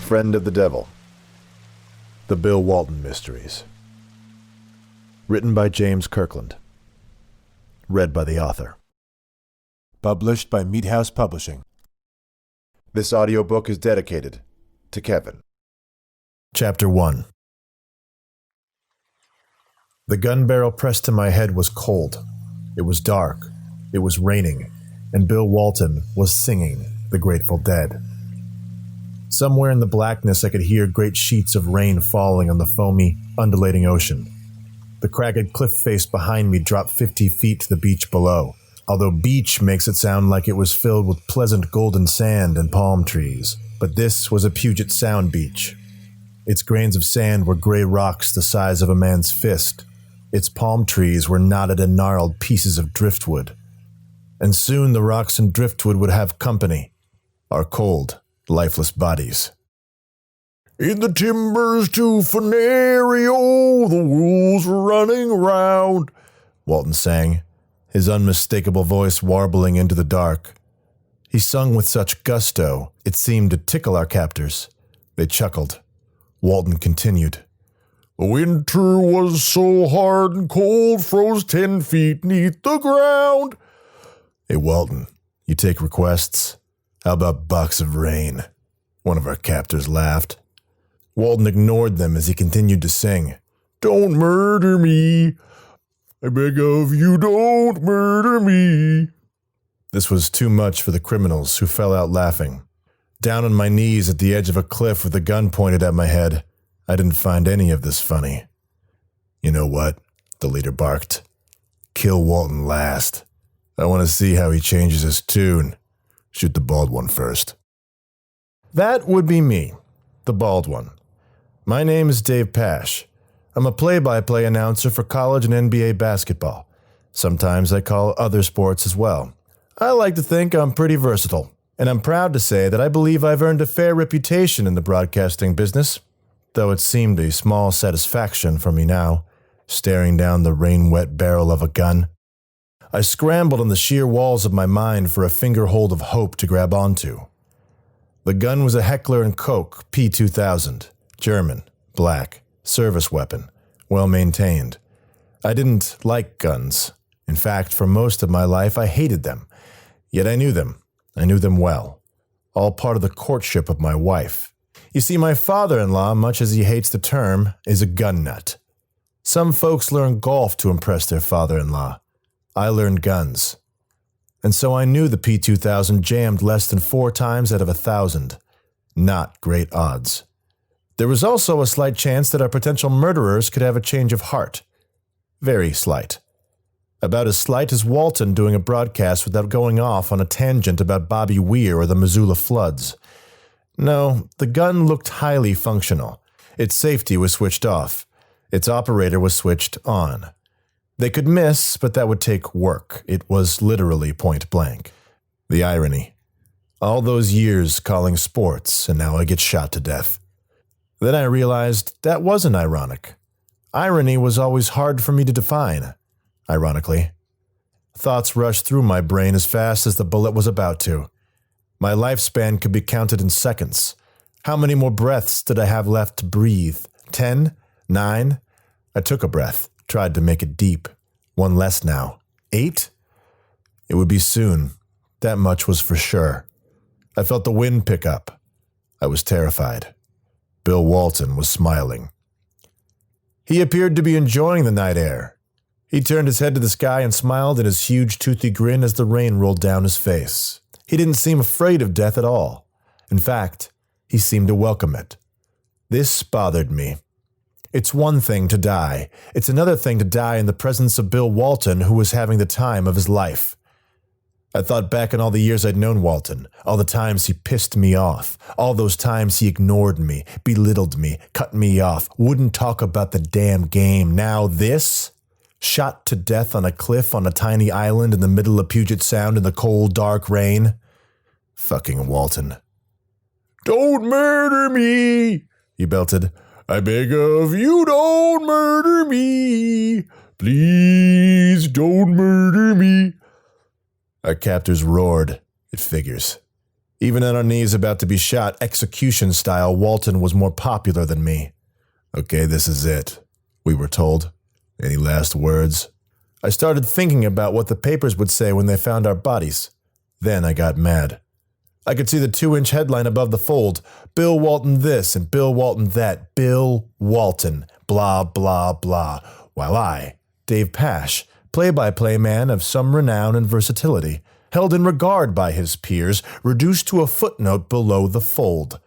Friend of the Devil. The Bill Walton Mysteries. Written by James Kirkland. Read by the author. Published by Meathouse Publishing. This audiobook is dedicated to Kevin. Chapter 1. The gun barrel pressed to my head was cold. It was dark. It was raining. And Bill Walton was singing The Grateful Dead. Somewhere in the blackness I could hear great sheets of rain falling on the foamy, undulating ocean. The cragged cliff face behind me dropped 50 feet to the beach below, although beach makes it sound like it was filled with pleasant golden sand and palm trees. But this was a Puget Sound beach. Its grains of sand were gray rocks the size of a man's fist. Its palm trees were knotted and gnarled pieces of driftwood. And soon the rocks and driftwood would have company, our cold, lifeless bodies. In the timbers to Fenario, the wolves were running around, Walton sang, his unmistakable voice warbling into the dark. He sung with such gusto, it seemed to tickle our captors. They chuckled. Walton continued. The winter was so hard and cold, froze 10 feet neath the ground. Hey, Walton, you take requests? How about box of rain? One of our captors laughed. Walton ignored them as he continued to sing. Don't murder me. I beg of you, don't murder me. This was too much for the criminals, who fell out laughing. Down on my knees at the edge of a cliff with a gun pointed at my head, I didn't find any of this funny. You know what? The leader barked. Kill Walton last. I want to see how he changes his tune. Shoot the bald one first. That would be me, the bald one. My name is Dave Pash. I'm a play-by-play announcer for college and NBA basketball. Sometimes I call other sports as well. I like to think I'm pretty versatile, and I'm proud to say that I believe I've earned a fair reputation in the broadcasting business, though it seemed a small satisfaction for me now, staring down the rain-wet barrel of a gun. I scrambled on the sheer walls of my mind for a fingerhold of hope to grab onto. The gun was a Heckler & Koch P2000, German, black, service weapon, well maintained. I didn't like guns. In fact, for most of my life I hated them. Yet I knew them. I knew them well. All part of the courtship of my wife. You see, my father-in-law, much as he hates the term, is a gun nut. Some folks learn golf to impress their father-in-law. I learned guns. And so I knew the P2000 jammed less than 4 times out of 1,000. Not great odds. There was also a slight chance that our potential murderers could have a change of heart. Very slight. About as slight as Walton doing a broadcast without going off on a tangent about Bobby Weir or the Missoula floods. No, the gun looked highly functional. Its safety was switched off. Its operator was switched on. They could miss, but that would take work. It was literally point blank. The irony. All those years calling sports, and now I get shot to death. Then I realized that wasn't ironic. Irony was always hard for me to define, ironically. Thoughts rushed through my brain as fast as the bullet was about to. My lifespan could be counted in seconds. How many more breaths did I have left to breathe? 10? 9? I took a breath. Tried to make it deep. One less now. 8? It would be soon. That much was for sure. I felt the wind pick up. I was terrified. Bill Walton was smiling. He appeared to be enjoying the night air. He turned his head to the sky and smiled in his huge toothy grin as the rain rolled down his face. He didn't seem afraid of death at all. In fact, he seemed to welcome it. This bothered me. It's one thing to die. It's another thing to die in the presence of Bill Walton, who was having the time of his life. I thought back on all the years I'd known Walton, all the times he pissed me off, all those times he ignored me, belittled me, cut me off, wouldn't talk about the damn game. Now this? Shot to death on a cliff on a tiny island in the middle of Puget Sound in the cold, dark rain? Fucking Walton. Don't murder me, he belted. I beg of you, don't murder me. Please don't murder me. Our captors roared. It figures. Even on our knees about to be shot execution style, Walton was more popular than me. Okay, this is it, we were told. Any last words? I started thinking about what the papers would say when they found our bodies. Then I got mad. I could see the 2-inch headline above the fold. Bill Walton this and Bill Walton that. Bill Walton, blah, blah, blah. While I, Dave Pash, play-by-play man of some renown and versatility, held in regard by his peers, reduced to a footnote below the fold.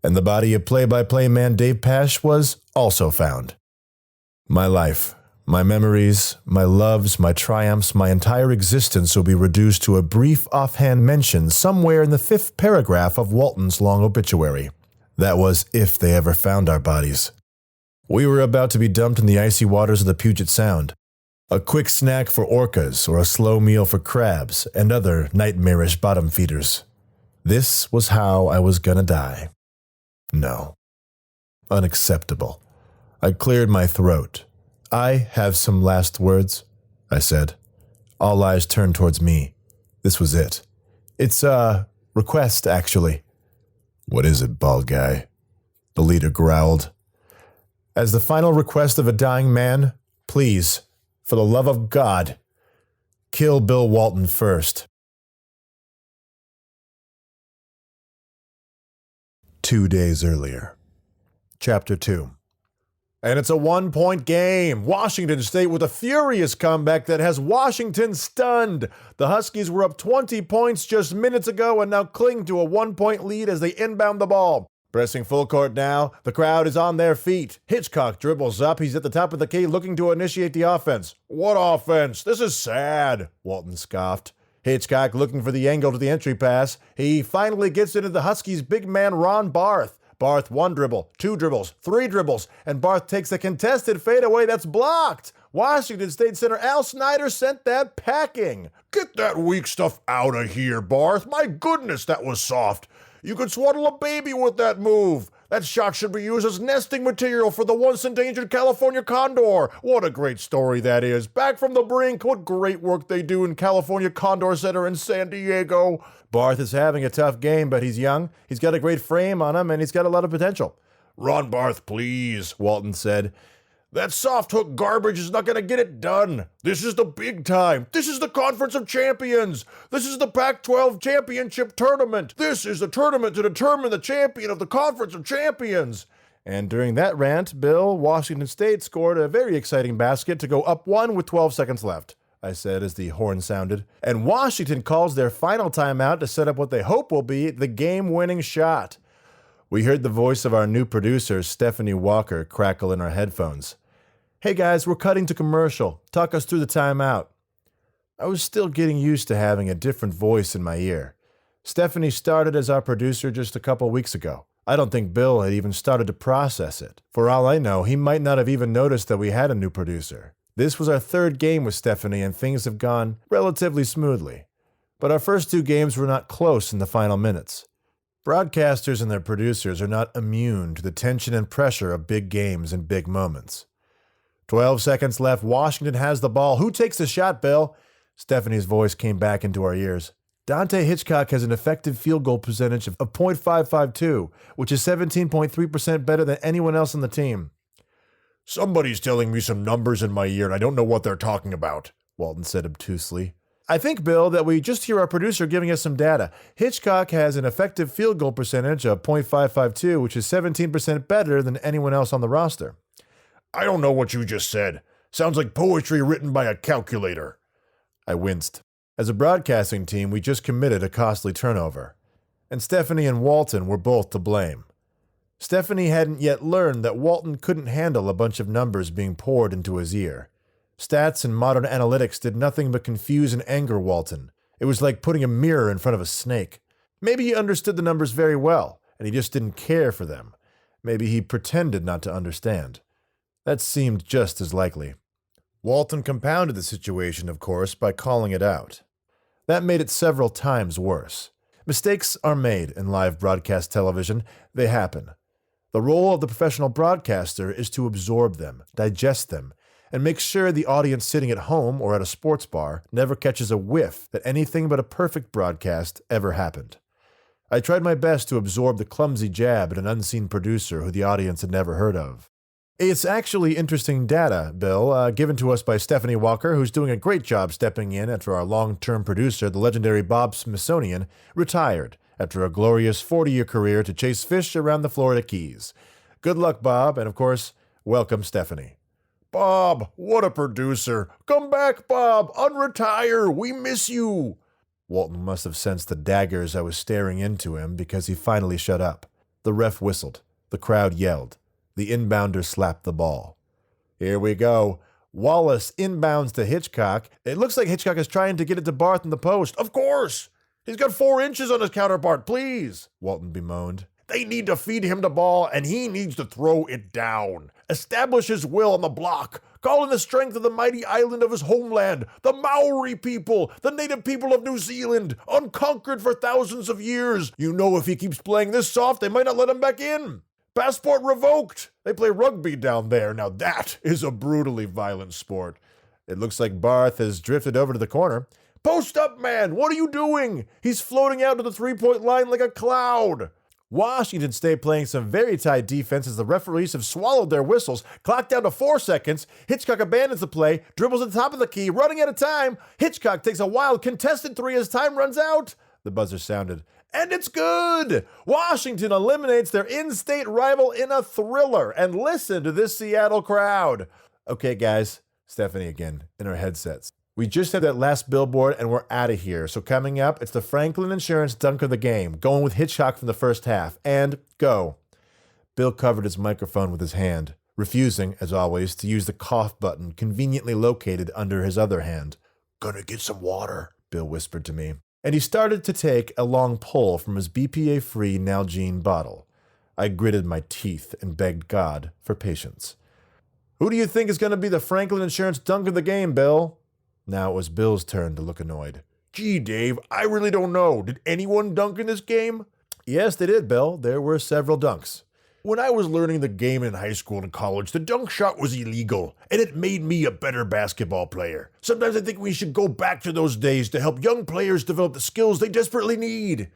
And the body of play-by-play man Dave Pash was also found. My life, my memories, my loves, my triumphs, my entire existence will be reduced to a brief offhand mention somewhere in the 5th paragraph of Walton's long obituary. That was if they ever found our bodies. We were about to be dumped in the icy waters of the Puget Sound. A quick snack for orcas or a slow meal for crabs and other nightmarish bottom feeders. This was how I was gonna die. No. Unacceptable. I cleared my throat. I have some last words, I said. All eyes turned towards me. This was it. It's a request, actually. What is it, bald guy? The leader growled. As the final request of a dying man, please, for the love of God, kill Bill Walton first. 2 days earlier. Chapter 2. And it's a 1-point game. Washington State with a furious comeback that has Washington stunned. The Huskies were up 20 points just minutes ago and now cling to a 1-point lead as they inbound the ball. Pressing full court now, the crowd is on their feet. Hitchcock dribbles up. He's at the top of the key looking to initiate the offense. What offense? This is sad, Walton scoffed. Hitchcock looking for the angle to the entry pass. He finally gets into the Huskies' big man Ron Barth. Barth 1 dribble, 2 dribbles, 3 dribbles, and Barth takes a contested fadeaway that's blocked. Washington State center Al Snyder sent that packing. Get that weak stuff out of here, Barth. My goodness, that was soft. You could swaddle a baby with that move. That shot should be used as nesting material for the once endangered California condor. What a great story that is. Back from the brink. What great work they do in California Condor Center in San Diego. Barth is having a tough game, but he's young. He's got a great frame on him, and he's got a lot of potential. Ron Barth, please, Walton said. That soft hook garbage is not going to get it done. This is the big time. This is the Conference of Champions. This is the Pac-12 Championship Tournament. This is the tournament to determine the champion of the Conference of Champions. And during that rant, Bill, Washington State scored a very exciting basket to go up 1 with 12 seconds left, I said as the horn sounded. And Washington calls their final timeout to set up what they hope will be the game-winning shot. We heard the voice of our new producer, Stephanie Walker, crackle in our headphones. Hey guys, we're cutting to commercial. Talk us through the timeout. I was still getting used to having a different voice in my ear. Stephanie started as our producer just a couple weeks ago. I don't think Bill had even started to process it. For all I know, he might not have even noticed that we had a new producer. This was our 3rd game with Stephanie and things have gone relatively smoothly. But our first 2 games were not close in the final minutes. Broadcasters and their producers are not immune to the tension and pressure of big games and big moments. 12 seconds left. Washington has the ball. Who takes the shot, Bill? Stephanie's voice came back into our ears. Dante Hitchcock has an effective field goal percentage of .552, which is 17.3% better than anyone else on the team. Somebody's telling me some numbers in my ear and I don't know what they're talking about, Walton said obtusely. I think, Bill, that we just hear our producer giving us some data. Hitchcock has an effective field goal percentage of .552, which is 17% better than anyone else on the roster. I don't know what you just said. Sounds like poetry written by a calculator. I winced. As a broadcasting team, we just committed a costly turnover. And Stephanie and Walton were both to blame. Stephanie hadn't yet learned that Walton couldn't handle a bunch of numbers being poured into his ear. Stats and modern analytics did nothing but confuse and anger Walton. It was like putting a mirror in front of a snake. Maybe he understood the numbers very well, and he just didn't care for them. Maybe he pretended not to understand. That seemed just as likely. Walton compounded the situation, of course, by calling it out. That made it several times worse. Mistakes are made in live broadcast television. They happen. The role of the professional broadcaster is to absorb them, digest them, and make sure the audience sitting at home or at a sports bar never catches a whiff that anything but a perfect broadcast ever happened. I tried my best to absorb the clumsy jab at an unseen producer who the audience had never heard of. It's actually interesting data, Bill, given to us by Stephanie Walker, who's doing a great job stepping in after our long-term producer, the legendary Bob Smithsonian, retired after a glorious 40-year career to chase fish around the Florida Keys. Good luck, Bob, and of course, welcome, Stephanie. Bob, what a producer. Come back, Bob. Unretire. We miss you. Walton must have sensed the daggers I was staring into him because he finally shut up. The ref whistled. The crowd yelled. The inbounder slapped the ball. Here we go. Wallace inbounds to Hitchcock. It looks like Hitchcock is trying to get it to Barth in the post. Of course. He's got 4 inches on his counterpart, please, Walton bemoaned. They need to feed him the ball, and he needs to throw it down. Establish his will on the block. Call in the strength of the mighty island of his homeland, the Maori people, the native people of New Zealand, unconquered for thousands of years. You know if he keeps playing this soft, they might not let him back in. Passport revoked. They play rugby down there. Now that is a brutally violent sport. It looks like Barth has drifted over to the corner. Post up, man. What are you doing? He's floating out to the three-point line like a cloud. Washington State playing some very tight defense as the referees have swallowed their whistles. Clock down to 4 seconds. Hitchcock abandons the play, dribbles at the top of the key, running out of time. Hitchcock takes a wild contested three as time runs out. The buzzer sounded. And it's good! Washington eliminates their in-state rival in a thriller. And listen to this Seattle crowd. Okay, guys. Stephanie again, in her headsets. We just had that last billboard and we're out of here. So coming up, it's the Franklin Insurance dunk of the game, going with Hitchcock from the first half. And go. Bill covered his microphone with his hand, refusing, as always, to use the cough button conveniently located under his other hand. Gonna get some water, Bill whispered to me. And he started to take a long pull from his BPA-free Nalgene bottle. I gritted my teeth and begged God for patience. Who do you think is going to be the Franklin Insurance dunk of the game, Bill? Now it was Bill's turn to look annoyed. Gee, Dave, I really don't know. Did anyone dunk in this game? Yes, they did, Bill. There were several dunks. When I was learning the game in high school and college, the dunk shot was illegal, and it made me a better basketball player. Sometimes I think we should go back to those days to help young players develop the skills they desperately need.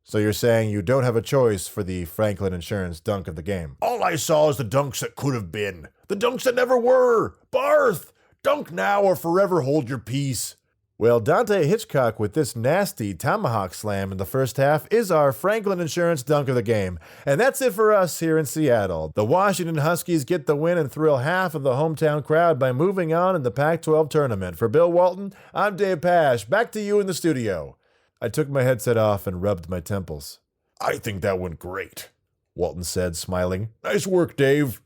So you're saying you don't have a choice for the Franklin Insurance dunk of the game? All I saw is the dunks that could have been. The dunks that never were. Barth! Dunk now or forever hold your peace. Well, Dante Hitchcock with this nasty tomahawk slam in the first half is our Franklin Insurance dunk of the game. And that's it for us here in Seattle. The Washington Huskies get the win and thrill half of the hometown crowd by moving on in the Pac-12 tournament. For Bill Walton, I'm Dave Pash. Back to you in the studio. I took my headset off and rubbed my temples. I think that went great, Walton said, smiling. Nice work, Dave.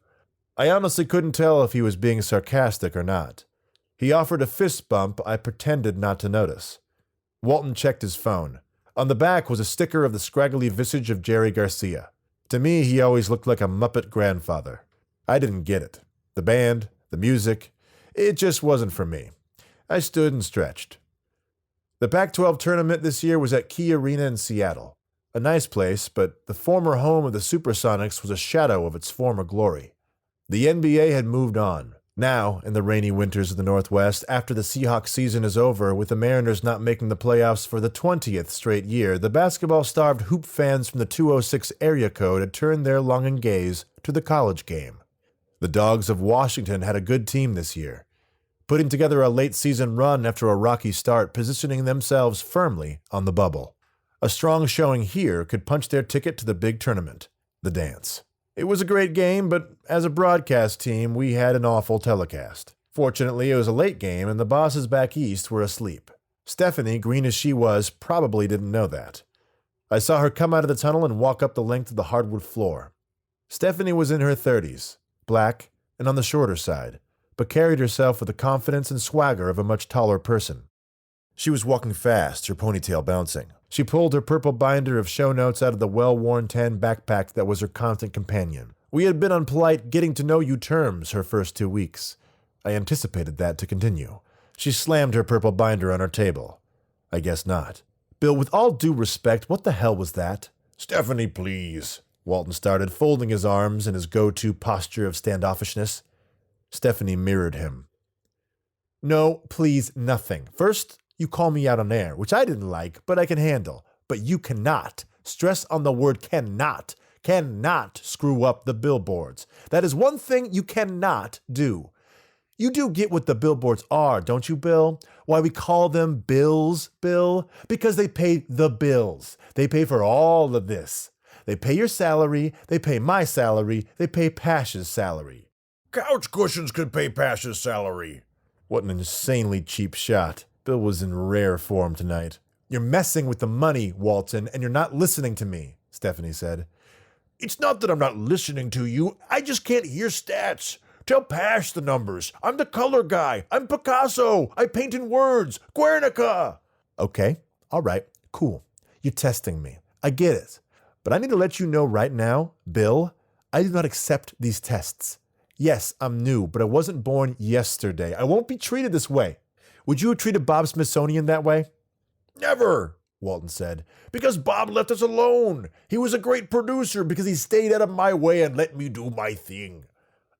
I honestly couldn't tell if he was being sarcastic or not. He offered a fist bump I pretended not to notice. Walton checked his phone. On the back was a sticker of the scraggly visage of Jerry Garcia. To me, he always looked like a Muppet grandfather. I didn't get it. The band, the music, it just wasn't for me. I stood and stretched. The Pac-12 tournament this year was at Key Arena in Seattle. A nice place, but the former home of the Supersonics was a shadow of its former glory. The NBA had moved on. Now, in the rainy winters of the Northwest, after the Seahawks season is over, with the Mariners not making the playoffs for the 20th straight year, the basketball-starved hoop fans from the 206 area code had turned their longing gaze to the college game. The Dogs of Washington had a good team this year, putting together a late-season run after a rocky start, positioning themselves firmly on the bubble. A strong showing here could punch their ticket to the big tournament, the dance. It was a great game, but as a broadcast team, we had an awful telecast. Fortunately, it was a late game, and the bosses back east were asleep. Stephanie, green as she was, probably didn't know that. I saw her come out of the tunnel and walk up the length of the hardwood floor. Stephanie was in her 30s, black and on the shorter side, but carried herself with the confidence and swagger of a much taller person. She was walking fast, her ponytail bouncing. She pulled her purple binder of show notes out of the well-worn tan backpack that was her constant companion. We had been on polite getting-to-know-you terms her first 2 weeks. I anticipated that to continue. She slammed her purple binder on her table. I guess not. Bill, with all due respect, what the hell was that? Stephanie, please. Walton started, folding his arms in his go-to posture of standoffishness. Stephanie mirrored him. No, please, nothing. First, you call me out on air, which I didn't like, but I can handle. But you cannot Stress on the word cannot. Cannot screw up the billboards. That is one thing you cannot do. You do get what the billboards are, don't you, Bill? Why we call them bills, Bill? Because they pay the bills. They pay for all of this. They pay your salary, they pay my salary, they pay Pash's salary. Couch cushions could pay Pash's salary. What an insanely cheap shot. Bill was in rare form tonight. You're messing with the money, Walton, and you're not listening to me, Stephanie said. It's not that I'm not listening to you. I just can't hear stats. Tell Pash the numbers. I'm the color guy. I'm Picasso. I paint in words. Guernica. Okay, all right, cool. You're testing me. I get it. But I need to let you know right now, Bill, I do not accept these tests. Yes, I'm new, but I wasn't born yesterday. I won't be treated this way. Would you have treated Bob Smithsonian that way? Never, Walton said, because Bob left us alone. He was a great producer because he stayed out of my way and let me do my thing.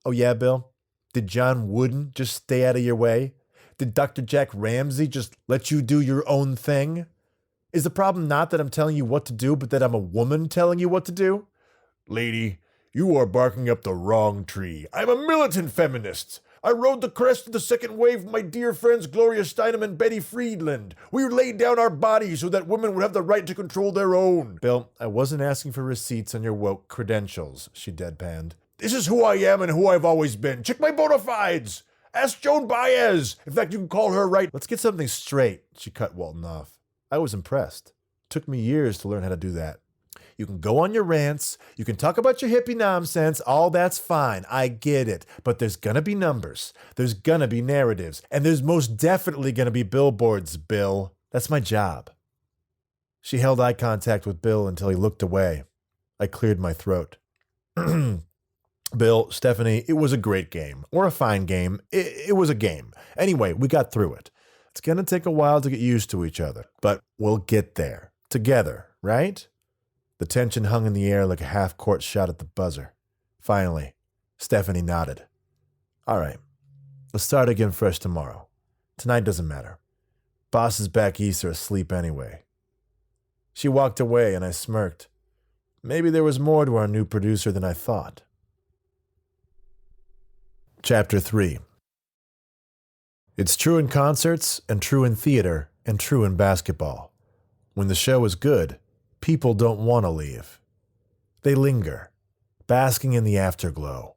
Oh yeah, Bill? Did John Wooden just stay out of your way? Did Dr. Jack Ramsey just let you do your own thing? Is the problem not that I'm telling you what to do, but that I'm a woman telling you what to do? Lady, you are barking up the wrong tree. I'm a militant feminist. I rode the crest of the second wave with my dear friends Gloria Steinem and Betty Friedland. We laid down our bodies so that women would have the right to control their own. Bill, I wasn't asking for receipts on your woke credentials, she deadpanned. This is who I am and who I've always been. Check my bona fides. Ask Joan Baez. In fact, you can call her right. Let's get something straight, she cut Walton off. I was impressed. Took me years to learn how to do that. You can go on your rants, you can talk about your hippie nonsense, all that's fine, I get it. But there's gonna be numbers, there's gonna be narratives, and there's most definitely gonna be billboards, Bill. That's my job. She held eye contact with Bill until he looked away. I cleared my throat. Bill, Stephanie, it was a great game. Or a fine game. It was a game. Anyway, we got through it. It's gonna take a while to get used to each other, but we'll get there. Together, right? The tension hung in the air like a half-court shot at the buzzer. Finally, Stephanie nodded. All right, let's start again fresh tomorrow. Tonight doesn't matter. Bosses back east are asleep anyway. She walked away and I smirked. Maybe there was more to our new producer than I thought. Chapter 3. It's true in concerts, and true in theater, and true in basketball. When the show is good, people don't want to leave. They linger, basking in the afterglow,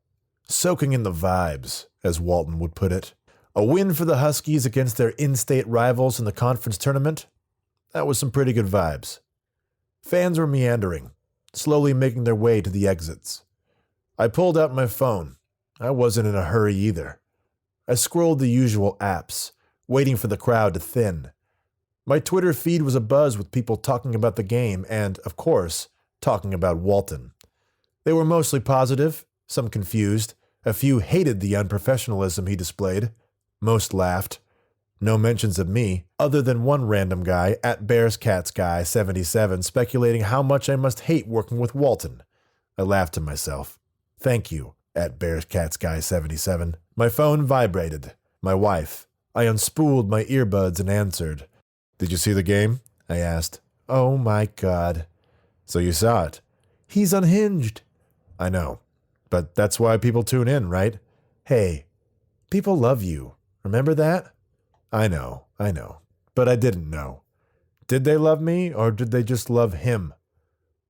soaking in the vibes, as Walton would put it. A win for the Huskies against their in-state rivals in the conference tournament? That was some pretty good vibes. Fans were meandering, slowly making their way to the exits. I pulled out my phone. I wasn't in a hurry either. I scrolled the usual apps, waiting for the crowd to thin. My Twitter feed was abuzz with people talking about the game and, of course, talking about Walton. They were mostly positive, some confused, a few hated the unprofessionalism he displayed. Most laughed. No mentions of me, other than one random guy, at BearsCatsGuy77, speculating how much I must hate working with Walton. I laughed to myself. Thank you, at BearsCatsGuy77. My phone vibrated. My wife. I unspooled my earbuds and answered. Did you see the game? I asked. Oh my God. So you saw it. He's unhinged. I know. But that's why people tune in, right? Hey, people love you. Remember that? I know. But I didn't know. Did they love me, or did they just love him?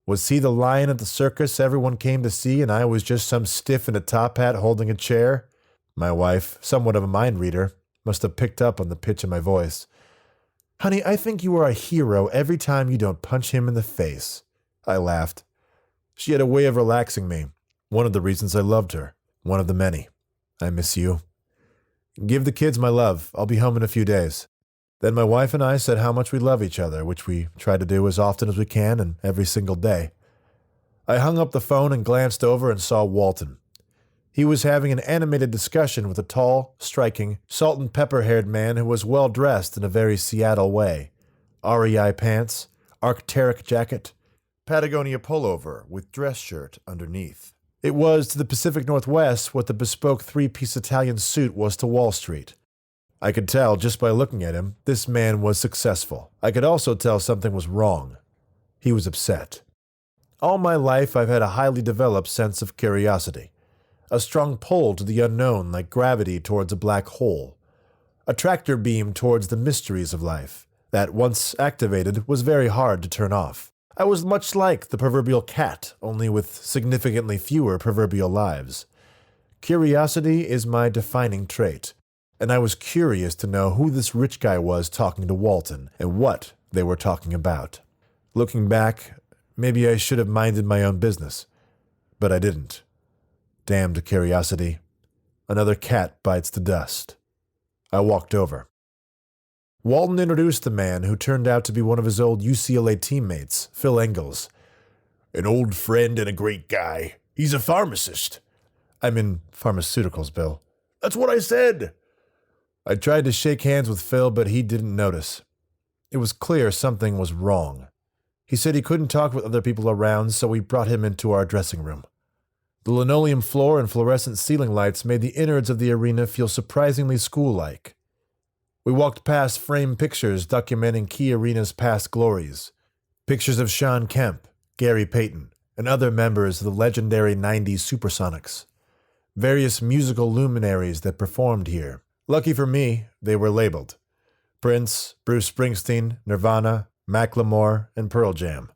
Was he the lion at the circus everyone came to see, and I was just some stiff in a top hat holding a chair? My wife, somewhat of a mind reader, must have picked up on the pitch of my voice. Honey, I think you are a hero every time you don't punch him in the face. I laughed. She had a way of relaxing me. One of the reasons I loved her. One of the many. I miss you. Give the kids my love. I'll be home in a few days. Then my wife and I said how much we love each other, which we try to do as often as we can and every single day. I hung up the phone and glanced over and saw Walton. He was having an animated discussion with a tall, striking, salt-and-pepper-haired man who was well-dressed in a very Seattle way. REI pants, Arc'teryx jacket, Patagonia pullover with dress shirt underneath. It was to the Pacific Northwest what the bespoke three-piece Italian suit was to Wall Street. I could tell just by looking at him, this man was successful. I could also tell something was wrong. He was upset. All my life I've had a highly developed sense of curiosity, a strong pull to the unknown like gravity towards a black hole, a tractor beam towards the mysteries of life that, once activated, was very hard to turn off. I was much like the proverbial cat, only with significantly fewer proverbial lives. Curiosity is my defining trait, and I was curious to know who this rich guy was talking to Walton and what they were talking about. Looking back, maybe I should have minded my own business, but I didn't. Damned curiosity. Another cat bites the dust. I walked over. Walton introduced the man who turned out to be one of his old UCLA teammates, Phil Engels. An old friend and a great guy. He's a pharmacist. I'm in pharmaceuticals, Bill. That's what I said. I tried to shake hands with Phil, but he didn't notice. It was clear something was wrong. He said he couldn't talk with other people around, so we brought him into our dressing room. The linoleum floor and fluorescent ceiling lights made the innards of the arena feel surprisingly school-like. We walked past framed pictures documenting key arena's past glories. Pictures of Sean Kemp, Gary Payton, and other members of the legendary 90s Supersonics. Various musical luminaries that performed here. Lucky for me, they were labeled. Prince, Bruce Springsteen, Nirvana, Macklemore, and Pearl Jam.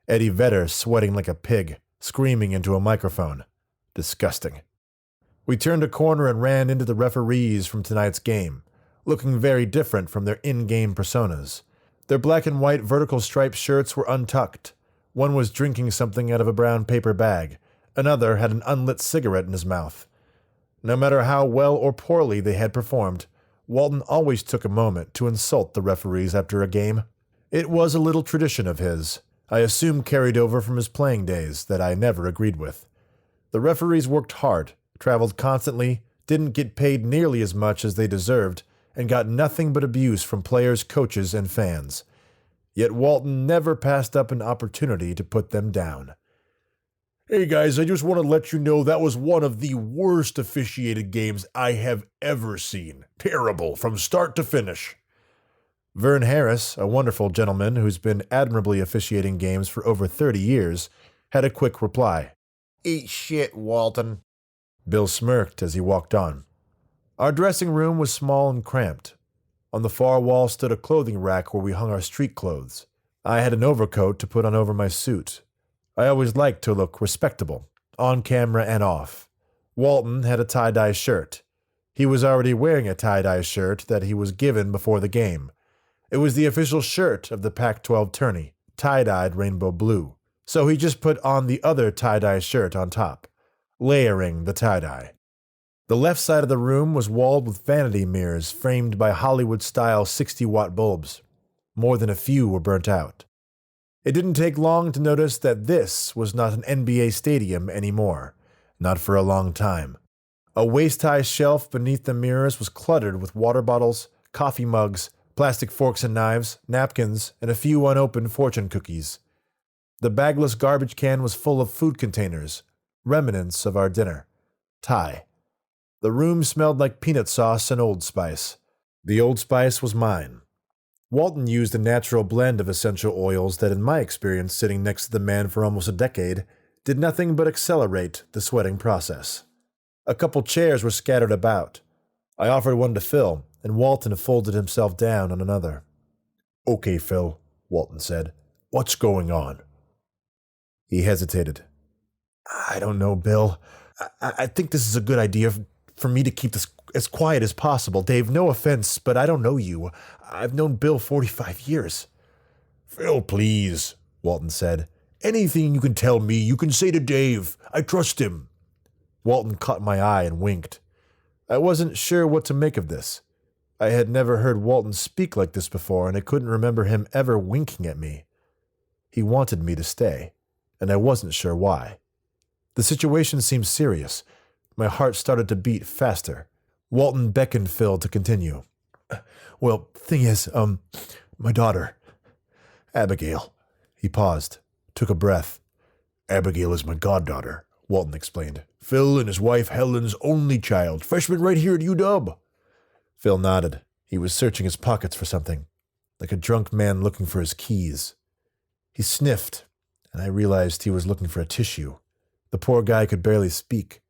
Eddie Vedder sweating like a pig, screaming into a microphone. Disgusting. We turned a corner and ran into the referees from tonight's game, looking very different from their in-game personas. Their black and white vertical striped shirts were untucked. One was drinking something out of a brown paper bag. Another had an unlit cigarette in his mouth. No matter how well or poorly they had performed, Walton always took a moment to insult the referees after a game. It was a little tradition of his, I assume carried over from his playing days, that I never agreed with. The referees worked hard, traveled constantly, didn't get paid nearly as much as they deserved, and got nothing but abuse from players, coaches, and fans. Yet Walton never passed up an opportunity to put them down. Hey guys, I just want to let you know that was one of the worst officiated games I have ever seen. Terrible, from start to finish. Vern Harris, a wonderful gentleman who's been admirably officiating games for over 30 years, had a quick reply. Eat shit, Walton. Bill smirked as he walked on. Our dressing room was small and cramped. On the far wall stood a clothing rack where we hung our street clothes. I had an overcoat to put on over my suit. I always liked to look respectable, on camera and off. Walton had a tie-dye shirt. He was already wearing a tie-dye shirt that he was given before the game. It was the official shirt of the Pac-12 tourney, tie-dyed rainbow blue. So he just put on the other tie-dye shirt on top, layering the tie-dye. The left side of the room was walled with vanity mirrors framed by Hollywood-style 60-watt bulbs. More than a few were burnt out. It didn't take long to notice that this was not an NBA stadium anymore. Not for a long time. A waist-high shelf beneath the mirrors was cluttered with water bottles, coffee mugs, plastic forks and knives, napkins, and a few unopened fortune cookies. The bagless garbage can was full of food containers, remnants of our dinner. Thai. The room smelled like peanut sauce and Old Spice. The Old Spice was mine. Walton used a natural blend of essential oils that, in my experience sitting next to the man for almost a decade, did nothing but accelerate the sweating process. A couple chairs were scattered about. I offered one to Phil, and Walton folded himself down on another. Okay, Phil, Walton said. What's going on? He hesitated. I don't know, Bill. I think this is a good idea for me to keep this as quiet as possible. Dave, no offense, but I don't know you. I've known Bill 45 years. Phil, please, Walton said. Anything you can tell me, you can say to Dave. I trust him. Walton caught my eye and winked. I wasn't sure what to make of this. I had never heard Walton speak like this before, and I couldn't remember him ever winking at me. He wanted me to stay, and I wasn't sure why. The situation seemed serious. My heart started to beat faster. Walton beckoned Phil to continue. Well, thing is, my daughter, Abigail. He paused, took a breath. Abigail is my goddaughter, Walton explained. Phil and his wife Helen's only child, freshman right here at UW. Phil nodded. He was searching his pockets for something, like a drunk man looking for his keys. He sniffed, and I realized he was looking for a tissue. The poor guy could barely speak.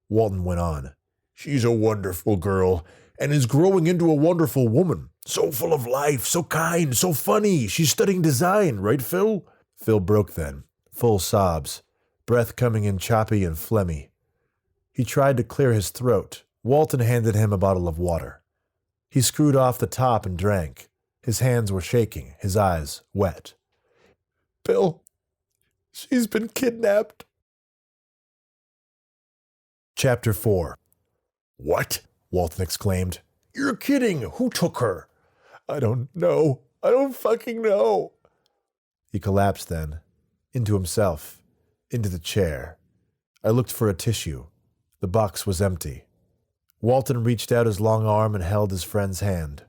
Walton went on. She's a wonderful girl, and is growing into a wonderful woman. So full of life, so kind, so funny. She's studying design, right, Phil? Phil broke then, full sobs, breath coming in choppy and phlegmy. He tried to clear his throat. Walton handed him a bottle of water. He screwed off the top and drank. His hands were shaking, his eyes wet. Bill, she's been kidnapped. Chapter 4. What? Walton exclaimed. You're kidding. Who took her? I don't know. I don't fucking know. He collapsed then, into himself, into the chair. I looked for a tissue. The box was empty. Walton reached out his long arm and held his friend's hand.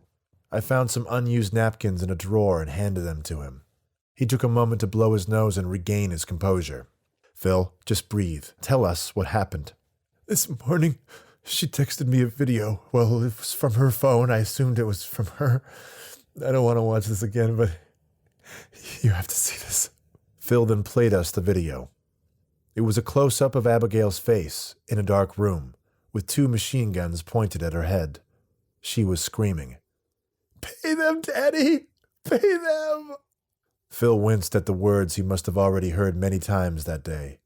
I found some unused napkins in a drawer and handed them to him. He took a moment to blow his nose and regain his composure. Phil, just breathe. Tell us what happened. This morning, she texted me a video. Well, it was from her phone. I assumed it was from her. I don't want to watch this again, but you have to see this. Phil then played us the video. It was a close-up of Abigail's face in a dark room, with 2 machine guns pointed at her head. She was screaming. Pay them, Daddy! Pay them! Phil winced at the words he must have already heard many times that day.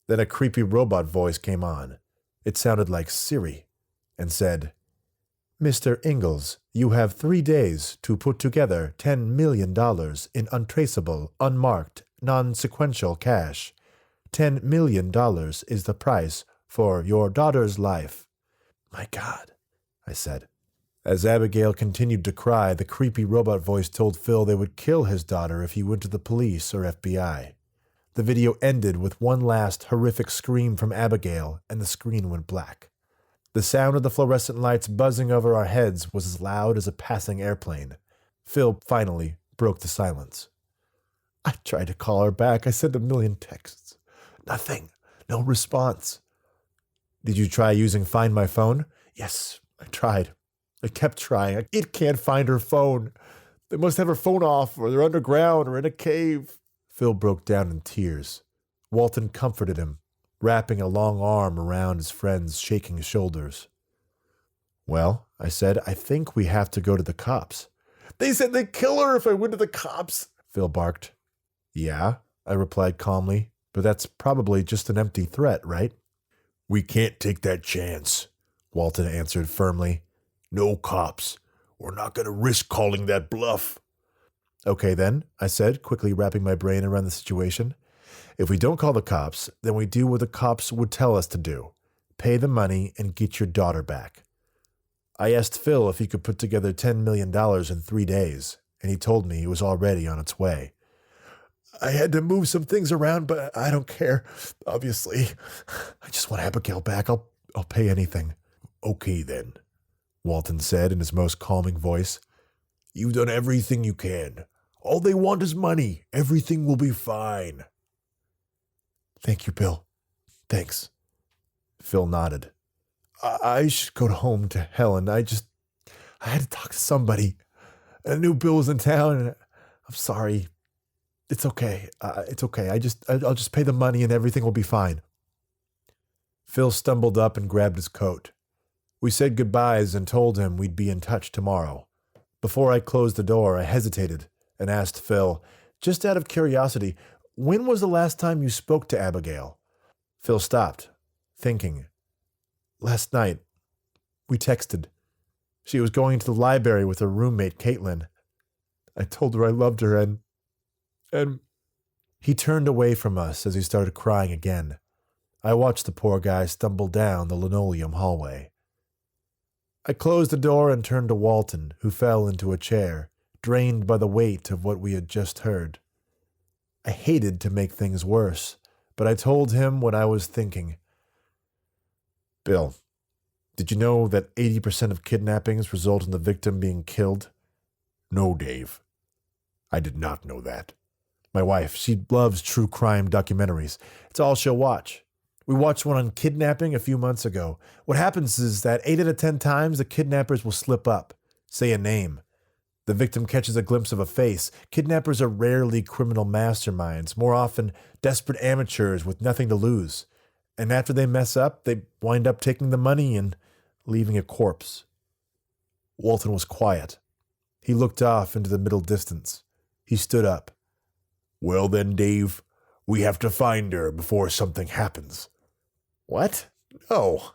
Then a creepy robot voice came on. It sounded like Siri, and said, Mr. Ingalls, you have 3 days to put together $10 million in untraceable, unmarked, non-sequential cash. $10 million is the price for your daughter's life. My God, I said. As Abigail continued to cry, the creepy robot voice told Phil they would kill his daughter if he went to the police or FBI. The video ended with one last horrific scream from Abigail, and the screen went black. The sound of the fluorescent lights buzzing over our heads was as loud as a passing airplane. Phil finally broke the silence. I tried to call her back. I sent a million texts. Nothing. No response. Did you try using Find My Phone? Yes, I tried. I kept trying. It can't find her phone. They must have her phone off, or they're underground, or in a cave. Phil broke down in tears. Walton comforted him, wrapping a long arm around his friend's shaking shoulders. Well, I said, I think we have to go to the cops. They said they'd kill her if I went to the cops, Phil barked. Yeah, I replied calmly, but that's probably just an empty threat, right? We can't take that chance, Walton answered firmly. No cops. We're not going to risk calling that bluff. Okay then, I said, quickly wrapping my brain around the situation. If we don't call the cops, then we do what the cops would tell us to do. Pay the money and get your daughter back. I asked Phil if he could put together $10 million in 3 days, and he told me it was already on its way. I had to move some things around, but I don't care, obviously. I just want Abigail back. I'll pay anything. Okay then, Walton said in his most calming voice. You've done everything you can. All they want is money. Everything will be fine. Thank you, Bill. Thanks. Phil nodded. I should go home to Helen. I had to talk to somebody. I knew Bill was in town, and I'm sorry. It's okay. It's okay. I'll just pay the money and everything will be fine. Phil stumbled up and grabbed his coat. We said goodbyes and told him we'd be in touch tomorrow. Before I closed the door, I hesitated and asked Phil, just out of curiosity, when was the last time you spoke to Abigail? Phil stopped, thinking. Last night. We texted. She was going to the library with her roommate, Caitlin. I told her I loved her and... He turned away from us as he started crying again. I watched the poor guy stumble down the linoleum hallway. I closed the door and turned to Walton, who fell into a chair, drained by the weight of what we had just heard. I hated to make things worse, but I told him what I was thinking. Bill, did you know that 80% of kidnappings result in the victim being killed? No, Dave. I did not know that. My wife, she loves true crime documentaries. It's all she'll watch. We watched one on kidnapping a few months ago. What happens is that 8 out of 10 times the kidnappers will slip up, say a name. The victim catches a glimpse of a face. Kidnappers are rarely criminal masterminds, more often desperate amateurs with nothing to lose. And after they mess up, they wind up taking the money and leaving a corpse. Walton was quiet. He looked off into the middle distance. He stood up. Well then, Dave, we have to find her before something happens. What? No,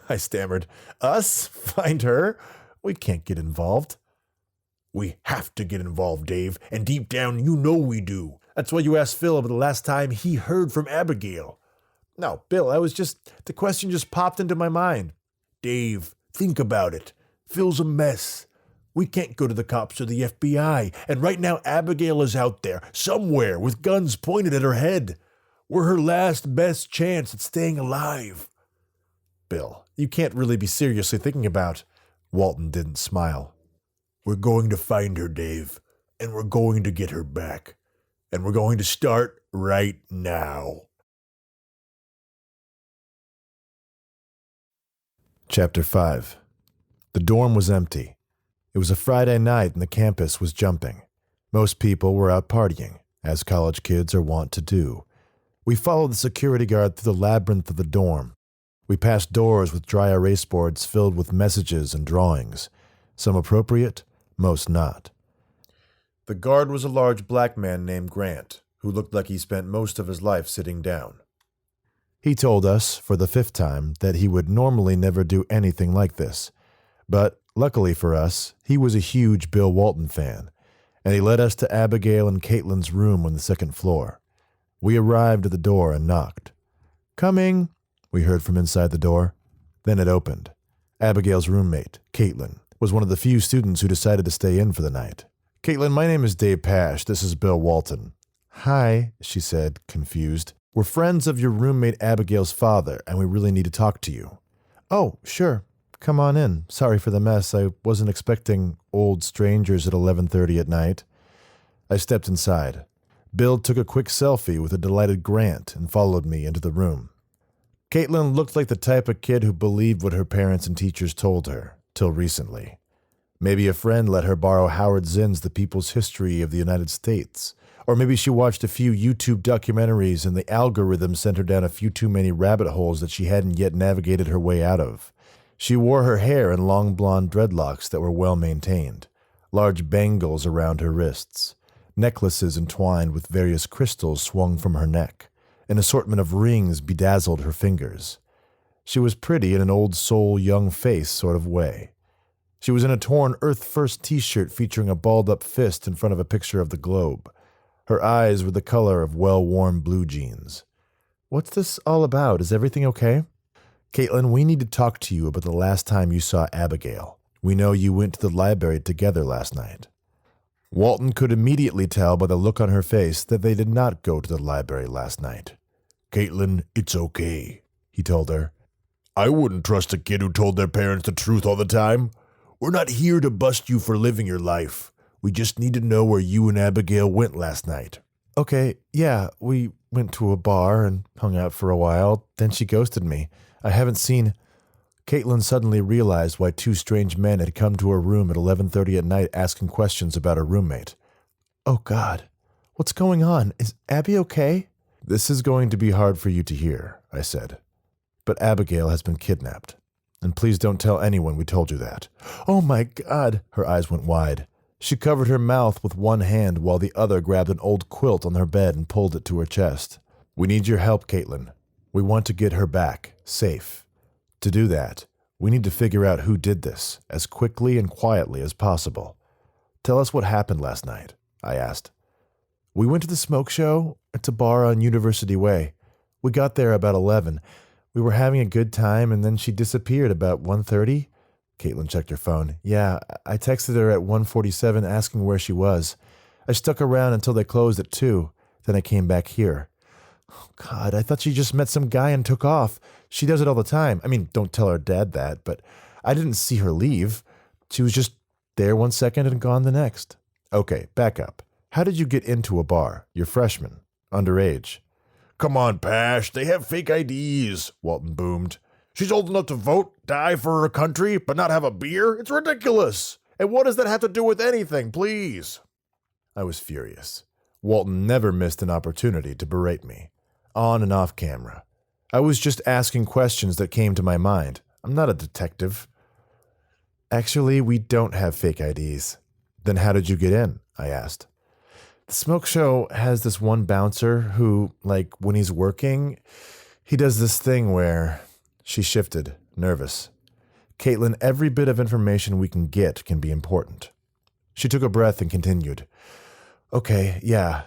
I stammered. Us? Find her? We can't get involved. We have to get involved, Dave, and deep down you know we do. That's why you asked Phil about the last time he heard from Abigail. No, Bill, the question just popped into my mind. Dave, think about it. Phil's a mess. We can't go to the cops or the FBI, and right now Abigail is out there, somewhere, with guns pointed at her head. We're her last best chance at staying alive. Bill, you can't really be seriously thinking about... Walton didn't smile. We're going to find her, Dave, and we're going to get her back. And we're going to start right now. Chapter 5. The dorm was empty. It was a Friday night and the campus was jumping. Most people were out partying, as college kids are wont to do. We followed the security guard through the labyrinth of the dorm. We passed doors with dry erase boards filled with messages and drawings, some appropriate, most not. The guard was a large black man named Grant, who looked like he spent most of his life sitting down. He told us, for the 5th time, that he would normally never do anything like this. But, luckily for us, he was a huge Bill Walton fan, and he led us to Abigail and Caitlin's room on the 2nd floor. We arrived at the door and knocked. "Coming," we heard from inside the door. Then it opened. Abigail's roommate, Caitlin, was one of the few students who decided to stay in for the night. "Caitlin, my name is Dave Pash. This is Bill Walton." "Hi," she said, confused. "We're friends of your roommate Abigail's father, and we really need to talk to you." "Oh, sure. Come on in. Sorry for the mess. I wasn't expecting old strangers at 11:30 at night." I stepped inside. Bill took a quick selfie with a delighted Grant and followed me into the room. Caitlin looked like the type of kid who believed what her parents and teachers told her, till recently. Maybe a friend let her borrow Howard Zinn's The People's History of the United States. Or maybe she watched a few YouTube documentaries and the algorithm sent her down a few too many rabbit holes that she hadn't yet navigated her way out of. She wore her hair in long blonde dreadlocks that were well maintained, large bangles around her wrists, necklaces entwined with various crystals swung from her neck. An assortment of rings bedazzled her fingers. She was pretty in an old soul, young face sort of way. She was in a torn Earth First t-shirt featuring a balled-up fist in front of a picture of the globe. Her eyes were the color of well-worn blue jeans. "What's this all about? Is everything okay?" "Caitlin, we need to talk to you about the last time you saw Abigail. We know you went to the library together last night." Walton could immediately tell by the look on her face that they did not go to the library last night. "Caitlin, it's okay," he told her. "I wouldn't trust a kid who told their parents the truth all the time. We're not here to bust you for living your life. We just need to know where you and Abigail went last night." "Okay, yeah, we went to a bar and hung out for a while. Then she ghosted me. I haven't seen..." Caitlin suddenly realized why 2 strange men had come to her room at 11:30 at night asking questions about her roommate. "Oh, God. What's going on? Is Abby okay?" "This is going to be hard for you to hear," I said. "But Abigail has been kidnapped. And please don't tell anyone we told you that." "Oh, my God." Her eyes went wide. She covered her mouth with one hand while the other grabbed an old quilt on her bed and pulled it to her chest. "We need your help, Caitlin. We want to get her back, safe. To do that, we need to figure out who did this, as quickly and quietly as possible. Tell us what happened last night," I asked. "We went to the smoke show. It's a bar on University Way. We got there about 11. We were having a good time, and then she disappeared about 1:30. Caitlin checked her phone. "Yeah, I texted her at 1:47 asking where she was. I stuck around until they closed at 2. Then I came back here." "Oh, God, I thought she just met some guy and took off. She does it all the time. I mean, don't tell her dad that, but I didn't see her leave. She was just there 1 second and gone the next." "Okay, back up. How did you get into a bar? You're freshmen. Underage." "Come on, Pash, they have fake IDs," Walton boomed. "She's old enough to vote, die for her country, but not have a beer? It's ridiculous. And what does that have to do with anything, please? I was furious. Walton never missed an opportunity to berate me, on and off camera. I was just asking questions that came to my mind. I'm not a detective. Actually, we don't have fake IDs. Then how did you get in? I asked. The smoke show has this one bouncer who, when he's working, he does this thing where... She shifted, nervous. Caitlin, every bit of information we can get can be important. She took a breath and continued. Okay, yeah.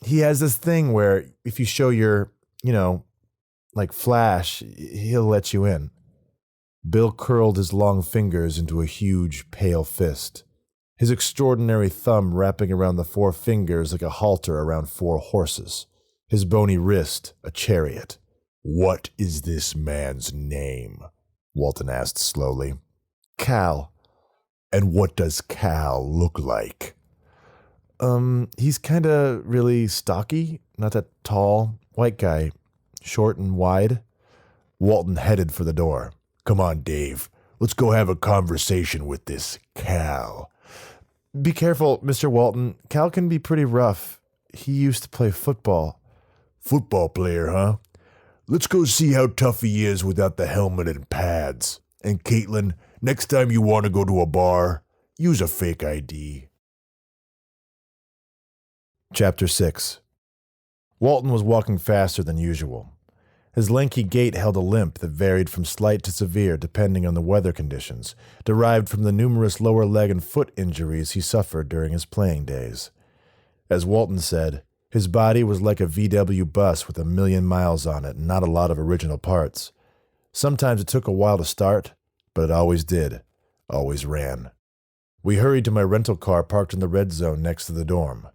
He has this thing where if you show your, flash, he'll let you in. Bill curled his long fingers into a huge, pale fist, his extraordinary thumb wrapping around the 4 fingers like a halter around 4 horses, his bony wrist a chariot. What is this man's name? Walton asked slowly. Cal. And what does Cal look like? He's kinda really stocky, not that tall, white guy, short and wide. Walton headed for the door. Come on, Dave. Let's go have a conversation with this Cal. Be careful, Mr. Walton. Cal can be pretty rough. He used to play football. Football player, huh? Let's go see how tough he is without the helmet and pads. And Caitlin, next time you want to go to a bar, use a fake ID. Chapter 6. Walton was walking faster than usual. His lanky gait held a limp that varied from slight to severe depending on the weather conditions, derived from the numerous lower leg and foot injuries he suffered during his playing days. As Walton said, his body was like a VW bus with 1,000,000 miles on it and not a lot of original parts. Sometimes it took a while to start, but it always did, always ran. We hurried to my rental car parked in the red zone next to the dorm.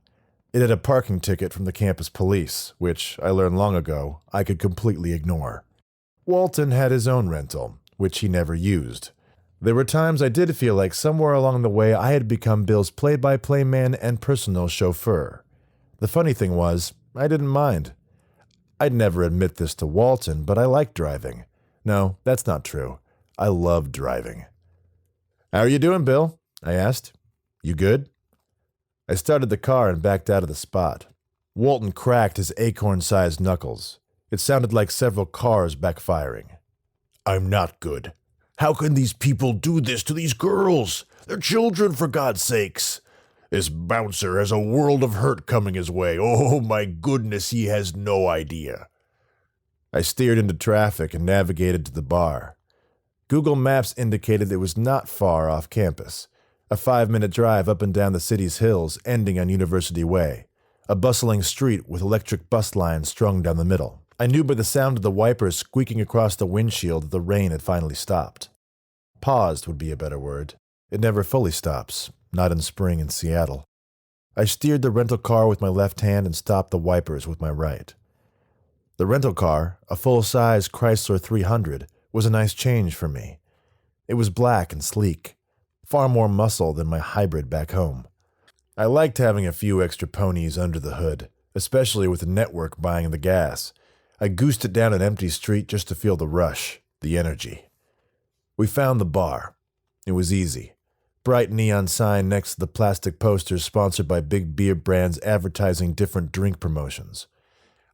It had a parking ticket from the campus police, which, I learned long ago, I could completely ignore. Walton had his own rental, which he never used. There were times I did feel like somewhere along the way I had become Bill's play-by-play man and personal chauffeur. The funny thing was, I didn't mind. I'd never admit this to Walton, but I liked driving. No, that's not true. I loved driving. How are you doing, Bill? I asked. You good? I started the car and backed out of the spot. Walton cracked his acorn-sized knuckles. It sounded like several cars backfiring. I'm not good. How can these people do this to these girls? They're children, for God's sakes. This bouncer has a world of hurt coming his way. Oh, my goodness, he has no idea. I steered into traffic and navigated to the bar. Google Maps indicated it was not far off campus. A 5-minute drive up and down the city's hills, ending on University Way. A bustling street with electric bus lines strung down the middle. I knew by the sound of the wipers squeaking across the windshield that the rain had finally stopped. Paused would be a better word. It never fully stops, not in spring in Seattle. I steered the rental car with my left hand and stopped the wipers with my right. The rental car, a full-size Chrysler 300, was a nice change for me. It was black and sleek. Far more muscle than my hybrid back home. I liked having a few extra ponies under the hood, especially with the network buying the gas. I goosed it down an empty street just to feel the rush, the energy. We found the bar. It was easy. Bright neon sign next to the plastic posters sponsored by big beer brands advertising different drink promotions.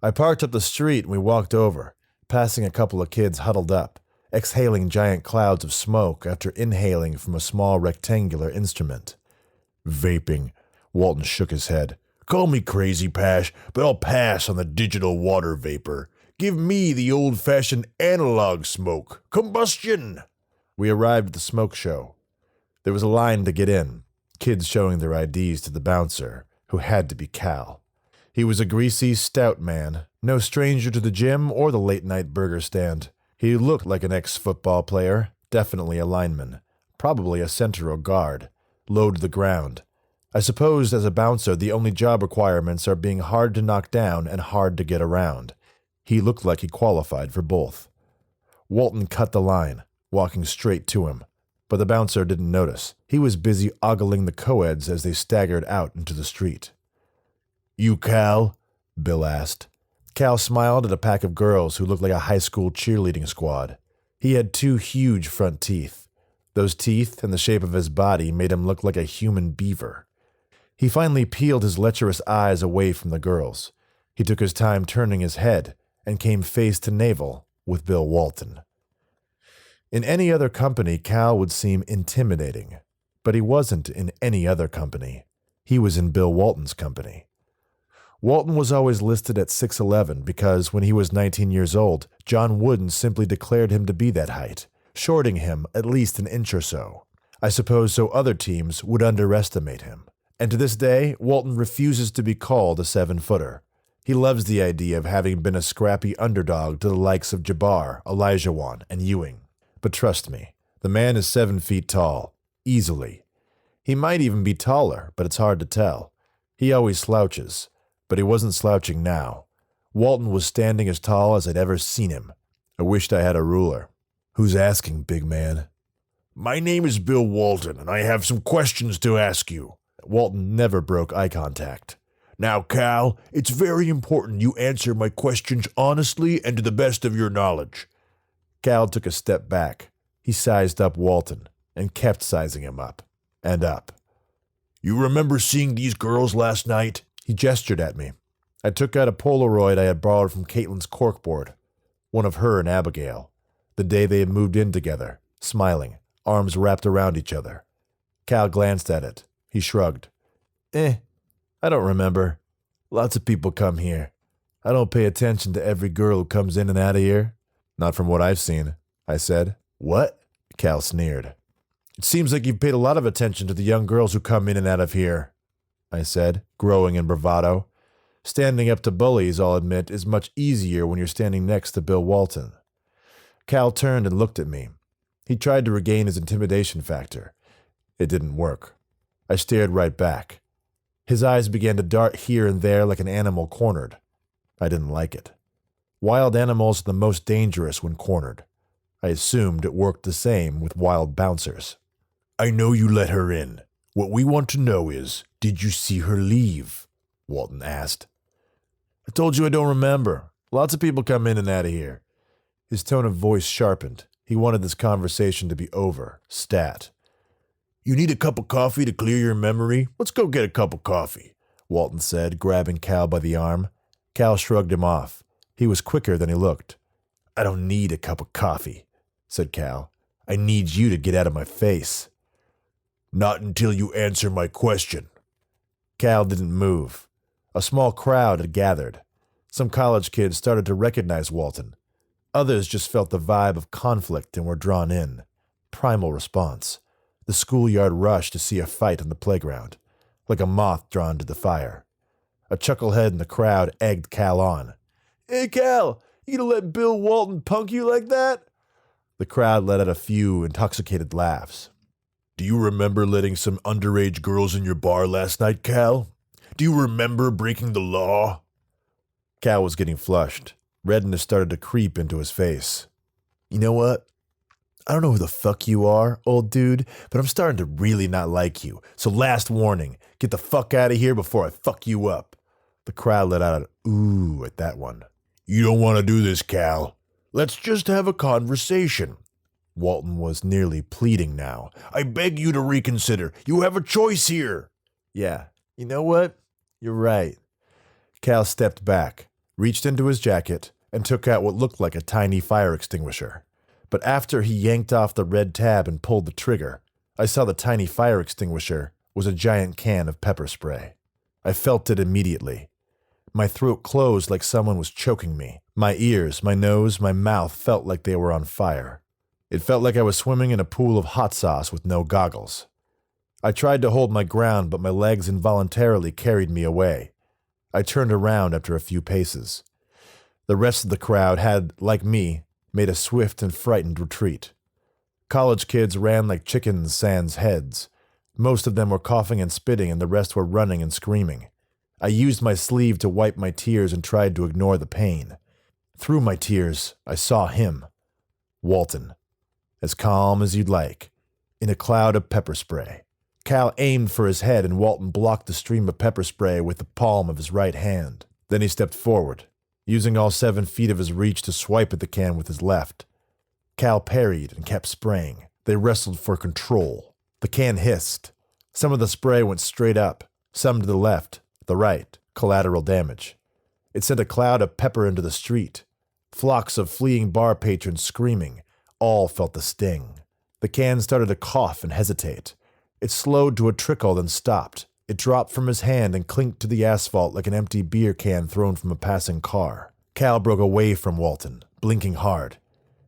I parked up the street and we walked over, passing a couple of kids huddled up, exhaling giant clouds of smoke after inhaling from a small rectangular instrument. Vaping. Walton shook his head. Call me crazy, Pash, but I'll pass on the digital water vapor. Give me the old-fashioned analog smoke. Combustion! We arrived at the smoke show. There was a line to get in, kids showing their IDs to the bouncer, who had to be Cal. He was a greasy, stout man, no stranger to the gym or the late-night burger stand. He looked like an ex-football player, definitely a lineman, probably a center or guard, low to the ground. I suppose as a bouncer the only job requirements are being hard to knock down and hard to get around. He looked like he qualified for both. Walton cut the line, walking straight to him, but the bouncer didn't notice. He was busy ogling the co-eds as they staggered out into the street. You Cal? Bill asked. Cal smiled at a pack of girls who looked like a high school cheerleading squad. He had 2 huge front teeth. Those teeth and the shape of his body made him look like a human beaver. He finally peeled his lecherous eyes away from the girls. He took his time turning his head and came face to navel with Bill Walton. In any other company, Cal would seem intimidating, but he wasn't in any other company. He was in Bill Walton's company. Walton was always listed at 6'11" because when he was 19 years old, John Wooden simply declared him to be that height, shorting him at least an inch or so. I suppose so other teams would underestimate him. And to this day, Walton refuses to be called a 7-footer. He loves the idea of having been a scrappy underdog to the likes of Jabbar, Elijahwan, and Ewing. But trust me, the man is 7 feet tall, easily. He might even be taller, but it's hard to tell. He always slouches, but he wasn't slouching now. Walton was standing as tall as I'd ever seen him. I wished I had a ruler. Who's asking, big man? My name is Bill Walton, and I have some questions to ask you. Walton never broke eye contact. Now, Cal, it's very important you answer my questions honestly and to the best of your knowledge. Cal took a step back. He sized up Walton and kept sizing him up and up. You remember seeing these girls last night? He gestured at me. I took out a Polaroid I had borrowed from Caitlin's corkboard, one of her and Abigail, the day they had moved in together, smiling, arms wrapped around each other. Cal glanced at it. He shrugged. I don't remember. Lots of people come here. I don't pay attention to every girl who comes in and out of here. Not from what I've seen, I said. What? Cal sneered. It seems like you've paid a lot of attention to the young girls who come in and out of here, I said, growing in bravado. Standing up to bullies, I'll admit, is much easier when you're standing next to Bill Walton. Cal turned and looked at me. He tried to regain his intimidation factor. It didn't work. I stared right back. His eyes began to dart here and there like an animal cornered. I didn't like it. Wild animals are the most dangerous when cornered. I assumed it worked the same with wild bouncers. I know you let her in. What we want to know is, did you see her leave? Walton asked. I told you I don't remember. Lots of people come in and out of here. His tone of voice sharpened. He wanted this conversation to be over. Stat. You need a cup of coffee to clear your memory? Let's go get a cup of coffee, Walton said, grabbing Cal by the arm. Cal shrugged him off. He was quicker than he looked. I don't need a cup of coffee, said Cal. I need you to get out of my face. Not until you answer my question. Cal didn't move. A small crowd had gathered. Some college kids started to recognize Walton. Others just felt the vibe of conflict and were drawn in. Primal response. The schoolyard rushed to see a fight on the playground, like a moth drawn to the fire. A chucklehead in the crowd egged Cal on. Hey, Cal, you gonna let Bill Walton punk you like that? The crowd let out a few intoxicated laughs. Do you remember letting some underage girls in your bar last night, Cal? Do you remember breaking the law? Cal was getting flushed. Redness started to creep into his face. You know what? I don't know who the fuck you are, old dude, but I'm starting to really not like you. So last warning, get the fuck out of here before I fuck you up. The crowd let out an ooh at that one. You don't want to do this, Cal. Let's just have a conversation. Walton was nearly pleading now. I beg you to reconsider. You have a choice here. Yeah, you know what? You're right. Cal stepped back, reached into his jacket, and took out what looked like a tiny fire extinguisher. But after he yanked off the red tab and pulled the trigger, I saw the tiny fire extinguisher was a giant can of pepper spray. I felt it immediately. My throat closed like someone was choking me. My ears, my nose, my mouth felt like they were on fire. It felt like I was swimming in a pool of hot sauce with no goggles. I tried to hold my ground, but my legs involuntarily carried me away. I turned around after a few paces. The rest of the crowd had, like me, made a swift and frightened retreat. College kids ran like chickens sans heads. Most of them were coughing and spitting, and the rest were running and screaming. I used my sleeve to wipe my tears and tried to ignore the pain. Through my tears, I saw him, Walton, as calm as you'd like, in a cloud of pepper spray. Cal aimed for his head, and Walton blocked the stream of pepper spray with the palm of his right hand. Then he stepped forward, using all 7 feet of his reach to swipe at the can with his left. Cal parried and kept spraying, They wrestled for control. The can hissed. Some of the spray went straight up, some to the left, the right, collateral damage. It sent a cloud of pepper into the street. Flocks of fleeing bar patrons screaming. All felt the sting. The can started to cough and hesitate. It slowed to a trickle, then stopped. It dropped from his hand and clinked to the asphalt like an empty beer can thrown from a passing car. Cal broke away from Walton, blinking hard.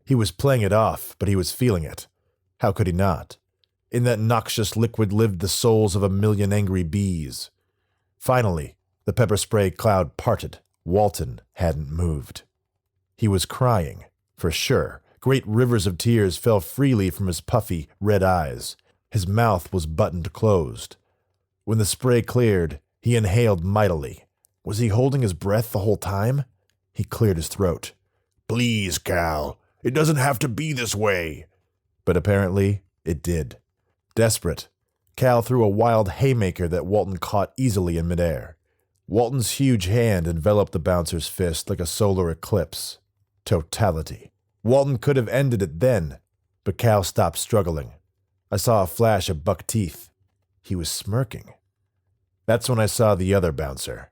He was playing it off, but he was feeling it. How could he not? In that noxious liquid lived the souls of 1,000,000 angry bees. Finally, the pepper spray cloud parted. Walton hadn't moved. He was crying, for sure. Great rivers of tears fell freely from his puffy, red eyes. His mouth was buttoned closed. When the spray cleared, he inhaled mightily. Was he holding his breath the whole time? He cleared his throat. Please, Cal. It doesn't have to be this way. But apparently, it did. Desperate, Cal threw a wild haymaker that Walton caught easily in midair. Walton's huge hand enveloped the bouncer's fist like a solar eclipse. Totality. Walton could have ended it then, but Cal stopped struggling. I saw a flash of buck teeth. He was smirking. That's when I saw the other bouncer.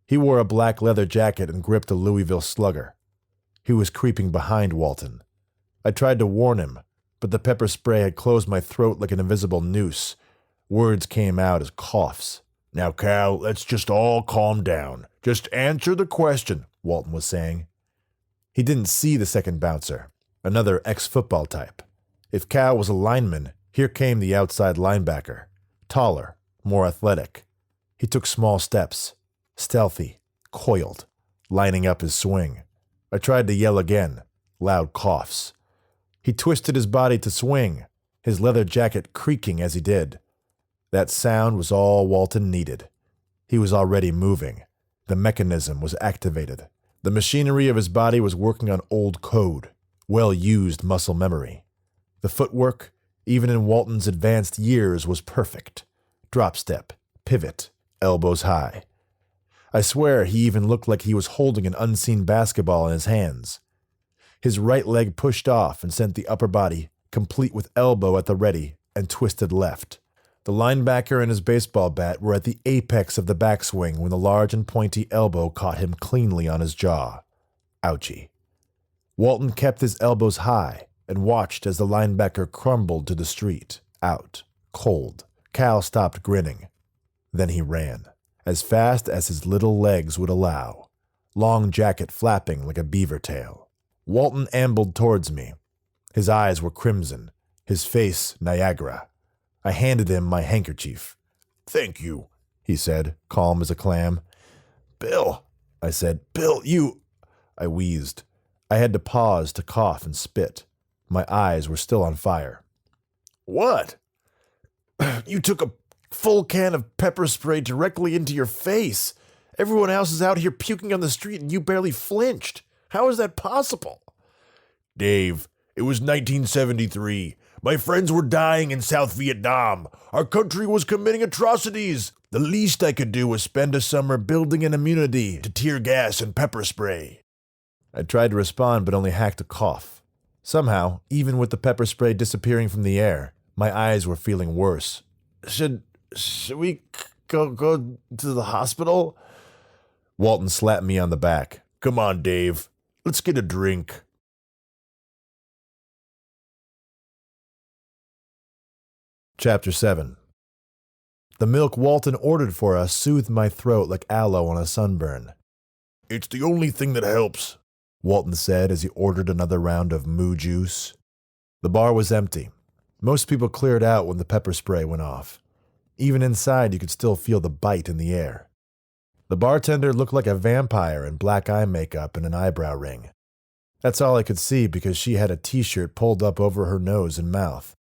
He wore a black leather jacket and gripped a Louisville slugger. He was creeping behind Walton. I tried to warn him, but the pepper spray had closed my throat like an invisible noose. Words came out as coughs. Now, Cal, let's just all calm down. Just answer the question, Walton was saying. He didn't see the second bouncer, another ex-football type. If Cal was a lineman, here came the outside linebacker. Taller, more athletic. He took small steps, stealthy, coiled, lining up his swing. I tried to yell again, loud coughs. He twisted his body to swing, his leather jacket creaking as he did. That sound was all Walton needed. He was already moving. The mechanism was activated. The machinery of his body was working on old code, well-used muscle memory. The footwork, even in Walton's advanced years, was perfect. Drop step, pivot, elbows high. I swear he even looked like he was holding an unseen basketball in his hands. His right leg pushed off and sent the upper body, complete with elbow at the ready, and twisted left. The linebacker and his baseball bat were at the apex of the backswing when the large and pointy elbow caught him cleanly on his jaw. Ouchie. Walton kept his elbows high and watched as the linebacker crumbled to the street, out, cold. Cal stopped grinning. Then he ran, as fast as his little legs would allow, long jacket flapping like a beaver tail. Walton ambled towards me. His eyes were crimson, his face Niagara. I handed him my handkerchief. Thank you, he said, calm as a clam. Bill, I said. Bill, you... I wheezed. I had to pause to cough and spit. My eyes were still on fire. What? You took a full can of pepper spray directly into your face. Everyone else is out here puking on the street and you barely flinched. How is that possible? Dave, it was 1973. My friends were dying in South Vietnam. Our country was committing atrocities. The least I could do was spend a summer building an immunity to tear gas and pepper spray. I tried to respond but only hacked a cough. Somehow, even with the pepper spray disappearing from the air, my eyes were feeling worse. Should we go to the hospital? Walton slapped me on the back. Come on, Dave. Let's get a drink. Chapter 7. The milk Walton ordered for us soothed my throat like aloe on a sunburn. It's the only thing that helps, Walton said as he ordered another round of moo juice. The bar was empty. Most people cleared out when the pepper spray went off. Even inside, you could still feel the bite in the air. The bartender looked like a vampire in black eye makeup and an eyebrow ring. That's all I could see because she had a t-shirt pulled up over her nose and mouth.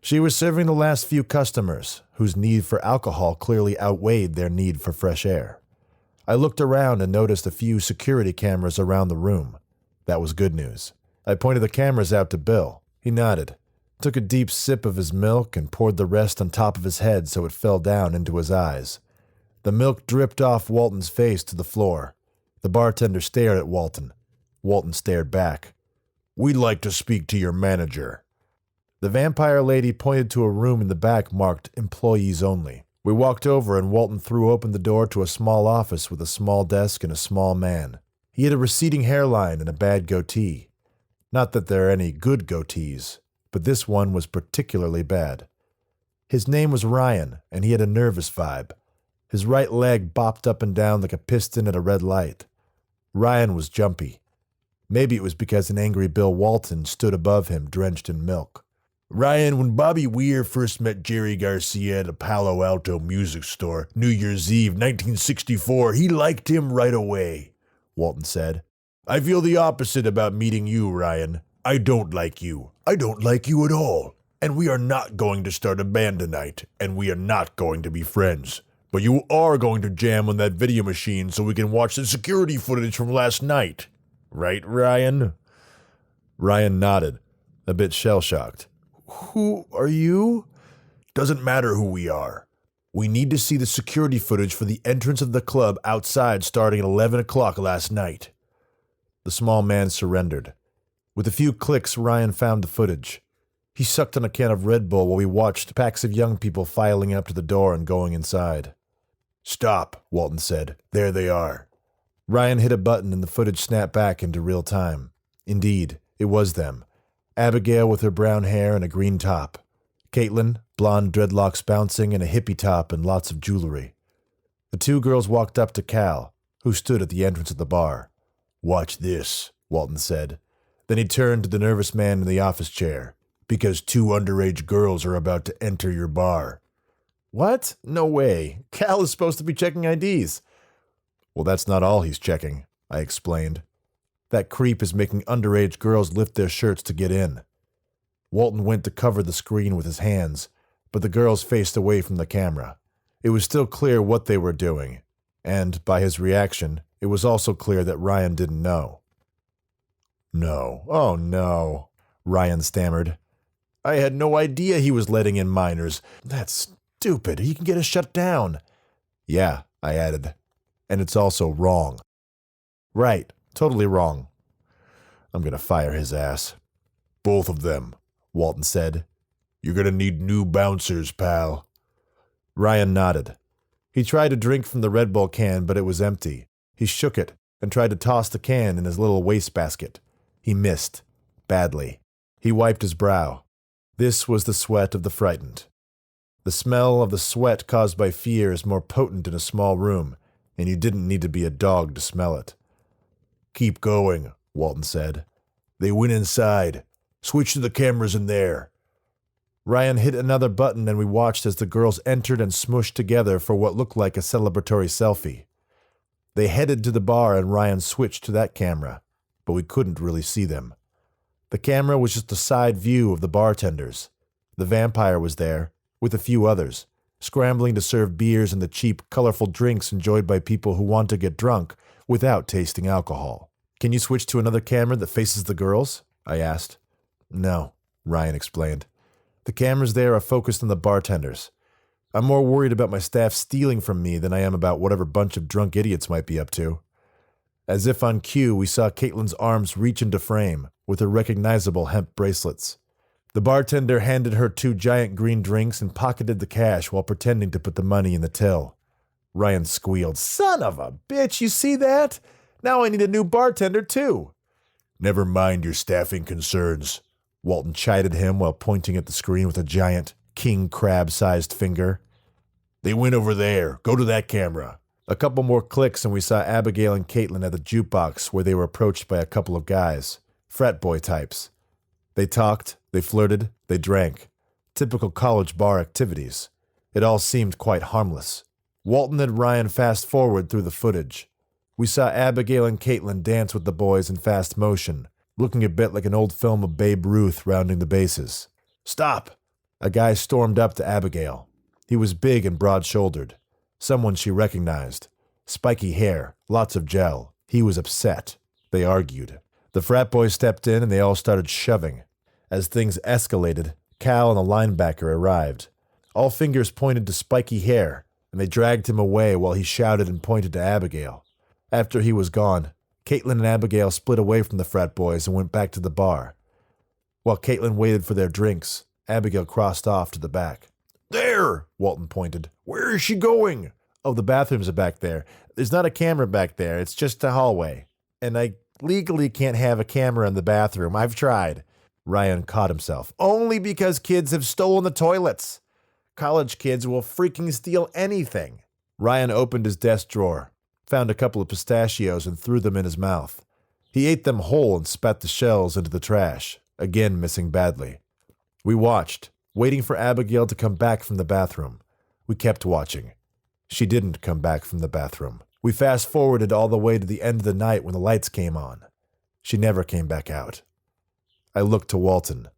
She was serving the last few customers, whose need for alcohol clearly outweighed their need for fresh air. I looked around and noticed a few security cameras around the room. That was good news. I pointed the cameras out to Bill. He nodded, took a deep sip of his milk and poured the rest on top of his head so it fell down into his eyes. The milk dripped off Walton's face to the floor. The bartender stared at Walton. Walton stared back. We'd like to speak to your manager. The vampire lady pointed to a room in the back marked Employees Only. We walked over and Walton threw open the door to a small office with a small desk and a small man. He had a receding hairline and a bad goatee. Not that there are any good goatees, but this one was particularly bad. His name was Ryan, and he had a nervous vibe. His right leg bopped up and down like a piston at a red light. Ryan was jumpy. Maybe it was because an angry Bill Walton stood above him, drenched in milk. Ryan, when Bobby Weir first met Jerry Garcia at a Palo Alto music store, New Year's Eve, 1964, he liked him right away, Walton said. I feel the opposite about meeting you, Ryan. I don't like you. I don't like you at all. And we are not going to start a band tonight, and we are not going to be friends. But you are going to jam on that video machine so we can watch the security footage from last night. Right, Ryan? Ryan nodded, a bit shell-shocked. Who are you? Doesn't matter who we are. We need to see the security footage for the entrance of the club outside starting at 11 o'clock last night. The small man surrendered. With a few clicks, Ryan found the footage. He sucked on a can of Red Bull while we watched packs of young people filing up to the door and going inside. Stop, Walton said. There they are. Ryan hit a button and the footage snapped back into real time. Indeed, it was them. Abigail with her brown hair and a green top. Caitlin, blonde dreadlocks bouncing in a hippie top and lots of jewelry. The two girls walked up to Cal, who stood at the entrance of the bar. Watch this, Walton said. Then he turned to the nervous man in the office chair. Because 2 underage girls are about to enter your bar. What? No way. Cal is supposed to be checking IDs. Well, that's not all he's checking, I explained. That creep is making underage girls lift their shirts to get in. Walton went to cover the screen with his hands, but the girls faced away from the camera. It was still clear what they were doing, and, by his reaction, it was also clear that Ryan didn't know. No. Oh no, Ryan stammered. I had no idea he was letting in minors. That's stupid. He can get us shut down. Yeah, I added. And it's also wrong. Right, totally wrong. I'm gonna fire his ass. Both of them, Walton said. You're gonna need new bouncers, pal. Ryan nodded. He tried to drink from the Red Bull can, but it was empty. He shook it and tried to toss the can in his little wastebasket. He missed. Badly. He wiped his brow. This was the sweat of the frightened. The smell of the sweat caused by fear is more potent in a small room, and you didn't need to be a dog to smell it. Keep going, Walton said. They went inside. Switch to the cameras in there. Ryan hit another button and we watched as the girls entered and smushed together for what looked like a celebratory selfie. They headed to the bar and Ryan switched to that camera, but we couldn't really see them. The camera was just a side view of the bartenders. The vampire was there, with a few others, scrambling to serve beers and the cheap, colorful drinks enjoyed by people who want to get drunk without tasting alcohol. Can you switch to another camera that faces the girls? I asked. No, Ryan explained. The cameras there are focused on the bartenders. I'm more worried about my staff stealing from me than I am about whatever bunch of drunk idiots might be up to. As if on cue, we saw Caitlin's arms reach into frame, with her recognizable hemp bracelets. The bartender handed her 2 giant green drinks and pocketed the cash while pretending to put the money in the till. Ryan squealed, "Son of a bitch, you see that? Now I need a new bartender too." Never mind your staffing concerns, Walton chided him while pointing at the screen with a giant, king crab-sized finger. They went over there. Go to that camera. A couple more clicks and we saw Abigail and Caitlin at the jukebox where they were approached by a couple of guys, frat boy types. They talked, they flirted, they drank. Typical college bar activities. It all seemed quite harmless. Walton had Ryan fast forward through the footage. We saw Abigail and Caitlin dance with the boys in fast motion, looking a bit like an old film of Babe Ruth rounding the bases. "Stop!" A guy stormed up to Abigail. He was big and broad-shouldered. Someone she recognized. Spiky hair, lots of gel. He was upset. They argued. The frat boys stepped in and they all started shoving. As things escalated, Cal and the linebacker arrived. All fingers pointed to spiky hair, and they dragged him away while he shouted and pointed to Abigail. After he was gone, Caitlin and Abigail split away from the frat boys and went back to the bar. While Caitlin waited for their drinks, Abigail crossed off to the back. There, Walton pointed. Where is she going? Oh, the bathrooms are back there. There's not a camera back there. It's just a hallway. And I legally can't have a camera in the bathroom. I've tried. Ryan caught himself. Only because kids have stolen the toilets. College kids will freaking steal anything. Ryan opened his desk drawer, found a couple of pistachios and threw them in his mouth. He ate them whole and spat the shells into the trash, again missing badly. We watched, waiting for Abigail to come back from the bathroom. We kept watching. She didn't come back from the bathroom. We fast-forwarded all the way to the end of the night when the lights came on. She never came back out. I looked to Walton.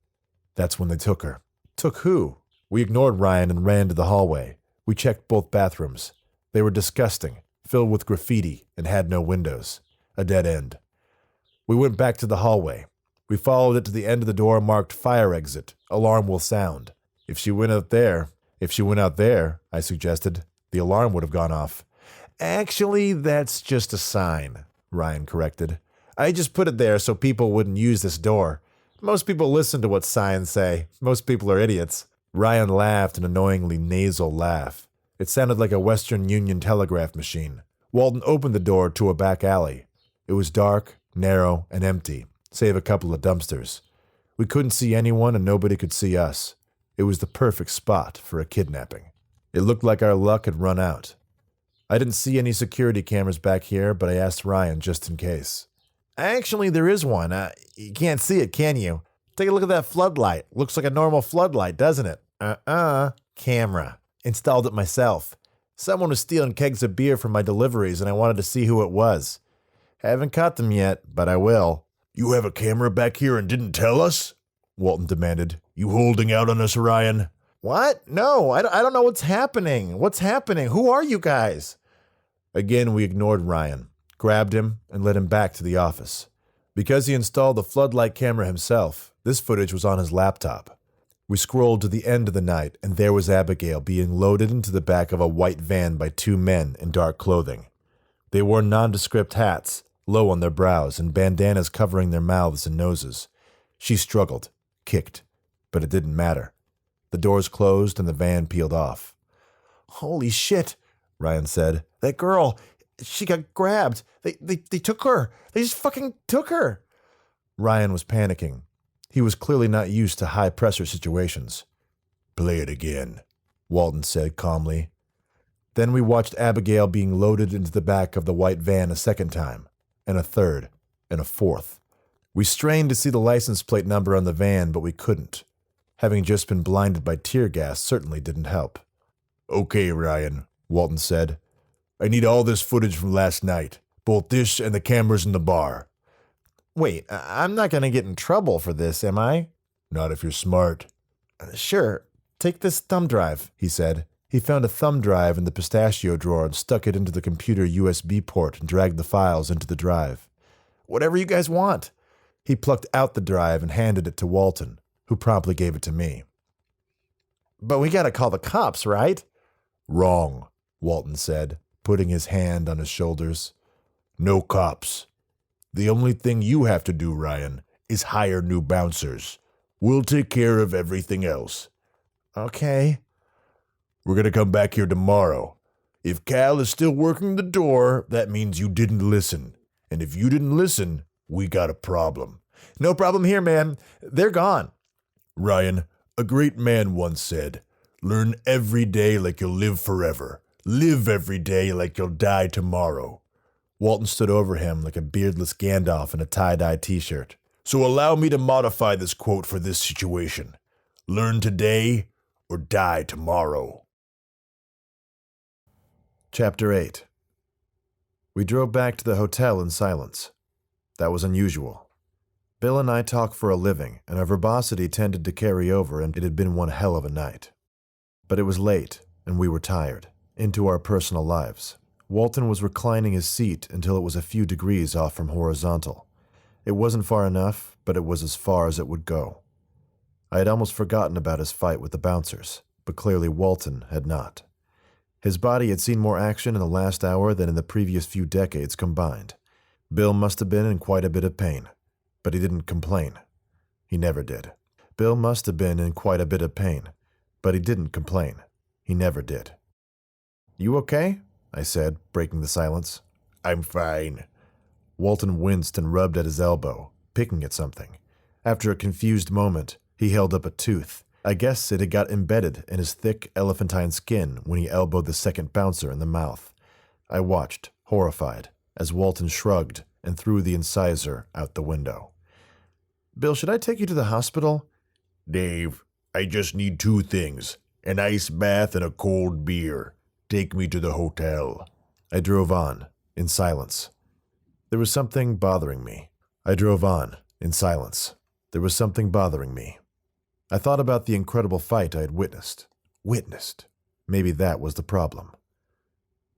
That's when they took her. Took who? We ignored Ryan and ran to the hallway. We checked both bathrooms. They were disgusting, filled with graffiti, and had no windows. A dead end. We went back to the hallway. We followed it to the end of the door marked fire exit. Alarm will sound. If she went out there, I suggested, the alarm would have gone off. Actually, that's just a sign, Ryan corrected. I just put it there so people wouldn't use this door. Most people listen to what signs say. Most people are idiots. Ryan laughed an annoyingly nasal laugh. It sounded like a Western Union telegraph machine. Walton opened the door to a back alley. It was dark, narrow, and empty, save a couple of dumpsters. We couldn't see anyone and nobody could see us. It was the perfect spot for a kidnapping. It looked like our luck had run out. I didn't see any security cameras back here, but I asked Ryan just in case. Actually, there is one. You can't see it, can you? Take a look at that floodlight. Looks like a normal floodlight, doesn't it? Camera. Installed it myself. Someone was stealing kegs of beer from my deliveries, and I wanted to see who it was. Haven't caught them yet, but I will. You have a camera back here and didn't tell us? Walton demanded. You holding out on us, Ryan? What? No, I don't know what's happening. What's happening? Who are you guys? Again, we ignored Ryan, grabbed him, and led him back to the office. Because he installed the floodlight camera himself, this footage was on his laptop. We scrolled to the end of the night, and there was Abigail being loaded into the back of a white van by two men in dark clothing. They wore nondescript hats, low on their brows, and bandanas covering their mouths and noses. She struggled, kicked, but it didn't matter. The doors closed and the van peeled off. Holy shit, Ryan said. That girl, she got grabbed. They took her. They just fucking took her. Ryan was panicking. He was clearly not used to high-pressure situations. Play it again, Walton said calmly. Then we watched Abigail being loaded into the back of the white van a second time, and a third, and a fourth. We strained to see the license plate number on the van, but we couldn't. Having just been blinded by tear gas certainly didn't help. Okay, Ryan, Walton said. I need all this footage from last night, both this and the cameras in the bar. Wait, I'm not going to get in trouble for this, am I? Not if you're smart. Sure, take this thumb drive, he said. He found a thumb drive in the pistachio drawer and stuck it into the computer USB port and dragged the files into the drive. Whatever you guys want. He plucked out the drive and handed it to Walton, who promptly gave it to me. But we gotta call the cops, right? Wrong, Walton said, putting his hand on his shoulders. No cops. The only thing you have to do, Ryan, is hire new bouncers. We'll take care of everything else. Okay. We're gonna come back here tomorrow. If Cal is still working the door, that means you didn't listen. And if you didn't listen, we got a problem. No problem here, man. They're gone. Ryan, a great man once said, learn every day like you'll live forever. Live every day like you'll die tomorrow. Walton stood over him like a beardless Gandalf in a tie-dye t-shirt. So allow me to modify this quote for this situation. Learn today or die tomorrow. Chapter 8. We drove back to the hotel in silence. That was unusual. Bill and I talk for a living, and our verbosity tended to carry over, and it had been one hell of a night. But it was late, and we were tired, into our personal lives. Walton was reclining his seat until it was a few degrees off from horizontal. It wasn't far enough, but it was as far as it would go. I had almost forgotten about his fight with the bouncers, but clearly Walton had not. His body had seen more action in the last hour than in the previous few decades combined. Bill must have been in quite a bit of pain, but he didn't complain. He never did. Bill must have been in quite a bit of pain, but he didn't complain. He never did. "You okay?" I said, breaking the silence. I'm fine. Walton winced and rubbed at his elbow, picking at something. After a confused moment, he held up a tooth. I guess it had got embedded in his thick elephantine skin when he elbowed the second bouncer in the mouth. I watched, horrified, as Walton shrugged and threw the incisor out the window. "Bill, should I take you to the hospital?" Dave, I just need 2 things. An ice bath and a cold beer. Take me to the hotel. I drove on, in silence. There was something bothering me. I drove on, in silence. There was something bothering me. I thought about the incredible fight I had witnessed. Maybe that was the problem.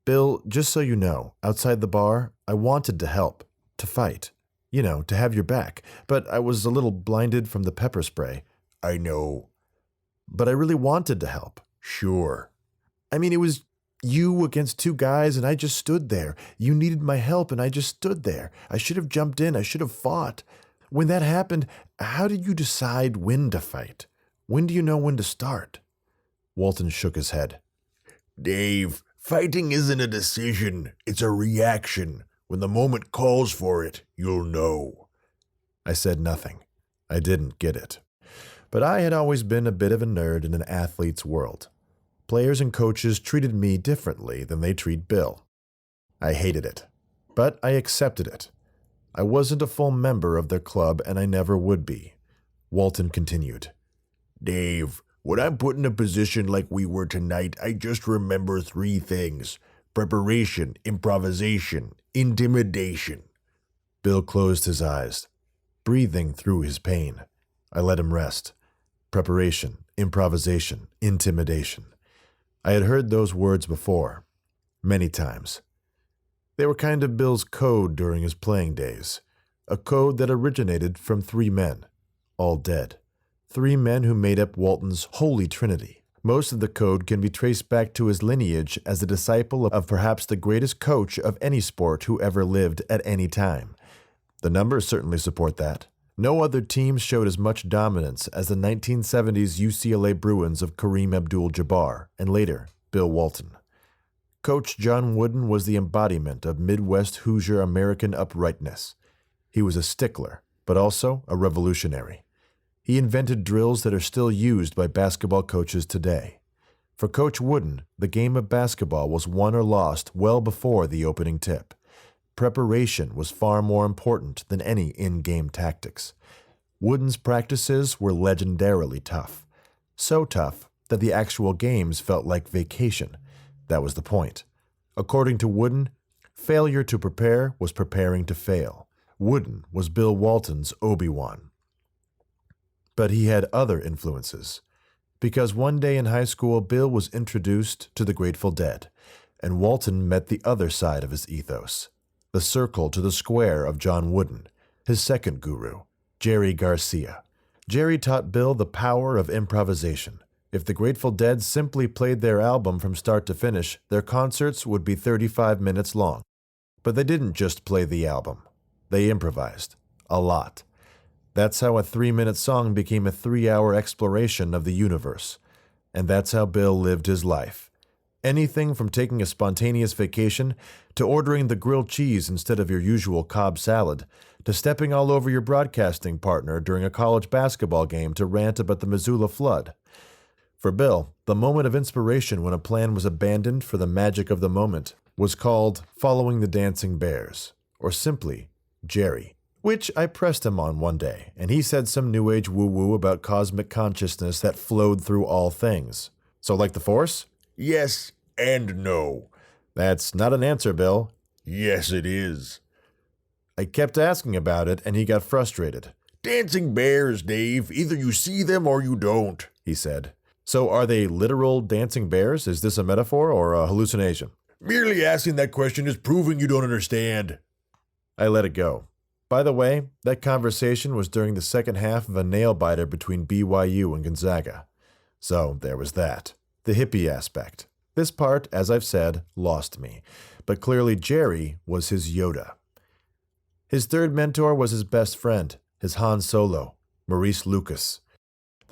"Bill, just so you know, outside the bar, I wanted to help, to fight. You know, to have your back, but I was a little blinded from the pepper spray." I know. "But I really wanted to help." Sure. "I mean, it was you against 2 guys, and I just stood there. You needed my help, and I just stood there. I should have jumped in. I should have fought. When that happened, how did you decide when to fight? When do you know when to start?" Walton shook his head. Dave, fighting isn't a decision. It's a reaction. When the moment calls for it, you'll know. I said nothing. I didn't get it. But I had always been a bit of a nerd in an athlete's world. Players and coaches treated me differently than they treat Bill. I hated it, but I accepted it. I wasn't a full member of their club, and I never would be. Walton continued. Dave, when I'm put in a position like we were tonight, I just remember 3 things. Preparation, improvisation, intimidation. Bill closed his eyes, breathing through his pain. I let him rest. Preparation, improvisation, intimidation. I had heard those words before, many times. They were kind of Bill's code during his playing days, a code that originated from 3 men, all dead. 3 men who made up Walton's holy trinity. Most of the code can be traced back to his lineage as a disciple of perhaps the greatest coach of any sport who ever lived at any time. The numbers certainly support that. No other team showed as much dominance as the 1970s UCLA Bruins of Kareem Abdul-Jabbar, and later, Bill Walton. Coach John Wooden was the embodiment of Midwest Hoosier American uprightness. He was a stickler, but also a revolutionary. He invented drills that are still used by basketball coaches today. For Coach Wooden, the game of basketball was won or lost well before the opening tip. Preparation was far more important than any in-game tactics. Wooden's practices were legendarily tough. So tough that the actual games felt like vacation. That was the point. According to Wooden, failure to prepare was preparing to fail. Wooden was Bill Walton's Obi-Wan. But he had other influences. Because one day in high school, Bill was introduced to the Grateful Dead, and Walton met the other side of his ethos. The circle to the square of John Wooden, his second guru, Jerry Garcia. Jerry taught Bill the power of improvisation. If the Grateful Dead simply played their album from start to finish, their concerts would be 35 minutes long. But they didn't just play the album. They improvised. A lot. That's how a 3-minute song became a 3-hour exploration of the universe. And that's how Bill lived his life. Anything from taking a spontaneous vacation, to ordering the grilled cheese instead of your usual Cobb salad, to stepping all over your broadcasting partner during a college basketball game to rant about the Missoula flood. For Bill, the moment of inspiration when a plan was abandoned for the magic of the moment was called following the dancing bears, or simply Jerry, which I pressed him on one day, and he said some New Age woo-woo about cosmic consciousness that flowed through all things. So like the Force? Yes and no. That's not an answer, Bill. Yes, it is. I kept asking about it, and he got frustrated. Dancing bears, Dave. Either you see them or you don't, he said. So are they literal dancing bears? Is this a metaphor or a hallucination? Merely asking that question is proving you don't understand. I let it go. By the way, that conversation was during the second half of a nail-biter between BYU and Gonzaga. So there was that. The hippie aspect. This part, as I've said, lost me. But clearly Jerry was his Yoda. His third mentor was his best friend, his Han Solo, Maurice Lucas.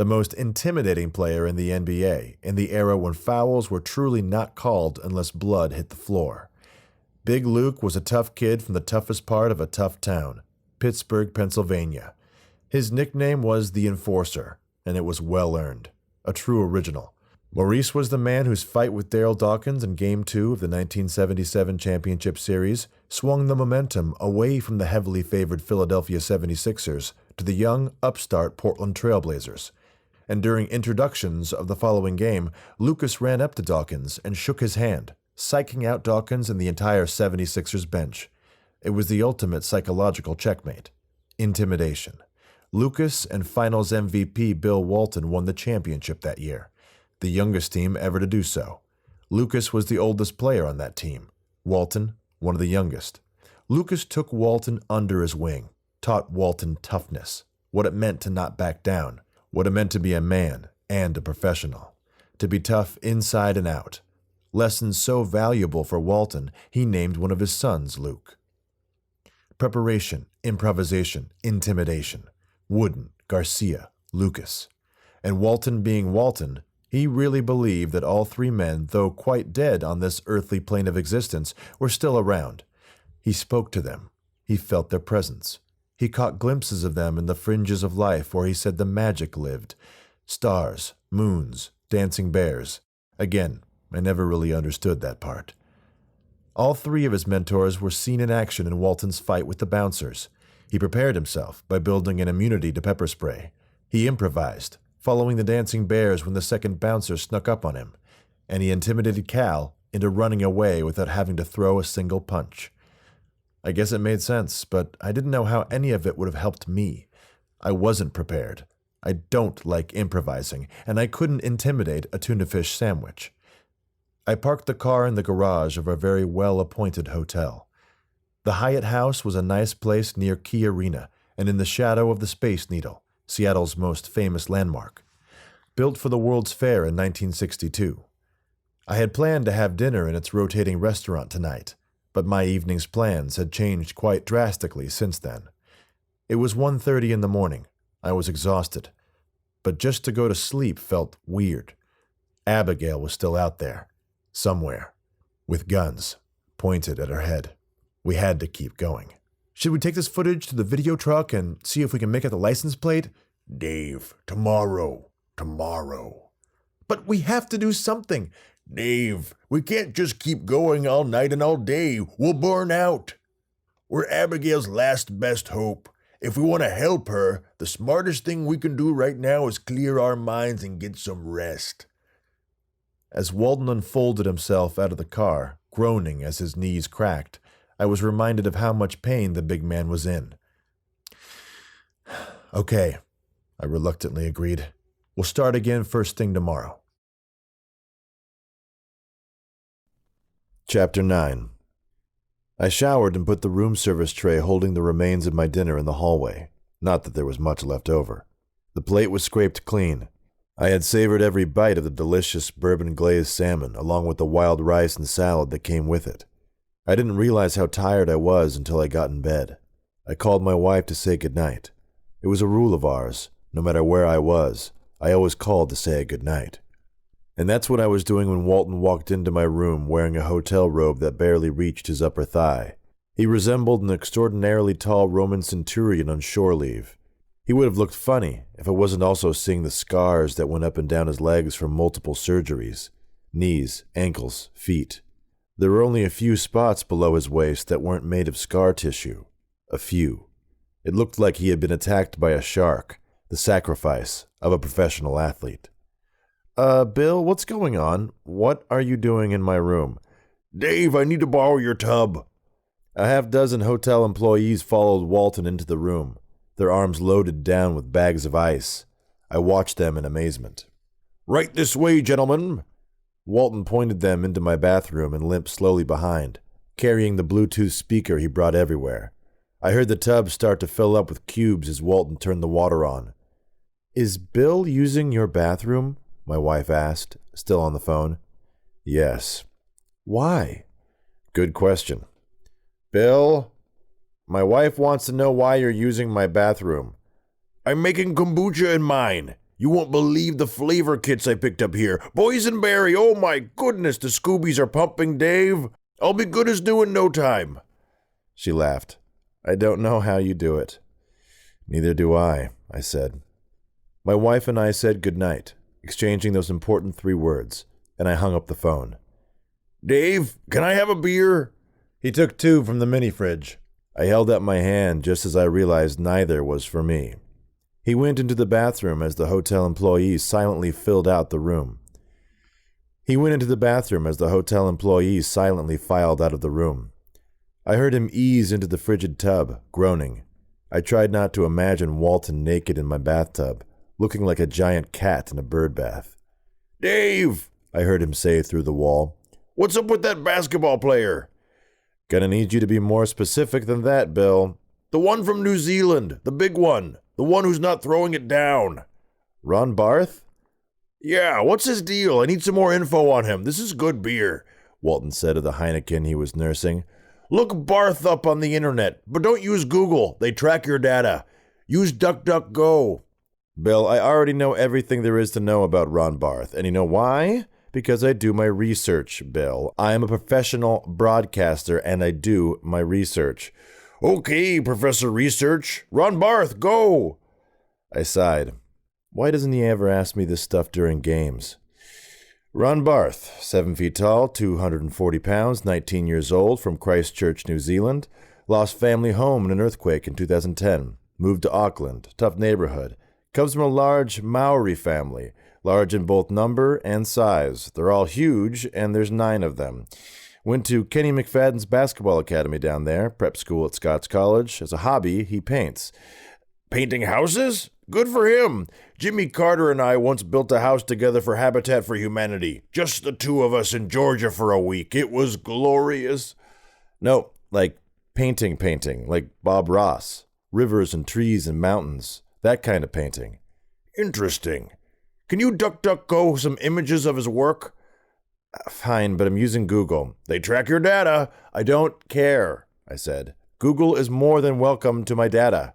the most intimidating player in the NBA in the era when fouls were truly not called unless blood hit the floor. Big Luke was a tough kid from the toughest part of a tough town, Pittsburgh, Pennsylvania. His nickname was the Enforcer, and it was well earned, a true original. Maurice was the man whose fight with Daryl Dawkins in Game 2 of the 1977 Championship Series swung the momentum away from the heavily favored Philadelphia 76ers to the young, upstart Portland Trailblazers. And during introductions of the following game, Lucas ran up to Dawkins and shook his hand, psyching out Dawkins and the entire 76ers bench. It was the ultimate psychological checkmate. Intimidation. Lucas and Finals MVP Bill Walton won the championship that year, the youngest team ever to do so. Lucas was the oldest player on that team. Walton, one of the youngest. Lucas took Walton under his wing, taught Walton toughness, what it meant to not back down, what it meant to be a man and a professional, to be tough inside and out. Lessons so valuable for Walton, he named one of his sons Luke. Preparation, improvisation, intimidation. Wooden, Garcia, Lucas. And Walton being Walton, he really believed that all three men, though quite dead on this earthly plane of existence, were still around. He spoke to them. He felt their presence. He caught glimpses of them in the fringes of life where he said the magic lived. Stars, moons, dancing bears. Again, I never really understood that part. All three of his mentors were seen in action in Walton's fight with the bouncers. He prepared himself by building an immunity to pepper spray. He improvised, following the dancing bears when the second bouncer snuck up on him, and he intimidated Cal into running away without having to throw a single punch. I guess it made sense, but I didn't know how any of it would have helped me. I wasn't prepared. I don't like improvising, and I couldn't intimidate a tuna fish sandwich. I parked the car in the garage of a very well-appointed hotel. The Hyatt House was a nice place near Key Arena and in the shadow of the Space Needle, Seattle's most famous landmark. Built for the World's Fair in 1962. I had planned to have dinner in its rotating restaurant tonight, but my evening's plans had changed quite drastically since then. It was 1:30 in the morning. I was exhausted, but just to go to sleep felt weird. Abigail was still out there, somewhere, with guns pointed at her head. We had to keep going. Should we take this footage to the video truck and see if we can make out the license plate? Dave, tomorrow. But we have to do something. Dave, we can't just keep going all night and all day. We'll burn out. We're Abigail's last best hope. If we want to help her, the smartest thing we can do right now is clear our minds and get some rest. As Walton unfolded himself out of the car, groaning as his knees cracked, I was reminded of how much pain the big man was in. Okay, I reluctantly agreed. We'll start again first thing tomorrow. Chapter 9. I showered and put the room service tray holding the remains of my dinner in the hallway. Not that there was much left over. The plate was scraped clean. I had savored every bite of the delicious bourbon-glazed salmon, along with the wild rice and salad that came with it. I didn't realize how tired I was until I got in bed. I called my wife to say goodnight. It was a rule of ours. No matter where I was, I always called to say goodnight. And that's what I was doing when Walton walked into my room wearing a hotel robe that barely reached his upper thigh. He resembled an extraordinarily tall Roman centurion on shore leave. He would have looked funny if I wasn't also seeing the scars that went up and down his legs from multiple surgeries. Knees, ankles, feet. There were only a few spots below his waist that weren't made of scar tissue. A few. It looked like he had been attacked by a shark, the sacrifice of a professional athlete. Bill, what's going on? What are you doing in my room? Dave, I need to borrow your tub. A half-dozen hotel employees followed Walton into the room, their arms loaded down with bags of ice. I watched them in amazement. Right this way, gentlemen. Walton pointed them into my bathroom and limped slowly behind, carrying the Bluetooth speaker he brought everywhere. I heard the tub start to fill up with cubes as Walton turned the water on. Is Bill using your bathroom? My wife asked, still on the phone. Yes. Why? Good question. Bill, my wife wants to know why you're using my bathroom. I'm making kombucha in mine. You won't believe the flavor kits I picked up here. Boysenberry, oh my goodness, the Scoobies are pumping, Dave. I'll be good as new in no time. She laughed. I don't know how you do it. Neither do I said. My wife and I said goodnight, exchanging those important 3 words, and I hung up the phone. Dave, can I have a beer? He took 2 from the mini fridge. I held out my hand just as I realized neither was for me. He went into the bathroom as the hotel employee silently filed out the room. out of the room. I heard him ease into the frigid tub, groaning. I tried not to imagine Walton naked in my bathtub, looking like a giant cat in a bird bath. Dave, I heard him say through the wall. What's up with that basketball player? Gonna need you to be more specific than that, Bill. The one from New Zealand, the big one. The one who's not throwing it down. Ron Barth? Yeah, what's his deal? I need some more info on him. This is good beer, Walton said of the Heineken he was nursing. Look Barth up on the internet, but don't use Google. They track your data. Use DuckDuckGo. Bill, I already know everything there is to know about Ron Barth, and you know why? Because I do my research, Bill. I am a professional broadcaster, and I do my research. Okay, Professor Research. Ron Barth, go! I sighed. Why doesn't he ever ask me this stuff during games? Ron Barth, 7 feet tall, 240 pounds, 19 years old, from Christchurch, New Zealand. Lost family home in an earthquake in 2010. Moved to Auckland, tough neighborhood. Comes from a large Maori family, large in both number and size. They're all huge, and there's 9 of them. Went to Kenny McFadden's basketball academy down there, prep school at Scots College. As a hobby, he paints. Painting houses? Good for him. Jimmy Carter and I once built a house together for Habitat for Humanity. Just the 2 of us in Georgia for a week. It was glorious. No, like painting, like Bob Ross. Rivers and trees and mountains. That kind of painting. Interesting. Can you DuckDuckGo some images of his work? Fine, but I'm using Google. They track your data. I don't care, I said. Google is more than welcome to my data.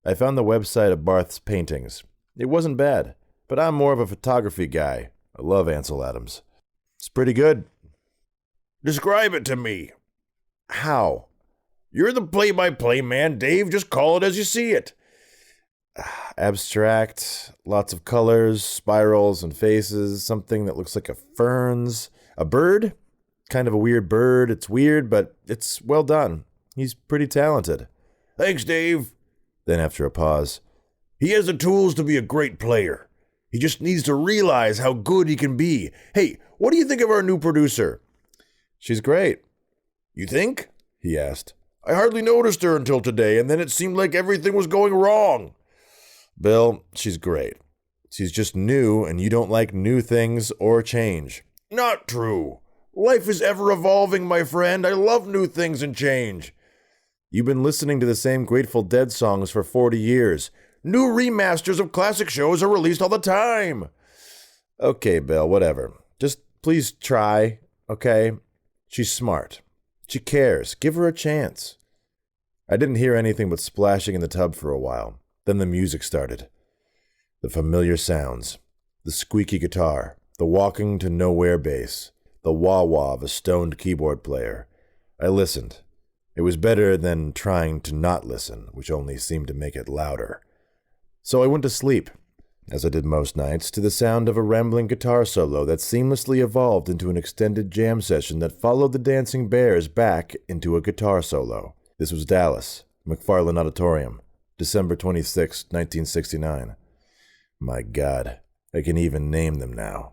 I found the website of Barth's paintings. It wasn't bad, but I'm more of a photography guy. I love Ansel Adams. It's pretty good. Describe it to me. How? You're the play-by-play man, Dave. Just call it as you see it. Abstract, lots of colors, spirals and faces, something that looks like a ferns. A bird? Kind of a weird bird. It's weird, but it's well done. He's pretty talented. Thanks, Dave. Then after a pause, he has the tools to be a great player. He just needs to realize how good he can be. Hey, what do you think of our new producer? She's great. You think? He asked. I hardly noticed her until today, and then it seemed like everything was going wrong. Bill, she's great. She's just new, and you don't like new things or change. Not true. Life is ever evolving, my friend. I love new things and change. You've been listening to the same Grateful Dead songs for 40 years. New remasters of classic shows are released all the time. Okay, Bill, whatever. Just please try, okay? She's smart. She cares. Give her a chance. I didn't hear anything but splashing in the tub for a while. Then the music started. The familiar sounds. The squeaky guitar. The walking to nowhere bass. The wah-wah of a stoned keyboard player. I listened. It was better than trying to not listen, which only seemed to make it louder. So I went to sleep, as I did most nights, to the sound of a rambling guitar solo that seamlessly evolved into an extended jam session that followed the Dancing Bears back into a guitar solo. This was Dallas, McFarland Auditorium, December 26, 1969. My God, I can even name them now.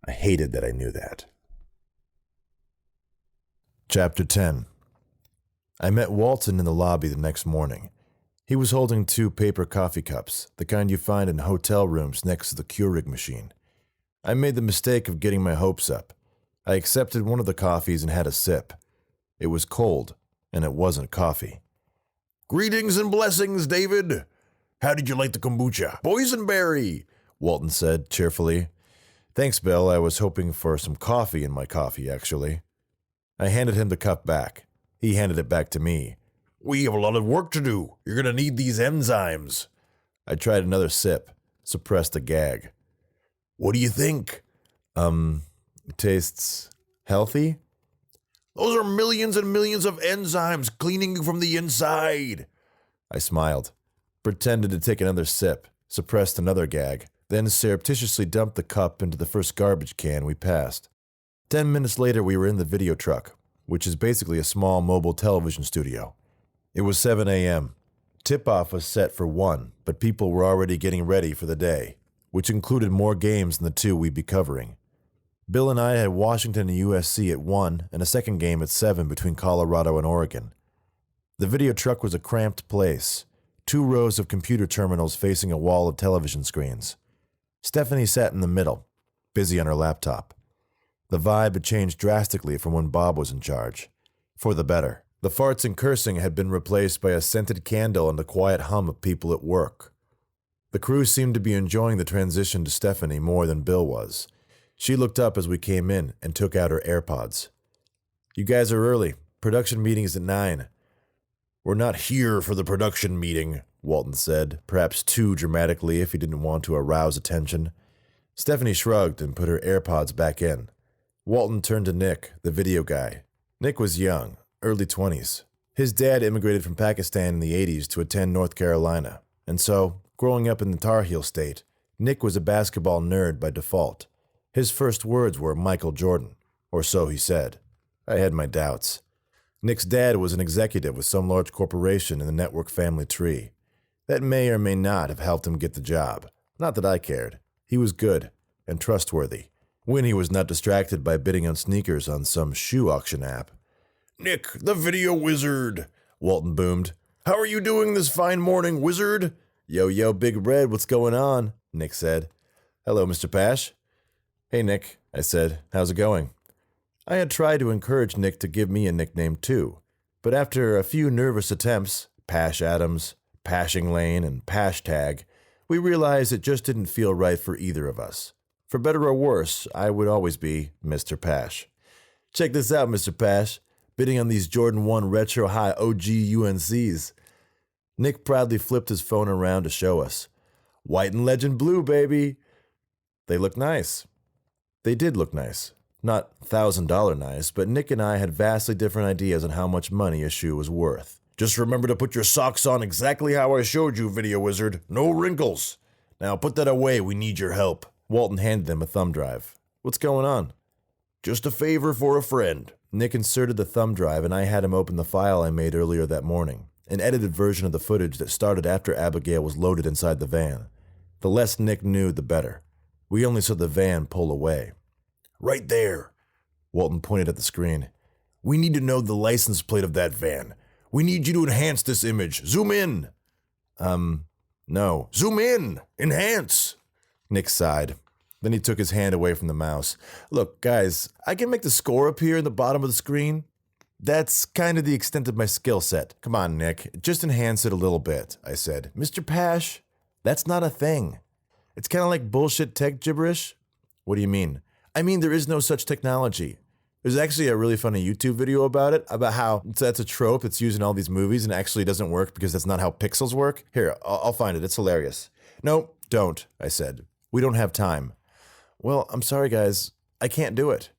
I hated that I knew that. Chapter 10. I met Walton in the lobby the next morning. He was holding 2 paper coffee cups, the kind you find in hotel rooms next to the Keurig machine. I made the mistake of getting my hopes up. I accepted one of the coffees and had a sip. It was cold, and it wasn't coffee. Greetings and blessings, David. How did you like the kombucha? Boysenberry, Walton said cheerfully. Thanks, Bill. I was hoping for some coffee in my coffee, actually. I handed him the cup back. He handed it back to me. We have a lot of work to do. You're going to need these enzymes. I tried another sip. suppressed a gag. "What do you think?" It tastes healthy? "Those are millions and millions of enzymes cleaning you from the inside." I smiled, pretended to take another sip, suppressed another gag, then surreptitiously dumped the cup into the first garbage can we passed. 10 minutes later, we were in the video truck, which is basically a small mobile television studio. It was 7 a.m. Tip-off was set for 1, but people were already getting ready for the day, which included more games than the 2 we'd be covering. Bill and I had Washington and USC at 1 and a second game at 7 between Colorado and Oregon. The video truck was a cramped place, 2 rows of computer terminals facing a wall of television screens. Stephanie sat in the middle, busy on her laptop. The vibe had changed drastically from when Bob was in charge. For the better. The farts and cursing had been replaced by a scented candle and the quiet hum of people at work. The crew seemed to be enjoying the transition to Stephanie more than Bill was. She looked up as we came in and took out her AirPods. "You guys are early. Production meeting is at 9. "We're not here for the production meeting," Walton said, perhaps too dramatically if he didn't want to arouse attention. Stephanie shrugged and put her AirPods back in. Walton turned to Nick, the video guy. Nick was young, early 20s. His dad immigrated from Pakistan in the 80s to attend North Carolina, and so, growing up in the Tar Heel state, Nick was a basketball nerd by default. His first words were Michael Jordan, or so he said. I had my doubts. Nick's dad was an executive with some large corporation in the network family tree. That may or may not have helped him get the job. Not that I cared. He was good and trustworthy, when he was not distracted by bidding on sneakers on some shoe auction app. "Nick, the video wizard," Walton boomed. "How are you doing this fine morning, wizard?" Yo, Big Red, what's going on? Nick said. Hello, Mr. Pash. Hey, Nick, I said. How's it going? I had tried to encourage Nick to give me a nickname too, but after a few nervous attempts, Pash Adams, Pashing Lane, and Pash Tag, we realized it just didn't feel right for either of us. For better or worse, I would always be Mr. Pash. Check this out, Mr. Pash. Bidding on these Jordan 1 Retro High OG UNCs. Nick proudly flipped his phone around to show us. White and Legend Blue, baby. They look nice. They did look nice. Not $1,000 nice, but Nick and I had vastly different ideas on how much money a shoe was worth. "Just remember to put your socks on exactly how I showed you, video wizard. No wrinkles. Now put that away, we need your help." Walton handed him a thumb drive. What's going on? "Just a favor for a friend." Nick inserted the thumb drive and I had him open the file I made earlier that morning, an edited version of the footage that started after Abigail was loaded inside the van. The less Nick knew, the better. We only saw the van pull away. "Right there." Walton pointed at the screen. "We need to know the license plate of that van. We need you to enhance this image. Zoom in." No. "Zoom in. Enhance." Nick sighed. Then he took his hand away from the mouse. Look, guys, I can make the score appear in the bottom of the screen. That's kind of the extent of my skill set. Come on, Nick, just enhance it a little bit, I said. Mr. Pash, that's not a thing. It's kind of like bullshit tech gibberish. What do you mean? I mean, there is no such technology. There's actually a really funny YouTube video about it, about how that's a trope that's used in all these movies and actually doesn't work because that's not how pixels work. Here, I'll find it. It's hilarious. No, don't, I said. We don't have time. Well, I'm sorry, guys. I can't do it.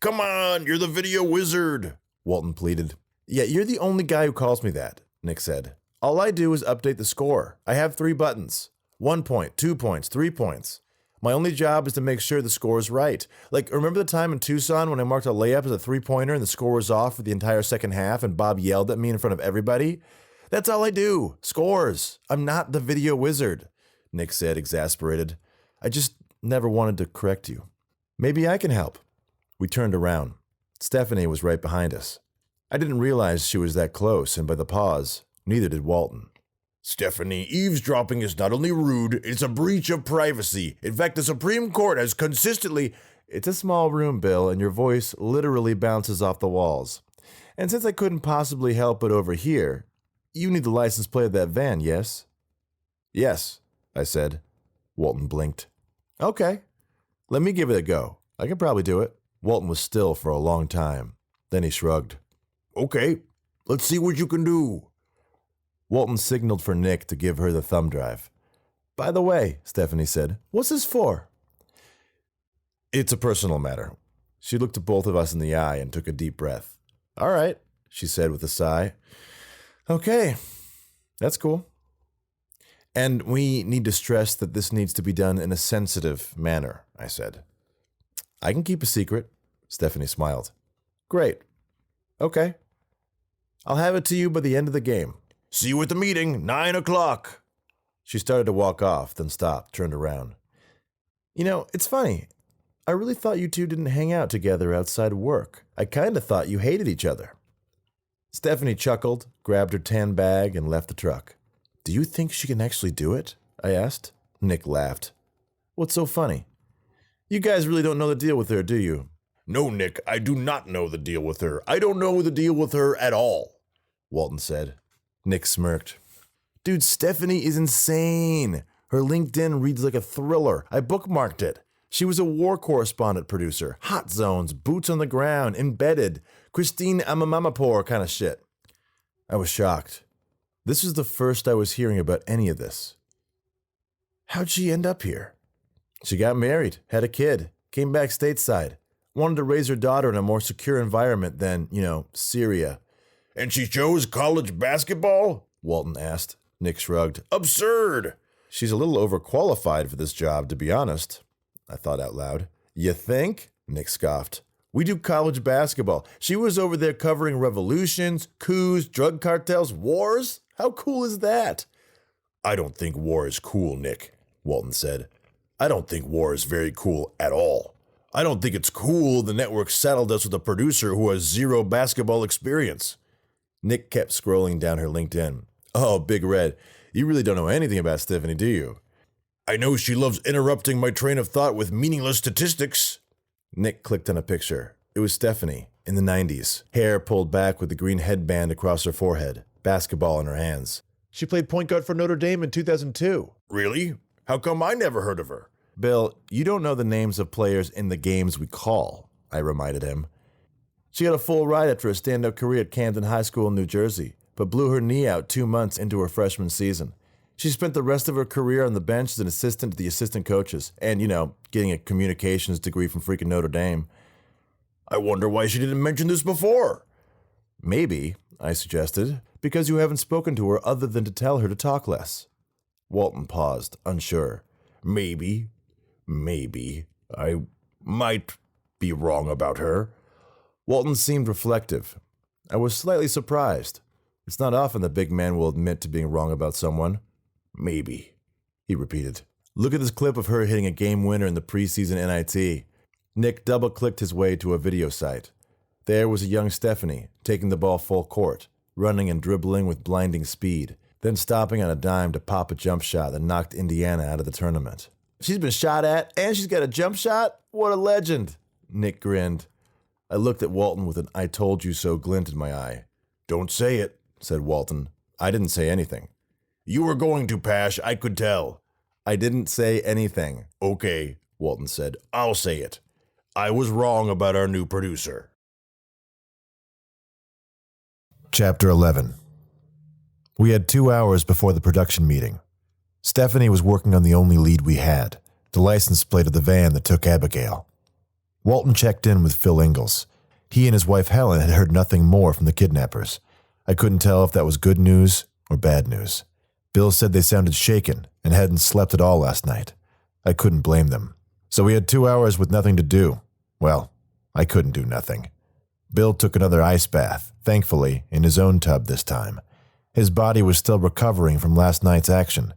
"Come on, you're the video wizard," Walton pleaded. Yeah, you're the only guy who calls me that, Nick said. All I do is update the score. I have 3 buttons. 1 point, 2 points, 3 points. My only job is to make sure the score is right. Like, remember the time in Tucson when I marked a layup as a 3-pointer and the score was off for the entire second half and Bob yelled at me in front of everybody? That's all I do. Scores. I'm not the video wizard, Nick said, exasperated. I just never wanted to correct you. Maybe I can help. We turned around. Stephanie was right behind us. I didn't realize she was that close, and by the pause, neither did Walton. "Stephanie, eavesdropping is not only rude, it's a breach of privacy. In fact, the Supreme Court has consistently—" It's a small room, Bill, and your voice literally bounces off the walls. And since I couldn't possibly help but overhear, you need the license plate of that van, yes? Yes, I said. Walton blinked. Okay, let me give it a go. I can probably do it. Walton was still for a long time. Then he shrugged. "Okay, let's see what you can do." Walton signaled for Nick to give her the thumb drive. By the way, Stephanie said, what's this for? It's a personal matter. She looked at both of us in the eye and took a deep breath. All right, she said with a sigh. Okay, that's cool. And we need to stress that this needs to be done in a sensitive manner, I said. I can keep a secret, Stephanie smiled. Great. Okay. I'll have it to you by the end of the game. See you at the meeting, 9 o'clock. She started to walk off, then stopped, turned around. You know, it's funny. I really thought you two didn't hang out together outside work. I kind of thought you hated each other. Stephanie chuckled, grabbed her tan bag, and left the truck. Do you think she can actually do it? I asked. Nick laughed. What's so funny? You guys really don't know the deal with her, do you? No, Nick, I do not know the deal with her. I don't know the deal with her at all, Walton said. Nick smirked. Dude, Stephanie is insane. Her LinkedIn reads like a thriller. I bookmarked it. She was a war correspondent producer. Hot zones, boots on the ground, embedded, Christine Amamamapur kind of shit. I was shocked. This was the first I was hearing about any of this. How'd she end up here? She got married, had a kid, came back stateside, wanted to raise her daughter in a more secure environment than, Syria. And she chose college basketball? Walton asked. Nick shrugged. Absurd! She's a little overqualified for this job, to be honest, I thought out loud. You think? Nick scoffed. We do college basketball. She was over there covering revolutions, coups, drug cartels, wars. How cool is that? I don't think war is cool, Nick, Walton said. I don't think war is very cool at all. I don't think it's cool the network saddled us with a producer who has zero basketball experience. Nick kept scrolling down her LinkedIn. Oh, Big Red, you really don't know anything about Stephanie, do you? I know she loves interrupting my train of thought with meaningless statistics. Nick clicked on a picture. It was Stephanie, in the 90s, hair pulled back with the green headband across her forehead, basketball in her hands. She played point guard for Notre Dame in 2002. Really? How come I never heard of her? Bill, you don't know the names of players in the games we call, I reminded him. She got a full ride after a stand-up career at Camden High School in New Jersey, but blew her knee out 2 months into her freshman season. She spent the rest of her career on the bench as an assistant to the assistant coaches and, getting a communications degree from freaking Notre Dame. I wonder why she didn't mention this before. Maybe, I suggested, because you haven't spoken to her other than to tell her to talk less. Walton paused, unsure. Maybe. I might be wrong about her. Walton seemed reflective. I was slightly surprised. It's not often the big man will admit to being wrong about someone. Maybe, he repeated. Look at this clip of her hitting a game winner in the preseason NIT. Nick double-clicked his way to a video site. There was a young Stephanie, taking the ball full court, running and dribbling with blinding speed, then stopping on a dime to pop a jump shot that knocked Indiana out of the tournament. She's been shot at, and she's got a jump shot? What a legend! Nick grinned. I looked at Walton with an I told you so glint in my eye. Don't say it, said Walton. I didn't say anything. You were going to, Pash, I could tell. I didn't say anything. Okay, Walton said. I'll say it. I was wrong about our new producer. Chapter 11. We had 2 hours before the production meeting. Stephanie was working on the only lead we had, the license plate of the van that took Abigail. Walton checked in with Phil Ingalls. He and his wife Helen had heard nothing more from the kidnappers. I couldn't tell if that was good news or bad news. Bill said they sounded shaken and hadn't slept at all last night. I couldn't blame them. So we had 2 hours with nothing to do. Well, I couldn't do nothing. Bill took another ice bath, thankfully, in his own tub this time. His body was still recovering from last night's action.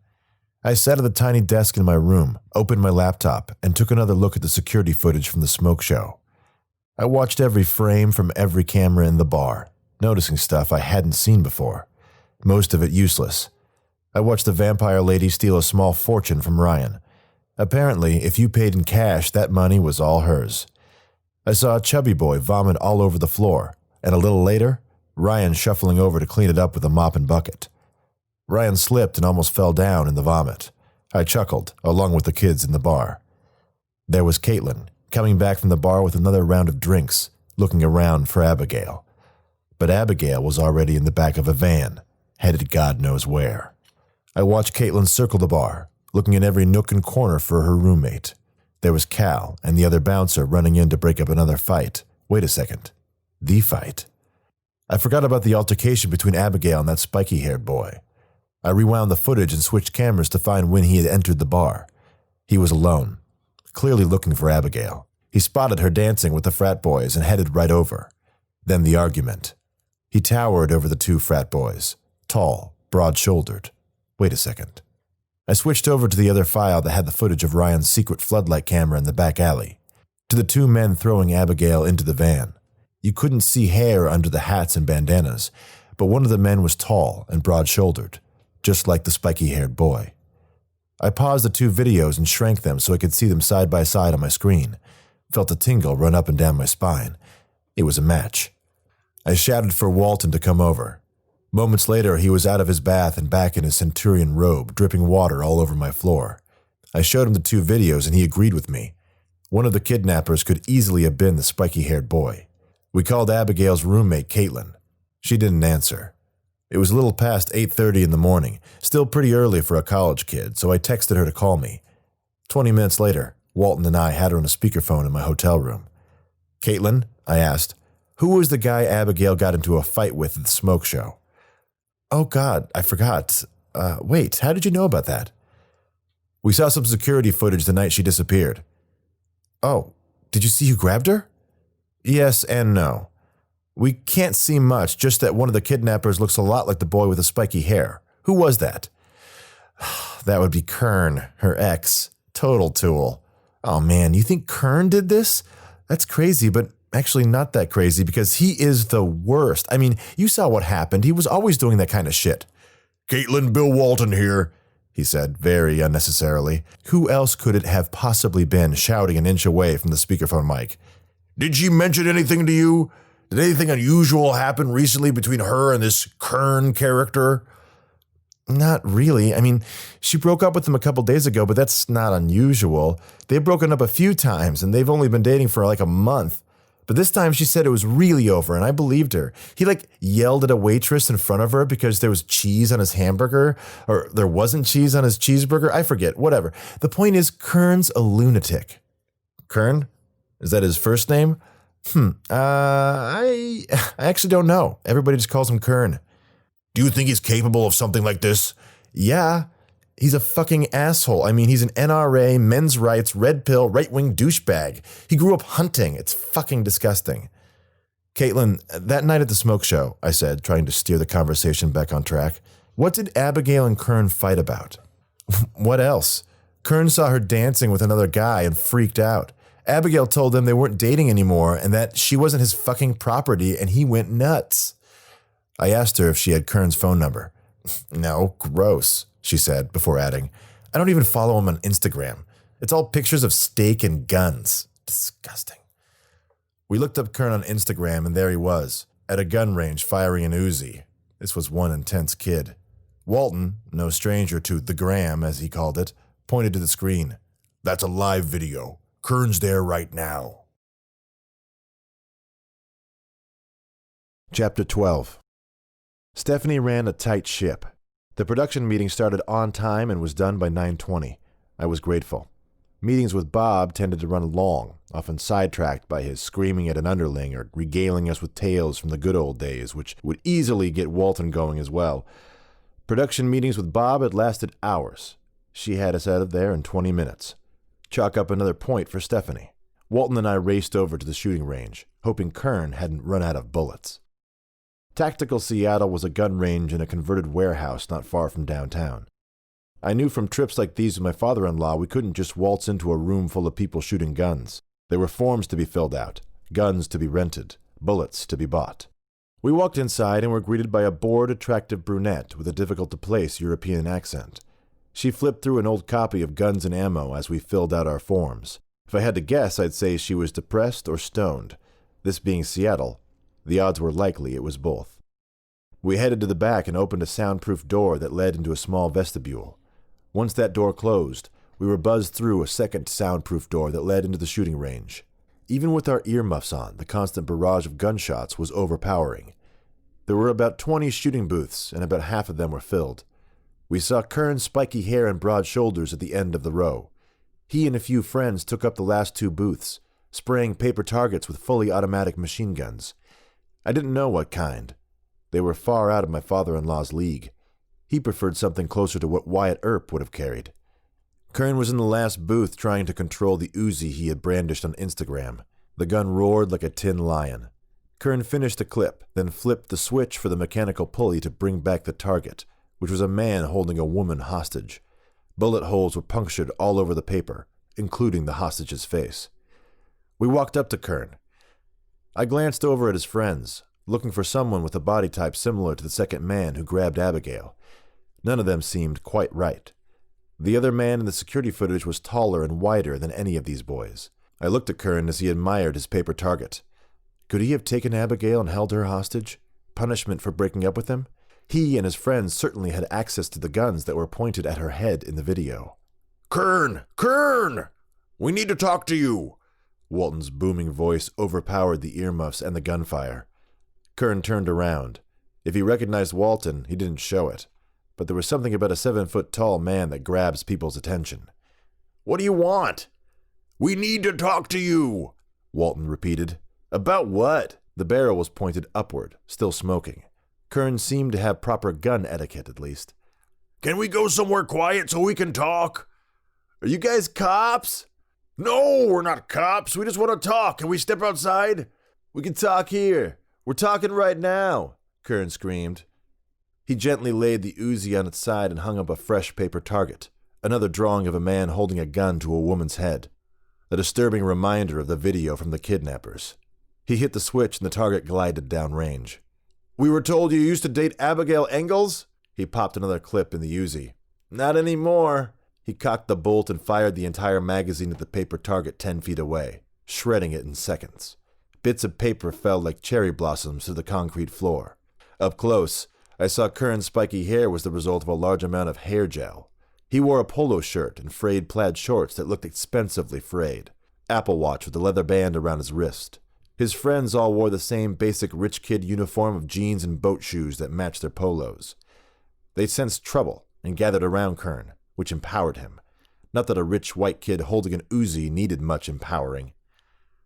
I sat at the tiny desk in my room, opened my laptop, and took another look at the security footage from the smoke show. I watched every frame from every camera in the bar, noticing stuff I hadn't seen before. Most of it useless. I watched the vampire lady steal a small fortune from Ryan. Apparently, if you paid in cash, that money was all hers. I saw a chubby boy vomit all over the floor, and a little later, Ryan shuffling over to clean it up with a mop and bucket. Ryan slipped and almost fell down in the vomit. I chuckled, along with the kids in the bar. There was Caitlin, coming back from the bar with another round of drinks, looking around for Abigail. But Abigail was already in the back of a van, headed God knows where. I watched Caitlin circle the bar, looking in every nook and corner for her roommate. There was Cal and the other bouncer running in to break up another fight. Wait a second. The fight. I forgot about the altercation between Abigail and that spiky-haired boy. I rewound the footage and switched cameras to find when he had entered the bar. He was alone, clearly looking for Abigail. He spotted her dancing with the frat boys and headed right over. Then the argument. He towered over the two frat boys, tall, broad-shouldered. Wait a second. I switched over to the other file that had the footage of Ryan's secret floodlight camera in the back alley, to the two men throwing Abigail into the van. You couldn't see hair under the hats and bandanas, but one of the men was tall and broad-shouldered, just like the spiky-haired boy. I paused the two videos and shrank them so I could see them side by side on my screen. Felt a tingle run up and down my spine. It was a match. I shouted for Walton to come over. Moments later, he was out of his bath and back in his centurion robe, dripping water all over my floor. I showed him the two videos and he agreed with me. One of the kidnappers could easily have been the spiky-haired boy. We called Abigail's roommate, Caitlin. She didn't answer. It was a little past 8:30 in the morning, still pretty early for a college kid, so I texted her to call me. 20 minutes later, Walton and I had her on a speakerphone in my hotel room. Caitlin, I asked, who was the guy Abigail got into a fight with at the smoke show? Oh God, I forgot. Wait, how did you know about that? We saw some security footage the night she disappeared. Oh, did you see who grabbed her? Yes and no. We can't see much, just that one of the kidnappers looks a lot like the boy with the spiky hair. Who was that? That would be Kern, her ex. Total tool. Oh man, you think Kern did this? That's crazy, but actually not that crazy because he is the worst. I mean, you saw what happened. He was always doing that kind of shit. Caitlin, Bill Walton here, he said, very unnecessarily. Who else could it have possibly been shouting an inch away from the speakerphone mic? Did she mention anything to you? Did anything unusual happen recently between her and this Kern character? Not really. I mean, she broke up with him a couple days ago, but that's not unusual. They've broken up a few times, and they've only been dating for like a month. But this time she said it was really over, and I believed her. He yelled at a waitress in front of her because there was cheese on his hamburger, or there wasn't cheese on his cheeseburger. I forget, whatever. The point is, Kern's a lunatic. Kern? Is that his first name? I actually don't know. Everybody just calls him Kern. Do you think he's capable of something like this? Yeah. He's a fucking asshole. I mean, he's an NRA, men's rights, red pill, right-wing douchebag. He grew up hunting. It's fucking disgusting. Caitlin, that night at the smoke show, I said, trying to steer the conversation back on track, what did Abigail and Kern fight about? What else? Kern saw her dancing with another guy and freaked out. Abigail told him they weren't dating anymore and that she wasn't his fucking property, and he went nuts. I asked her if she had Kern's phone number. No, gross, she said, before adding, I don't even follow him on Instagram. It's all pictures of steak and guns. Disgusting. We looked up Kern on Instagram, and there he was, at a gun range firing an Uzi. This was one intense kid. Walton, no stranger to the gram, as he called it, pointed to the screen. That's a live video. Kern's there right now. Chapter 12. Stephanie ran a tight ship. The production meeting started on time and was done by 9:20. I was grateful. Meetings with Bob tended to run long, often sidetracked by his screaming at an underling or regaling us with tales from the good old days, which would easily get Walton going as well. Production meetings with Bob had lasted hours. She had us out of there in 20 minutes. Chalk up another point for Stephanie. Walton and I raced over to the shooting range, hoping Kern hadn't run out of bullets. Tactical Seattle was a gun range in a converted warehouse not far from downtown. I knew from trips like these with my father-in-law we couldn't just waltz into a room full of people shooting guns. There were forms to be filled out, guns to be rented, bullets to be bought. We walked inside and were greeted by a bored, attractive brunette with a difficult-to-place European accent. She flipped through an old copy of Guns and Ammo as we filled out our forms. If I had to guess, I'd say she was depressed or stoned. This being Seattle, the odds were likely it was both. We headed to the back and opened a soundproof door that led into a small vestibule. Once that door closed, we were buzzed through a second soundproof door that led into the shooting range. Even with our earmuffs on, the constant barrage of gunshots was overpowering. There were about 20 shooting booths, and about half of them were filled. We saw Kern's spiky hair and broad shoulders at the end of the row. He and a few friends took up the last two booths, spraying paper targets with fully automatic machine guns. I didn't know what kind. They were far out of my father-in-law's league. He preferred something closer to what Wyatt Earp would have carried. Kern was in the last booth trying to control the Uzi he had brandished on Instagram. The gun roared like a tin lion. Kern finished the clip, then flipped the switch for the mechanical pulley to bring back the target, which was a man holding a woman hostage. Bullet holes were punctured all over the paper, including the hostage's face. We walked up to Kern. I glanced over at his friends, looking for someone with a body type similar to the second man who grabbed Abigail. None of them seemed quite right. The other man in the security footage was taller and wider than any of these boys. I looked at Kern as he admired his paper target. Could he have taken Abigail and held her hostage? Punishment for breaking up with him? He and his friends certainly had access to the guns that were pointed at her head in the video. Kern! Kern! We need to talk to you! Walton's booming voice overpowered the earmuffs and the gunfire. Kern turned around. If he recognized Walton, he didn't show it. But there was something about a 7-foot-tall man that grabs people's attention. What do you want? We need to talk to you, Walton repeated. About what? The barrel was pointed upward, still smoking. Kern seemed to have proper gun etiquette, at least. Can we go somewhere quiet so we can talk? Are you guys cops? No, we're not cops. We just want to talk. Can we step outside? We can talk here. We're talking right now, Kern screamed. He gently laid the Uzi on its side and hung up a fresh paper target, another drawing of a man holding a gun to a woman's head, a disturbing reminder of the video from the kidnappers. He hit the switch and the target glided downrange. We were told you used to date Abigail Engels? He popped another clip in the Uzi. Not anymore. He cocked the bolt and fired the entire magazine at the paper target 10 feet away, shredding it in seconds. Bits of paper fell like cherry blossoms to the concrete floor. Up close, I saw Kern's spiky hair was the result of a large amount of hair gel. He wore a polo shirt and frayed plaid shorts that looked expensively frayed. Apple Watch with a leather band around his wrist. His friends all wore the same basic rich kid uniform of jeans and boat shoes that matched their polos. They sensed trouble and gathered around Kern, which empowered him. Not that a rich white kid holding an Uzi needed much empowering.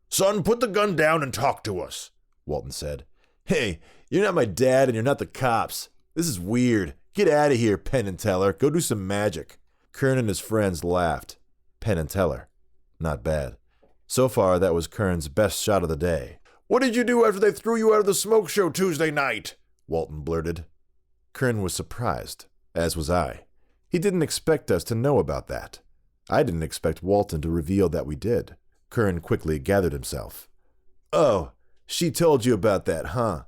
Son, put the gun down and talk to us, Walton said. Hey, you're not my dad and you're not the cops. This is weird. Get out of here, Penn and Teller. Go do some magic. Kern and his friends laughed. Penn and Teller. Not bad. So far, that was Kern's best shot of the day. What did you do after they threw you out of the smoke show Tuesday night? Walton blurted. Kern was surprised, as was I. He didn't expect us to know about that. I didn't expect Walton to reveal that we did. Kern quickly gathered himself. Oh, she told you about that, huh?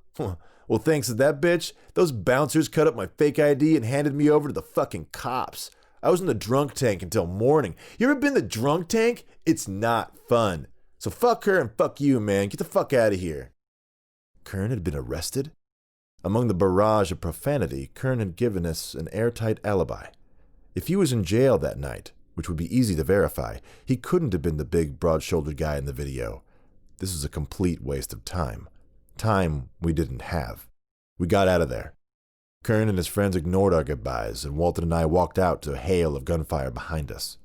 Well, thanks to that bitch, those bouncers cut up my fake ID and handed me over to the fucking cops. I was in the drunk tank until morning. You ever been in the drunk tank? It's not fun. So fuck her and fuck you, man. Get the fuck out of here. Kern had been arrested? Among the barrage of profanity, Kern had given us an airtight alibi. If he was in jail that night, which would be easy to verify, he couldn't have been the big, broad-shouldered guy in the video. This was a complete waste of time. Time we didn't have. We got out of there. Kern and his friends ignored our goodbyes, and Walton and I walked out to a hail of gunfire behind us.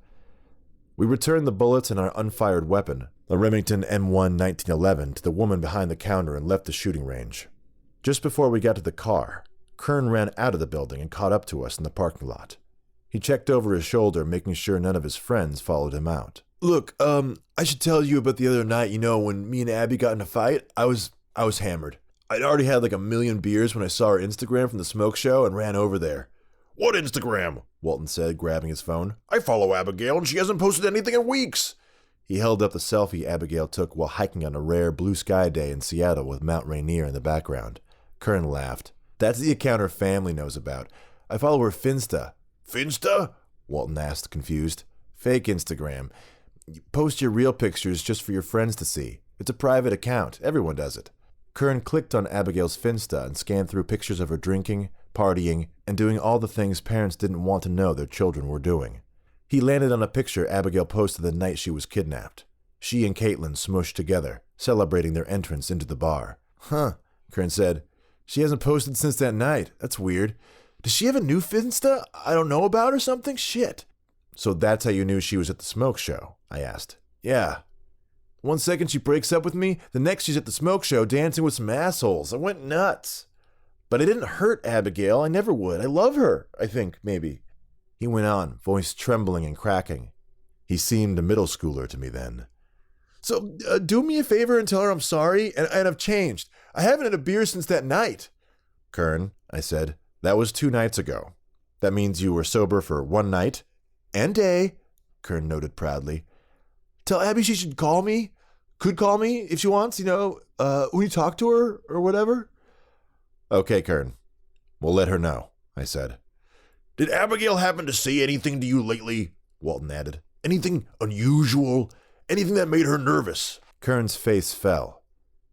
We returned the bullets and our unfired weapon, a Remington M1 1911, to the woman behind the counter and left the shooting range. Just before we got to the car, Kern ran out of the building and caught up to us in the parking lot. He checked over his shoulder, making sure none of his friends followed him out. Look, I should tell you about the other night, when me and Abby got in a fight, I was hammered. I'd already had like 1 million beers when I saw her Instagram from the smoke show and ran over there. What Instagram? Walton said, grabbing his phone. I follow Abigail and she hasn't posted anything in weeks. He held up the selfie Abigail took while hiking on a rare blue sky day in Seattle with Mount Rainier in the background. Kern laughed. That's the account her family knows about. I follow her Finsta. Finsta? Walton asked, confused. Fake Instagram. You post your real pictures just for your friends to see. It's a private account. Everyone does it. Kern clicked on Abigail's Finsta and scanned through pictures of her drinking, partying, and doing all the things parents didn't want to know their children were doing. He landed on a picture Abigail posted the night she was kidnapped. She and Caitlin smushed together, celebrating their entrance into the bar. Huh, Kern said. She hasn't posted since that night. That's weird. Does she have a new Finsta I don't know about or something? Shit. So that's how you knew she was at the smoke show? I asked. Yeah. One second she breaks up with me, the next she's at the smoke show dancing with some assholes. I went nuts. But I didn't hurt Abigail. I never would. I love her, I think, maybe. He went on, voice trembling and cracking. He seemed a middle schooler to me then. So do me a favor and tell her I'm sorry, and I've changed. I haven't had a beer since that night. Kern, I said, that was 2 nights ago. That means you were sober for 1 night and day, Kern noted proudly. Tell Abby she should call me. Could call me if she wants, when you talk to her or whatever. Okay, Kern. We'll let her know, I said. Did Abigail happen to say anything to you lately? Walton added. Anything unusual? Anything that made her nervous? Kern's face fell.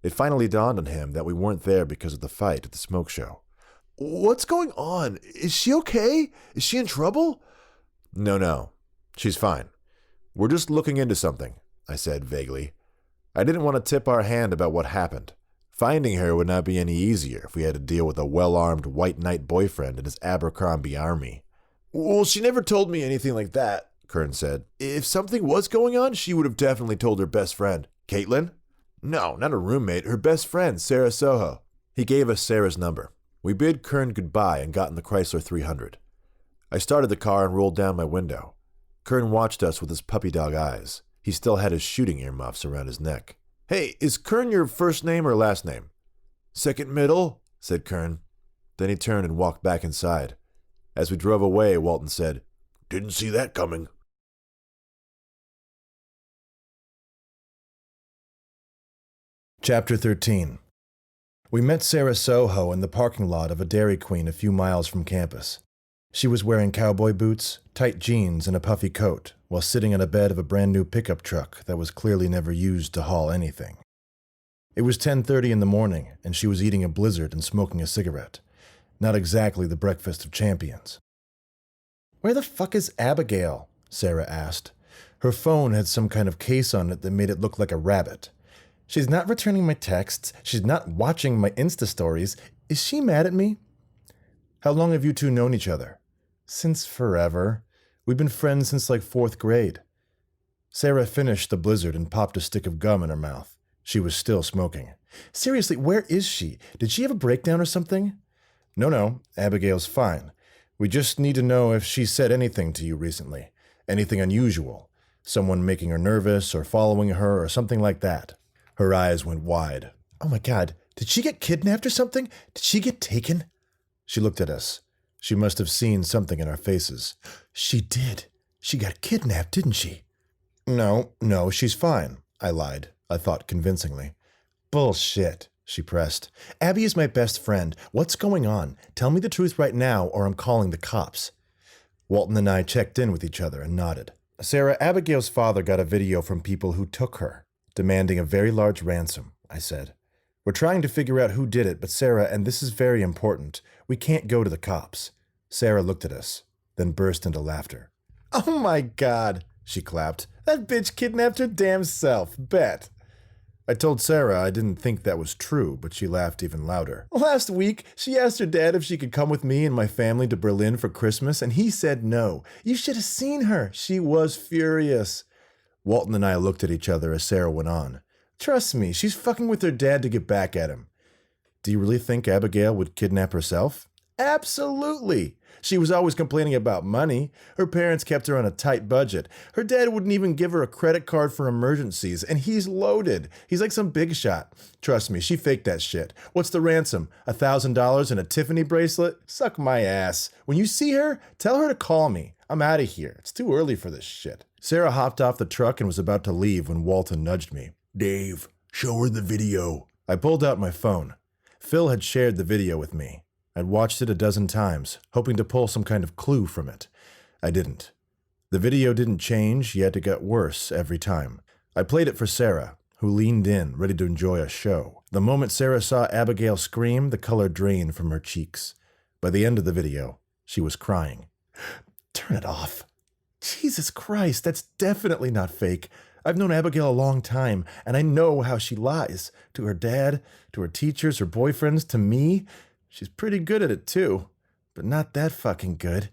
It finally dawned on him that we weren't there because of the fight at the smoke show. What's going on? Is she okay? Is she in trouble? No. She's fine. We're just looking into something, I said vaguely. I didn't want to tip our hand about what happened. Finding her would not be any easier if we had to deal with a well-armed white knight boyfriend and his Abercrombie army. Well, she never told me anything like that, Kern said. If something was going on, she would have definitely told her best friend. Caitlin? No, not a roommate, her best friend, Sarah Soho. He gave us Sarah's number. We bid Kern goodbye and got in the Chrysler 300. I started the car and rolled down my window. Kern watched us with his puppy dog eyes. He still had his shooting earmuffs around his neck. Hey, is Kern your first name or last name? Second middle, said Kern. Then he turned and walked back inside. As we drove away, Walton said, Didn't see that coming. Chapter 13. We met Sarah Soho in the parking lot of a Dairy Queen a few miles from campus. She was wearing cowboy boots, tight jeans, and a puffy coat, while sitting on a bed of a brand-new pickup truck that was clearly never used to haul anything. It was 10:30 in the morning, and she was eating a Blizzard and smoking a cigarette. Not exactly the breakfast of champions. "Where the fuck is Abigail?" Sarah asked. Her phone had some kind of case on it that made it look like a rabbit. "She's not returning my texts. She's not watching my Insta stories. Is she mad at me?" "How long have you two known each other?" "Since forever. We've been friends since like 4th grade. Sarah finished the Blizzard and popped a stick of gum in her mouth. She was still smoking. "Seriously, where is she? Did she have a breakdown or something?" No, Abigail's fine. We just need to know if she said anything to you recently. Anything unusual. Someone making her nervous or following her or something like that." Her eyes went wide. "Oh my God, did she get kidnapped or something? Did she get taken?" She looked at us. She must have seen something in our faces. "She did. She got kidnapped, didn't she?" No, she's fine," I lied, I thought convincingly. "Bullshit," she pressed. "Abby is my best friend. What's going on? Tell me the truth right now or I'm calling the cops." Walton and I checked in with each other and nodded. "Sarah, Abigail's father got a video from people who took her, demanding a very large ransom," I said. "We're trying to figure out who did it, but Sarah, and this is very important, we can't go to the cops." Sarah looked at us, then burst into laughter. "Oh my God," she clapped. "That bitch kidnapped her damn self, bet." I told Sarah I didn't think that was true, but she laughed even louder. "Last week, she asked her dad if she could come with me and my family to Berlin for Christmas, and he said no. You should have seen her. She was furious." Walton and I looked at each other as Sarah went on. "Trust me, she's fucking with her dad to get back at him." "Do you really think Abigail would kidnap herself?" "Absolutely. She was always complaining about money. Her parents kept her on a tight budget. Her dad wouldn't even give her a credit card for emergencies, and he's loaded. He's like some big shot. Trust me, she faked that shit. What's the ransom? $1,000 and a Tiffany bracelet? Suck my ass. When you see her, tell her to call me. I'm out of here. It's too early for this shit." Sarah hopped off the truck and was about to leave when Walton nudged me. Dave, show her the video. I pulled out my phone. Phil had shared the video with me. I'd watched it a dozen times, hoping to pull some kind of clue from it. I didn't. The video didn't change, yet it got worse every time. I played it for Sarah, who leaned in, ready to enjoy a show. The moment Sarah saw Abigail scream, the color drained from her cheeks. By the end of the video, she was crying. "Turn it off. Jesus Christ, that's definitely not fake. I've known Abigail a long time, and I know how she lies. To her dad, to her teachers, her boyfriends, to me. She's pretty good at it, too. but not that fucking good.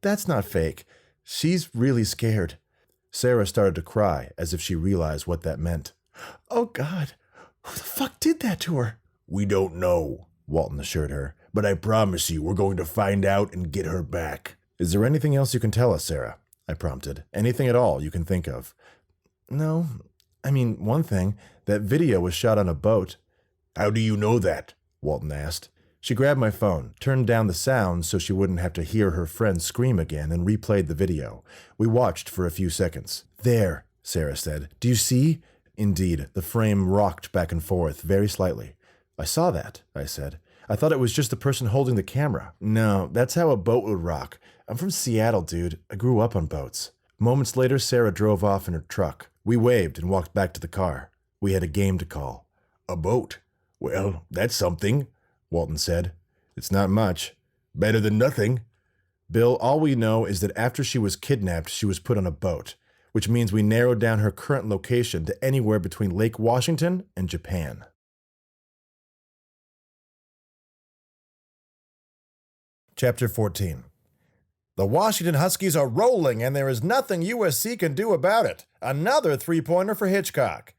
That's not fake. She's really scared. Sarah started to cry as if she realized what that meant. Oh, God. Who the fuck did that to her? We don't know, Walton assured her, but I promise you we're going to find out and get her back. Is there anything else you can tell us, Sarah? I prompted. Anything at all you can think of? No. I mean, one thing. That video was shot on a boat. How do you know that? Walton asked. She grabbed my phone, turned down the sound so she wouldn't have to hear her friend scream again, and replayed the video. We watched for a few seconds. There, Sarah said. Do you see? Indeed, the frame rocked back and forth very slightly. I saw that, I said. I thought it was just the person holding the camera. No, that's how a boat would rock. I'm from Seattle, dude. I grew up on boats. Moments later, Sarah drove off in her truck. We waved and walked back to the car. We had a game to call. A boat? Well, that's something, Walton said. It's not much. Better than nothing. Bill, all we know is that after she was kidnapped, she was put on a boat, which means we narrowed down her current location to anywhere between Lake Washington and Japan. Chapter 14. The Washington Huskies are rolling, and there is nothing USC can do about it. Another three-pointer for Hitchcock.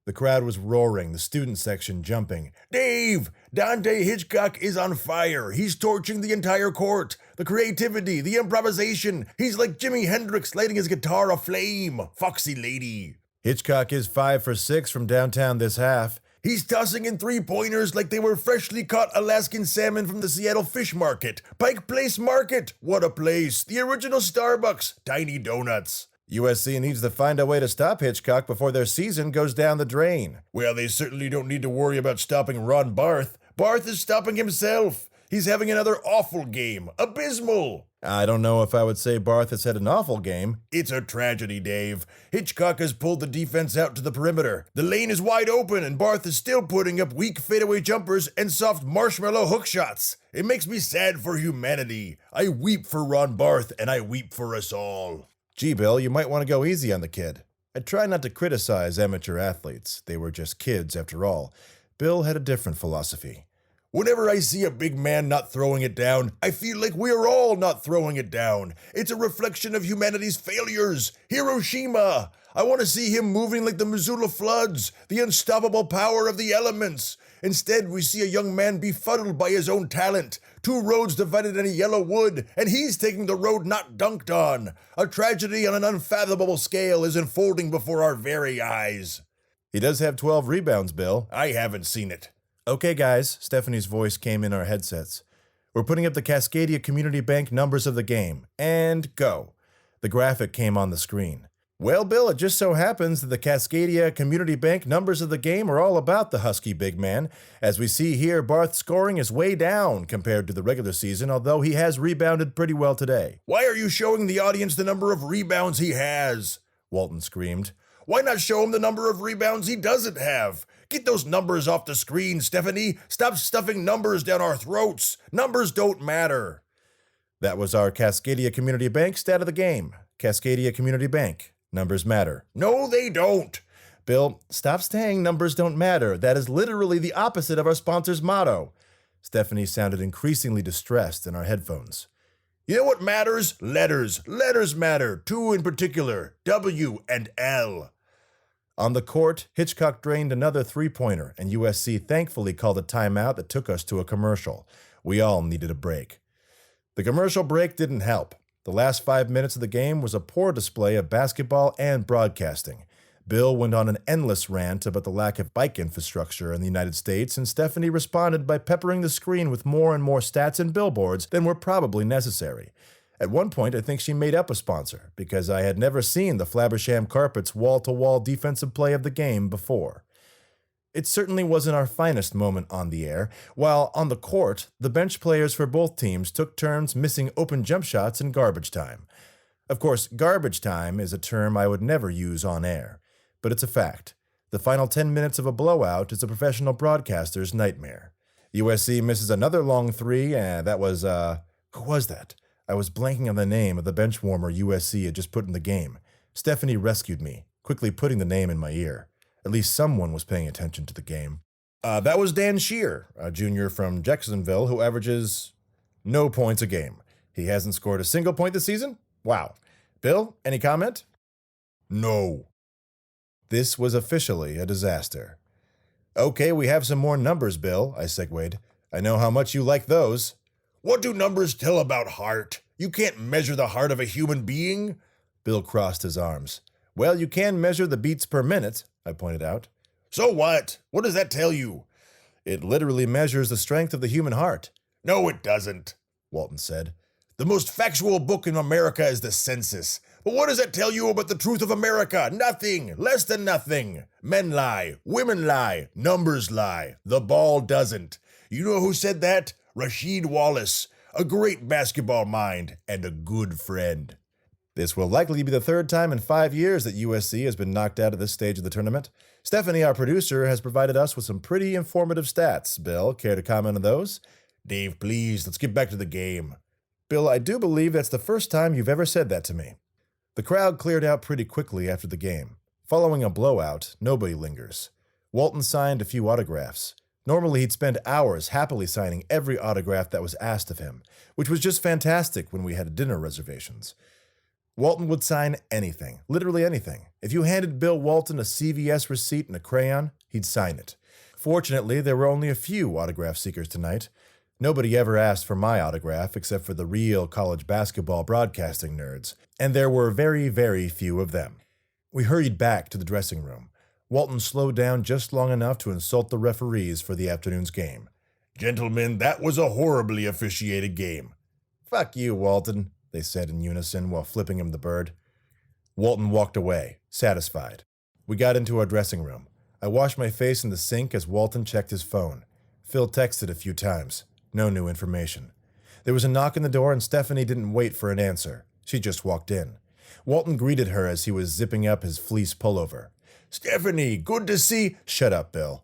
The crowd was roaring, the student section jumping. Dave! Dante Hitchcock is on fire. He's torching the entire court. The creativity, the improvisation. He's like Jimi Hendrix lighting his guitar aflame. Foxy lady. Hitchcock is 5 for 6 from downtown this half. He's tossing in three-pointers like they were freshly caught Alaskan salmon from the Seattle Fish Market. Pike Place Market. What a place. The original Starbucks. Tiny donuts. USC needs to find a way to stop Hitchcock before their season goes down the drain. Well, they certainly don't need to worry about stopping Ron Barth. Barth is stopping himself. He's having another awful game. Abysmal. I don't know if I would say Barth has had an awful game. It's a tragedy, Dave. Hitchcock has pulled the defense out to the perimeter. The lane is wide open, and Barth is still putting up weak fadeaway jumpers and soft marshmallow hook shots. It makes me sad for humanity. I weep for Ron Barth, and I weep for us all. Gee, Bill, you might want to go easy on the kid. I try not to criticize amateur athletes. They were just kids, after all. Bill had a different philosophy. Whenever I see a big man not throwing it down, I feel like we are all not throwing it down. It's a reflection of humanity's failures. Hiroshima! I want to see him moving like the Missoula floods, the unstoppable power of the elements. Instead, we see a young man befuddled by his own talent. 2 roads divided in a yellow wood, and he's taking the road not dunked on. A tragedy on an unfathomable scale is unfolding before our very eyes. He does have 12 rebounds, Bill. I haven't seen it. Okay, guys, Stephanie's voice came in our headsets. We're putting up the Cascadia Community Bank numbers of the game. And go. The graphic came on the screen. Well, Bill, it just so happens that the Cascadia Community Bank numbers of the game are all about the Husky big man. As we see here, Barth's scoring is way down compared to the regular season, although he has rebounded pretty well today. Why are you showing the audience the number of rebounds he has? Walton screamed. Why not show him the number of rebounds he doesn't have? Get those numbers off the screen, Stephanie. Stop stuffing numbers down our throats. Numbers don't matter. That was our Cascadia Community Bank stat of the game. Cascadia Community Bank. Numbers matter. No, they don't. Bill, stop saying numbers don't matter. That is literally the opposite of our sponsor's motto. Stephanie sounded increasingly distressed in our headphones. You know what matters? Letters. Letters matter. 2 in particular. W and L. On the court, Hitchcock drained another three-pointer, and USC thankfully called a timeout that took us to a commercial. We all needed a break. The commercial break didn't help. The last 5 minutes of the game was a poor display of basketball and broadcasting. Bill went on an endless rant about the lack of bike infrastructure in the United States, and Stephanie responded by peppering the screen with more and more stats and billboards than were probably necessary. At one point, I think she made up a sponsor, because I had never seen the Flabbersham Carpets wall-to-wall defensive play of the game before. It certainly wasn't our finest moment on the air. While on the court, the bench players for both teams took turns missing open jump shots in garbage time. Of course, garbage time is a term I would never use on air, but it's a fact. The final 10 minutes of a blowout is a professional broadcaster's nightmare. USC misses another long three, and that was, who was that? I was blanking on the name of the bench warmer USC had just put in the game. Stephanie rescued me, quickly putting the name in my ear. At least someone was paying attention to the game. That was Dan Shear, a junior from Jacksonville who averages No points a game. He hasn't scored a single point this season? Wow. Bill, any comment? No. This was officially a disaster. Okay, we have some more numbers, Bill, I segued. I know how much you like those. What do numbers tell about heart? You can't measure the heart of a human being. Bill crossed his arms. Well, you can measure the beats per minute, I pointed out. So what? What does that tell you? It literally measures the strength of the human heart. No, it doesn't, Walton said. The most factual book in America is the census. But what does that tell you about the truth of America? Nothing. Less than nothing. Men lie. Women lie. Numbers lie. The ball doesn't. You know who said that? Rasheed Wallace, a great basketball mind and a good friend. This will likely be the third time in 5 years that USC has been knocked out of this stage of the tournament. Stephanie, our producer, has provided us with some pretty informative stats. Bill, care to comment on those? Dave, please, let's get back to the game. Bill, I do believe that's the first time you've ever said that to me. The crowd cleared out pretty quickly after the game. Following a blowout, nobody lingers. Walton signed a few autographs. Normally, he'd spend hours happily signing every autograph that was asked of him, which was just fantastic when we had dinner reservations. Walton would sign anything, literally anything. If you handed Bill Walton a CVS receipt and a crayon, he'd sign it. Fortunately, there were only a few autograph seekers tonight. Nobody ever asked for my autograph except for the real college basketball broadcasting nerds, and there were very, very few of them. We hurried back to the dressing room. Walton slowed down just long enough to insult the referees for the afternoon's game. Gentlemen, that was a horribly officiated game. Fuck you, Walton, they said in unison while flipping him the bird. Walton walked away, satisfied. We got into our dressing room. I washed my face in the sink as Walton checked his phone. Phil texted a few times. No new information. There was a knock on the door and Stephanie didn't wait for an answer. She just walked in. Walton greeted her as he was zipping up his fleece pullover. Stephanie, good to see... Shut up, Bill.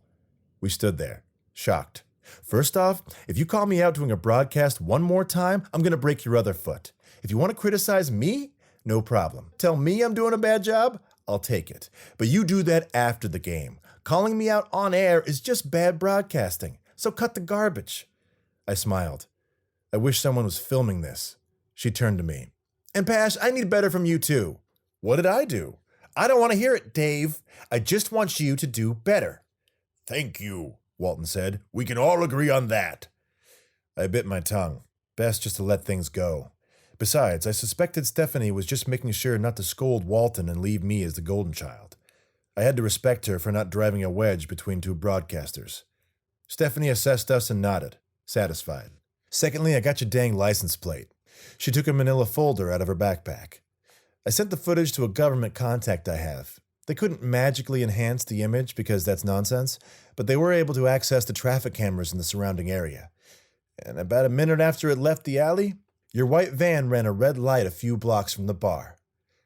We stood there, shocked. First off, if you call me out doing a broadcast one more time, I'm going to break your other foot. If you want to criticize me, no problem. Tell me I'm doing a bad job, I'll take it. But you do that after the game. Calling me out on air is just bad broadcasting, so cut the garbage. I smiled. I wish someone was filming this. She turned to me. And Pash, I need better from you too. What did I do? I don't want to hear it, Dave. I just want you to do better. Thank you, Walton said. We can all agree on that. I bit my tongue. Best just to let things go. Besides, I suspected Stephanie was just making sure not to scold Walton and leave me as the golden child. I had to respect her for not driving a wedge between two broadcasters. Stephanie assessed us and nodded, satisfied. Secondly, I got your dang license plate. She took a manila folder out of her backpack. I sent the footage to a government contact I have. They couldn't magically enhance the image because that's nonsense, but they were able to access the traffic cameras in the surrounding area. And about a minute after it left the alley, your white van ran a red light a few blocks from the bar.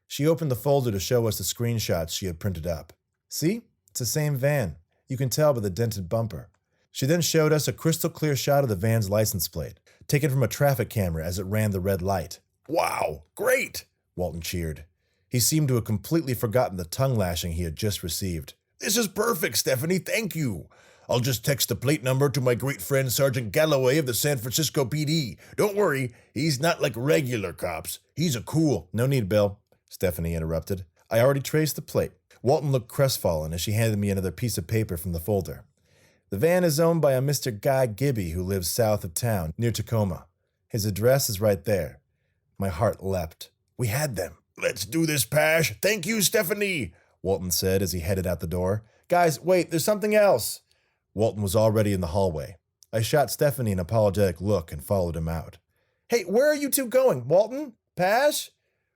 She opened the folder to show us the screenshots she had printed up. See? It's the same van. You can tell by the dented bumper. She then showed us a crystal clear shot of the van's license plate, taken from a traffic camera as it ran the red light. Wow, great, Walton cheered. He seemed to have completely forgotten the tongue lashing he had just received. This is perfect, Stephanie, thank you. I'll just text the plate number to my great friend Sergeant Galloway of the San Francisco PD. Don't worry, he's not like regular cops. He's a cool... No need, Bill, Stephanie interrupted. I already traced the plate. Walton looked crestfallen as she handed me another piece of paper from the folder. The van is owned by a Mr. Guy Gibby who lives south of town, near Tacoma. His address is right there. My heart leapt. We had them. Let's do this, Pash. Thank you, Stephanie, Walton said as he headed out the door. Guys, wait, there's something else. Walton was already in the hallway. I shot Stephanie an apologetic look and followed him out. Hey, where are you two going, Walton? Pash?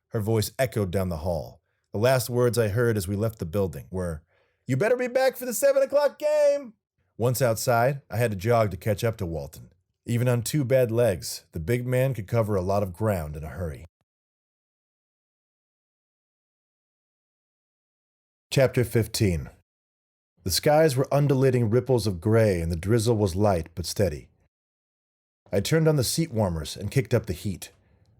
Her voice echoed down the hall. The last words I heard as we left the building were, You better be back for the 7 o'clock game. Once outside, I had to jog to catch up to Walton. Even on 2 bad legs, the big man could cover a lot of ground in a hurry. Chapter 15. The skies were undulating ripples of gray and the drizzle was light but steady. I turned on the seat warmers and kicked up the heat.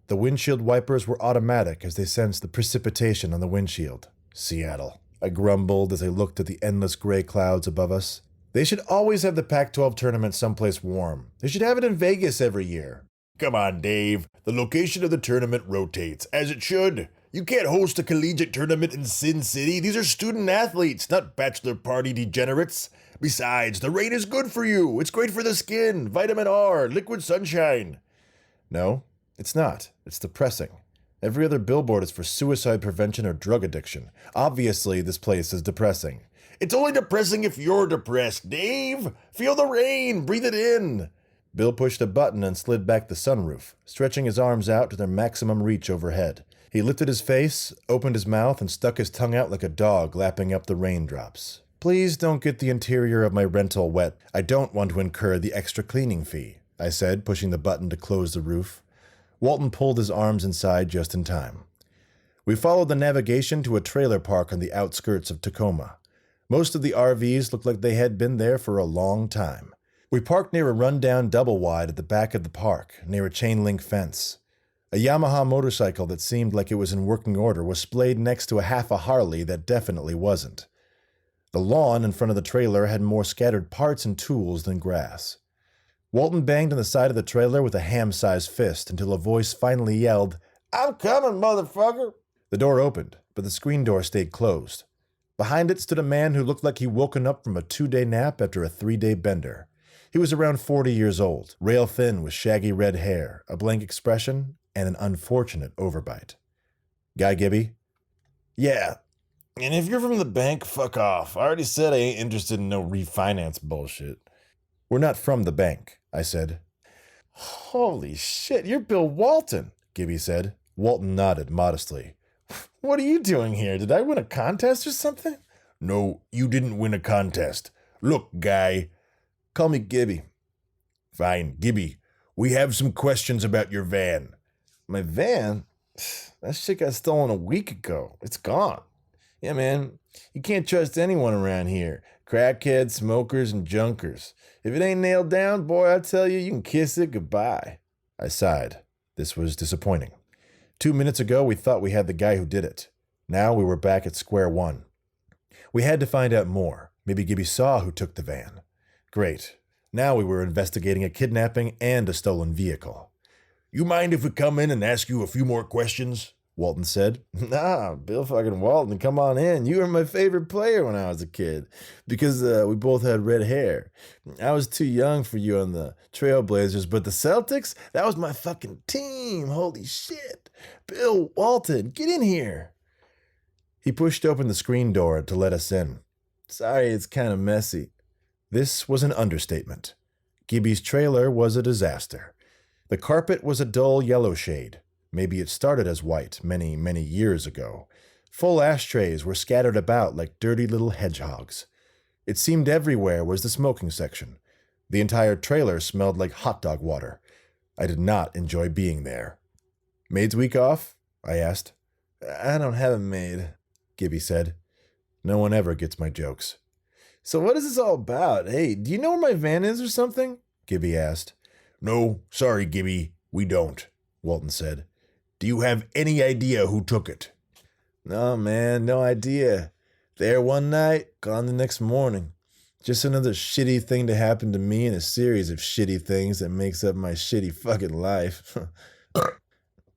The windshield wipers were automatic as they sensed the precipitation on the windshield. Seattle, I grumbled as I looked at the endless gray clouds above us. They should always have the Pac-12 tournament someplace warm. They should have it in Vegas every year. Come on, Dave. The location of the tournament rotates, as it should. You can't host a collegiate tournament in Sin City. These are student athletes, not bachelor party degenerates. Besides, the rain is good for you. It's great for the skin, vitamin R, liquid sunshine. No, it's not. It's depressing. Every other billboard is for suicide prevention or drug addiction. Obviously, this place is depressing. It's only depressing if you're depressed, Dave. Feel the rain. Breathe it in. Bill pushed a button and slid back the sunroof, stretching his arms out to their maximum reach overhead. He lifted his face, opened his mouth, and stuck his tongue out like a dog lapping up the raindrops. Please don't get the interior of my rental wet. I don't want to incur the extra cleaning fee, I said, pushing the button to close the roof. Walton pulled his arms inside just in time. We followed the navigation to a trailer park on the outskirts of Tacoma. Most of the RVs looked like they had been there for a long time. We parked near a rundown double-wide at the back of the park, near a chain-link fence. A Yamaha motorcycle that seemed like it was in working order was splayed next to a Harley that definitely wasn't. The lawn in front of the trailer had more scattered parts and tools than grass. Walton banged on the side of the trailer with a ham-sized fist until a voice finally yelled, "I'm coming, motherfucker!" The door opened, but the screen door stayed closed. Behind it stood a man who looked like he'd woken up from a 2-day nap after a 3-day bender. He was around 40 years old, rail thin with shaggy red hair, a blank expression, and an unfortunate overbite. Guy Gibby? Yeah. And if you're from the bank, fuck off. I already said I ain't interested in no refinance bullshit. We're not from the bank, I said. Holy shit, you're Bill Walton, Gibby said. Walton nodded modestly. What are you doing here? Did I win a contest or something? No, you didn't win a contest. Look, guy. Call me Gibby. Fine, Gibby. We have some questions about your van. My van? That shit got stolen a week ago. It's gone. Yeah, man. You can't trust anyone around here. Crackheads, smokers, and junkers. If it ain't nailed down, boy, I tell you, you can kiss it goodbye. I sighed. This was disappointing. 2 minutes ago, we thought we had the guy who did it. Now we were back at square one. We had to find out more. Maybe Gibby saw who took the van. Great. Now we were investigating a kidnapping and a stolen vehicle. You mind if we come in and ask you a few more questions? Walton said. Nah, Bill fucking Walton, come on in. You were my favorite player when I was a kid because we both had red hair. I was too young for you on the Trailblazers, but the Celtics, that was my fucking team. Holy shit. Bill Walton, get in here. He pushed open the screen door to let us in. Sorry, it's kind of messy. This was an understatement. Gibby's trailer was a disaster. The carpet was a dull yellow shade. Maybe it started as white many, many years ago. Full ashtrays were scattered about like dirty little hedgehogs. It seemed everywhere was the smoking section. The entire trailer smelled like hot dog water. I did not enjoy being there. Maid's week off? I asked. I don't have a maid, Gibby said. No one ever gets my jokes. So what is this all about? Hey, do you know where my van is or something? Gibby asked. No, sorry, Gibby, we don't, Walton said. Do you have any idea who took it? No, man, no idea. There one night, gone the next morning. Just another shitty thing to happen to me in a series of shitty things that makes up my shitty fucking life.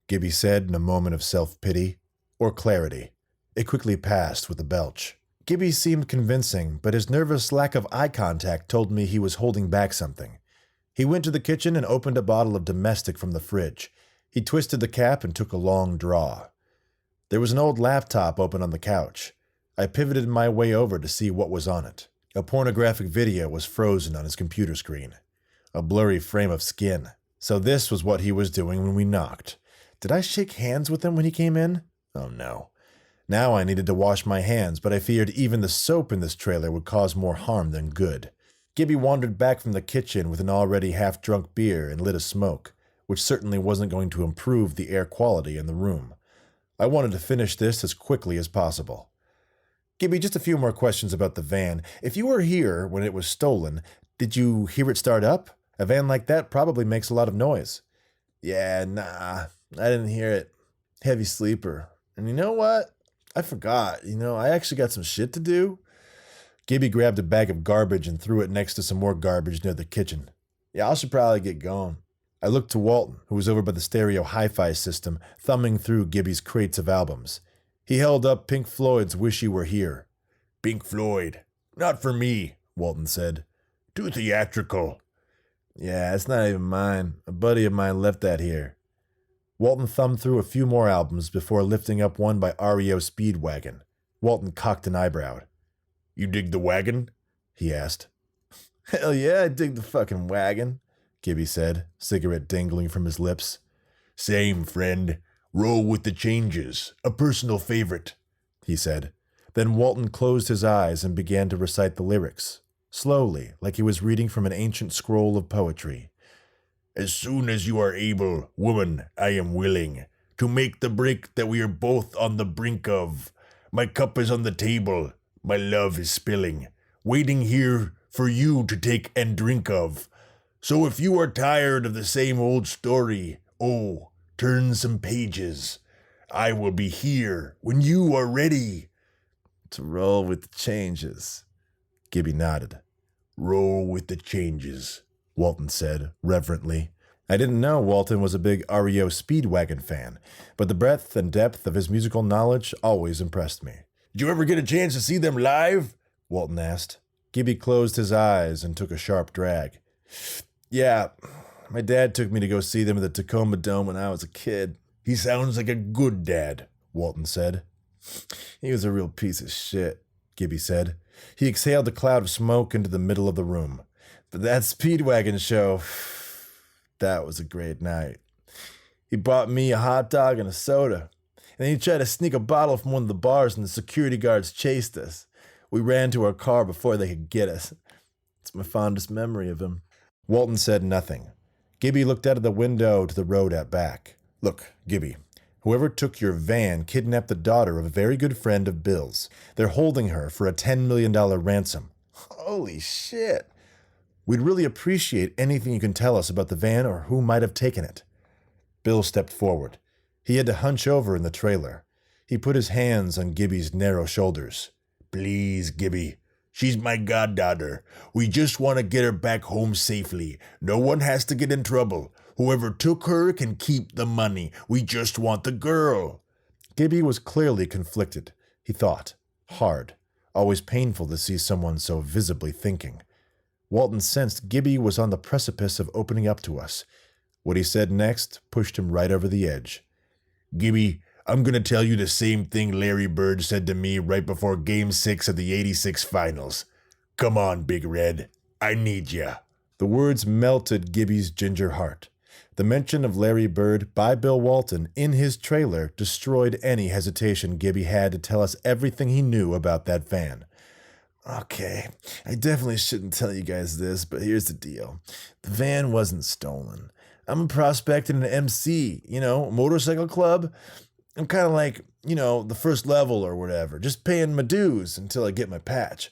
Gibby said in a moment of self-pity, or clarity. It quickly passed with a belch. Gibby seemed convincing, but his nervous lack of eye contact told me he was holding back something. He went to the kitchen and opened a bottle of domestic from the fridge. He twisted the cap and took a long draw. There was an old laptop open on the couch. I pivoted my way over to see what was on it. A pornographic video was frozen on his computer screen. A blurry frame of skin. So this was what he was doing when we knocked. Did I shake hands with him when he came in? Oh no. Now I needed to wash my hands, but I feared even the soap in this trailer would cause more harm than good. Gibby wandered back from the kitchen with an already half-drunk beer and lit a smoke, which certainly wasn't going to improve the air quality in the room. I wanted to finish this as quickly as possible. Gibby, just a few more questions about the van. If you were here when it was stolen, did you hear it start up? A van like that probably makes a lot of noise. Yeah, nah, I didn't hear it. Heavy sleeper. And you know what? I forgot. I actually got some shit to do. Gibby grabbed a bag of garbage and threw it next to some more garbage near the kitchen. Yeah, I should probably get going. I looked to Walton, who was over by the stereo hi-fi system, thumbing through Gibby's crates of albums. He held up Pink Floyd's Wish You Were Here. Pink Floyd. Not for me, Walton said. Too theatrical. Yeah, it's not even mine. A buddy of mine left that here. Walton thumbed through a few more albums before lifting up one by REO Speedwagon. Walton cocked an eyebrow. You dig the wagon? He asked. Hell yeah, I dig the fucking wagon, Gibby said, cigarette dangling from his lips. Same, friend. Roll with the changes. A personal favorite, he said. Then Walton closed his eyes and began to recite the lyrics, slowly, like he was reading from an ancient scroll of poetry. As soon as you are able, woman, I am willing to make the break that we are both on the brink of. My cup is on the table, my love is spilling, waiting here for you to take and drink of. So if you are tired of the same old story, oh, turn some pages. I will be here when you are ready. To roll with the changes. Gibby nodded. Roll with the changes, Walton said, reverently. I didn't know Walton was a big REO Speedwagon fan, but the breadth and depth of his musical knowledge always impressed me. Did you ever get a chance to see them live? Walton asked. Gibby closed his eyes and took a sharp drag. Yeah, my dad took me to go see them at the Tacoma Dome when I was a kid. He sounds like a good dad, Walton said. He was a real piece of shit, Gibby said. He exhaled a cloud of smoke into the middle of the room. But that Speedwagon show, that was a great night. He bought me a hot dog and a soda, and then he tried to sneak a bottle from one of the bars and the security guards chased us. We ran to our car before they could get us. It's my fondest memory of him. Walton said nothing. Gibby looked out of the window to the road out back. Look, Gibby, whoever took your van kidnapped the daughter of a very good friend of Bill's. They're holding her for a $10 million ransom. Holy shit. We'd really appreciate anything you can tell us about the van or who might have taken it. Bill stepped forward. He had to hunch over in the trailer. He put his hands on Gibby's narrow shoulders. Please, Gibby. She's my goddaughter. We just want to get her back home safely. No one has to get in trouble. Whoever took her can keep the money. We just want the girl. Gibby was clearly conflicted. He thought. Hard. Always painful to see someone so visibly thinking. Walton sensed Gibby was on the precipice of opening up to us. What he said next pushed him right over the edge. Gibby, I'm going to tell you the same thing Larry Bird said to me right before Game 6 of the '86 finals. Come on, Big Red. I need ya. The words melted Gibby's ginger heart. The mention of Larry Bird by Bill Walton in his trailer destroyed any hesitation Gibby had to tell us everything he knew about that van. Okay, I definitely shouldn't tell you guys this, but here's the deal. The van wasn't stolen. I'm a prospect in an MC, motorcycle club. I'm kind of like, the first level or whatever, just paying my dues until I get my patch.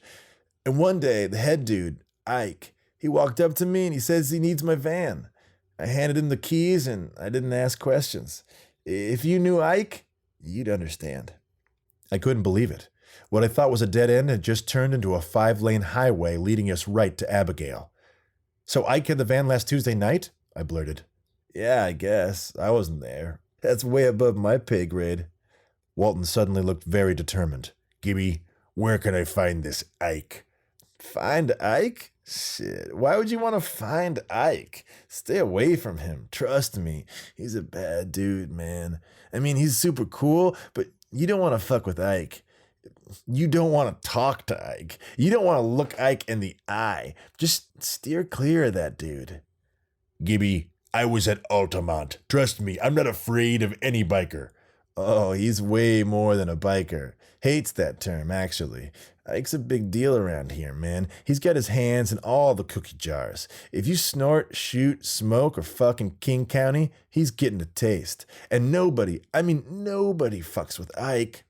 And one day, the head dude, Ike, he walked up to me and he says he needs my van. I handed him the keys and I didn't ask questions. If you knew Ike, you'd understand. I couldn't believe it. What I thought was a dead end had just turned into a 5-lane highway leading us right to Abigail. So Ike had the van last Tuesday night? I blurted. Yeah, I guess. I wasn't there. That's way above my pay grade. Walton suddenly looked very determined. Gibby, where can I find this Ike? Find Ike? Shit, why would you want to find Ike? Stay away from him. Trust me. He's a bad dude, man. I mean, he's super cool, but you don't want to fuck with Ike. You don't want to talk to Ike. You don't want to look Ike in the eye. Just steer clear of that dude. Gibby, I was at Altamont. Trust me, I'm not afraid of any biker. Oh, he's way more than a biker. Hates that term, actually. Ike's a big deal around here, man. He's got his hands in all the cookie jars. If you snort, shoot, smoke, or fuck in King County, he's getting a taste. And nobody fucks with Ike.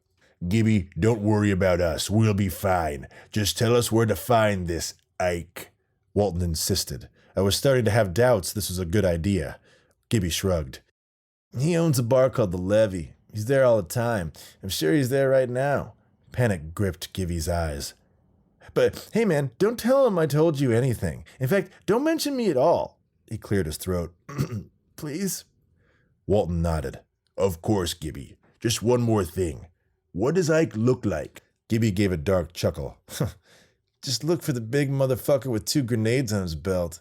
Gibby, don't worry about us. We'll be fine. Just tell us where to find this Ike. Walton insisted. I was starting to have doubts this was a good idea. Gibby shrugged. He owns a bar called The Levee. He's there all the time. I'm sure he's there right now. Panic gripped Gibby's eyes. But, hey man, don't tell him I told you anything. In fact, don't mention me at all. He cleared his throat. Please? Walton nodded. Of course, Gibby. Just one more thing. What does Ike look like? Gibby gave a dark chuckle. Just look for the big motherfucker with 2 grenades on his belt.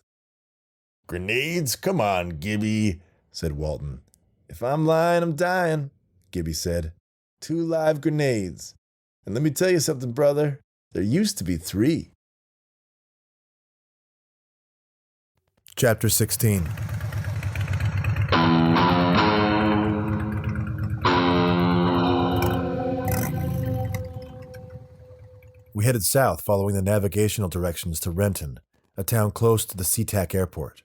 Grenades? Come on, Gibby, said Walton. If I'm lying, I'm dying, Gibby said. 2 live grenades. And let me tell you something, brother. There used to be 3. Chapter 16. We headed south following the navigational directions to Renton, a town close to the SeaTac airport.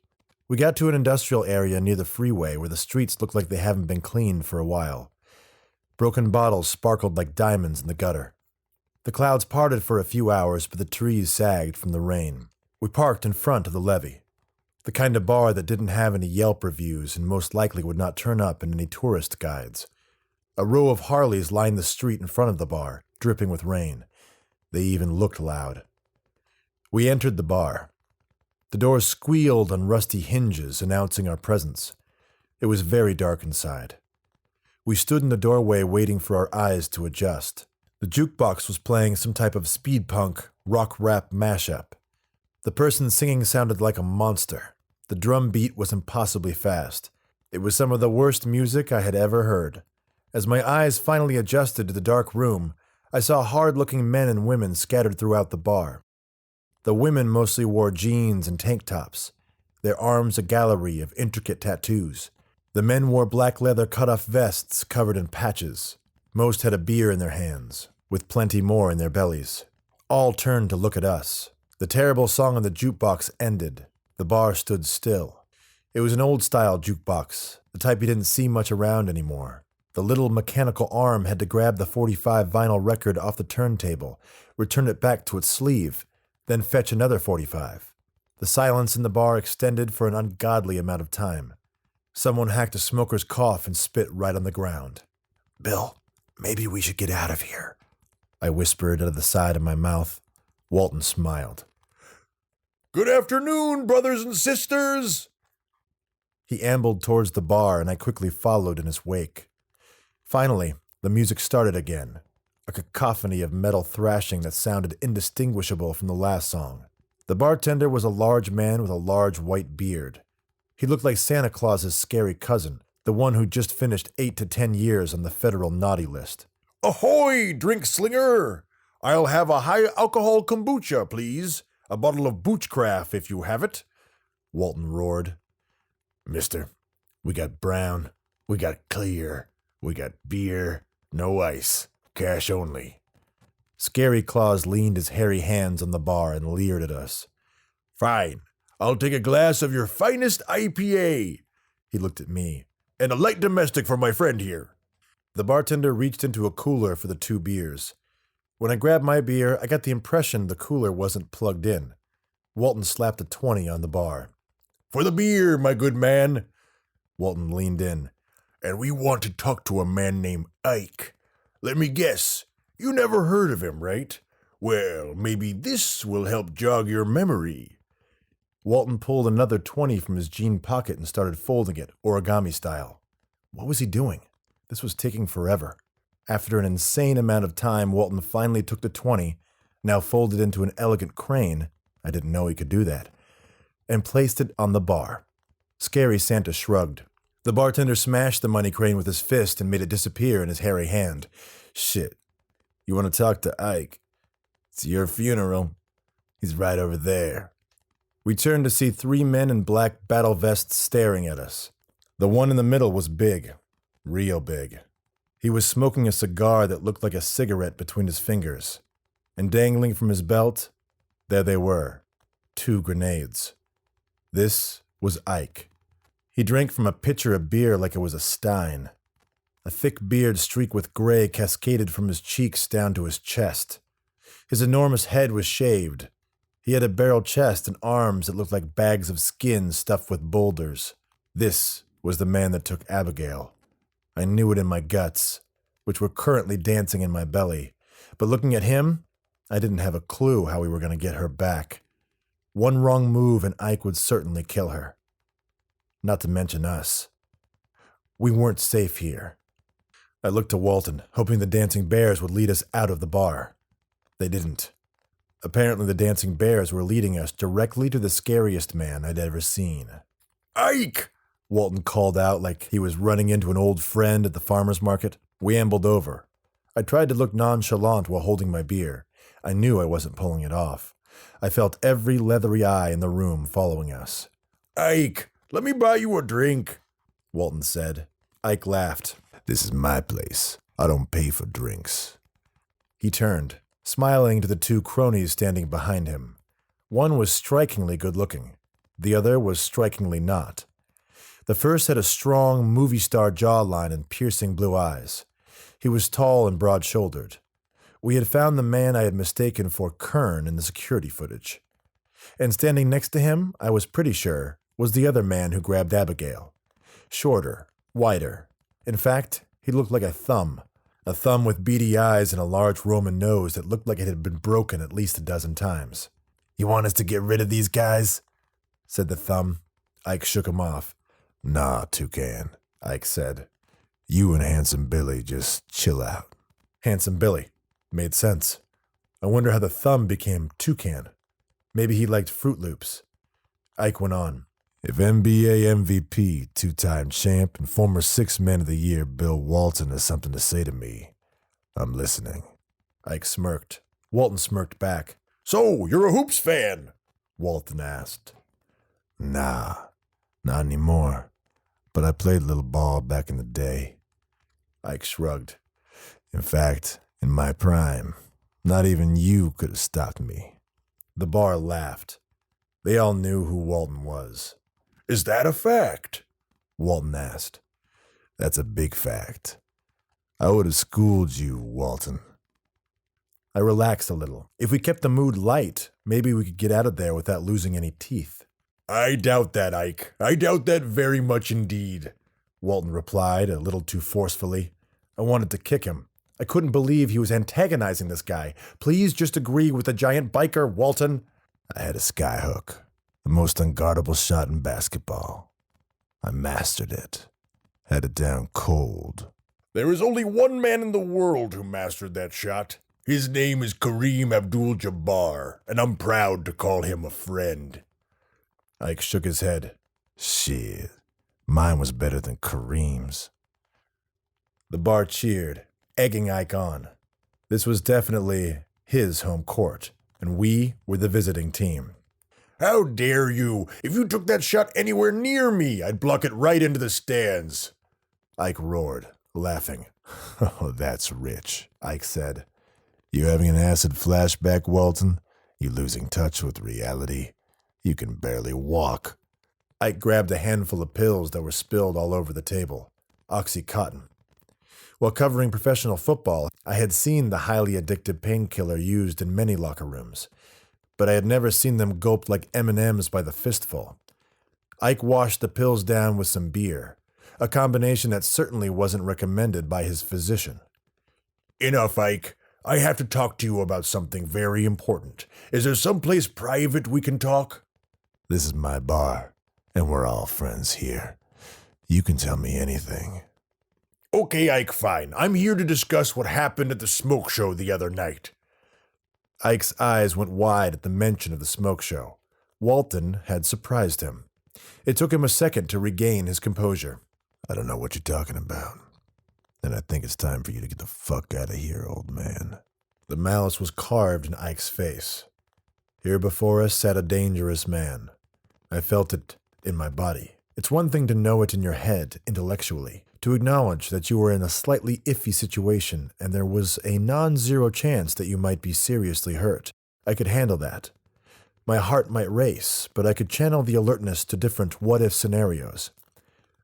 We got to an industrial area near the freeway where the streets looked like they haven't been cleaned for a while. Broken bottles sparkled like diamonds in the gutter. The clouds parted for a few hours, but the trees sagged from the rain. We parked in front of the levee, the kind of bar that didn't have any Yelp reviews and most likely would not turn up in any tourist guides. A row of Harleys lined the street in front of the bar, dripping with rain. They even looked loud. We entered the bar. The doors squealed on rusty hinges, announcing our presence. It was very dark inside. We stood in the doorway waiting for our eyes to adjust. The jukebox was playing some type of speed punk, rock rap mashup. The person singing sounded like a monster. The drum beat was impossibly fast. It was some of the worst music I had ever heard. As my eyes finally adjusted to the dark room, I saw hard-looking men and women scattered throughout the bar. The women mostly wore jeans and tank tops, their arms a gallery of intricate tattoos. The men wore black leather cut-off vests covered in patches. Most had a beer in their hands, with plenty more in their bellies. All turned to look at us. The terrible song on the jukebox ended. The bar stood still. It was an old-style jukebox, the type you didn't see much around anymore. The little mechanical arm had to grab the 45 vinyl record off the turntable, return it back to its sleeve, then fetch another 45. The silence in the bar extended for an ungodly amount of time. Someone hacked a smoker's cough and spit right on the ground. "Bill, maybe we should get out of here," I whispered out of the side of my mouth. Walton smiled. Good afternoon, brothers and sisters. He ambled towards the bar, and I quickly followed in his wake. Finally, the music started again, a cacophony of metal thrashing that sounded indistinguishable from the last song. The bartender was a large man with a large white beard. He looked like Santa Claus's scary cousin, the one who just finished 8 to 10 years on the federal naughty list. Ahoy, drink slinger! I'll have a high-alcohol kombucha, please. A bottle of Boochcraft, if you have it, Walton roared. Mister, we got brown, we got clear, we got beer, no ice, cash only. Scary Claus leaned his hairy hands on the bar and leered at us. Fine, I'll take a glass of your finest IPA. He looked at me. And a light domestic for my friend here. The bartender reached into a cooler for the 2 beers. When I grabbed my beer, I got the impression the cooler wasn't plugged in. Walton slapped a 20 on the bar. For the beer, my good man. Walton leaned in. And we want to talk to a man named Ike. Let me guess, you never heard of him, right? Well, maybe this will help jog your memory. Walton pulled another 20 from his jean pocket and started folding it, origami style. What was he doing? This was taking forever. After an insane amount of time, Walton finally took the 20, now folded into an elegant crane, I didn't know he could do that, and placed it on the bar. Scary Santa shrugged. The bartender smashed the money crane with his fist and made it disappear in his hairy hand. Shit. You want to talk to Ike? It's your funeral. He's right over there. We turned to see 3 men in black battle vests staring at us. The one in the middle was big. Real big. He was smoking a cigar that looked like a cigarette between his fingers. And dangling from his belt, there they were. 2 grenades. This was Ike. He drank from a pitcher of beer like it was a stein. A thick beard streaked with gray cascaded from his cheeks down to his chest. His enormous head was shaved. He had a barrel chest and arms that looked like bags of skin stuffed with boulders. This was the man that took Abigail. I knew it in my guts, which were currently dancing in my belly. But looking at him, I didn't have a clue how we were going to get her back. One wrong move and Ike would certainly kill her. not to mention us. We weren't safe here. I looked to Walton, hoping the dancing bears would lead us out of the bar. They didn't. Apparently the dancing bears were leading us directly to the scariest man I'd ever seen. Ike! Walton called out like he was running into an old friend at the farmer's market. We ambled over. I tried to look nonchalant while holding my beer. I knew I wasn't pulling it off. I felt every leathery eye in the room following us. Ike, let me buy you a drink, Walton said. Ike laughed. This is my place. I don't pay for drinks. He turned, smiling to the two cronies standing behind him. One was strikingly good-looking. The other was strikingly not. The first had a strong, movie star jawline and piercing blue eyes. He was tall and broad-shouldered. We had found the man I had mistaken for Kern in the security footage. And standing next to him, I was pretty sure, was the other man who grabbed Abigail. Shorter, wider. In fact, he looked like a thumb with beady eyes and a large Roman nose that looked like it had been broken at least a dozen times. "You want us to get rid of these guys?" said the thumb. Ike shook him off. "Nah, Toucan," Ike said. "You and Handsome Billy just chill out." Handsome Billy. Made sense. I wonder how the thumb became Toucan. Maybe he liked Fruit Loops. Ike went on. "If NBA MVP, two-time champ, and former Sixth Man of the Year Bill Walton has something to say to me, I'm listening." Ike smirked. Walton smirked back. "So, you're a Hoops fan?" Walton asked. "Nah, not anymore. But I played a little ball back in the day." Ike shrugged. "In fact, in my prime, not even you could have stopped me." The bar laughed. They all knew who Walton was. "Is that a fact?" Walton asked. "That's a big fact. I would have schooled you, Walton." I relaxed a little. If we kept the mood light, maybe we could get out of there without losing any teeth. "I doubt that, Ike. I doubt that very much indeed," Walton replied, a little too forcefully. I wanted to kick him. I couldn't believe he was antagonizing this guy. Please just agree with the giant biker, Walton. "I had a skyhook, the most unguardable shot in basketball. I mastered it. Had it down cold." "There is only one man in the world who mastered that shot. His name is Kareem Abdul-Jabbar, and I'm proud to call him a friend." Ike shook his head. "Shit, mine was better than Kareem's." The bar cheered, egging Ike on. This was definitely his home court, and we were the visiting team. "How dare you! If you took that shot anywhere near me, I'd block it right into the stands." Ike roared, laughing. "Oh, that's rich," Ike said. "You having an acid flashback, Walton? You losing touch with reality? You can barely walk." Ike grabbed a handful of pills that were spilled all over the table. Oxycontin. While covering professional football, I had seen the highly addictive painkiller used in many locker rooms, but I had never seen them gulped like M&Ms by the fistful. Ike washed the pills down with some beer, a combination that certainly wasn't recommended by his physician. "Enough, Ike. I have to talk to you about something very important. Is there someplace private we can talk?" "This is my bar, and we're all friends here. You can tell me anything." "Okay, Ike, fine. I'm here to discuss what happened at the smoke show the other night." Ike's eyes went wide at the mention of the smoke show. Walton had surprised him. It took him a second to regain his composure. "I don't know what you're talking about. And I think it's time for you to get the fuck out of here, old man." The malice was carved in Ike's face. Here before us sat a dangerous man. I felt it in my body. It's one thing to know it in your head, intellectually, to acknowledge that you were in a slightly iffy situation and there was a non-zero chance that you might be seriously hurt. I could handle that. My heart might race, but I could channel the alertness to different what-if scenarios.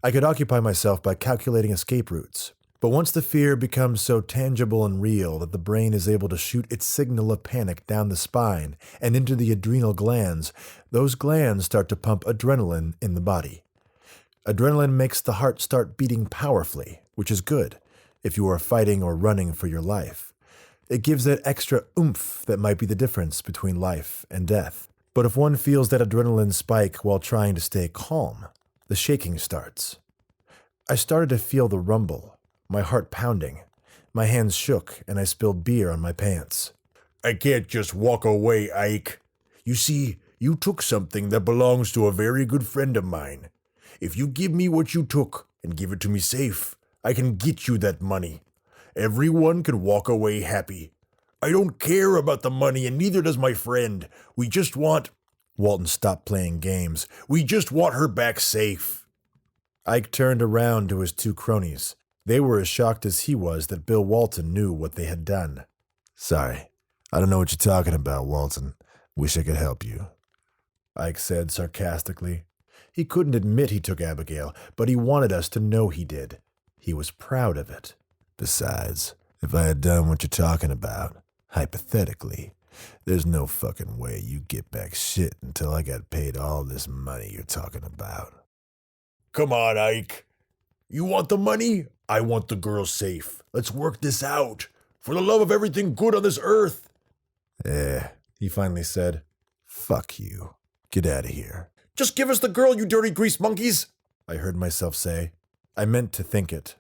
I could occupy myself by calculating escape routes. But once the fear becomes so tangible and real that the brain is able to shoot its signal of panic down the spine and into the adrenal glands, those glands start to pump adrenaline in the body. Adrenaline makes the heart start beating powerfully, which is good if you are fighting or running for your life. It gives that extra oomph that might be the difference between life and death. But if one feels that adrenaline spike while trying to stay calm, the shaking starts. I started to feel the rumble, my heart pounding. My hands shook, and I spilled beer on my pants. I can't just walk away, Ike. You see, you took something that belongs to a very good friend of mine. If you give me what you took and give it to me safe, I can get you that money. Everyone can walk away happy. I don't care about the money, and neither does my friend. We just want... Walton stopped playing games. We just want her back safe. Ike turned around to his two cronies. They were as shocked as he was that Bill Walton knew what they had done. Sorry, I don't know what you're talking about, Walton. Wish I could help you, Ike said sarcastically. He couldn't admit he took Abigail, but he wanted us to know he did. He was proud of it. Besides, if I had done what you're talking about, hypothetically, there's no fucking way you get back shit until I got paid all this money you're talking about. Come on, Ike. You want the money? I want the girl safe. Let's work this out. For the love of everything good on this earth. He finally said. Fuck you. Get out of here. Just give us the girl, you dirty grease monkeys, I heard myself say. I meant to think it,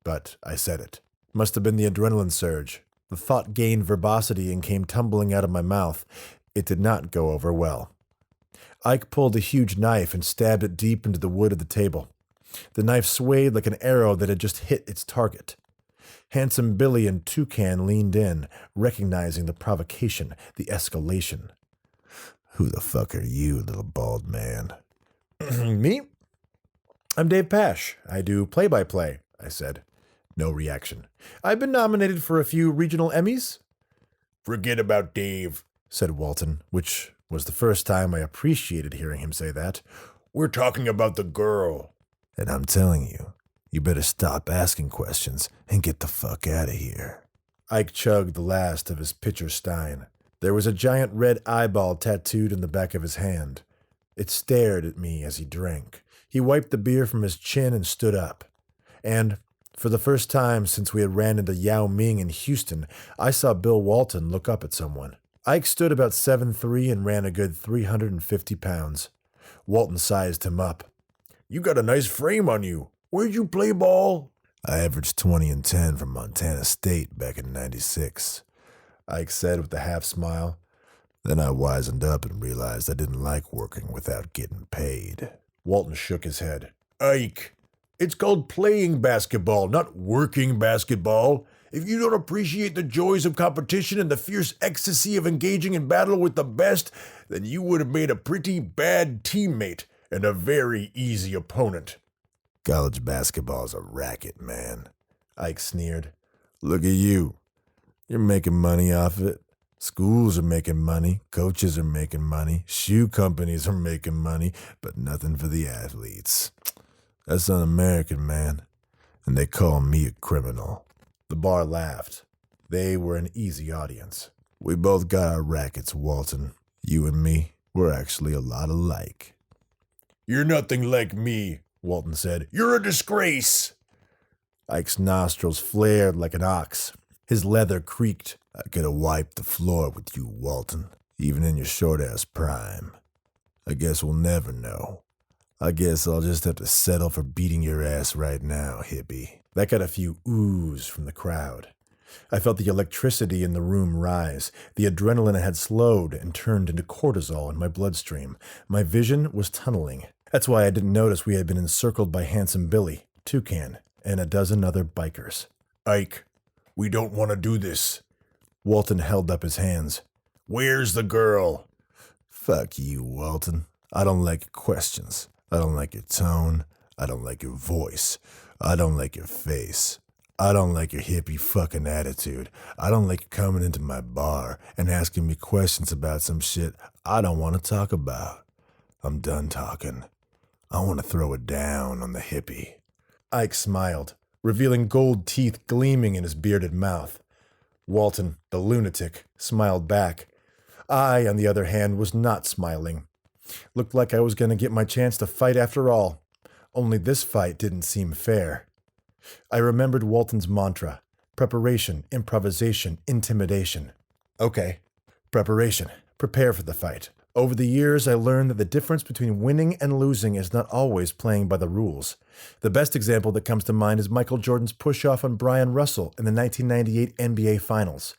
but I said it. Must have been the adrenaline surge. The thought gained verbosity and came tumbling out of my mouth. It did not go over well. Ike pulled a huge knife and stabbed it deep into the wood of the table. The knife swayed like an arrow that had just hit its target. Handsome Billy and Toucan leaned in, recognizing the provocation, the escalation. Who the fuck are you, little bald man? Me? I'm Dave Pash. I do play-by-play, I said. No reaction. I've been nominated for a few regional Emmys. Forget about Dave, said Walton, which was the first time I appreciated hearing him say that. We're talking about the girl. And I'm telling you, you better stop asking questions and get the fuck out of here. Ike chugged the last of his pitcher stein. There was a giant red eyeball tattooed in the back of his hand. It stared at me as he drank. He wiped the beer from his chin and stood up. And, for the first time since we had ran into Yao Ming in Houston, I saw Bill Walton look up at someone. Ike stood about 7'3" and ran a good 350 pounds. Walton sized him up. You got a nice frame on you. Where'd you play ball? I averaged 20 and 10 from Montana State back in '96, Ike said with a half smile. Then I wisened up and realized I didn't like working without getting paid. Walton shook his head. Ike, it's called playing basketball, not working basketball. If you don't appreciate the joys of competition and the fierce ecstasy of engaging in battle with the best, then you would have made a pretty bad teammate and a very easy opponent. College basketball's a racket, man, Ike sneered. Look at you. You're making money off of it. Schools are making money. Coaches are making money. Shoe companies are making money, but nothing for the athletes. That's un-American, man. And they call me a criminal. The bar laughed. They were an easy audience. We both got our rackets, Walton. You and me, we're actually a lot alike. You're nothing like me, Walton said. You're a disgrace. Ike's nostrils flared like an ox. His leather creaked. I could have wiped the floor with you, Walton, even in your short-ass prime. I guess we'll never know. I guess I'll just have to settle for beating your ass right now, hippie. That got a few oohs from the crowd. I felt the electricity in the room rise. The adrenaline had slowed and turned into cortisol in my bloodstream. My vision was tunneling. That's why I didn't notice we had been encircled by Handsome Billy, Toucan, and a dozen other bikers. Ike, we don't want to do this. Walton held up his hands. Where's the girl? Fuck you, Walton. I don't like your questions. I don't like your tone. I don't like your voice. I don't like your face. I don't like your hippie fucking attitude. I don't like you coming into my bar and asking me questions about some shit I don't want to talk about. I'm done talking. I want to throw it down on the hippie. Ike smiled, revealing gold teeth gleaming in his bearded mouth. Walton, the lunatic, smiled back. I, on the other hand, was not smiling. Looked like I was going to get my chance to fight after all. Only this fight didn't seem fair. I remembered Walton's mantra. Preparation, improvisation, intimidation. Okay. Preparation. Prepare for the fight. Over the years, I learned that the difference between winning and losing is not always playing by the rules. The best example that comes to mind is Michael Jordan's push-off on Brian Russell in the 1998 NBA Finals.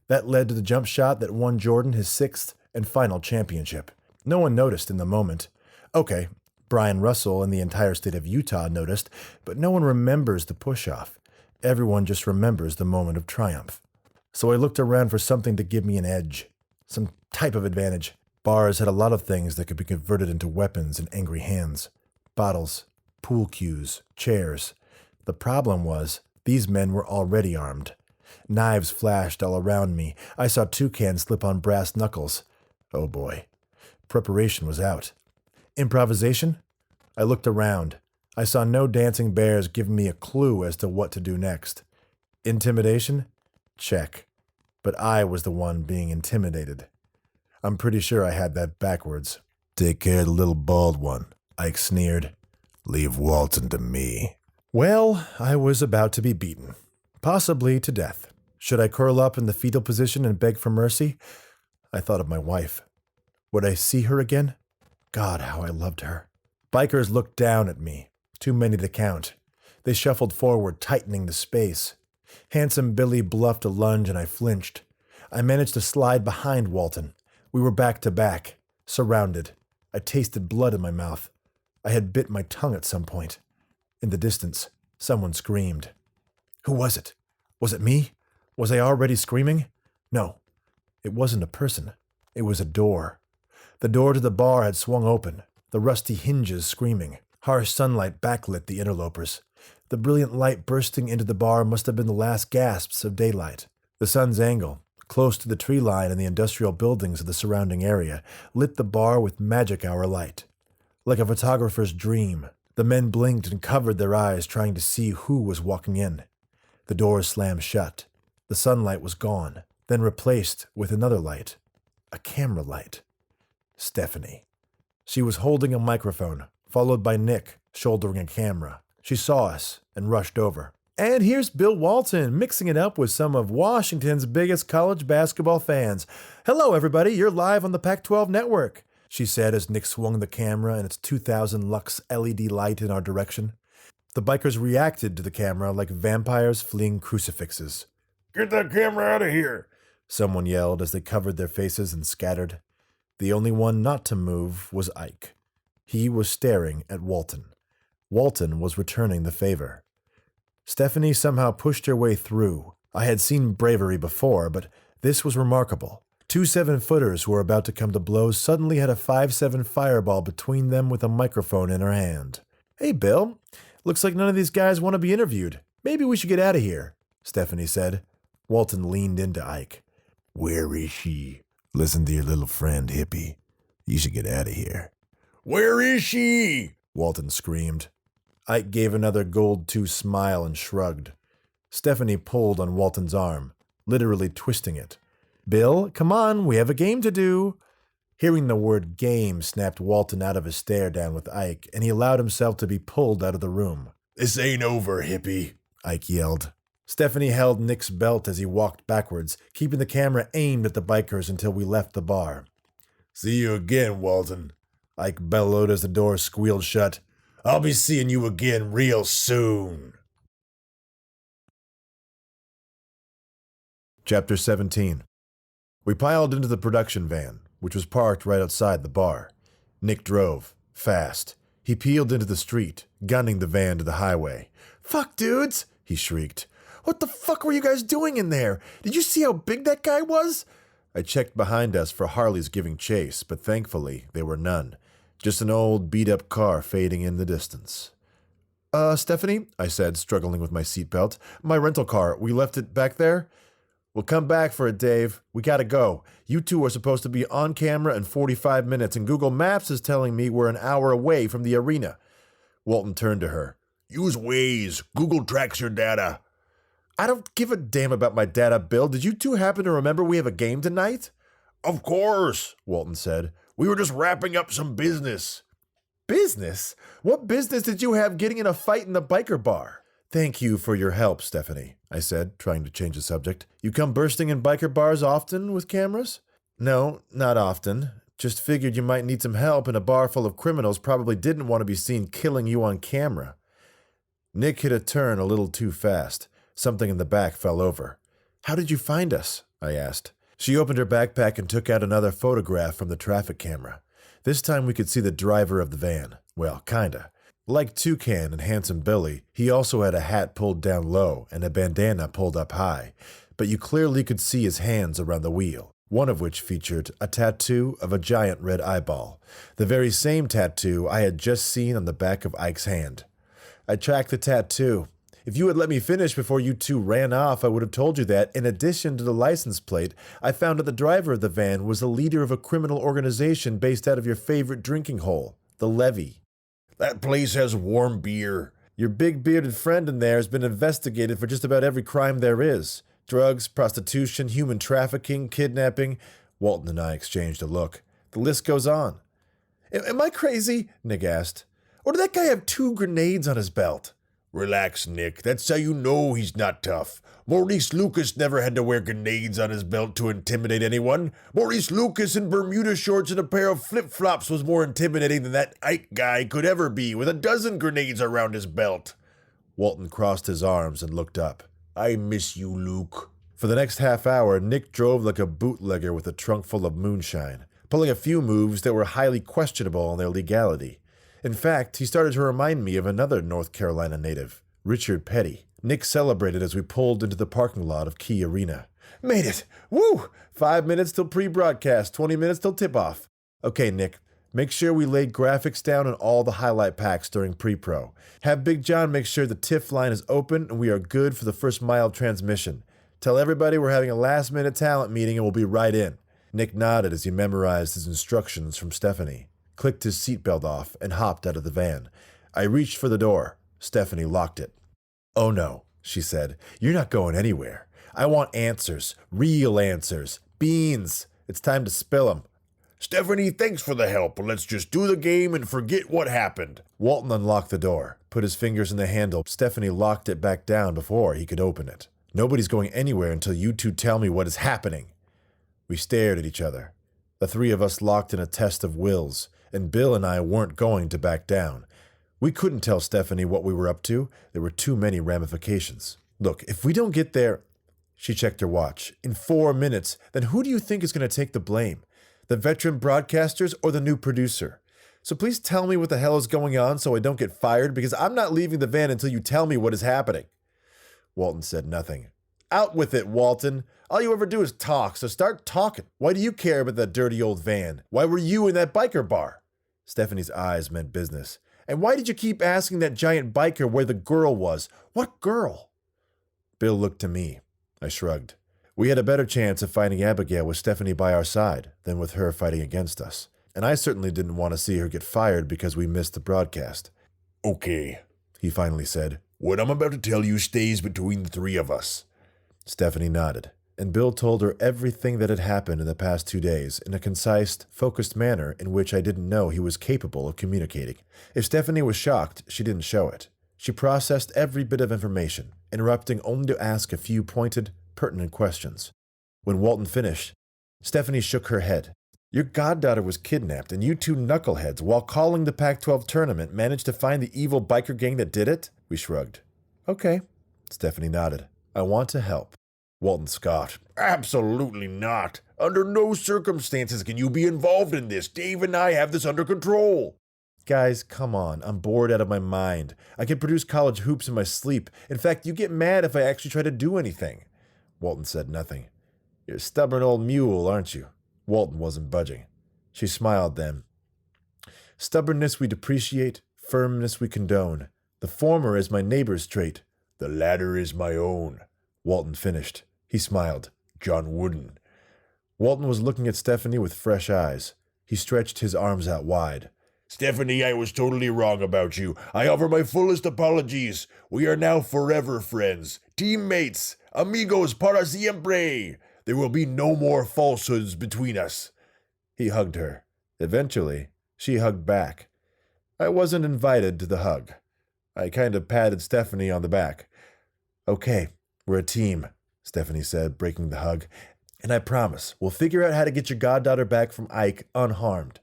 That led to the jump shot that won Jordan his sixth and final championship. No one noticed in the moment. Okay, Brian Russell and the entire state of Utah noticed, but no one remembers the push-off. Everyone just remembers the moment of triumph. So I looked around for something to give me an edge, some type of advantage. Bars had a lot of things that could be converted into weapons in angry hands. Bottles, pool cues, chairs. The problem was, these men were already armed. Knives flashed all around me. I saw toucans slip on brass knuckles. Oh boy. Preparation was out. Improvisation? I looked around. I saw no dancing bears giving me a clue as to what to do next. Intimidation? Check. But I was the one being intimidated. I'm pretty sure I had that backwards. Take care of the little bald one, Ike sneered. Leave Walton to me. Well, I was about to be beaten. Possibly to death. Should I curl up in the fetal position and beg for mercy? I thought of my wife. Would I see her again? God, how I loved her. Bikers looked down at me. Too many to count. They shuffled forward, tightening the space. Handsome Billy bluffed a lunge and I flinched. I managed to slide behind Walton. We were back to back, surrounded. I tasted blood in my mouth. I had bit my tongue at some point. In the distance, someone screamed. Who was it? Was it me? Was I already screaming? No, it wasn't a person. It was a door. The door to the bar had swung open, the rusty hinges screaming. Harsh sunlight backlit the interlopers. The brilliant light bursting into the bar must have been the last gasps of daylight. The sun's angle, close to the tree line and the industrial buildings of the surrounding area, lit the bar with magic hour light. Like a photographer's dream, the men blinked and covered their eyes trying to see who was walking in. The door slammed shut. The sunlight was gone, then replaced with another light. A camera light. Stephanie. She was holding a microphone, followed by Nick, shouldering a camera. She saw us and rushed over. And here's Bill Walton mixing it up with some of Washington's biggest college basketball fans. Hello, everybody. You're live on the Pac-12 network, she said as Nick swung the camera and its 2,000 lux LED light in our direction. The bikers reacted to the camera like vampires fleeing crucifixes. Get that camera out of here, someone yelled as they covered their faces and scattered. The only one not to move was Ike. He was staring at Walton. Walton was returning the favor. Stephanie somehow pushed her way through. I had seen bravery before, but this was remarkable. Two 7-footers who were about to come to blows suddenly had a 5'7" fireball between them with a microphone in her hand. Hey, Bill. Looks like none of these guys want to be interviewed. Maybe we should get out of here, Stephanie said. Walton leaned into Ike. Where is she? Listen to your little friend, hippie. You should get out of here. Where is she? Walton screamed. Ike gave another gold-tooth smile and shrugged. Stephanie pulled on Walton's arm, literally twisting it. Bill, come on, we have a game to do. Hearing the word game snapped Walton out of his stare down with Ike, and he allowed himself to be pulled out of the room. This ain't over, hippie, Ike yelled. Stephanie held Nick's belt as he walked backwards, keeping the camera aimed at the bikers until we left the bar. See you again, Walton, Ike bellowed as the door squealed shut. I'll be seeing you again real soon. Chapter 17. We piled into the production van, which was parked right outside the bar. Nick drove, fast. He peeled into the street, gunning the van to the highway. Fuck, dudes, he shrieked. What the fuck were you guys doing in there? Did you see how big that guy was? I checked behind us for Harleys giving chase, but thankfully there were none. Just an old, beat-up car fading in the distance. Stephanie, I said, struggling with my seatbelt. My rental car, we left it back there? We'll come back for it, Dave. We gotta go. You two are supposed to be on camera in 45 minutes, and Google Maps is telling me we're an hour away from the arena. Walton turned to her. Use Waze. Google tracks your data. I don't give a damn about my data, Bill. Did you two happen to remember we have a game tonight? Of course, Walton said. We were just wrapping up some business. Business? What business did you have getting in a fight in the biker bar? Thank you for your help, Stephanie, I said, trying to change the subject. You come bursting in biker bars often with cameras? No, not often. Just figured you might need some help, and a bar full of criminals probably didn't want to be seen killing you on camera. Nick hit a turn a little too fast. Something in the back fell over. How did you find us? I asked. She opened her backpack and took out another photograph from the traffic camera. This time we could see the driver of the van. Well, kinda. Like Toucan and Handsome Billy, he also had a hat pulled down low and a bandana pulled up high, but you clearly could see his hands around the wheel, one of which featured a tattoo of a giant red eyeball, the very same tattoo I had just seen on the back of Ike's hand. I tracked the tattoo. If you had let me finish before you two ran off, I would have told you that, in addition to the license plate, I found that the driver of the van was the leader of a criminal organization based out of your favorite drinking hole, the Levee. That place has warm beer. Your big bearded friend in there has been investigated for just about every crime there is. Drugs, prostitution, human trafficking, kidnapping. Walton and I exchanged a look. The list goes on. Am I crazy? Nick asked. Or did that guy have 2 grenades on his belt? Relax, Nick. That's how you know he's not tough. Maurice Lucas never had to wear grenades on his belt to intimidate anyone. Maurice Lucas in Bermuda shorts and a pair of flip-flops was more intimidating than that Ike guy could ever be with a dozen grenades around his belt. Walton crossed his arms and looked up. I miss you, Luke. For the next half hour, Nick drove like a bootlegger with a trunk full of moonshine, pulling a few moves that were highly questionable in their legality. In fact, he started to remind me of another North Carolina native, Richard Petty. Nick celebrated as we pulled into the parking lot of Key Arena. Made it! Woo! 5 minutes till pre-broadcast, 20 minutes till tip-off. Okay, Nick, make sure we lay graphics down on all the highlight packs during pre-pro. Have Big John make sure the TIFF line is open and we are good for the first mile of transmission. Tell everybody we're having a last-minute talent meeting and we'll be right in. Nick nodded as he memorized his instructions from Stephanie, clicked his seatbelt off, and hopped out of the van. I reached for the door. Stephanie locked it. Oh no, she said. You're not going anywhere. I want answers. Real answers. Beans. It's time to spill them. Stephanie, thanks for the help, but let's just do the game and forget what happened. Walton unlocked the door, put his fingers in the handle. Stephanie locked it back down before he could open it. Nobody's going anywhere until you two tell me what is happening. We stared at each other. The 3 of us locked in a test of wills, and Bill and I weren't going to back down. We couldn't tell Stephanie what we were up to. There were too many ramifications. Look, if we don't get there... She checked her watch. In 4 minutes, then who do you think is going to take the blame? The veteran broadcasters or the new producer? So please tell me what the hell is going on so I don't get fired, because I'm not leaving the van until you tell me what is happening. Walton said nothing. Out with it, Walton. All you ever do is talk, so start talking. Why do you care about that dirty old van? Why were you in that biker bar? Stephanie's eyes meant business. And why did you keep asking that giant biker where the girl was? What girl? Bill looked to me. I shrugged. We had a better chance of finding Abigail with Stephanie by our side than with her fighting against us. And I certainly didn't want to see her get fired because we missed the broadcast. Okay, he finally said. What I'm about to tell you stays between the 3 of us. Stephanie nodded, and Bill told her everything that had happened in the past 2 days in a concise, focused manner in which I didn't know he was capable of communicating. If Stephanie was shocked, she didn't show it. She processed every bit of information, interrupting only to ask a few pointed, pertinent questions. When Walton finished, Stephanie shook her head. Your goddaughter was kidnapped, and you 2 knuckleheads, while calling the Pac-12 tournament, managed to find the evil biker gang that did it? We shrugged. Okay. Stephanie nodded. I want to help. Walton scoffed. Absolutely not. Under no circumstances can you be involved in this. Dave and I have this under control. Guys, come on. I'm bored out of my mind. I can produce college hoops in my sleep. In fact, you get mad if I actually try to do anything. Walton said nothing. You're a stubborn old mule, aren't you? Walton wasn't budging. She smiled then. Stubbornness we depreciate, firmness we condone. The former is my neighbor's trait. The latter is my own. Walton finished. He smiled. John Wooden. Walton was looking at Stephanie with fresh eyes. He stretched his arms out wide. Stephanie, I was totally wrong about you. I offer my fullest apologies. We are now forever friends, teammates, amigos para siempre. There will be no more falsehoods between us. He hugged her. Eventually, she hugged back. I wasn't invited to the hug. I kind of patted Stephanie on the back. Okay, we're a team, Stephanie said, breaking the hug. And I promise, we'll figure out how to get your goddaughter back from Ike unharmed.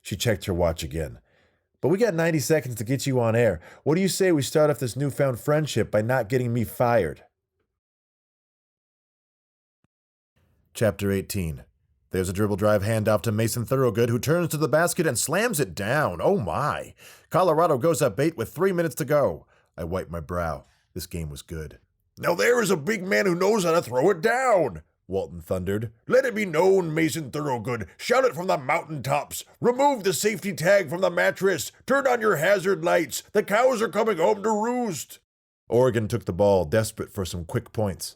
She checked her watch again. But we got 90 seconds to get you on air. What do you say we start off this newfound friendship by not getting me fired? Chapter 18. There's a dribble drive handoff to Mason Thorogood, who turns to the basket and slams it down. Oh my. Colorado goes up 8 with 3 minutes to go. I wipe my brow. This game was good. Now there is a big man who knows how to throw it down, Walton thundered. Let it be known, Mason Thorogood. Shout it from the mountaintops. Remove the safety tag from the mattress. Turn on your hazard lights. The cows are coming home to roost. Oregon took the ball, desperate for some quick points.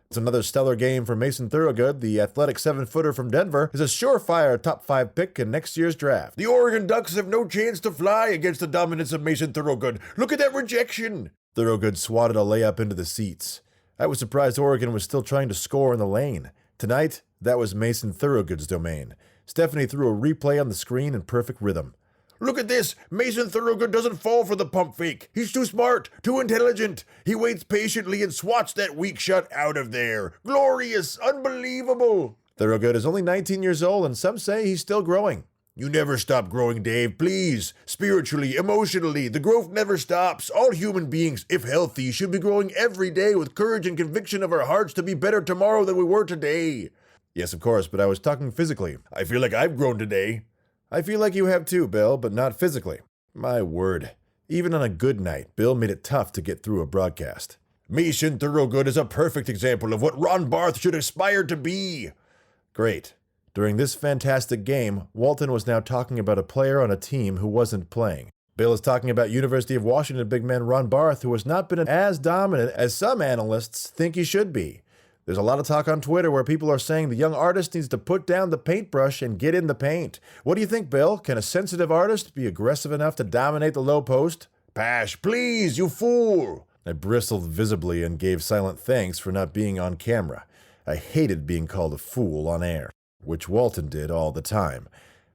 It's another stellar game for Mason Thorogood. The athletic 7-footer from Denver is a surefire top 5 pick in next year's draft. The Oregon Ducks have no chance to fly against the dominance of Mason Thorogood. Look at that rejection. Thorogood swatted a layup into the seats. I was surprised Oregon was still trying to score in the lane. Tonight, that was Mason Thorogood's domain. Stephanie threw a replay on the screen in perfect rhythm. Look at this. Mason Thorogood doesn't fall for the pump fake. He's too smart, too intelligent. He waits patiently and swats that weak shot out of there. Glorious, unbelievable. Thorogood is only 19 years old, and some say he's still growing. You never stop growing, Dave, please. Spiritually, emotionally, the growth never stops. All human beings, if healthy, should be growing every day with courage and conviction of our hearts to be better tomorrow than we were today. Yes, of course, but I was talking physically. I feel like I've grown today. I feel like you have too, Bill, but not physically. My word. Even on a good night, Bill made it tough to get through a broadcast. Mason Thorogood is a perfect example of what Ron Barth should aspire to be. Great. During this fantastic game, Walton was now talking about a player on a team who wasn't playing. Bill is talking about University of Washington big man Ron Barth, who has not been as dominant as some analysts think he should be. There's a lot of talk on Twitter where people are saying the young artist needs to put down the paintbrush and get in the paint. What do you think, Bill? Can a sensitive artist be aggressive enough to dominate the low post? Pash, please, you fool! I bristled visibly and gave silent thanks for not being on camera. I hated being called a fool on air, which Walton did all the time.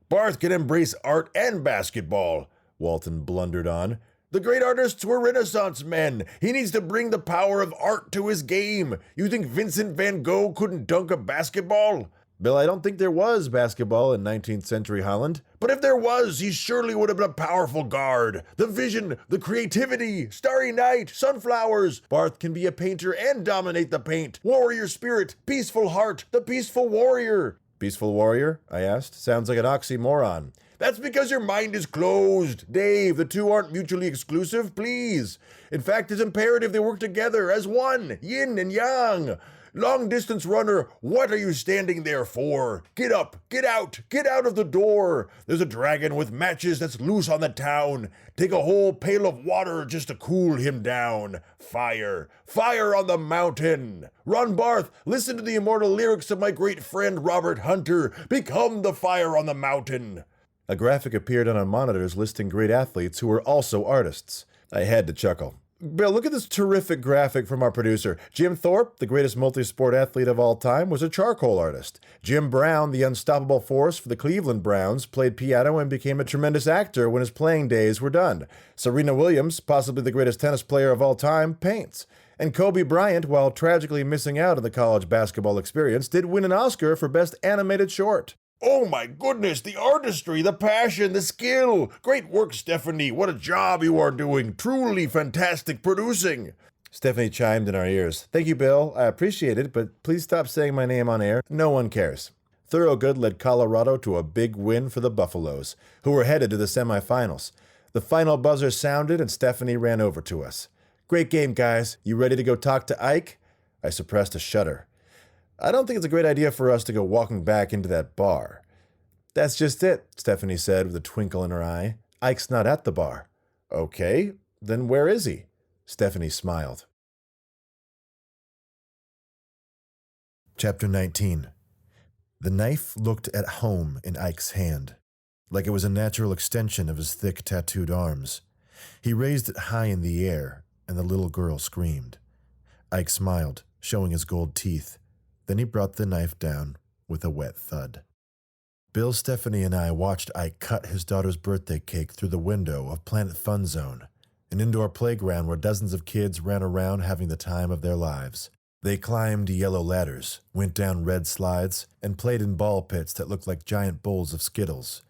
Barth can embrace art and basketball, Walton blundered on. The great artists were Renaissance men. He needs to bring the power of art to his game. You think Vincent van Gogh couldn't dunk a basketball? Bill, I don't think there was basketball in 19th century Holland. But if there was, he surely would have been a powerful guard. The vision, the creativity, starry night, sunflowers. Barth can be a painter and dominate the paint. Warrior spirit, peaceful heart, the peaceful warrior. Peaceful warrior? I asked. Sounds like an oxymoron. That's because your mind is closed. Dave, the two aren't mutually exclusive, please. In fact, it's imperative they work together as one, yin and yang. Long-distance runner, what are you standing there for? Get up, get out of the door. There's a dragon with matches that's loose on the town. Take a whole pail of water just to cool him down. Fire on the mountain. Ron Barth, listen to the immortal lyrics of my great friend Robert Hunter. Become the fire on the mountain. A graphic appeared on our monitors listing great athletes who were also artists. I had to chuckle. Bill, look at this terrific graphic from our producer. Jim Thorpe, the greatest multi-sport athlete of all time, was a charcoal artist. Jim Brown, the unstoppable force for the Cleveland Browns, played piano and became a tremendous actor when his playing days were done. Serena Williams, possibly the greatest tennis player of all time, paints. And Kobe Bryant, while tragically missing out on the college basketball experience, did win an Oscar for Best Animated Short. Oh my goodness, the artistry, the passion, the skill. Great work, Stephanie. What a job you are doing. Truly fantastic producing. Stephanie chimed in our ears. Thank you, Bill. I appreciate it, but please stop saying my name on air. No one cares. Thorogood led Colorado to a big win for the Buffaloes, who were headed to the semifinals. The final buzzer sounded and Stephanie ran over to us. Great game, guys. You ready to go talk to Ike? I suppressed a shudder. I don't think it's a great idea for us to go walking back into that bar. That's just it, Stephanie said with a twinkle in her eye. Ike's not at the bar. Okay, then where is he? Stephanie smiled. Chapter 19. The knife looked at home in Ike's hand, like it was a natural extension of his thick tattooed arms. He raised it high in the air, and the little girl screamed. Ike smiled, showing his gold teeth. Then he brought the knife down with a wet thud. Bill, Stephanie, and I watched Ike cut his daughter's birthday cake through the window of Planet Fun Zone, an indoor playground where dozens of kids ran around having the time of their lives. They climbed yellow ladders, went down red slides, and played in ball pits that looked like giant bowls of Skittles.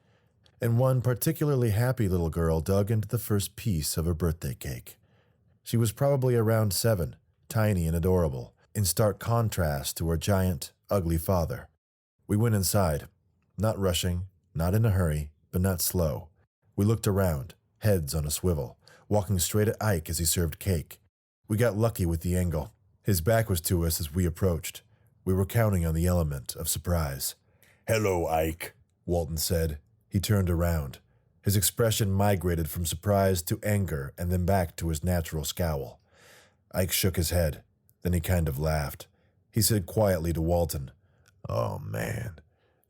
And one particularly happy little girl dug into the first piece of her birthday cake. She was probably around 7, tiny and adorable, in stark contrast to her giant, ugly father. We went inside, not rushing, not in a hurry, but not slow. We looked around, heads on a swivel, walking straight at Ike as he served cake. We got lucky with the angle. His back was to us as we approached. We were counting on the element of surprise. "Hello, Ike," Walton said. He turned around. His expression migrated from surprise to anger and then back to his natural scowl. Ike shook his head. Then he kind of laughed. He said quietly to Walton, "Oh, man,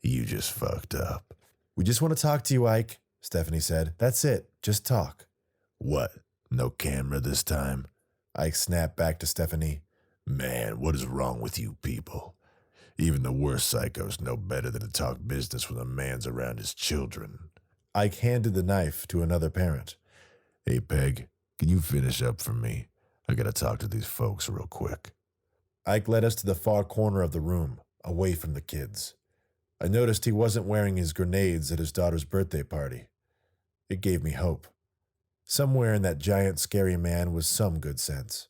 you just fucked up." "We just want to talk to you, Ike," Stephanie said. "That's it. Just talk." "What? No camera this time?" Ike snapped back to Stephanie. "Man, what is wrong with you people? Even the worst psychos know better than to talk business when a man's around his children." Ike handed the knife to another parent. "Hey, Peg, can you finish up for me? I gotta talk to these folks real quick." Ike led us to the far corner of the room, away from the kids. I noticed he wasn't wearing his grenades at his daughter's birthday party. It gave me hope. Somewhere in that giant, scary man was some good sense.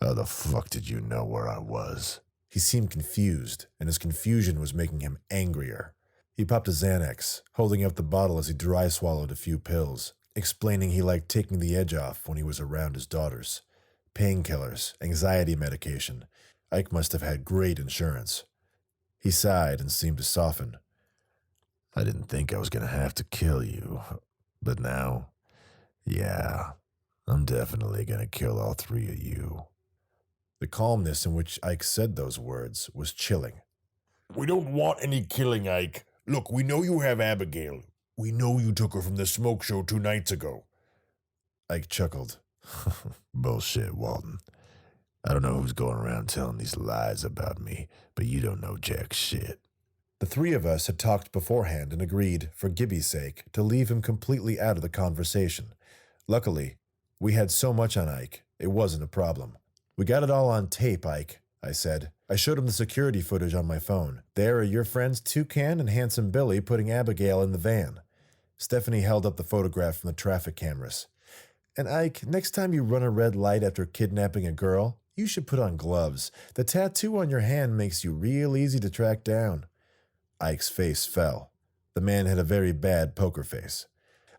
"How the fuck did you know where I was?" He seemed confused, and his confusion was making him angrier. He popped a Xanax, holding up the bottle as he dry swallowed a few pills, explaining he liked taking the edge off when he was around his daughters. Painkillers, anxiety medication. Ike must have had great insurance. He sighed and seemed to soften. "I didn't think I was gonna have to kill you, but now, yeah, I'm definitely gonna kill all 3 of you." The calmness in which Ike said those words was chilling. "We don't want any killing, Ike. Look, we know you have Abigail. We know you took her from the smoke show 2 nights ago." Ike chuckled. "Bullshit, Walton. I don't know who's going around telling these lies about me, but you don't know jack shit." The 3 of us had talked beforehand and agreed, for Gibby's sake, to leave him completely out of the conversation. Luckily, we had so much on Ike, it wasn't a problem. "We got it all on tape, Ike," I said. I showed him the security footage on my phone. There are your friends Toucan and Handsome Billy putting Abigail in the van. Stephanie held up the photograph from the traffic cameras. "And Ike, next time you run a red light after kidnapping a girl, you should put on gloves. The tattoo on your hand makes you real easy to track down." Ike's face fell. The man had a very bad poker face.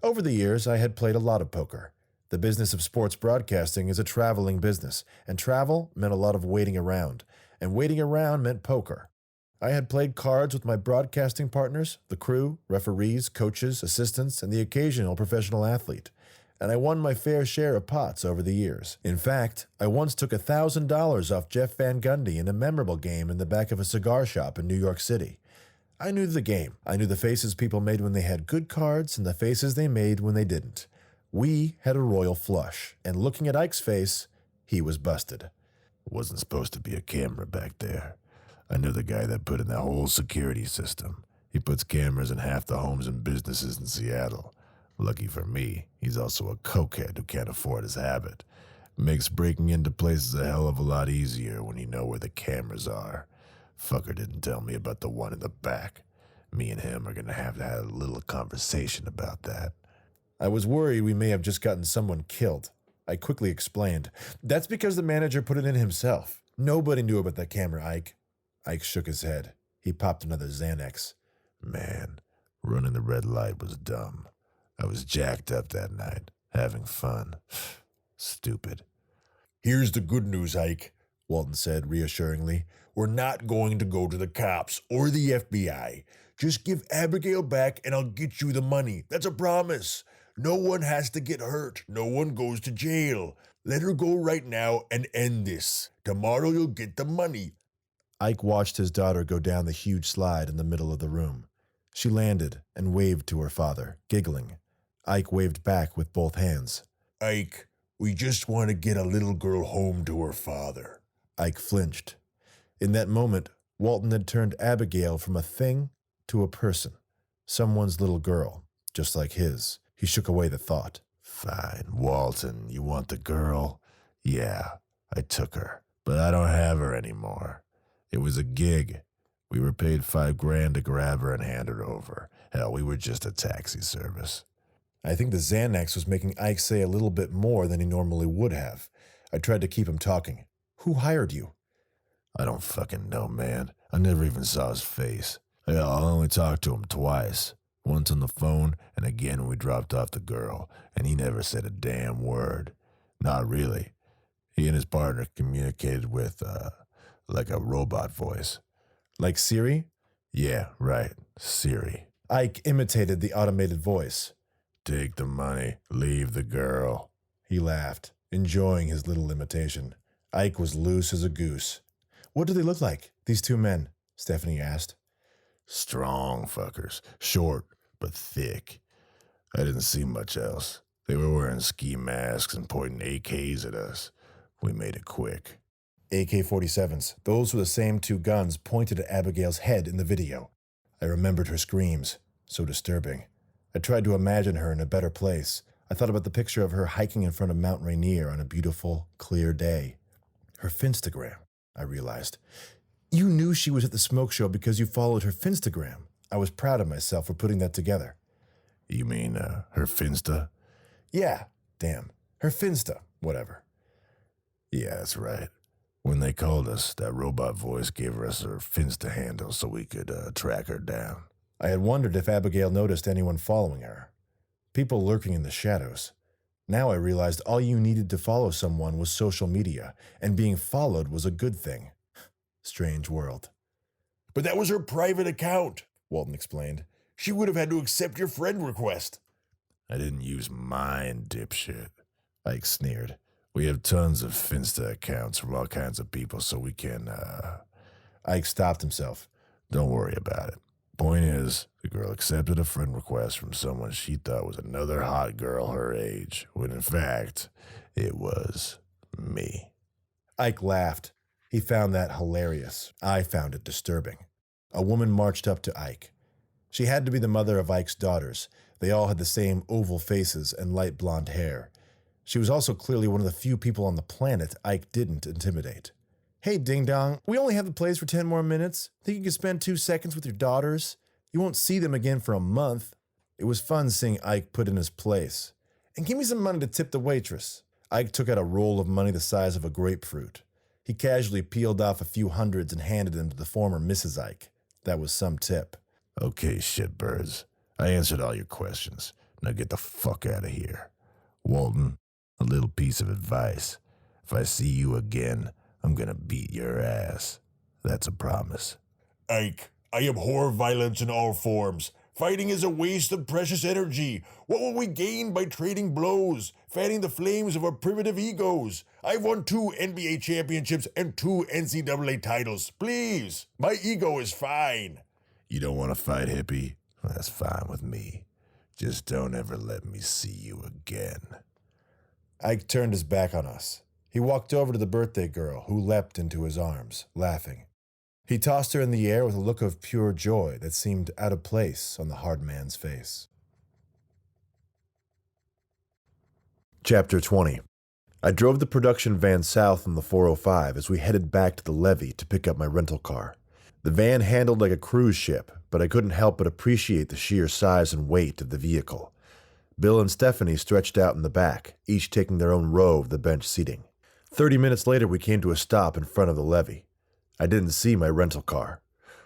Over the years, I had played a lot of poker. The business of sports broadcasting is a traveling business, and travel meant a lot of waiting around, and waiting around meant poker. I had played cards with my broadcasting partners, the crew, referees, coaches, assistants, and the occasional professional athlete, and I won my fair share of pots over the years. In fact, I once took $1,000 off Jeff Van Gundy in a memorable game in the back of a cigar shop in New York City. I knew the game. I knew the faces people made when they had good cards and the faces they made when they didn't. We had a royal flush, and looking at Ike's face, he was busted. "Wasn't supposed to be a camera back there. I knew the guy that put in that whole security system. He puts cameras in half the homes and businesses in Seattle. Lucky for me, he's also a cokehead who can't afford his habit. Makes breaking into places a hell of a lot easier when you know where the cameras are. Fucker didn't tell me about the one in the back. Me and him are gonna have a little conversation about that." I was worried we may have just gotten someone killed. I quickly explained. "That's because the manager put it in himself. Nobody knew about that camera, Ike." Ike shook his head. He popped another Xanax. "Man, running the red light was dumb. I was jacked up that night, having fun. Stupid." "Here's the good news, Ike," Walton said reassuringly. "We're not going to go to the cops or the FBI. Just give Abigail back and I'll get you the money. That's a promise. No one has to get hurt. No one goes to jail. Let her go right now and end this. Tomorrow you'll get the money." Ike watched his daughter go down the huge slide in the middle of the room. She landed and waved to her father, giggling. Ike waved back with both hands. "Ike, we just want to get a little girl home to her father." Ike flinched. In that moment, Walton had turned Abigail from a thing to a person. Someone's little girl, just like his. He shook away the thought. "Fine, Walton, you want the girl? Yeah, I took her. But I don't have her anymore. It was a gig. We were paid $5,000 to grab her and hand her over. Hell, we were just a taxi service. I think the Xanax was making Ike say a little bit more than he normally would have. I tried to keep him talking. Who hired you? I don't fucking know, man. I never even saw his face. Hell, I only talked to him twice. Once on the phone, and again when we dropped off the girl, and he never said a damn word. Not really. He and his partner communicated with, like a robot voice. Like Siri? Yeah, right, Siri. Ike imitated the automated voice. Take the money, leave the girl. He laughed, enjoying his little imitation. Ike was loose as a goose. What do they look like, these two men? Stephanie asked. Strong fuckers. Short, but thick. I didn't see much else. They were wearing ski masks and pointing AKs at us. We made it quick. AK-47s. Those were the same two guns pointed at Abigail's head in the video. I remembered her screams. So disturbing. I tried to imagine her in a better place. I thought about the picture of her hiking in front of Mount Rainier on a beautiful, clear day. Her Finstagram, I realized. You knew she was at the smoke show because you followed her Finstagram. I was proud of myself for putting that together. You mean, her Finsta? Yeah, damn. Her Finsta, whatever. Yeah, that's right. When they called us, that robot voice gave us her Finsta handle so we could track her down. I had wondered if Abigail noticed anyone following her. People lurking in the shadows. Now I realized all you needed to follow someone was social media, and being followed was a good thing. Strange world. But that was her private account, Walton explained. She would have had to accept your friend request. I didn't use mine, dipshit. Ike sneered. We have tons of Finsta accounts from all kinds of people, so we can, Ike stopped himself. Don't worry about it. Point is, the girl accepted a friend request from someone she thought was another hot girl her age, when in fact, it was me. Ike laughed. He found that hilarious. I found it disturbing. A woman marched up to Ike. She had to be the mother of Ike's daughters. They all had the same oval faces and light blonde hair. She was also clearly one of the few people on the planet Ike didn't intimidate. Hey, Ding Dong, we only have the place for 10 more minutes. Think you could spend 2 seconds with your daughters? You won't see them again for a month. It was fun seeing Ike put in his place. And give me some money to tip the waitress. Ike took out a roll of money the size of a grapefruit. He casually peeled off a few hundreds and handed them to the former Mrs. Ike. That was some tip. Okay, shitbirds. I answered all your questions. Now get the fuck out of here. Walton, a little piece of advice. If I see you again, I'm gonna beat your ass. That's a promise. Ike, I abhor violence in all forms. Fighting is a waste of precious energy. What will we gain by trading blows, fanning the flames of our primitive egos? I've won 2 NBA championships and 2 NCAA titles. Please, my ego is fine. You don't want to fight, hippie? That's fine with me. Just don't ever let me see you again. Ike turned his back on us. He walked over to the birthday girl, who leapt into his arms, laughing. He tossed her in the air with a look of pure joy that seemed out of place on the hard man's face. Chapter 20. I drove the production van south on the 405 as we headed back to the levee to pick up my rental car. The van handled like a cruise ship, but I couldn't help but appreciate the sheer size and weight of the vehicle. Bill and Stephanie stretched out in the back, each taking their own row of the bench seating. 30 minutes later, we came to a stop in front of the levee. I didn't see my rental car.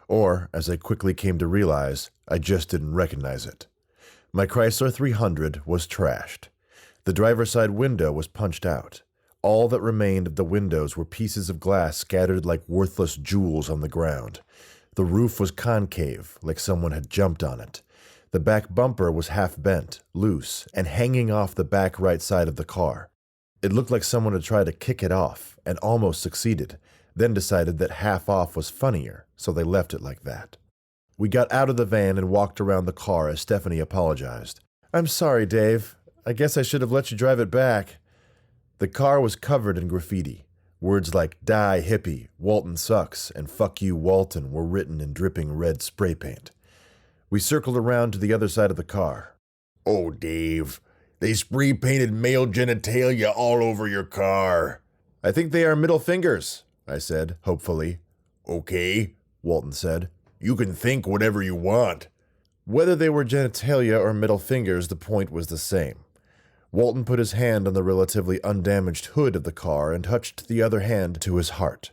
Or, as I quickly came to realize, I just didn't recognize it. My Chrysler 300 was trashed. The driver's side window was punched out. All that remained of the windows were pieces of glass scattered like worthless jewels on the ground. The roof was concave, like someone had jumped on it. The back bumper was half bent, loose, and hanging off the back right side of the car. It looked like someone had tried to kick it off, and almost succeeded, then decided that half off was funnier, so they left it like that. We got out of the van and walked around the car as Stephanie apologized. "I'm sorry, Dave. I guess I should have let you drive it back." The car was covered in graffiti. Words like "Die hippie," "Walton sucks," and "fuck you, Walton" were written in dripping red spray paint. We circled around to the other side of the car. "Oh, Dave, they spray-painted male genitalia all over your car." "I think they are middle fingers," I said, hopefully. Okay, Walton said. you can think whatever you want. Whether they were genitalia or middle fingers, the point was the same. Walton put his hand on the relatively undamaged hood of the car and touched the other hand to his heart.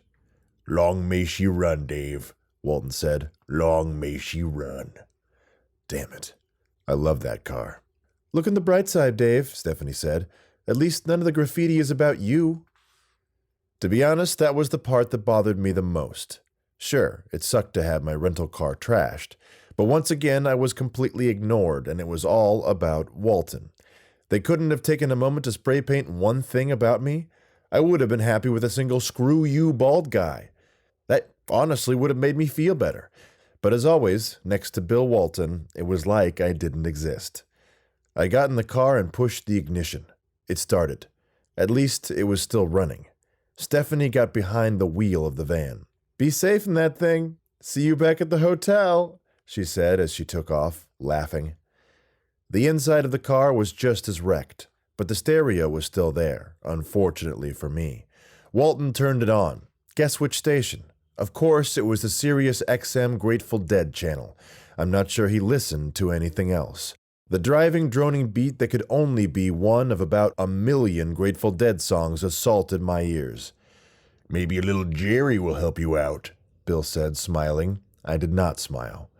Long may she run, Dave, Walton said. long may she run. Damn it. I love that car. Look on the bright side, Dave, Stephanie said. At least none of the graffiti is about you. To be honest, that was the part that bothered me the most. Sure, it sucked to have my rental car trashed, but once again I was completely ignored, and it was all about Walton. They couldn't have taken a moment to spray paint one thing about me? I would have been happy with a single "screw you, bald guy." That honestly would have made me feel better. But as always, next to Bill Walton, it was like I didn't exist. I got in the car and pushed the ignition. It started. At least it was still running. Stephanie got behind the wheel of the van. "Be safe in that thing. See you back at the hotel," she said as she took off, laughing. The inside of the car was just as wrecked, but the stereo was still there, unfortunately for me. Walton turned it on. Guess which station? Of course, it was the Sirius XM Grateful Dead channel. I'm not sure he listened to anything else. The driving, droning beat that could only be one of about 1,000,000 Grateful Dead songs assaulted my ears. Maybe a little Jerry will help you out, Bill said, smiling. I did not smile.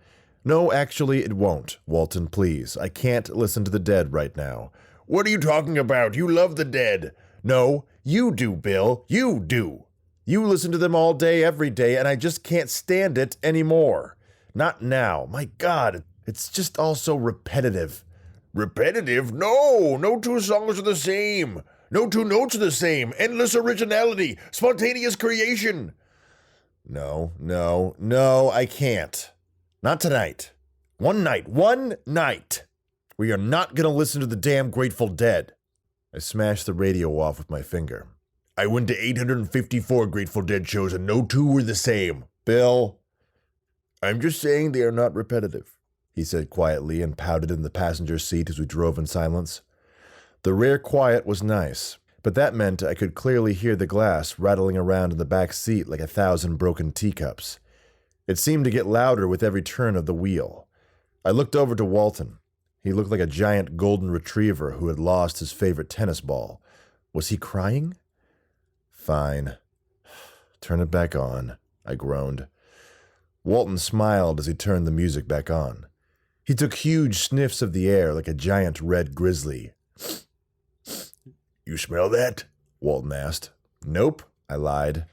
"No, actually, it won't. Walton, please. I can't listen to the Dead right now." What are you talking about? You love the Dead. "No, you do, Bill. You do. You listen to them all day, every day, and I just can't stand it anymore. Not now. My God, it's just all so repetitive." Repetitive? No two songs are the same. No two notes are the same. Endless originality. Spontaneous creation. No, I can't. Not tonight. One night. We are not going to listen to the damn Grateful Dead. I smashed the radio off with my finger. I went to 854 Grateful Dead shows and no two were the same. Bill. I'm just saying they are not repetitive, he said quietly and pouted in the passenger seat as we drove in silence. The rare quiet was nice, but that meant I could clearly hear the glass rattling around in the back seat like 1,000 broken teacups. It seemed to get louder with every turn of the wheel. I looked over to Walton. He looked like a giant golden retriever who had lost his favorite tennis ball. Was he crying? Fine. Turn it back on, I groaned. Walton smiled as he turned the music back on. He took huge sniffs of the air like a giant red grizzly. You smell that? Walton asked. Nope, I lied.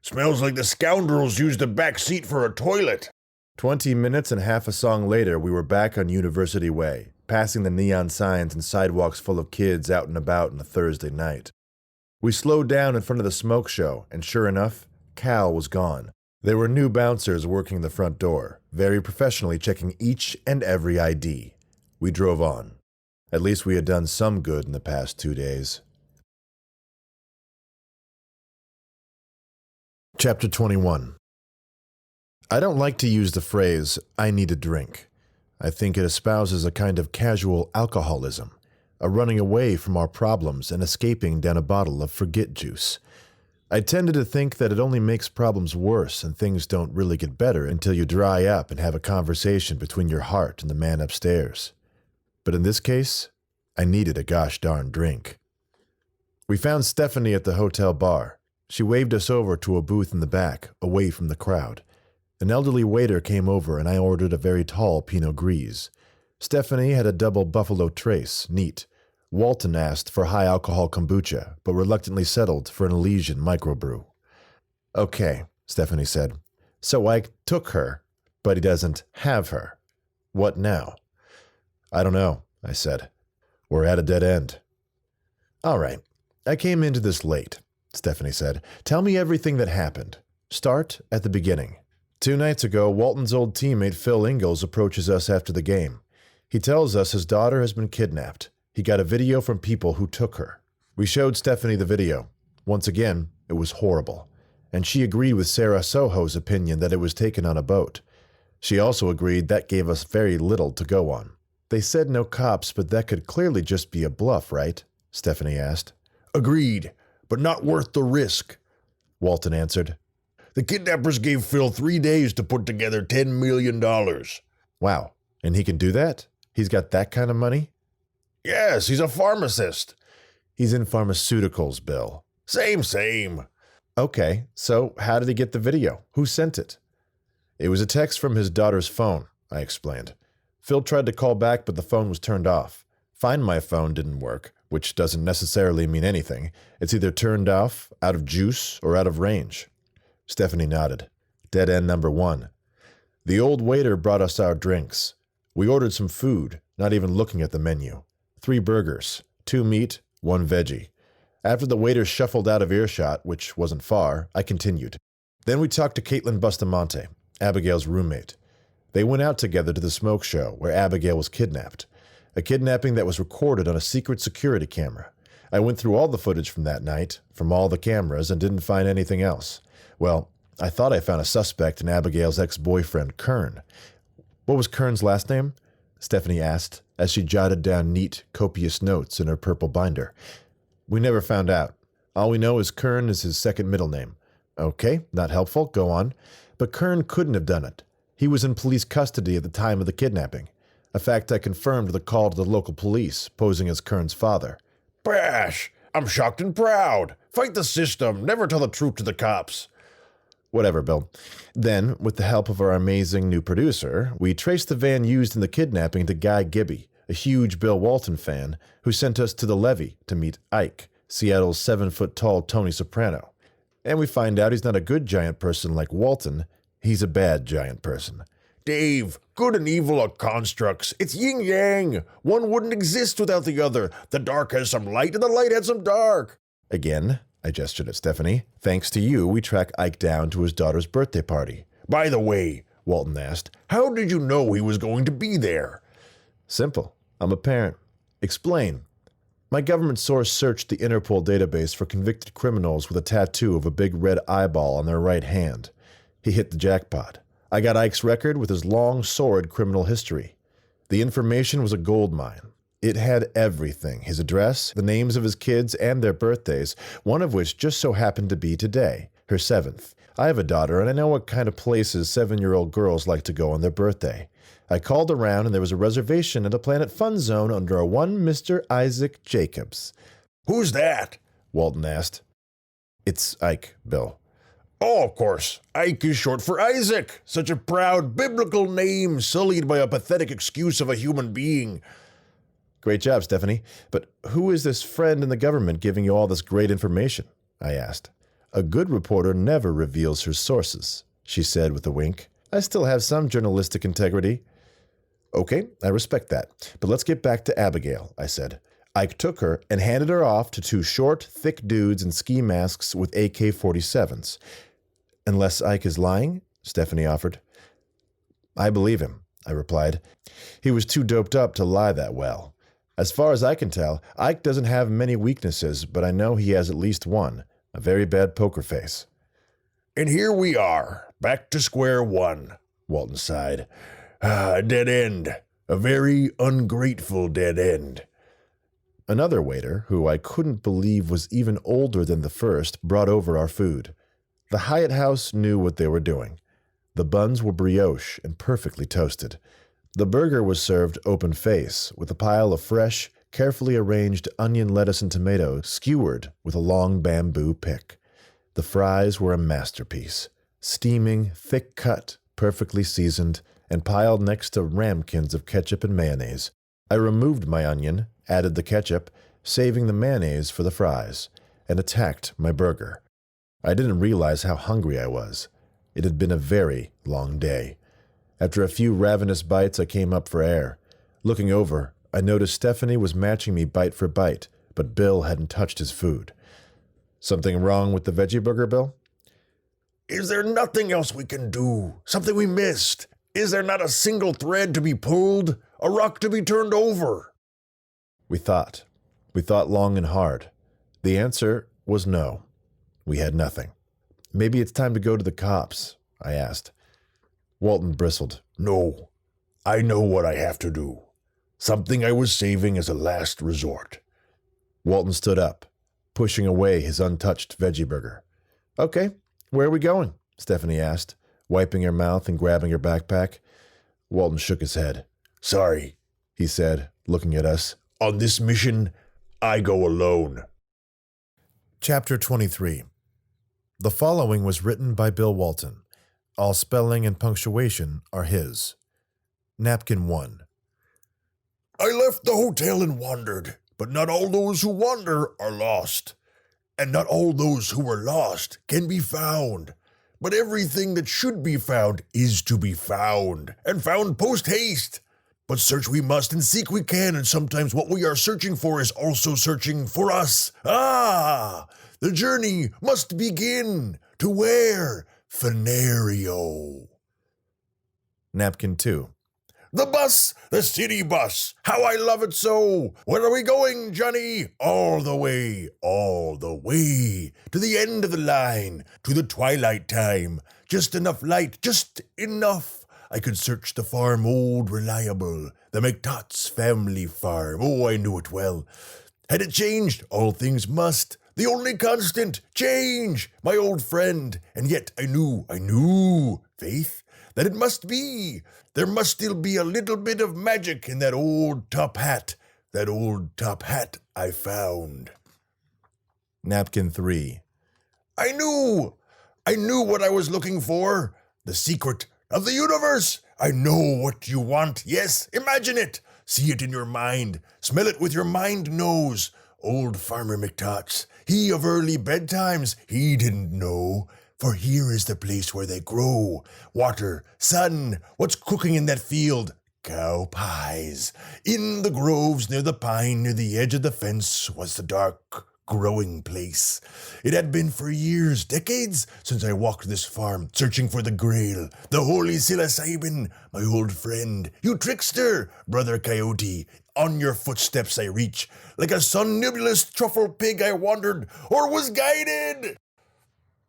Smells like the scoundrels used the back seat for a toilet. 20 minutes and half a song later, we were back on University Way, passing the neon signs and sidewalks full of kids out and about on a Thursday night. We slowed down in front of the smoke show, and sure enough, Cal was gone. There were new bouncers working the front door, very professionally checking each and every ID. We drove on. At least we had done some good in the past 2 days. Chapter 21. I don't like to use the phrase, "I need a drink." I think it espouses a kind of casual alcoholism, a running away from our problems and escaping down a bottle of forget juice. I tended to think that it only makes problems worse and things don't really get better until you dry up and have a conversation between your heart and the man upstairs. But in this case, I needed a gosh darn drink. We found Stephanie at the hotel bar. She waved us over to a booth in the back, away from the crowd. An elderly waiter came over and I ordered a very tall Pinot Gris. Stephanie had a double Buffalo Trace, neat. Walton asked for high-alcohol kombucha, but reluctantly settled for an Elysian microbrew. "Okay," Stephanie said. "So Ike took her, but he doesn't have her. What now?" "I don't know," I said. "We're at a dead end." "All right. I came into this late," Stephanie said. "Tell me everything that happened. Start at the beginning." 2 nights ago, Walton's old teammate Phil Ingalls approaches us after the game. He tells us his daughter has been kidnapped. He got a video from people who took her. We showed Stephanie the video. Once again, it was horrible. And she agreed with Sarah Soho's opinion that it was taken on a boat. She also agreed that gave us very little to go on. "They said no cops, but that could clearly just be a bluff, right?" Stephanie asked. Agreed, but not worth the risk. Walton answered. The kidnappers gave Phil 3 days to put together $10 million. Wow, and he can do that? He's got that kind of money? Yes, he's a pharmacist. He's in pharmaceuticals, Bill. Same. Okay, so how did he get the video? Who sent it? It was a text from his daughter's phone, I explained. Phil tried to call back, but the phone was turned off. Find My Phone didn't work, which doesn't necessarily mean anything. It's either turned off, out of juice, or out of range. Stephanie nodded. Dead end number 1. The old waiter brought us our drinks. We ordered some food, not even looking at the menu. 3 burgers, 2 meat, 1 veggie. After the waiter shuffled out of earshot, which wasn't far, I continued. Then we talked to Caitlin Bustamante, Abigail's roommate. They went out together to the smoke show where Abigail was kidnapped. A kidnapping that was recorded on a secret security camera. I went through all the footage from that night, from all the cameras, and didn't find anything else. Well, I thought I found a suspect in Abigail's ex-boyfriend, Kern. What was Kern's last name? Stephanie asked, as she jotted down neat, copious notes in her purple binder. We never found out. All we know is Kern is his second middle name. Okay, not helpful, go on. But Kern couldn't have done it. He was in police custody at the time of the kidnapping. A fact I confirmed with a call to the local police, posing as Kern's father. Brash! I'm shocked and proud. Fight the system. Never tell the truth to the cops. Whatever, Bill. Then, with the help of our amazing new producer, we traced the van used in the kidnapping to Guy Gibby, a huge Bill Walton fan, who sent us to the levee to meet Ike, Seattle's 7-foot-tall Tony Soprano. And we find out he's not a good giant person like Walton, he's a bad giant person. Dave, good and evil are constructs. It's yin-yang. One wouldn't exist without the other. The dark has some light and the light has some dark. Again, I gestured at Stephanie. Thanks to you, we track Ike down to his daughter's birthday party. By the way, Walton asked, how did you know he was going to be there? Simple. I'm a parent. Explain. My government source searched the Interpol database for convicted criminals with a tattoo of a big red eyeball on their right hand. He hit the jackpot. I got Ike's record with his long, sordid criminal history. The information was a gold mine. It had everything, his address, the names of his kids, and their birthdays, one of which just so happened to be today, her 7th. I have a daughter, and I know what kind of places 7-year-old girls like to go on their birthday. I called around, and there was a reservation at a Planet Fun Zone under a one Mr. Isaac Jacobs. Who's that? Walton asked. It's Ike, Bill. Oh, of course. Ike is short for Isaac. Such a proud biblical name, sullied by a pathetic excuse of a human being. Great job, Stephanie. But who is this friend in the government giving you all this great information? I asked. A good reporter never reveals her sources, she said with a wink. I still have some journalistic integrity. Okay, I respect that. But let's get back to Abigail, I said. Ike took her and handed her off to 2 short, thick dudes in ski masks with AK-47s. Unless Ike is lying, Stephanie offered. I believe him, I replied. He was too doped up to lie that well. As far as I can tell, Ike doesn't have many weaknesses, but I know he has at least one, a very bad poker face. And here we are, back to square one, Walton sighed. A dead end. A very ungrateful dead end. Another waiter, who I couldn't believe was even older than the first, brought over our food. The Hyatt House knew what they were doing. The buns were brioche and perfectly toasted. The burger was served open face, with a pile of fresh, carefully arranged onion, lettuce, and tomatoes skewered with a long bamboo pick. The fries were a masterpiece, steaming, thick-cut, perfectly seasoned, and piled next to ramekins of ketchup and mayonnaise. I removed my onion, added the ketchup, saving the mayonnaise for the fries, and attacked my burger. I didn't realize how hungry I was. It had been a very long day. After a few ravenous bites, I came up for air. Looking over, I noticed Stephanie was matching me bite for bite, but Bill hadn't touched his food. Something wrong with the veggie burger, Bill? Is there nothing else we can do? Something we missed? Is there not a single thread to be pulled? A rock to be turned over? We thought. We thought long and hard. The answer was no. We had nothing. Maybe it's time to go to the cops, I asked. Walton bristled. No, I know what I have to do. Something I was saving as a last resort. Walton stood up, pushing away his untouched veggie burger. Okay, where are we going? Stephanie asked, wiping her mouth and grabbing her backpack. Walton shook his head. Sorry, he said, looking at us. On this mission, I go alone. Chapter 23. The following was written by Bill Walton. All spelling and punctuation are his. Napkin 1. I left the hotel and wandered, but not all those who wander are lost. And not all those who were lost can be found. But everything that should be found is to be found, and found post-haste. But search we must and seek we can, and sometimes what we are searching for is also searching for us. The journey must begin. To where? Fenario. Napkin 2. The bus, the city bus, how I love it so. Where are we going, Johnny? All the way to the end of the line, to the twilight time. Just enough light, just enough. I could search the farm, old reliable, the McTott's family farm. Oh, I knew it well. Had it changed? All things must. The only constant, change, my old friend. And yet I knew, Faith, that it must be. There must still be a little bit of magic in that old top hat I found. Napkin 3. I knew what I was looking for. The secret of the universe. I know what you want. Yes, imagine it. See it in your mind. Smell it with your mind nose. Old Farmer McTott's, he of early bedtimes, he didn't know. For here is the place where they grow. Water, sun, what's cooking in that field? Cow pies. In the groves near the pine, near the edge of the fence, was the dark growing place. It had been for years, decades, since I walked this farm, searching for the Grail, the holy psilocybin, my old friend. You trickster, brother coyote, on your footsteps I reach. Like a somnambulous truffle pig I wandered, or was guided.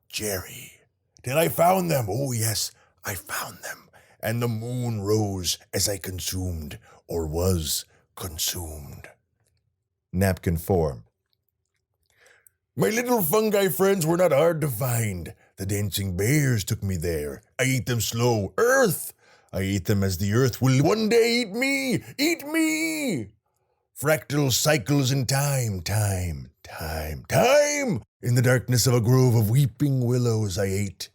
Jerry, till I found them. Oh yes, I found them. And the moon rose as I consumed, or was consumed. Napkin 4. My little fungi friends were not hard to find. The dancing bears took me there. I ate them slow. Earth! I ate them as the earth will one day eat me! Eat me! Fractal cycles in time. In the darkness of a grove of weeping willows, I ate.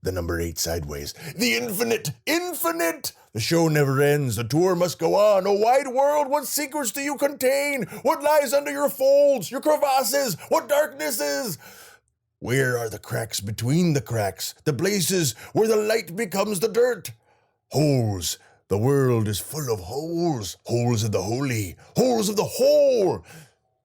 The number 8 sideways. The infinite! The show never ends. The tour must go on. O wide world, what secrets do you contain? What lies under your folds, your crevasses? What darknesses? Where are the cracks between the cracks? The places where the light becomes the dirt? Holes. The world is full of holes. Holes of the holy. Holes of the whole.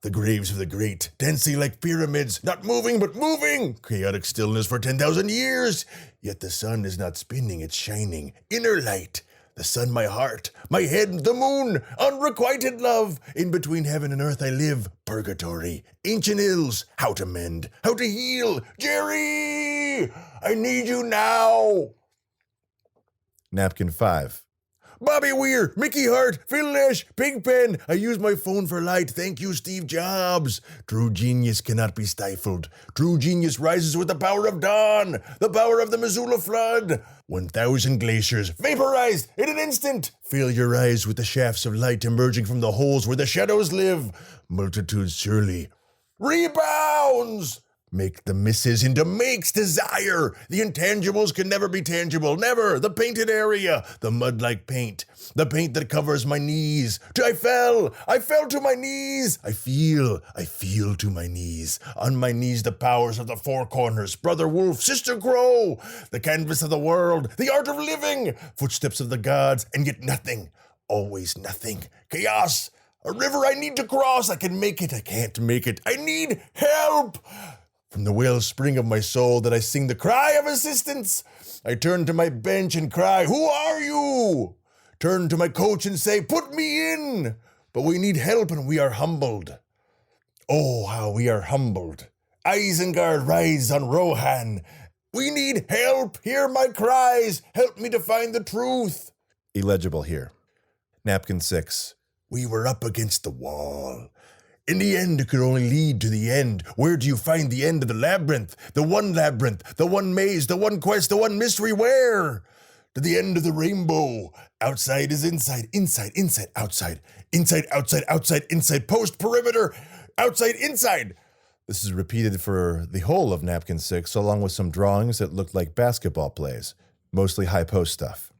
The graves of the great, dancing like pyramids, not moving but moving. Chaotic stillness for 10,000 years. Yet the sun is not spinning, it's shining. Inner light. The sun, my heart, my head, the moon, unrequited love. In between heaven and earth I live, purgatory, ancient ills, how to mend, how to heal. Jerry, I need you now. Napkin 5. Bobby Weir, Mickey Hart, Phil Lesh, Pigpen. I use my phone for light. Thank you, Steve Jobs. True genius cannot be stifled. True genius rises with the power of dawn, the power of the Missoula flood. 1,000 glaciers vaporized in an instant. Fill your eyes with the shafts of light emerging from the holes where the shadows live. Multitudes surely. Rebounds! Make the misses into makes desire. The intangibles can never be tangible. Never. The painted area. The mud-like paint. The paint that covers my knees. I fell to my knees. I feel to my knees. On my knees the powers of the four corners. Brother wolf, sister crow. The canvas of the world. The art of living. Footsteps of the gods. And yet nothing. Always nothing. Chaos. A river I need to cross. I can make it. I can't make it. I need help. From the wellspring of my soul that I sing the cry of assistance. I turn to my bench and cry, who are you? Turn to my coach and say, put me in. But we need help and we are humbled. Oh, how we are humbled. Isengard rides on Rohan. We need help. Hear my cries. Help me to find the truth. Illegible here. Napkin 6. We were up against the wall. In the end, it could only lead to the end. Where do you find the end of the labyrinth? The one maze, the one quest, the one mystery, where? To the end of the rainbow. Outside is inside, inside, outside. Inside, outside, inside, post, perimeter, outside, inside. This is repeated for the whole of Napkin 6, along with some drawings that looked like basketball plays, mostly high post stuff.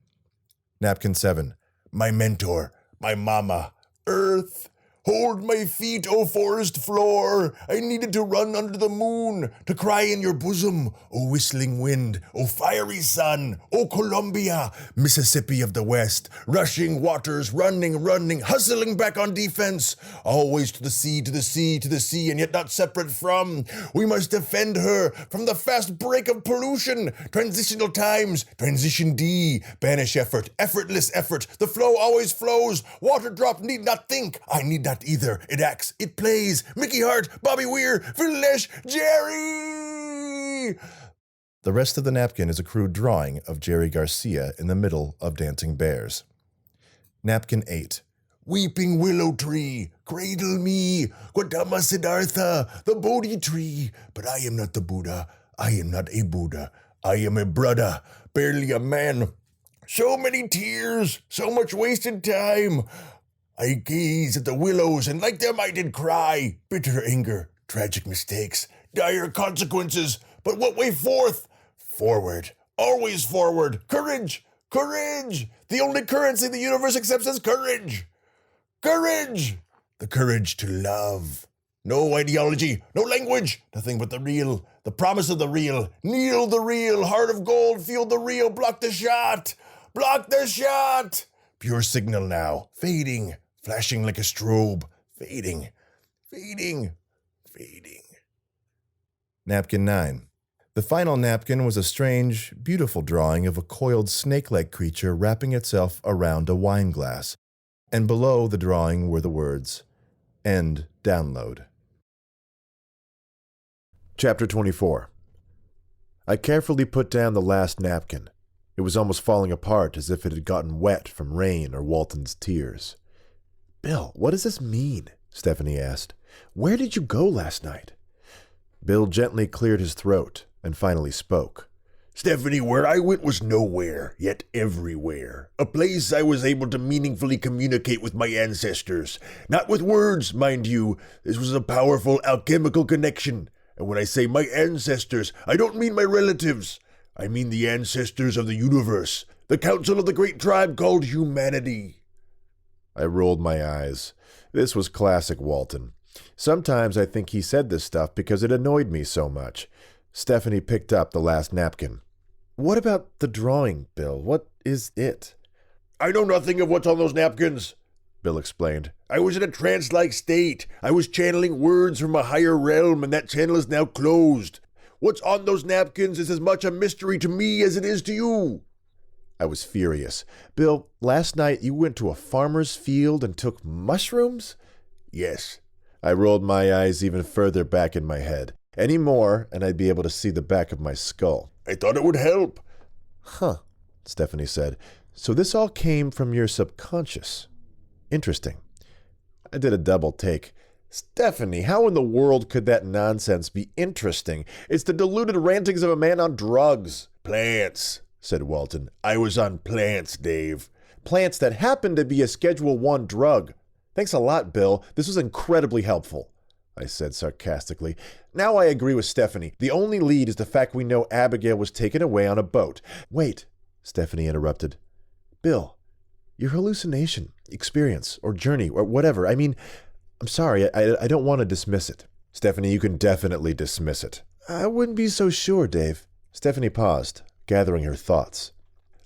Napkin 7. My mentor, my mama, Earth. Hold my feet, O forest floor. I needed to run under the moon, to cry in your bosom, O whistling wind, O fiery sun, O Columbia, Mississippi of the West, rushing waters, running, hustling back on defense, always to the sea, and yet not separate from. We must defend her from the fast break of pollution, transitional times, transition D, banish effort, effortless effort, the flow always flows, water drop need not think, I need not either. It acts, it plays. Mickey Hart, Bobby Weir, Phil Lesh, Jerry! The rest of the napkin is a crude drawing of Jerry Garcia in the middle of Dancing Bears. Napkin 8. Weeping willow tree, cradle me, Gautama Siddhartha, the Bodhi tree. But I am not the Buddha. I am not a Buddha. I am a brother, barely a man. So many tears, so much wasted time. I gaze at the willows, and like them I did cry. Bitter anger, tragic mistakes, dire consequences. But what way forth? Forward, always forward. Courage, courage. The only currency the universe accepts is courage. Courage, the courage to love. No ideology, no language, nothing but the real, the promise of the real. Kneel the real, heart of gold, feel the real, block the shot. Block the shot. Pure signal now, fading. Flashing like a strobe, fading. Napkin 9. The final napkin was a strange, beautiful drawing of a coiled snake-like creature wrapping itself around a wine glass, and below the drawing were the words, End download. Chapter 24. I carefully put down the last napkin. It was almost falling apart as if it had gotten wet from rain or Walton's tears. "Bill, what does this mean?" Stephanie asked. "Where did you go last night?" Bill gently cleared his throat and finally spoke. Stephanie, where I went was nowhere, yet everywhere. A place I was able to meaningfully communicate with my ancestors. Not with words, mind you. This was a powerful alchemical connection. And when I say my ancestors, I don't mean my relatives. I mean the ancestors of the universe, the council of the great tribe called humanity. I rolled my eyes. This was classic Walton. Sometimes I think he said this stuff because it annoyed me so much. Stephanie picked up the last napkin. "What about the drawing, Bill? What is it?" "I know nothing of what's on those napkins," Bill explained. "I was in a trance-like state. I was channeling words from a higher realm, and that channel is now closed. What's on those napkins is as much a mystery to me as it is to you." I was furious. "Bill, last night you went to a farmer's field and took mushrooms?" "Yes." I rolled my eyes even further back in my head. Any more, and I'd be able to see the back of my skull. "I thought it would help." "Huh," Stephanie said. "So this all came from your subconscious. Interesting." I did a double take. "Stephanie, how in the world could that nonsense be interesting? It's the deluded rantings of a man on drugs." "Plants," said Walton. "I was on plants, Dave." "Plants that happen to be a Schedule 1 drug. Thanks a lot, Bill. This was incredibly helpful," I said sarcastically. "Now I agree with Stephanie. The only lead is the fact we know Abigail was taken away on a boat." "Wait," Stephanie interrupted. "Bill, your hallucination, experience, or journey, or whatever, I mean, I'm sorry, I don't want to dismiss it." "Stephanie, you can definitely dismiss it." "I wouldn't be so sure, Dave." Stephanie paused, gathering her thoughts.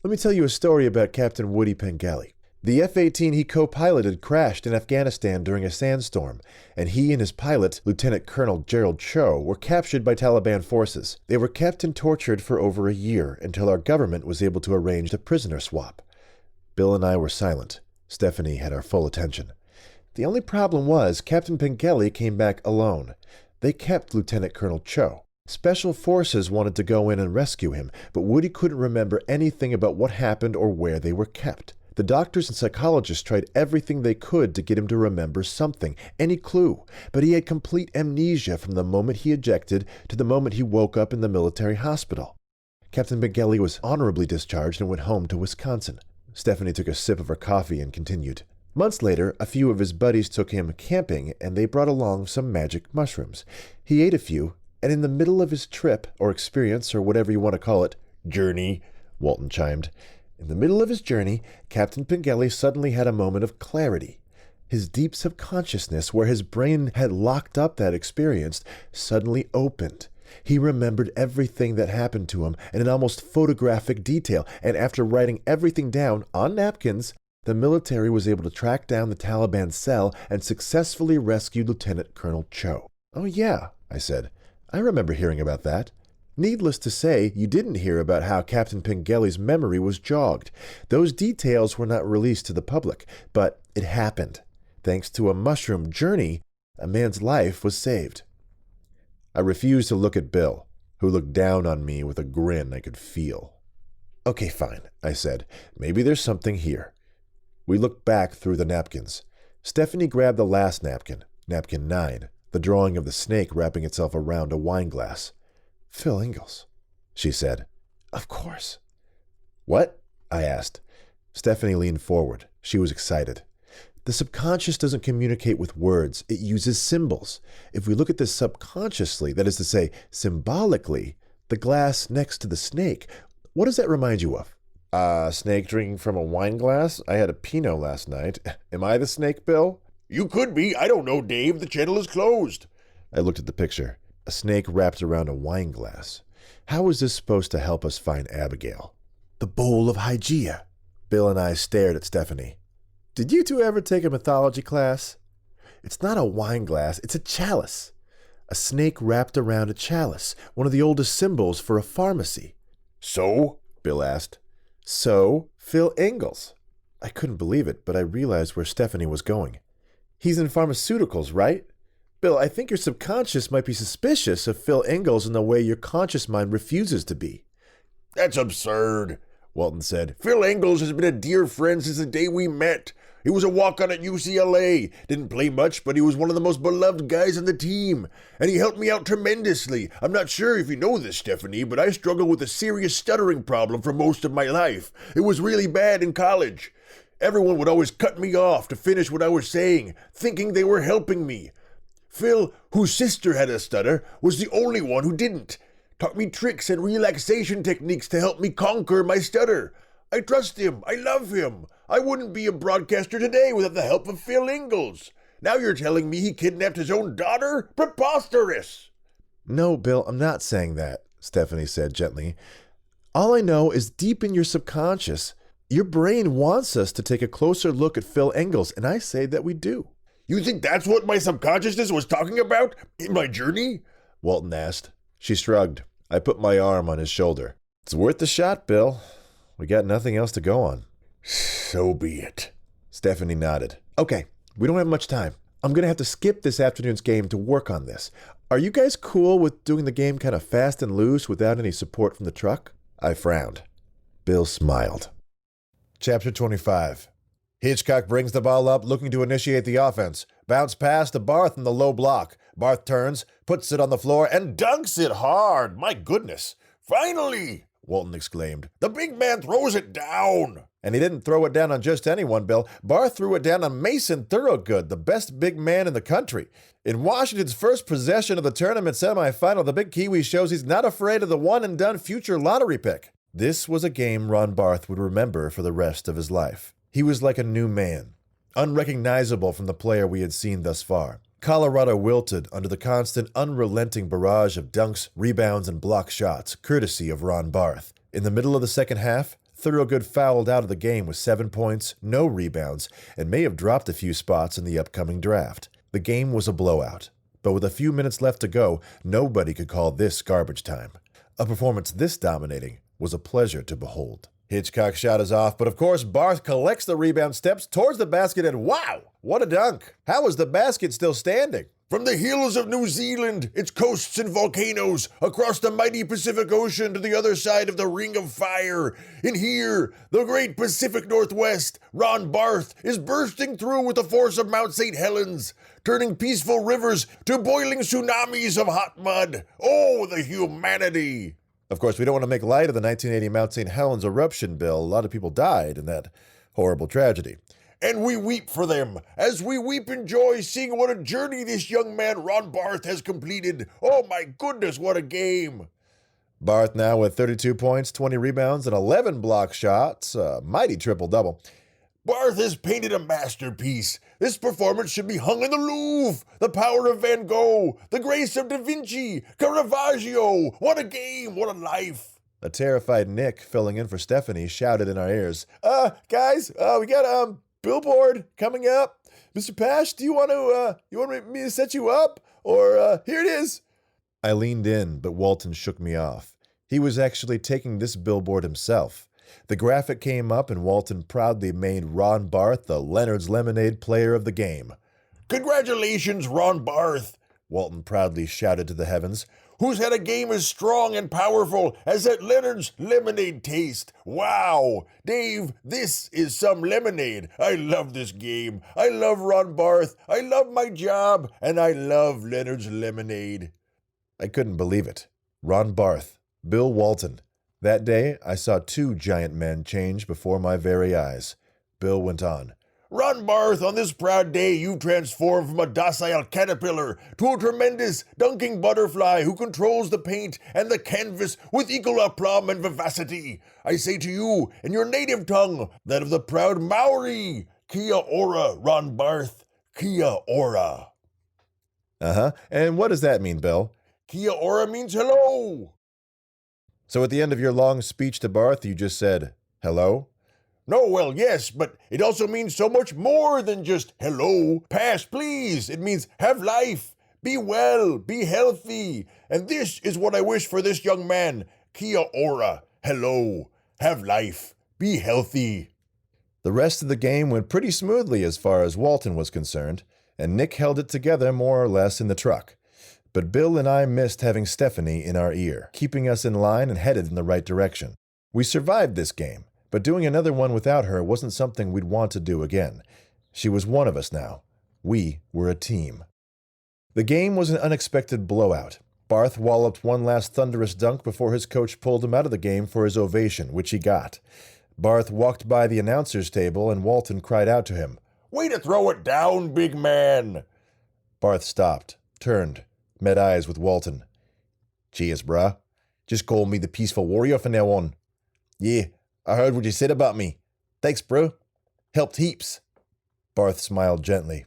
"Let me tell you a story about Captain Woody Pengelly. The F-18 he co-piloted crashed in Afghanistan during a sandstorm, and he and his pilot, Lieutenant Colonel Gerald Cho, were captured by Taliban forces. They were kept and tortured for over a year until our government was able to arrange a prisoner swap." Bill and I were silent. Stephanie had our full attention. "The only problem was Captain Pengelly came back alone. They kept Lieutenant Colonel Cho. Special forces wanted to go in and rescue him, but Woody couldn't remember anything about what happened or where they were kept. The doctors and psychologists tried everything they could to get him to remember something, any clue, but he had complete amnesia from the moment he ejected to the moment he woke up in the military hospital. Captain McGelly was honorably discharged and went home to Wisconsin. Stephanie took a sip of her coffee and continued. Months later, a few of his buddies took him camping, and they brought along some magic mushrooms. He ate a few, and in the middle of his trip, or experience, or whatever you want to call it, journey, Walton chimed. In the middle of his journey, Captain Pengelly suddenly had a moment of clarity. His deep subconsciousness, where his brain had locked up that experience, suddenly opened. He remembered everything that happened to him in an almost photographic detail, and after writing everything down on napkins, the military was able to track down the Taliban cell and successfully rescue Lieutenant Colonel Cho. Oh yeah, I said. I remember hearing about that. Needless to say, you didn't hear about how Captain Pengelly's memory was jogged. Those details were not released to the public, but it happened. Thanks to a mushroom journey, a man's life was saved. I refused to look at Bill, who looked down on me with a grin I could feel. Okay, fine, I said. Maybe there's something here. We looked back through the napkins. Stephanie grabbed the last napkin, napkin 9, the drawing of the snake wrapping itself around a wine glass. Phil Ingalls, she said. Of course. What? I asked. Stephanie leaned forward. She was excited. The subconscious doesn't communicate with words. It uses symbols. If we look at this subconsciously, that is to say, symbolically, the glass next to the snake, what does that remind you of? Snake drinking from a wine glass? I had a Pinot last night. Am I the snake, Bill? You could be. I don't know, Dave. The channel is closed. I looked at the picture. A snake wrapped around a wine glass. How was this supposed to help us find Abigail? The bowl of Hygeia. Bill and I stared at Stephanie. Did you two ever take a mythology class? It's not a wine glass, it's a chalice. A snake wrapped around a chalice, one of the oldest symbols for a pharmacy. So? Bill asked. So, Phil Ingalls. I couldn't believe it, but I realized where Stephanie was going. He's in pharmaceuticals, right? Bill, I think your subconscious might be suspicious of Phil Ingalls in the way your conscious mind refuses to be. That's absurd, Walton said. Phil Ingalls has been a dear friend since the day we met. He was a walk-on at UCLA. Didn't play much, but he was one of the most beloved guys on the team. And he helped me out tremendously. I'm not sure if you know this, Stephanie, but I struggled with a serious stuttering problem for most of my life. It was really bad in college. Everyone would always cut me off to finish what I was saying, thinking they were helping me. Phil, whose sister had a stutter, was the only one who didn't. Taught me tricks and relaxation techniques to help me conquer my stutter. I trust him. I love him. I wouldn't be a broadcaster today without the help of Phil Ingalls. Now you're telling me he kidnapped his own daughter? Preposterous! No, Bill, I'm not saying that, Stephanie said gently. All I know is deep in your subconscious, your brain wants us to take a closer look at Phil Ingalls, and I say that we do. You think that's what my subconsciousness was talking about in my journey? Walton asked. She shrugged. I put my arm on his shoulder. It's worth the shot, Bill. We got nothing else to go on. So be it. Stephanie nodded. Okay, we don't have much time. I'm going to have to skip this afternoon's game to work on this. Are you guys cool with doing the game kind of fast and loose without any support from the truck? I frowned. Bill smiled. Chapter 25. Hitchcock brings the ball up, looking to initiate the offense. Bounce pass to Barth in the low block. Barth turns, puts it on the floor, and dunks it hard. My goodness. Finally! Walton exclaimed. The big man throws it down. And he didn't throw it down on just anyone, Bill. Barth threw it down on Mason Thorogood, the best big man in the country. In Washington's first possession of the tournament semifinal, the big Kiwi shows he's not afraid of the one-and-done future lottery pick. This was a game Ron Barth would remember for the rest of his life. He was like a new man, unrecognizable from the player we had seen thus far. Colorado wilted under the constant, unrelenting barrage of dunks, rebounds, and block shots, courtesy of Ron Barth. In the middle of the second half, Thorogood fouled out of the game with 7 points, no rebounds, and may have dropped a few spots in the upcoming draft. The game was a blowout, but with a few minutes left to go, nobody could call this garbage time. A performance this dominating was a pleasure to behold. Hitchcock shot us off, but of course Barth collects the rebound, steps towards the basket, and wow, what a dunk! How is the basket still standing? From the hills of New Zealand, its coasts and volcanoes, across the mighty Pacific Ocean to the other side of the Ring of Fire. In here, the great Pacific Northwest, Ron Barth is bursting through with the force of Mount St. Helens, turning peaceful rivers to boiling tsunamis of hot mud. Oh, the humanity! Of course, we don't want to make light of the 1980 Mount St. Helens eruption, Bill. A lot of people died in that horrible tragedy. And we weep for them, as we weep in joy seeing what a journey this young man Ron Barth has completed. Oh my goodness, what a game! Barth now with 32 points, 20 rebounds, and 11 block shots. A mighty triple-double. Barth has painted a masterpiece. This performance should be hung in the Louvre. The power of Van Gogh, the grace of Da Vinci, Caravaggio. What a game, what a life. A terrified Nick, filling in for Stephanie, shouted in our ears, guys, we got, billboard coming up. Mr. Pash, do you want me to set you up? Or, here it is. I leaned in, but Walton shook me off. He was actually taking this billboard himself. The graphic came up, and Walton proudly made Ron Barth the Leonard's Lemonade player of the game. Congratulations, Ron Barth, Walton proudly shouted to the heavens, who's had a game as strong and powerful as that Leonard's Lemonade taste. Wow! Dave, this is some lemonade. I love this game. I love Ron Barth. I love my job. And I love Leonard's Lemonade. I couldn't believe it. Ron Barth, Bill Walton. That day, I saw two giant men change before my very eyes. Bill went on. Ron Barth, on this proud day, you transformed from a docile caterpillar to a tremendous dunking butterfly who controls the paint and the canvas with equal aplomb and vivacity. I say to you, in your native tongue, that of the proud Maori, Kia ora, Ron Barth, Kia ora. And what does that mean, Bill? Kia ora means hello. So at the end of your long speech to Barth, you just said, hello? No, well, yes, but it also means so much more than just hello. Pass, please. It means have life, be well, be healthy. And this is what I wish for this young man. Kia ora, hello, have life, be healthy. The rest of the game went pretty smoothly as far as Walton was concerned, and Nick held it together more or less in the truck. But Bill and I missed having Stephanie in our ear, keeping us in line and headed in the right direction. We survived this game, but doing another one without her wasn't something we'd want to do again. She was one of us now. We were a team. The game was an unexpected blowout. Barth walloped one last thunderous dunk before his coach pulled him out of the game for his ovation, which he got. Barth walked by the announcer's table and Walton cried out to him, "Way to throw it down, big man!" Barth stopped, turned, met eyes with Walton. "Cheers, bruh. Just call me the Peaceful Warrior from now on. Yeah, I heard what you said about me. Thanks, bro. Helped heaps." Barth smiled gently.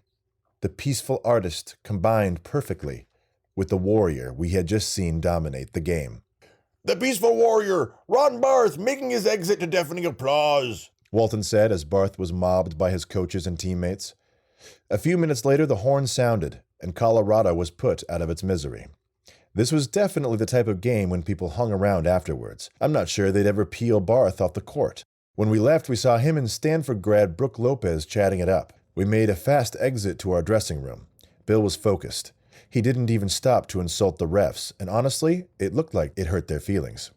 The peaceful artist combined perfectly with the warrior we had just seen dominate the game. "The Peaceful Warrior, Ron Barth, making his exit to deafening applause," Walton said as Barth was mobbed by his coaches and teammates. A few minutes later, the horn sounded, and Colorado was put out of its misery. This was definitely the type of game when people hung around afterwards. I'm not sure they'd ever peel Barth off the court. When we left, we saw him and Stanford grad Brooke Lopez chatting it up. We made a fast exit to our dressing room. Bill was focused. He didn't even stop to insult the refs, and honestly, it looked like it hurt their feelings.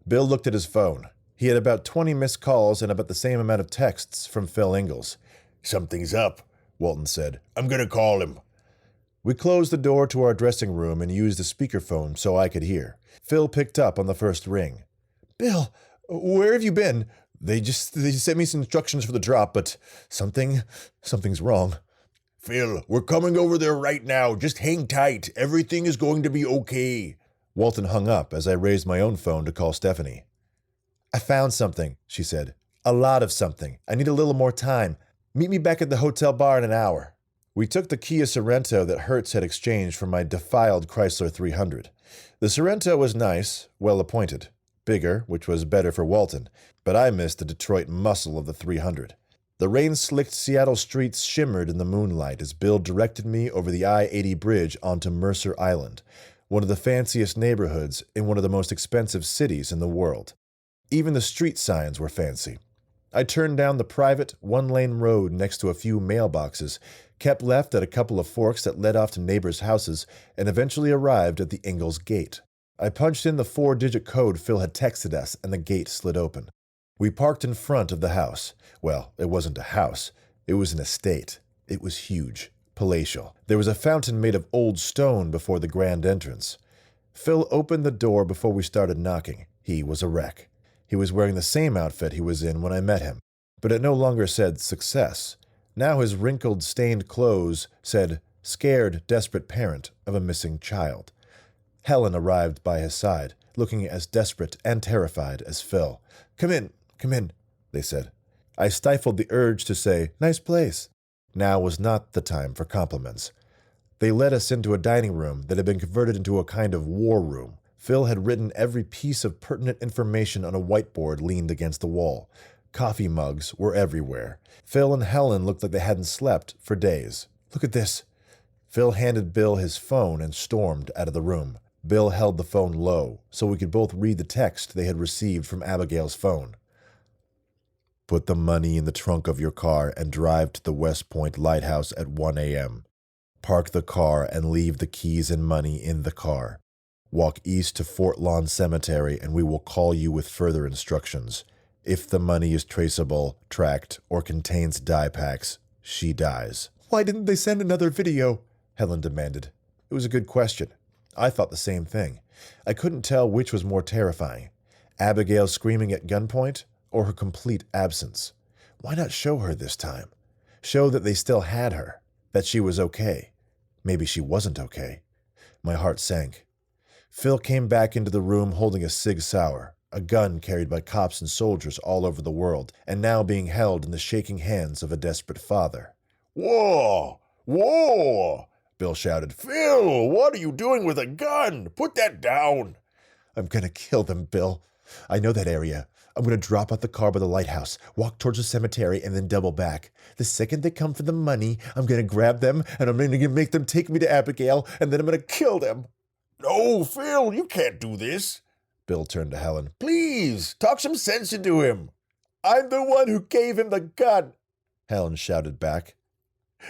Bill looked at his phone. He had about 20 missed calls and about the same amount of texts from Phil Ingalls. "Something's up," Walton said. "I'm gonna call him." We closed the door to our dressing room and used the speakerphone so I could hear. Phil picked up on the first ring. "Bill, where have you been? They sent me some instructions for the drop, but something's wrong." "Phil, we're coming over there right now. Just hang tight. Everything is going to be okay." Walton hung up as I raised my own phone to call Stephanie. "I found something," she said. "A lot of something. I need a little more time. Meet me back at the hotel bar in an hour." We took the Kia Sorento that Hertz had exchanged for my defiled Chrysler 300. The Sorento was nice, well-appointed, bigger, which was better for Walton, but I missed the Detroit muscle of the 300. The rain-slicked Seattle streets shimmered in the moonlight as Bill directed me over the I-80 bridge onto Mercer Island, one of the fanciest neighborhoods in one of the most expensive cities in the world. Even the street signs were fancy. I turned down the private, one-lane road next to a few mailboxes, kept left at a couple of forks that led off to neighbors' houses, and eventually arrived at the Ingalls gate. I punched in the 4-digit code Phil had texted us, and the gate slid open. We parked in front of the house. Well, it wasn't a house. It was an estate. It was huge, palatial. There was a fountain made of old stone before the grand entrance. Phil opened the door before we started knocking. He was a wreck. He was wearing the same outfit he was in when I met him, but it no longer said success. Now his wrinkled, stained clothes said scared, desperate parent of a missing child. Helen arrived by his side, looking as desperate and terrified as Phil. Come in, they said. I stifled the urge to say, nice place. Now was not the time for compliments. They led us into a dining room that had been converted into a kind of war room. Phil had written every piece of pertinent information on a whiteboard leaned against the wall. Coffee mugs were everywhere. Phil and Helen looked like they hadn't slept for days. Look at this. Phil handed Bill his phone and stormed out of the room. Bill held the phone low so we could both read the text they had received from Abigail's phone. Put the money in the trunk of your car and drive to the West Point Lighthouse at 1 a.m. Park the car and leave the keys and money in the car. Walk east to Fort Lawn Cemetery and we will call you with further instructions. If the money is traceable, tracked, or contains dye packs, she dies. Why didn't they send another video? Helen demanded. It was a good question. I thought the same thing. I couldn't tell which was more terrifying. Abigail screaming at gunpoint or her complete absence. Why not show her this time? Show that they still had her, that she was okay. Maybe she wasn't okay. My heart sank. Phil came back into the room holding a Sig Sauer, a gun carried by cops and soldiers all over the world, and now being held in the shaking hands of a desperate father. Whoa! Whoa! Bill shouted. Phil, what are you doing with a gun? Put that down. I'm gonna kill them, Bill. I know that area. I'm gonna drop out the car by the lighthouse, walk towards the cemetery, and then double back. The second they come for the money, I'm gonna grab them, and I'm gonna make them take me to Abigail, and then I'm gonna kill them. No, Phil, you can't do this. Bill turned to Helen. Please, talk some sense into him. I'm the one who gave him the gun, Helen shouted back.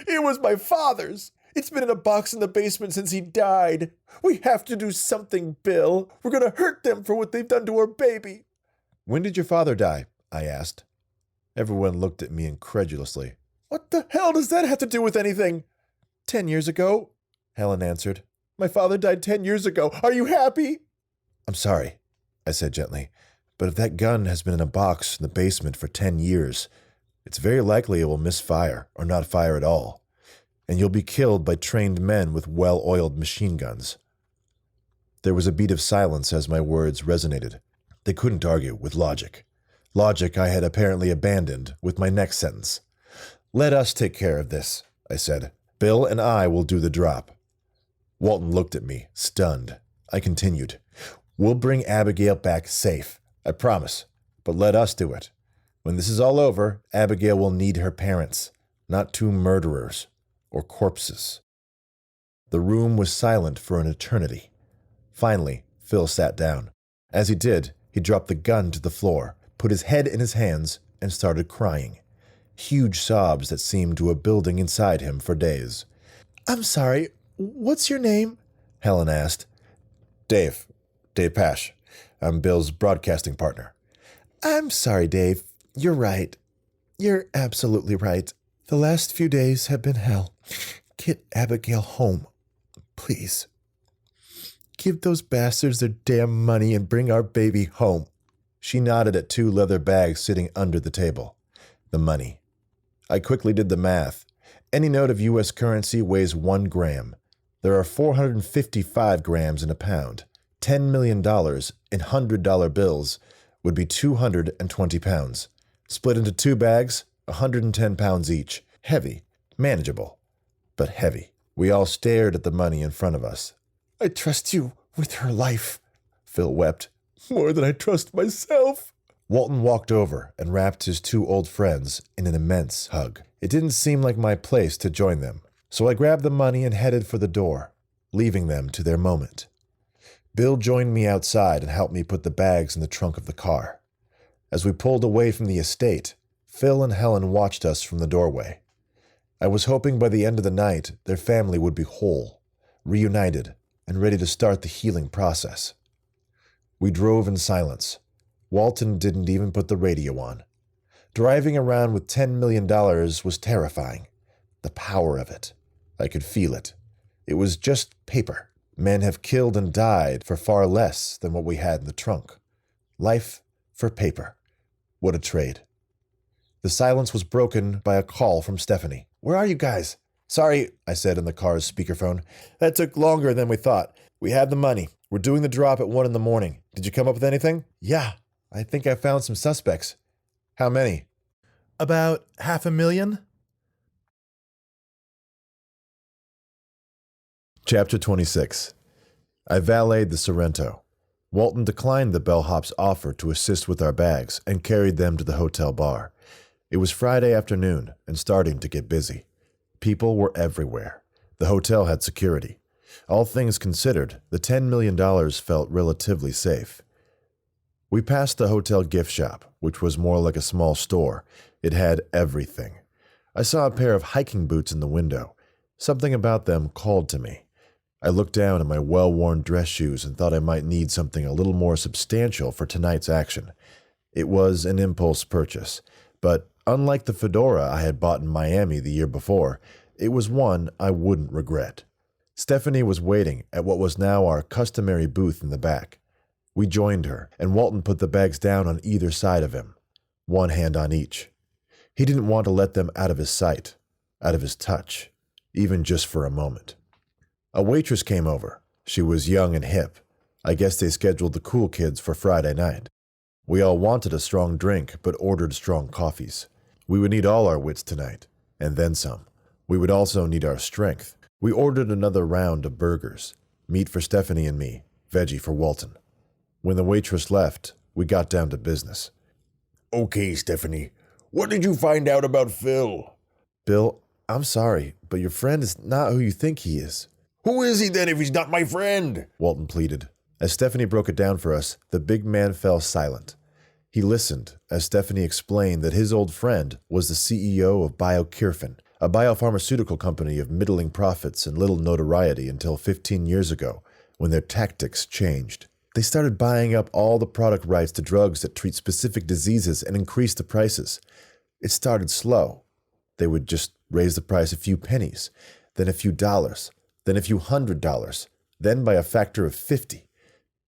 It was my father's. It's been in a box in the basement since he died. We have to do something, Bill. We're going to hurt them for what they've done to our baby. When did your father die? I asked. Everyone looked at me incredulously. What the hell does that have to do with anything? 10 years ago, Helen answered. My father died 10 years ago. Are you happy? I'm sorry, I said gently, but if that gun has been in a box in the basement for 10 years, it's very likely it will misfire or not fire at all, and you'll be killed by trained men with well-oiled machine guns. There was a beat of silence as my words resonated. They couldn't argue with logic. Logic I had apparently abandoned with my next sentence. Let us take care of this, I said. Bill and I will do the drop. Walton looked at me, stunned. I continued. We'll bring Abigail back safe, I promise, but let us do it. When this is all over, Abigail will need her parents, not 2 murderers or corpses. The room was silent for an eternity. Finally, Phil sat down. As he did, he dropped the gun to the floor, put his head in his hands, and started crying. Huge sobs that seemed to be building inside him for days. I'm sorry, what's your name? Helen asked. Dave Pash. I'm Bill's broadcasting partner. I'm sorry, Dave. You're right. You're absolutely right. The last few days have been hell. Get Abigail home, please. Give those bastards their damn money and bring our baby home. She nodded at 2 leather bags sitting under the table. The money. I quickly did the math. Any note of U.S. currency weighs 1 gram. There are 455 grams in a pound. $10 million in $100 bills would be 220 pounds. Split into 2 bags, 110 pounds each. Heavy, manageable, but heavy. We all stared at the money in front of us. I trust you with her life, Phil wept. More than I trust myself. Walton walked over and wrapped his 2 old friends in an immense hug. It didn't seem like my place to join them, so I grabbed the money and headed for the door, leaving them to their moment. Bill joined me outside and helped me put the bags in the trunk of the car. As we pulled away from the estate, Phil and Helen watched us from the doorway. I was hoping by the end of the night their family would be whole, reunited, and ready to start the healing process. We drove in silence. Walton didn't even put the radio on. Driving around with $10 million was terrifying. The power of it. I could feel it. It was just paper. Men have killed and died for far less than what we had in the trunk. Life for paper. What a trade. The silence was broken by a call from Stephanie. "Where are you guys?" "Sorry," I said in the car's speakerphone. "That took longer than we thought. We have the money. We're doing the drop at 1 a.m. Did you come up with anything?" "Yeah, I think I found some suspects." "How many?" About 500,000? Chapter 26. I valeted the Sorrento. Walton declined the bellhop's offer to assist with our bags and carried them to the hotel bar. It was Friday afternoon and starting to get busy. People were everywhere. The hotel had security. All things considered, the $10 million felt relatively safe. We passed the hotel gift shop, which was more like a small store. It had everything. I saw a pair of hiking boots in the window. Something about them called to me. I looked down at my well-worn dress shoes and thought I might need something a little more substantial for tonight's action. It was an impulse purchase, but unlike the fedora I had bought in Miami the year before, it was one I wouldn't regret. Stephanie was waiting at what was now our customary booth in the back. We joined her, and Walton put the bags down on either side of him, one hand on each. He didn't want to let them out of his sight, out of his touch, even just for a moment. A waitress came over. She was young and hip. I guess they scheduled the cool kids for Friday night. We all wanted a strong drink, but ordered strong coffees. We would need all our wits tonight, and then some. We would also need our strength. We ordered another round of burgers, meat for Stephanie and me, veggie for Walton. When the waitress left, we got down to business. "Okay, Stephanie, what did you find out about Phil?" "Bill, I'm sorry, but your friend is not who you think he is." "Who is he then if he's not my friend?" Walton pleaded. As Stephanie broke it down for us, the big man fell silent. He listened as Stephanie explained that his old friend was the CEO of BioKirfan, a biopharmaceutical company of middling profits and little notoriety until 15 years ago, when their tactics changed. They started buying up all the product rights to drugs that treat specific diseases and increase the prices. It started slow. They would just raise the price a few pennies, then a few dollars, then a few $100, then by a factor of 50.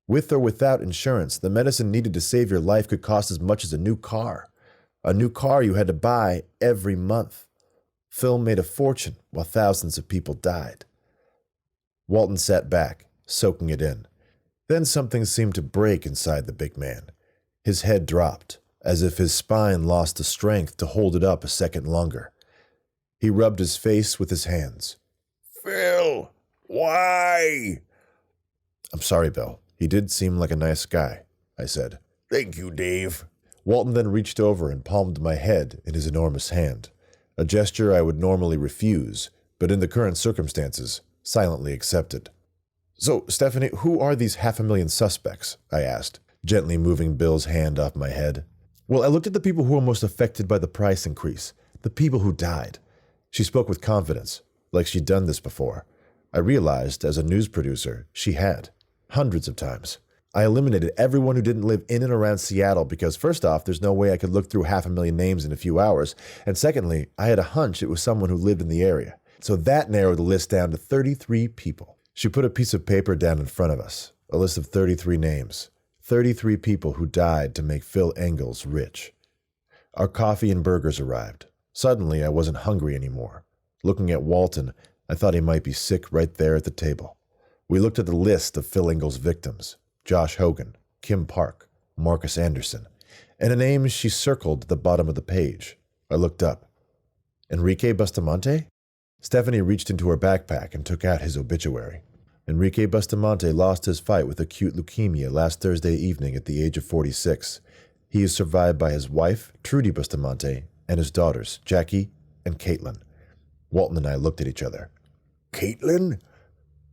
With or without insurance, the medicine needed to save your life could cost as much as a new car. A new car you had to buy every month. Phil made a fortune while thousands of people died. Walton sat back, soaking it in. Then something seemed to break inside the big man. His head dropped, as if his spine lost the strength to hold it up a second longer. He rubbed his face with his hands. "Phil, why?" "I'm sorry, Bill. He did seem like a nice guy," I said. "Thank you, Dave." Walton then reached over and palmed my head in his enormous hand, a gesture I would normally refuse, but in the current circumstances, silently accepted. "So, Stephanie, who are these 500,000 suspects?" I asked, gently moving Bill's hand off my head. "Well, I looked at the people who were most affected by the price increase, the people who died." She spoke with confidence, like she'd done this before. I realized, as a news producer, she had. Hundreds of times. I eliminated everyone who didn't live in and around Seattle because, first off, there's no way I could look through 500,000 names in a few hours, and secondly, I had a hunch it was someone who lived in the area. So that narrowed the list down to 33 people. She put a piece of paper down in front of us, a list of 33 names, 33 people who died to make Phil Engels rich. Our coffee and burgers arrived. Suddenly, I wasn't hungry anymore. Looking at Walton, I thought he might be sick right there at the table. We looked at the list of Phil Engels' victims, Josh Hogan, Kim Park, Marcus Anderson, and a name she circled at the bottom of the page. I looked up. Enrique Bustamante? Stephanie reached into her backpack and took out his obituary. Enrique Bustamante lost his fight with acute leukemia last Thursday evening at the age of 46. He is survived by his wife, Trudy Bustamante, and his daughters, Jackie and Caitlin. Walton and I looked at each other. "Caitlin?"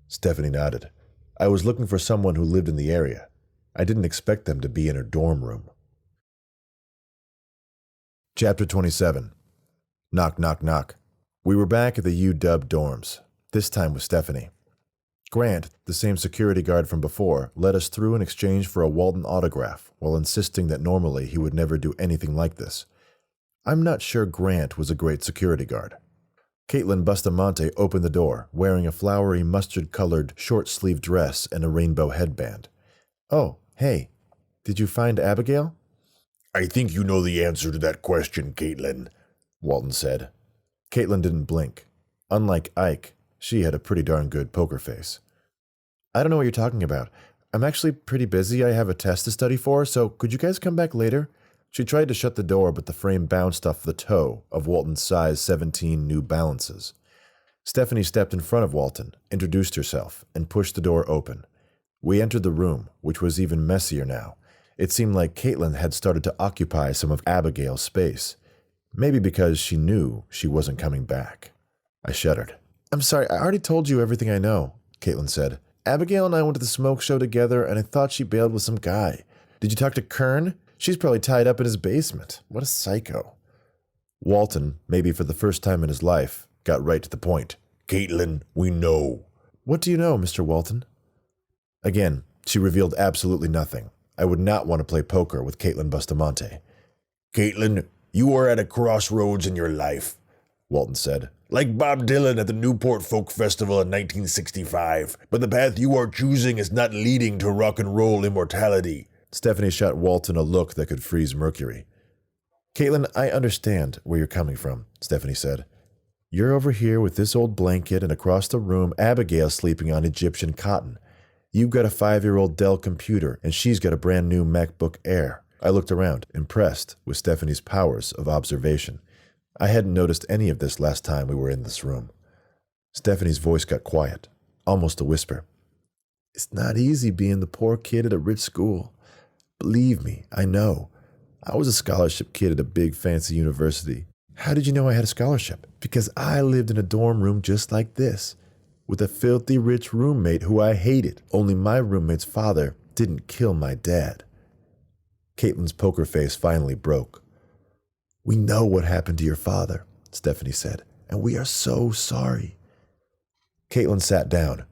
Stephanie nodded. I was looking for someone who lived in the area. I didn't expect them to be in her dorm room. Chapter 27. Knock, knock, knock. We were back at the UW dorms, this time with Stephanie. Grant, the same security guard from before, led us through in exchange for a Walton autograph, while insisting that normally he would never do anything like this. I'm not sure Grant was a great security guard. Caitlin Bustamante opened the door, wearing a flowery mustard-colored short-sleeved dress and a rainbow headband. "Oh, hey, did you find Abigail?" "I think you know the answer to that question, Caitlin," Walton said. Caitlin didn't blink. Unlike Ike, she had a pretty darn good poker face. "I don't know what you're talking about. I'm actually pretty busy. I have a test to study for, so could you guys come back later?" She tried to shut the door, but the frame bounced off the toe of Walton's size 17 New Balances. Stephanie stepped in front of Walton, introduced herself, and pushed the door open. We entered the room, which was even messier now. It seemed like Caitlin had started to occupy some of Abigail's space. Maybe because she knew she wasn't coming back. I shuddered. "I'm sorry, I already told you everything I know," Caitlin said. "Abigail and I went to the smoke show together, and I thought she bailed with some guy. Did you talk to Kern? She's probably tied up in his basement. What a psycho." Walton, maybe for the first time in his life, got right to the point. "Caitlin, we know." "What do you know, Mr. Walton?" Again, she revealed absolutely nothing. I would not want to play poker with Caitlin Bustamante. "Caitlin, you are at a crossroads in your life," Walton said. "Like Bob Dylan at the Newport Folk Festival in 1965. But the path you are choosing is not leading to rock and roll immortality." Stephanie shot Walton a look that could freeze mercury. "Caitlin, I understand where you're coming from," Stephanie said. "You're over here with this old blanket, and across the room, Abigail's sleeping on Egyptian cotton. You've got a 5-year-old Dell computer, and she's got a brand new MacBook Air." I looked around, impressed with Stephanie's powers of observation. I hadn't noticed any of this last time we were in this room. Stephanie's voice got quiet, almost a whisper. "It's not easy being the poor kid at a rich school. Believe me, I know. I was a scholarship kid at a big fancy university." "How did you know I had a scholarship?" "Because I lived in a dorm room just like this, with a filthy rich roommate who I hated, only my roommate's father didn't kill my dad." Caitlin's poker face finally broke. "We know what happened to your father," Stephanie said, "and we are so sorry." Caitlin sat down.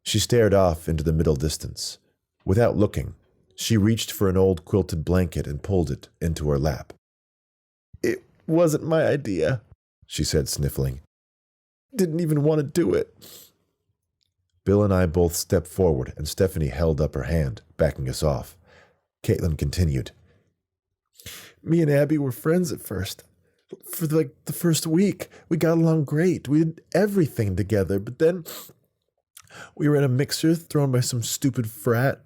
She stared off into the middle distance. Without looking, she reached for an old quilted blanket and pulled it into her lap. "It wasn't my idea," she said, sniffling. "Didn't even want to do it." Bill and I both stepped forward, and Stephanie held up her hand, backing us off. Caitlin continued. "Me and Abby were friends at first. For the first week, we got along great. We did everything together, but then we were in a mixer thrown by some stupid frat.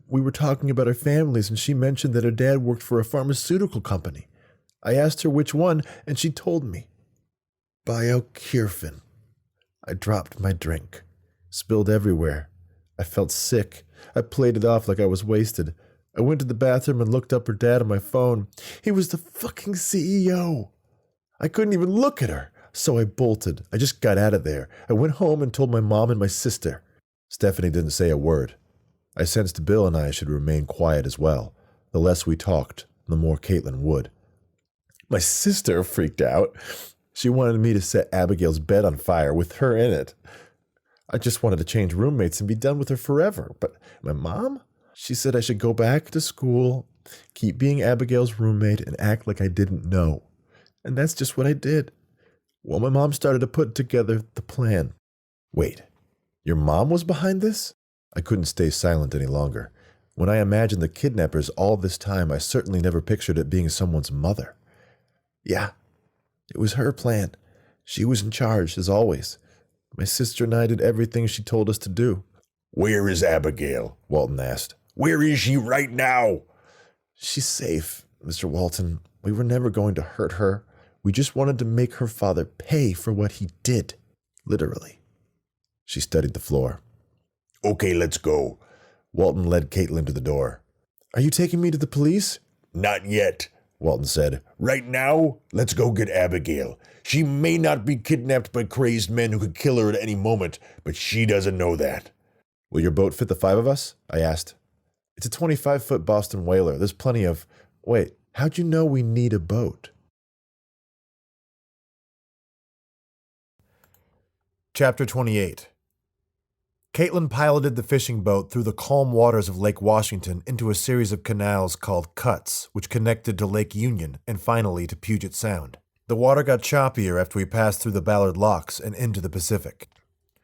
We were talking about our families, and she mentioned that her dad worked for a pharmaceutical company. I asked her which one, and she told me. BioCurfin. I dropped my drink. Spilled everywhere. I felt sick. I played it off like I was wasted. I went to the bathroom and looked up her dad on my phone. He was the fucking CEO. I couldn't even look at her, so I bolted. I just got out of there. I went home and told my mom and my sister." Stephanie didn't say a word. I sensed Bill and I should remain quiet as well. The less we talked, the more Caitlin would. My sister freaked out. She wanted me to set Abigail's bed on fire with her in it. I just wanted to change roommates and be done with her forever. But my mom? She said I should go back to school, keep being Abigail's roommate, and act like I didn't know. And that's just what I did. Well, my mom started to put together the plan. Wait, your mom was behind this? I couldn't stay silent any longer. When I imagined the kidnappers all this time, I certainly never pictured it being someone's mother. Yeah, it was her plan. She was in charge, as always. My sister and I did everything she told us to do. "Where is Abigail?" Walton asked. "Where is she right now?" "She's safe, Mr. Walton. We were never going to hurt her. We just wanted to make her father pay for what he did. Literally." She studied the floor. "Okay, let's go." Walton led Caitlin to the door. "Are you taking me to the police?" "Not yet," Walton said. "Right now, let's go get Abigail. She may not be kidnapped by crazed men who could kill her at any moment, but she doesn't know that." "Will your boat fit the 5 of us?" I asked. "It's a 25-foot Boston whaler. There's plenty of—" "Wait, how'd you know we need a boat?" Chapter 28. Caitlin piloted the fishing boat through the calm waters of Lake Washington into a series of canals called cuts, which connected to Lake Union and finally to Puget Sound. The water got choppier after we passed through the Ballard Locks and into the Pacific.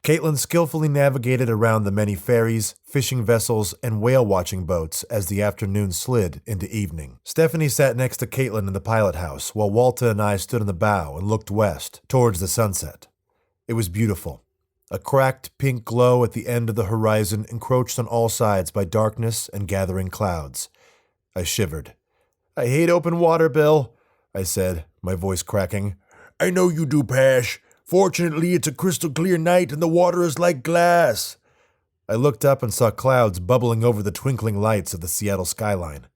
Caitlin skillfully navigated around the many ferries, fishing vessels, and whale-watching boats as the afternoon slid into evening. Stephanie sat next to Caitlin in the pilot house, while Walta and I stood in the bow and looked west, towards the sunset. It was beautiful. A cracked pink glow at the end of the horizon encroached on all sides by darkness and gathering clouds. I shivered. "I hate open water, Bill," I said, my voice cracking. "I know you do, Pash. Fortunately, it's a crystal clear night and the water is like glass." I looked up and saw clouds bubbling over the twinkling lights of the Seattle skyline.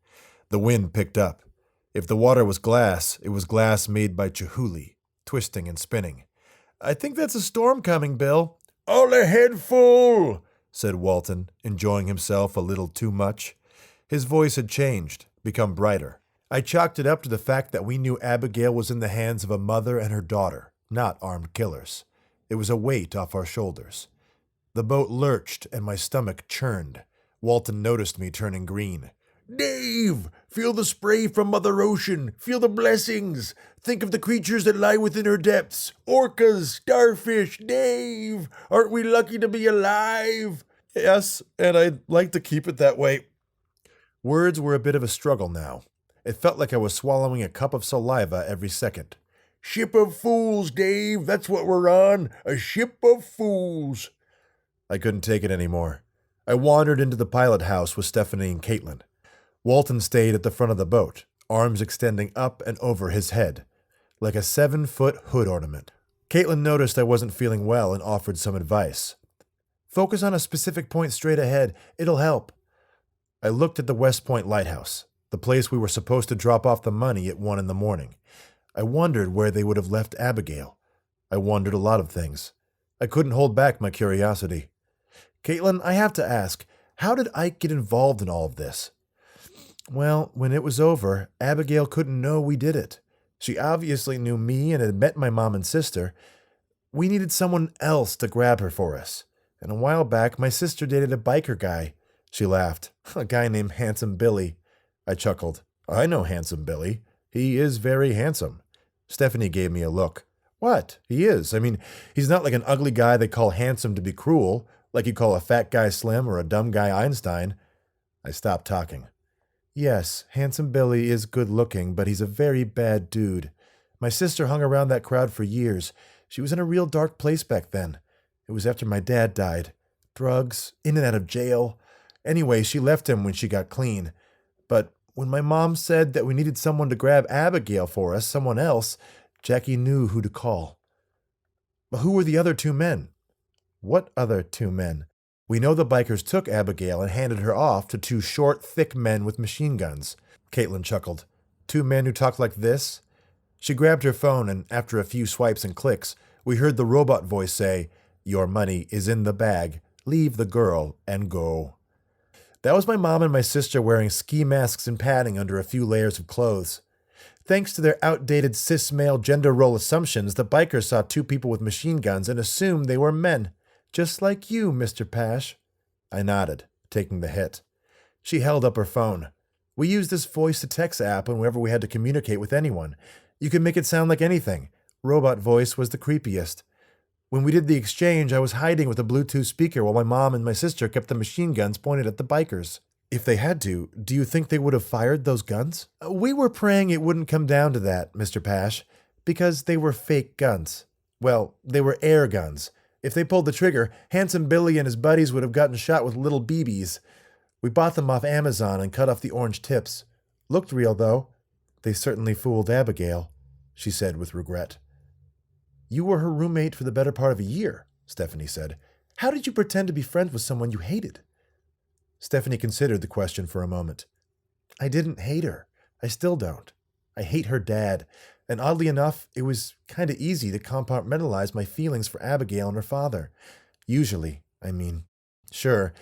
The wind picked up. If the water was glass, it was glass made by Chihuly, twisting and spinning. "I think that's a storm coming, Bill." "All ahead full," said Walton, enjoying himself a little too much. His voice had changed, become brighter. I chalked it up to the fact that we knew Abigail was in the hands of a mother and her daughter, not armed killers. It was a weight off our shoulders. The boat lurched and my stomach churned. Walton noticed me turning green. "Dave, feel the spray from Mother Ocean. Feel the blessings. Think of the creatures that lie within her depths. Orcas, starfish, Dave. Aren't we lucky to be alive?" "Yes, and I'd like to keep it that way." Words were a bit of a struggle now. It felt like I was swallowing a cup of saliva every second. "Ship of fools, Dave. That's what we're on. A ship of fools." I couldn't take it anymore. I wandered into the pilot house with Stephanie and Caitlin. Walton stayed at the front of the boat, arms extending up and over his head, like a 7-foot hood ornament. Caitlin noticed I wasn't feeling well and offered some advice. "Focus on a specific point straight ahead. It'll help." I looked at the West Point Lighthouse, the place we were supposed to drop off the money at 1 a.m. I wondered where they would have left Abigail. I wondered a lot of things. I couldn't hold back my curiosity. "Caitlin, I have to ask, how did Ike get involved in all of this?" "Well, when it was over, Abigail couldn't know we did it. She obviously knew me and had met my mom and sister. We needed someone else to grab her for us. And a while back, my sister dated a biker guy." She laughed. "A guy named Handsome Billy." I chuckled. "I know Handsome Billy. He is very handsome." Stephanie gave me a look. "What? He is. I mean, he's not like an ugly guy they call handsome to be cruel, like you call a fat guy Slim or a dumb guy Einstein." I stopped talking. "Yes, Handsome Billy is good-looking, but he's a very bad dude. My sister hung around that crowd for years. She was in a real dark place back then. It was after my dad died. Drugs, in and out of jail. Anyway, she left him when she got clean. But when my mom said that we needed someone to grab Abigail for us, someone else, Jackie knew who to call." "But who were the other 2 men?" "What other 2 men?" "We know the bikers took Abigail and handed her off to 2 short, thick men with machine guns." Caitlin chuckled. "2 men who talked like this?" She grabbed her phone, and after a few swipes and clicks, we heard the robot voice say, "Your money is in the bag. Leave the girl and go." That was my mom and my sister wearing ski masks and padding under a few layers of clothes. Thanks to their outdated cis-male gender role assumptions, the bikers saw 2 people with machine guns and assumed they were men. "Just like you, Mr. Pash." I nodded, taking the hit. She held up her phone. "We used this voice-to-text app whenever we had to communicate with anyone. You could make it sound like anything. Robot voice was the creepiest. When we did the exchange, I was hiding with a Bluetooth speaker while my mom and my sister kept the machine guns pointed at the bikers." "If they had to, do you think they would have fired those guns?" "We were praying it wouldn't come down to that, Mr. Pash, because they were fake guns. Well, they were air guns. If they pulled the trigger, Handsome Billy and his buddies would have gotten shot with little BBs. We bought them off Amazon and cut off the orange tips. Looked real, though. They certainly fooled Abigail," she said with regret. "You were her roommate for the better part of a year," Stephanie said. "How did you pretend to be friends with someone you hated?" Stephanie considered the question for a moment. "I didn't hate her. I still don't. I hate her dad. And oddly enough, it was kind of easy to compartmentalize my feelings for Abigail and her father. Usually, I mean. Sure,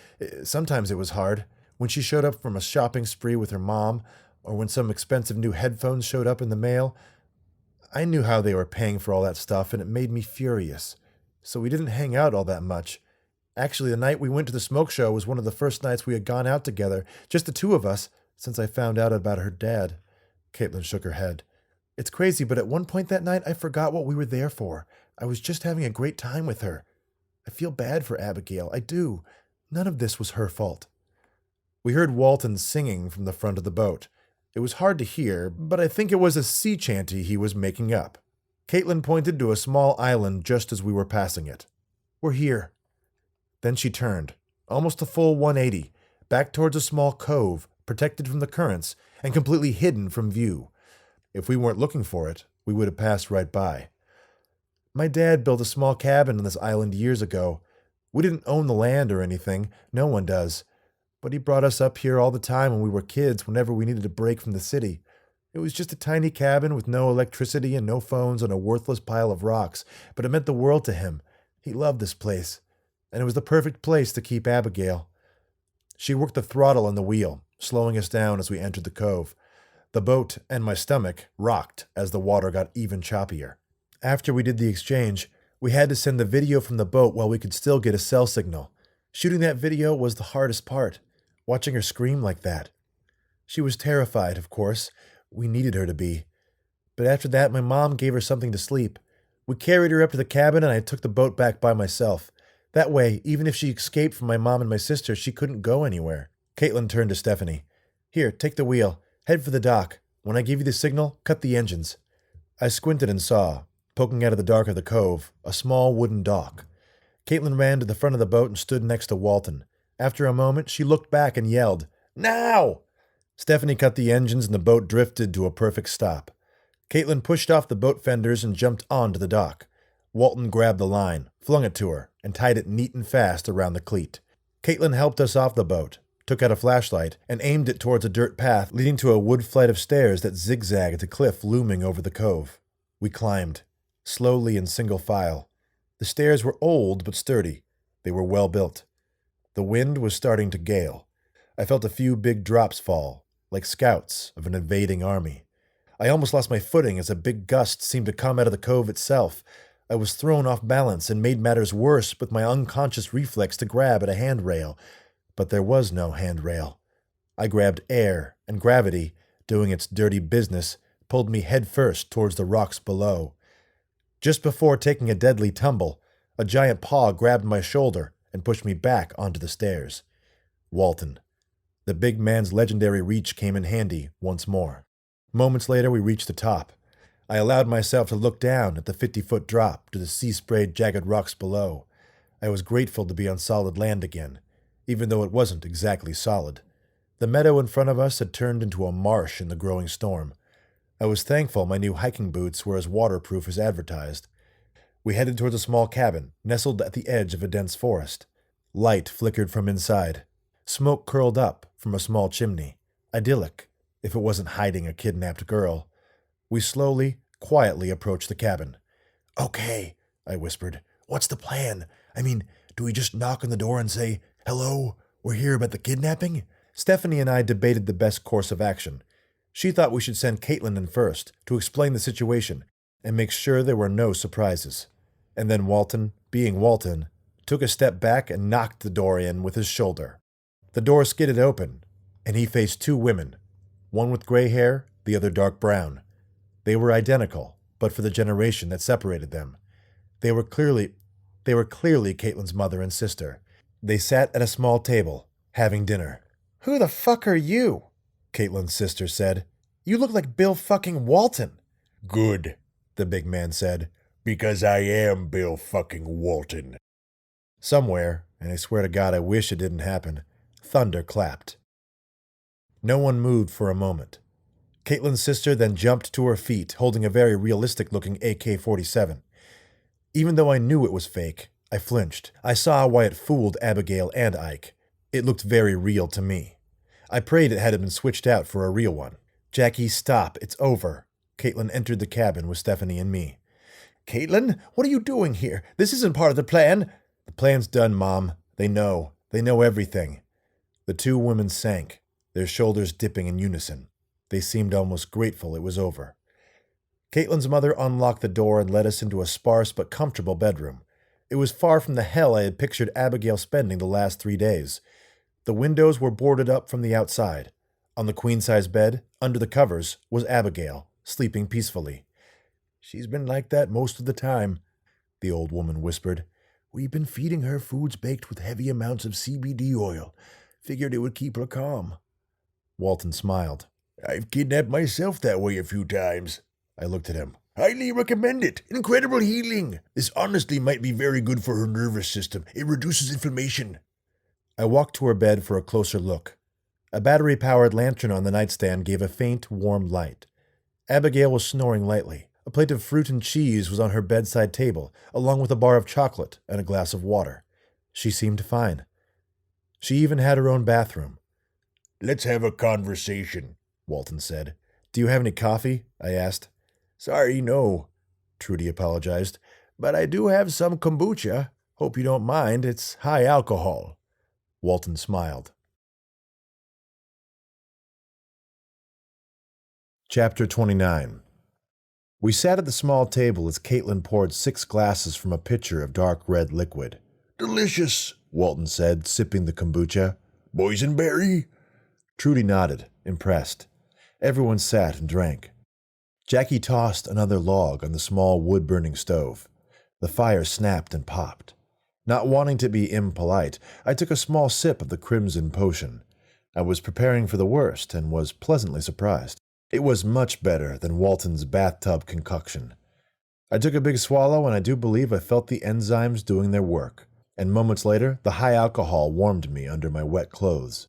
sometimes it was hard. When she showed up from a shopping spree with her mom, or when some expensive new headphones showed up in the mail. I knew how they were paying for all that stuff, and it made me furious. so we didn't hang out all that much. Actually, the night we went to the smoke show was one of the first nights we had gone out together, just the two of us, since I found out about her dad. Caitlin shook her head. It's crazy, but at one point that night I forgot what we were there for. I was just having a great time with her. I feel bad for Abigail, I do. None of this was her fault. We heard Walton singing from the front of the boat. It was hard to hear, but I think it was a sea chanty he was making up. Caitlin pointed to a small island just as we were passing it. We're here. Then she turned, almost a full 180, back towards a small cove, protected from the currents, and completely hidden from view. If we weren't looking for it, we would have passed right by. My dad built a small cabin on this island years ago. We didn't own the land or anything, no one does. But he brought us up here all the time when we were kids whenever we needed a break from the city. It was just a tiny cabin with no electricity and no phones on a worthless pile of rocks, but it meant the world to him. He loved this place. And it was the perfect place to keep Abigail. She worked the throttle on the wheel, slowing us down as we entered the cove. The boat and my stomach rocked as the water got even choppier. After we did the exchange, we had to send the video from the boat while we could still get a cell signal. Shooting that video was the hardest part, watching her scream like that. She was terrified, of course. We needed her to be. But after that, my mom gave her something to sleep. We carried her up to the cabin and I took the boat back by myself. That way, even if she escaped from my mom and my sister, she couldn't go anywhere. Caitlin turned to Stephanie. Here, take the wheel. Head for the dock. When I give you the signal, cut the engines. I squinted and saw, poking out of the dark of the cove, a small wooden dock. Caitlin ran to the front of the boat and stood next to Walton. After a moment, she looked back and yelled, "Now!" Stephanie cut the engines and the boat drifted to a perfect stop. Caitlin pushed off the boat fenders and jumped onto the dock. Walton grabbed the line, flung it to her, and tied it neat and fast around the cleat. Caitlin helped us off the boat, took out a flashlight, and aimed it towards a dirt path leading to a wood flight of stairs that zigzagged at the cliff looming over the cove. We climbed, slowly in single file. The stairs were old but sturdy. They were well built. The wind was starting to gale. I felt a few big drops fall, like scouts of an invading army. I almost lost my footing as a big gust seemed to come out of the cove itself. I was thrown off balance and made matters worse with my unconscious reflex to grab at a handrail. But there was no handrail. I grabbed air, and gravity, doing its dirty business, pulled me headfirst towards the rocks below. Just before taking a deadly tumble, a giant paw grabbed my shoulder and pushed me back onto the stairs. Walton. The big man's legendary reach came in handy once more. Moments later, we reached the top. I allowed myself to look down at the 50-foot drop to the sea-sprayed jagged rocks below. I was grateful to be on solid land again, even though it wasn't exactly solid. The meadow in front of us had turned into a marsh in the growing storm. I was thankful my new hiking boots were as waterproof as advertised. We headed towards a small cabin, nestled at the edge of a dense forest. Light flickered from inside. Smoke curled up from a small chimney. Idyllic, if it wasn't hiding a kidnapped girl. We slowly, quietly approached the cabin. "Okay," I whispered. "What's the plan? I mean, do we just knock on the door and say, 'Hello, we're here about the kidnapping'?" Stephanie and I debated the best course of action. She thought we should send Caitlin in first to explain the situation and make sure there were no surprises. And then Walton, being Walton, took a step back and knocked the door in with his shoulder. The door skidded open, and he faced two women, one with gray hair, the other dark brown. They were identical, but for the generation that separated them. They were clearly Caitlin's mother and sister. They sat at a small table, having dinner. "Who the fuck are you?" Caitlin's sister said. "You look like Bill fucking Walton." "Good," the big man said, "because I am Bill fucking Walton." Somewhere, and I swear to God I wish it didn't happen, thunder clapped. No one moved for a moment. Caitlin's sister then jumped to her feet, holding a very realistic-looking AK-47. Even though I knew it was fake, I flinched. I saw why it fooled Abigail and Ike. It looked very real to me. I prayed it hadn't been switched out for a real one. "Jackie, stop. It's over." Caitlin entered the cabin with Stephanie and me. "Caitlin, what are you doing here? This isn't part of the plan." "The plan's done, Mom. They know. They know everything." The two women sank, their shoulders dipping in unison. They seemed almost grateful it was over. Caitlin's mother unlocked the door and led us into a sparse but comfortable bedroom. It was far from the hell I had pictured Abigail spending the last 3 days. The windows were boarded up from the outside. On the queen-size bed, under the covers, was Abigail, sleeping peacefully. "She's been like that most of the time," the old woman whispered. "We've been feeding her foods baked with heavy amounts of CBD oil. Figured it would keep her calm." Walton smiled. "I've kidnapped myself that way a few times." I looked at him. "Highly recommend it. Incredible healing. This honestly might be very good for her nervous system. It reduces inflammation." I walked to her bed for a closer look. A battery-powered lantern on the nightstand gave a faint, warm light. Abigail was snoring lightly. A plate of fruit and cheese was on her bedside table, along with a bar of chocolate and a glass of water. She seemed fine. She even had her own bathroom. "Let's have a conversation," Walton said. "Do you have any coffee?" I asked. "Sorry, no," Trudy apologized. "But I do have some kombucha. Hope you don't mind. It's high alcohol." Walton smiled. Chapter 29. We sat at the small table as Caitlin poured 6 glasses from a pitcher of dark red liquid. "Delicious," Walton said, sipping the kombucha. "Boysenberry?" Trudy nodded, impressed. Everyone sat and drank. Jackie tossed another log on the small wood-burning stove. The fire snapped and popped. Not wanting to be impolite, I took a small sip of the crimson potion. I was preparing for the worst and was pleasantly surprised. It was much better than Walton's bathtub concoction. I took a big swallow, and I do believe I felt the enzymes doing their work. And moments later, the high alcohol warmed me under my wet clothes.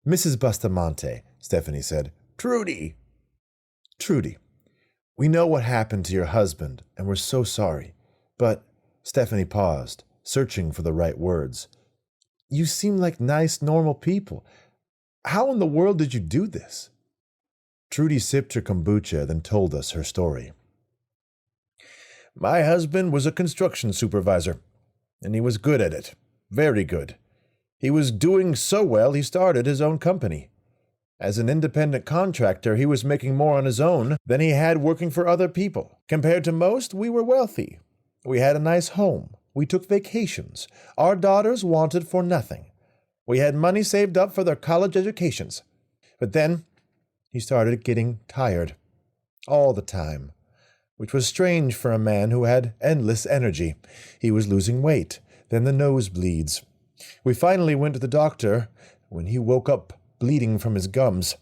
"Mrs. Bustamante," Stephanie said. "Trudy." "Trudy, we know what happened to your husband, and we're so sorry. But," Stephanie paused, searching for the right words, "you seem like nice, normal people. How in the world did you do this?" Trudy sipped her kombucha, then told us her story. "My husband was a construction supervisor, and he was good at it. Very good. He was doing so well he started his own company. As an independent contractor, he was making more on his own than he had working for other people. Compared to most, we were wealthy. We had a nice home. We took vacations. Our daughters wanted for nothing. We had money saved up for their college educations. But then he started getting tired. All the time. Which was strange for a man who had endless energy. He was losing weight, then the nosebleeds. We finally went to the doctor when he woke up bleeding from his gums.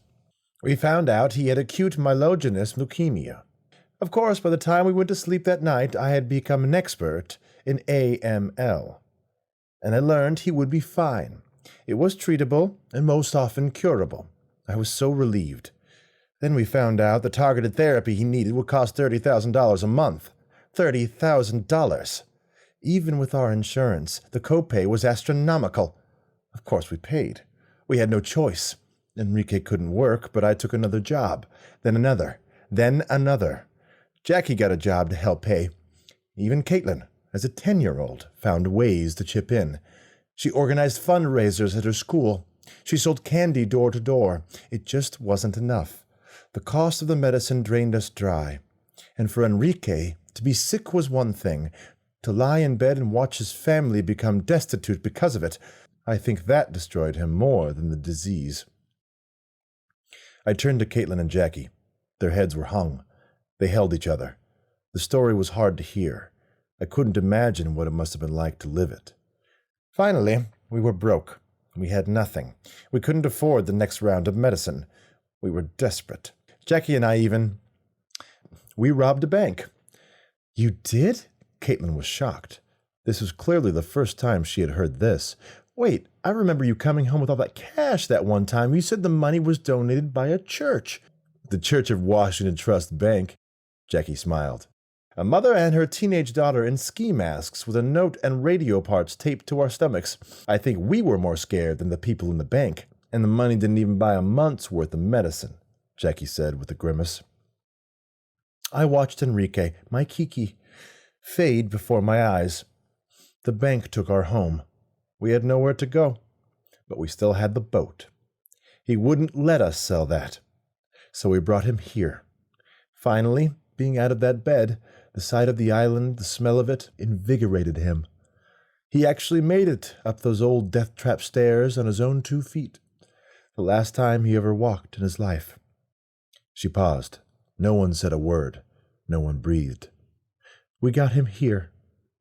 We found out he had acute myelogenous leukemia. Of course, by the time we went to sleep that night, I had become an expert in AML. And I learned he would be fine. It was treatable and most often curable. I was so relieved. Then we found out the targeted therapy he needed would cost $30,000 a month. $30,000. Even with our insurance, the copay was astronomical. Of course we paid. We had no choice. Enrique couldn't work, but I took another job, then another, then another. Jackie got a job to help pay. Even Caitlin, as a 10-year-old, found ways to chip in. She organized fundraisers at her school. She sold candy door to door. It just wasn't enough. The cost of the medicine drained us dry. And for Enrique, to be sick was one thing. To lie in bed and watch his family become destitute because of it, I think that destroyed him more than the disease. I turned to Caitlin and Jackie. Their heads were hung. They held each other. The story was hard to hear. I couldn't imagine what it must have been like to live it. Finally, we were broke. We had nothing. We couldn't afford the next round of medicine. We were desperate. Jackie and I we robbed a bank. You did? Caitlin was shocked. This was clearly the first time she had heard this. Wait, I remember you coming home with all that cash that one time. You said the money was donated by a church. The Church of Washington Trust Bank. Jackie smiled. A mother and her teenage daughter in ski masks with a note and radio parts taped to our stomachs. I think we were more scared than the people in the bank. And the money didn't even buy a month's worth of medicine, Jackie said with a grimace. I watched Enrique, my Kiki, fade before my eyes. The bank took our home. We had nowhere to go, but we still had the boat. He wouldn't let us sell that, so we brought him here. Finally, being out of that bed, the sight of the island, the smell of it, invigorated him. He actually made it up those old death-trap stairs on his own 2 feet. The last time he ever walked in his life. She paused. No one said a word. No one breathed. We got him here,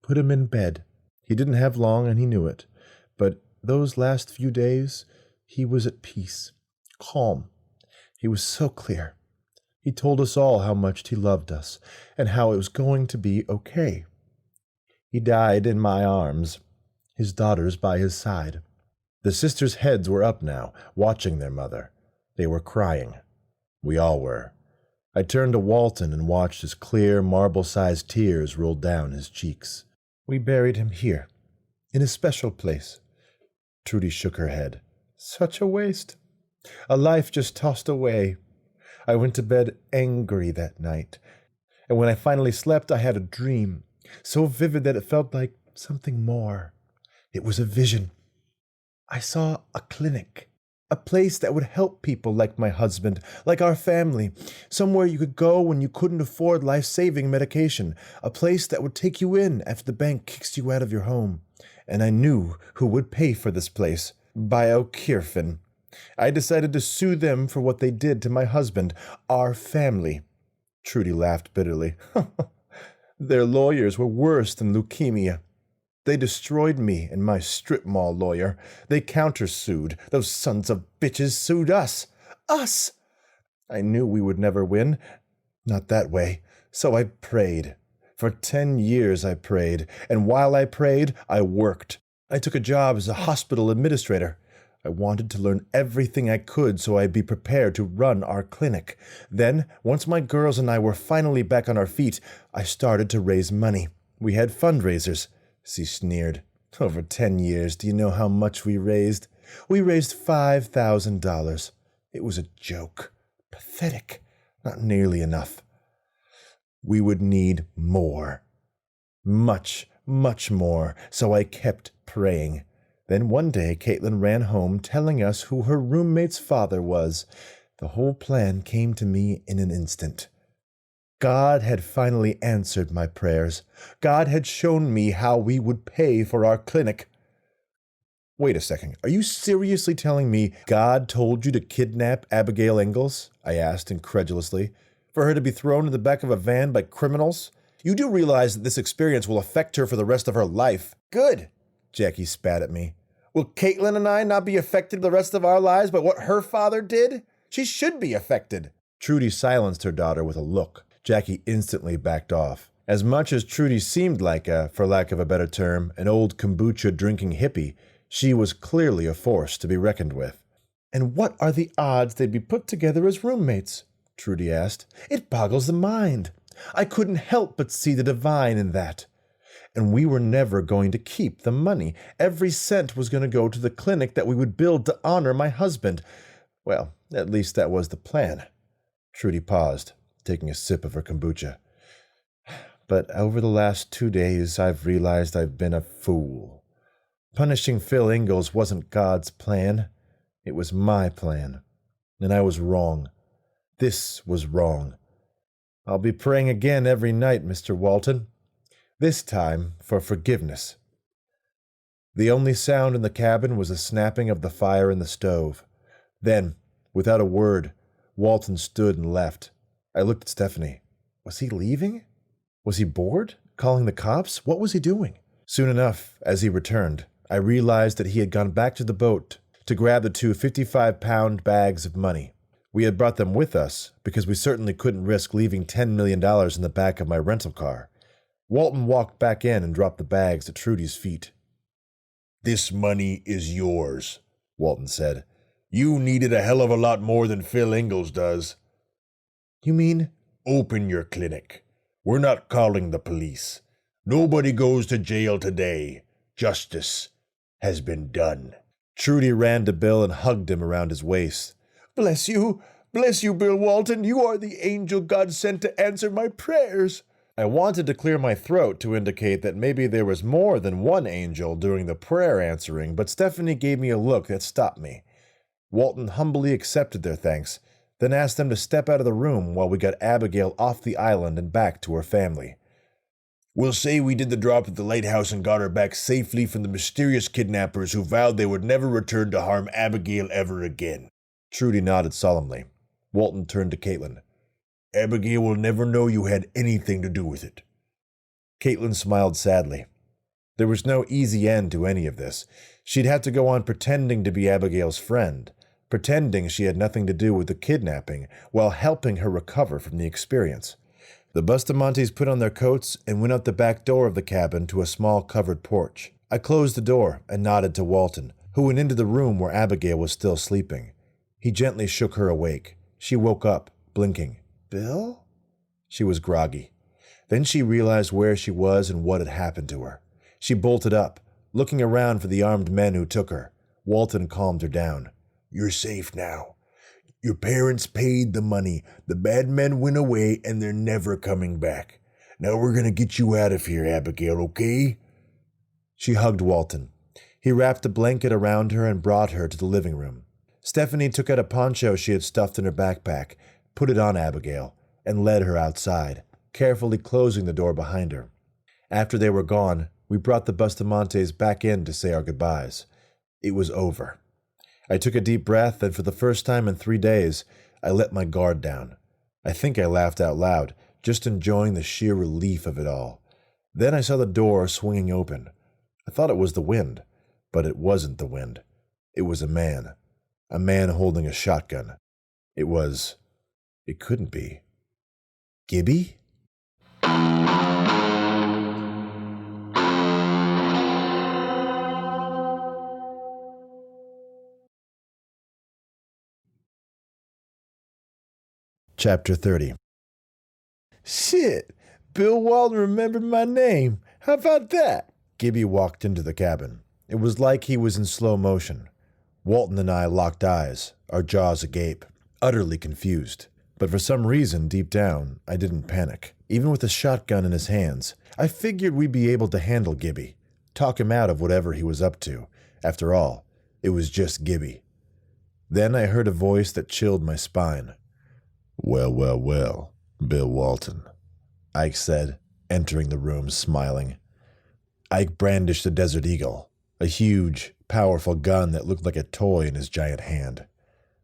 put him in bed. He didn't have long, and he knew it. But those last few days, he was at peace, calm. He was so clear. He told us all how much he loved us, and how it was going to be okay. He died in my arms, his daughters by his side. The sisters' heads were up now, watching their mother. They were crying. We all were. I turned to Walton and watched his clear, marble-sized tears roll down his cheeks. We buried him here, in a special place. Trudy shook her head. Such a waste. A life just tossed away. I went to bed angry that night. And when I finally slept, I had a dream, so vivid that it felt like something more. It was a vision. I saw a clinic, a place that would help people like my husband, like our family, somewhere you could go when you couldn't afford life-saving medication, a place that would take you in after the bank kicks you out of your home. And I knew who would pay for this place, Biokirfin. I decided to sue them for what they did to my husband, our family. Trudy laughed bitterly. Their lawyers were worse than leukemia. They destroyed me and my strip mall lawyer. They countersued. Those sons of bitches sued us. Us! I knew we would never win. Not that way. So I prayed. For 10 years I prayed, and while I prayed, I worked. I took a job as a hospital administrator. I wanted to learn everything I could so I'd be prepared to run our clinic. Then, once my girls and I were finally back on our feet, I started to raise money. We had fundraisers. She sneered. Over 10 years, do you know how much we raised? We raised $5,000. It was a joke. Pathetic. Not nearly enough. We would need more. Much, much more, so I kept praying. Then one day, Caitlin ran home telling us who her roommate's father was. The whole plan came to me in an instant. God had finally answered my prayers. God had shown me how we would pay for our clinic. Wait a second. Are you seriously telling me God told you to kidnap Abigail Ingalls? I asked incredulously. For her to be thrown in the back of a van by criminals? You do realize that this experience will affect her for the rest of her life. Good. Jackie spat at me. Will Caitlin and I not be affected the rest of our lives by what her father did? She should be affected. Trudy silenced her daughter with a look. Jackie instantly backed off. As much as Trudy seemed like for lack of a better term, an old kombucha-drinking hippie, she was clearly a force to be reckoned with. And what are the odds they'd be put together as roommates? Trudy asked. It boggles the mind. I couldn't help but see the divine in that. And we were never going to keep the money. Every cent was going to go to the clinic that we would build to honor my husband. Well, at least that was the plan. Trudy paused, taking a sip of her kombucha. But over the last 2 days, I've realized I've been a fool. Punishing Phil Ingalls wasn't God's plan. It was my plan. And I was wrong. This was wrong. I'll be praying again every night, Mr. Walton. This time for forgiveness. The only sound in the cabin was the snapping of the fire in the stove. Then, without a word, Walton stood and left. I looked at Stephanie. Was he leaving? Was he bored? Calling the cops? What was he doing? Soon enough, as he returned, I realized that he had gone back to the boat to grab the 2 55-pound bags of money. We had brought them with us because we certainly couldn't risk leaving $10 million in the back of my rental car. Walton walked back in and dropped the bags at Trudy's feet. This money is yours, Walton said. You need it a hell of a lot more than Phil Ingalls does. You mean? Open your clinic. We're not calling the police. Nobody goes to jail today. Justice has been done. Trudy ran to Bill and hugged him around his waist. Bless you, Bill Walton. You are the angel God sent to answer my prayers. I wanted to clear my throat to indicate that maybe there was more than one angel doing the prayer answering, but Stephanie gave me a look that stopped me. Walton humbly accepted their thanks, then asked them to step out of the room while we got Abigail off the island and back to her family. We'll say we did the drop at the lighthouse and got her back safely from the mysterious kidnappers who vowed they would never return to harm Abigail ever again." Trudy nodded solemnly. Walton turned to Caitlin. "Abigail will never know you had anything to do with it." Caitlin smiled sadly. There was no easy end to any of this. She'd have to go on pretending to be Abigail's friend, pretending she had nothing to do with the kidnapping, while helping her recover from the experience. The Bustamantes put on their coats and went out the back door of the cabin to a small covered porch. I closed the door and nodded to Walton, who went into the room where Abigail was still sleeping. He gently shook her awake. She woke up, blinking. "Bill?" She was groggy. Then she realized where she was and what had happened to her. She bolted up, looking around for the armed men who took her. Walton calmed her down. "You're safe now. Your parents paid the money. The bad men went away and they're never coming back. Now we're going to get you out of here, Abigail, okay?" She hugged Walton. He wrapped a blanket around her and brought her to the living room. Stephanie took out a poncho she had stuffed in her backpack, put it on Abigail, and led her outside, carefully closing the door behind her. After they were gone, we brought the Bustamantes back in to say our goodbyes. It was over. I took a deep breath, and for the first time in 3 days, I let my guard down. I think I laughed out loud, just enjoying the sheer relief of it all. Then I saw the door swinging open. I thought it was the wind, but it wasn't the wind. It was a man holding a shotgun. It couldn't be. Gibby? Chapter 30. "Shit! Bill Walton remembered my name. How about that?" Gibby walked into the cabin. It was like he was in slow motion. Walton and I locked eyes, our jaws agape, utterly confused. But for some reason, deep down, I didn't panic. Even with a shotgun in his hands, I figured we'd be able to handle Gibby, talk him out of whatever he was up to. After all, it was just Gibby. Then I heard a voice that chilled my spine. Well, Bill Walton," Ike said, entering the room smiling. Ike brandished a Desert Eagle, a huge, powerful gun that looked like a toy in his giant hand.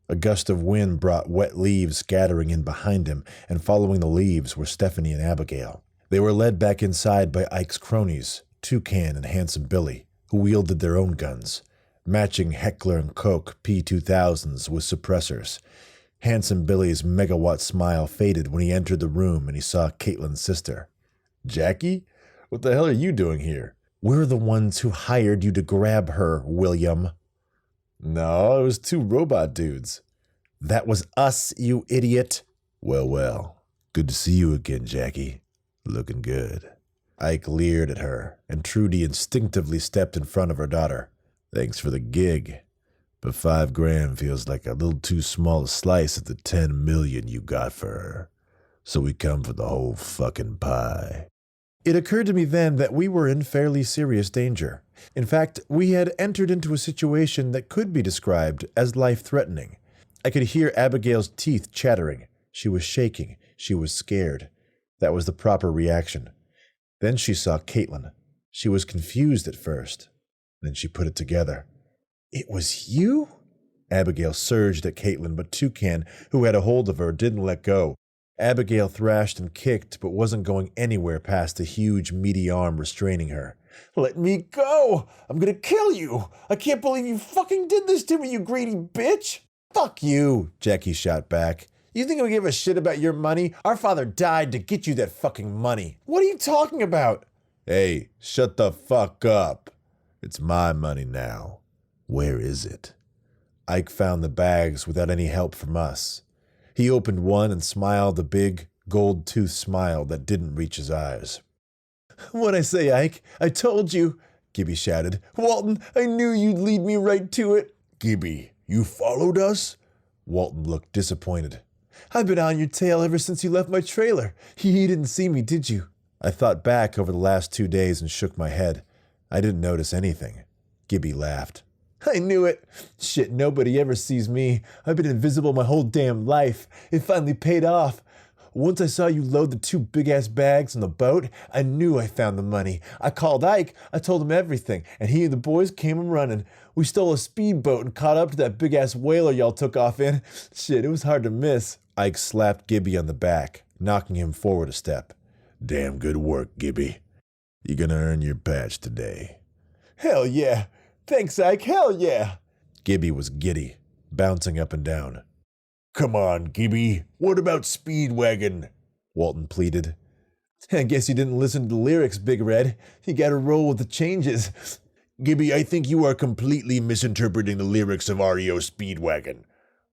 A gust of wind brought wet leaves scattering in behind him, and following the leaves were Stephanie and Abigail. They were led back inside by Ike's cronies, Toucan and Handsome Billy, who wielded their own guns, matching Heckler & Koch P2000s with suppressors. Handsome Billy's megawatt smile faded when he entered the room and he saw Caitlin's sister. "Jackie? What the hell are you doing here?" "We're the ones who hired you to grab her, William." "No, it was 2 robot dudes." "That was us, you idiot." Well, good to see you again, Jackie. Looking good." Ike leered at her, and Trudy instinctively stepped in front of her daughter. "Thanks for the gig. But $5,000 feels like a little too small a slice of the 10 million you got for her. So we come for the whole fucking pie." It occurred to me then that we were in fairly serious danger. In fact, we had entered into a situation that could be described as life-threatening. I could hear Abigail's teeth chattering. She was shaking. She was scared. That was the proper reaction. Then she saw Caitlin. She was confused at first. Then she put it together. "It was you?" Abigail surged at Caitlin, but Toucan, who had a hold of her, didn't let go. Abigail thrashed and kicked, but wasn't going anywhere past the huge, meaty arm restraining her. "Let me go! I'm gonna kill you! I can't believe you fucking did this to me, you greedy bitch!" "Fuck you!" Jackie shot back. "You think I give a shit about your money? Our father died to get you that fucking money. What are you talking about?" "Hey, shut the fuck up. It's my money now. Where is it?" Ike found the bags without any help from us. He opened one and smiled a big, gold-toothed smile that didn't reach his eyes. "What'd I say, Ike? I told you!" Gibby shouted. "Walton, I knew you'd lead me right to it." "Gibby, you followed us?" Walton looked disappointed. "I've been on your tail ever since you left my trailer. You didn't see me, did you?" I thought back over the last 2 days and shook my head. I didn't notice anything. Gibby laughed. "I knew it. Shit, nobody ever sees me. I've been invisible my whole damn life. It finally paid off. Once I saw you load the 2 big-ass bags on the boat, I knew I found the money. I called Ike, I told him everything, and he and the boys came running. We stole a speedboat and caught up to that big-ass whaler y'all took off in. Shit, it was hard to miss. Ike slapped Gibby on the back, knocking him forward a step. Damn good work, Gibby. You gonna earn your patch today. Hell yeah. Thanks, Ike, hell yeah. Gibby was giddy, bouncing up and down. Come on, Gibby. What about Speedwagon? Walton pleaded. I guess you didn't listen to the lyrics, Big Red. You gotta roll with the changes. Gibby, I think you are completely misinterpreting the lyrics of REO Speedwagon,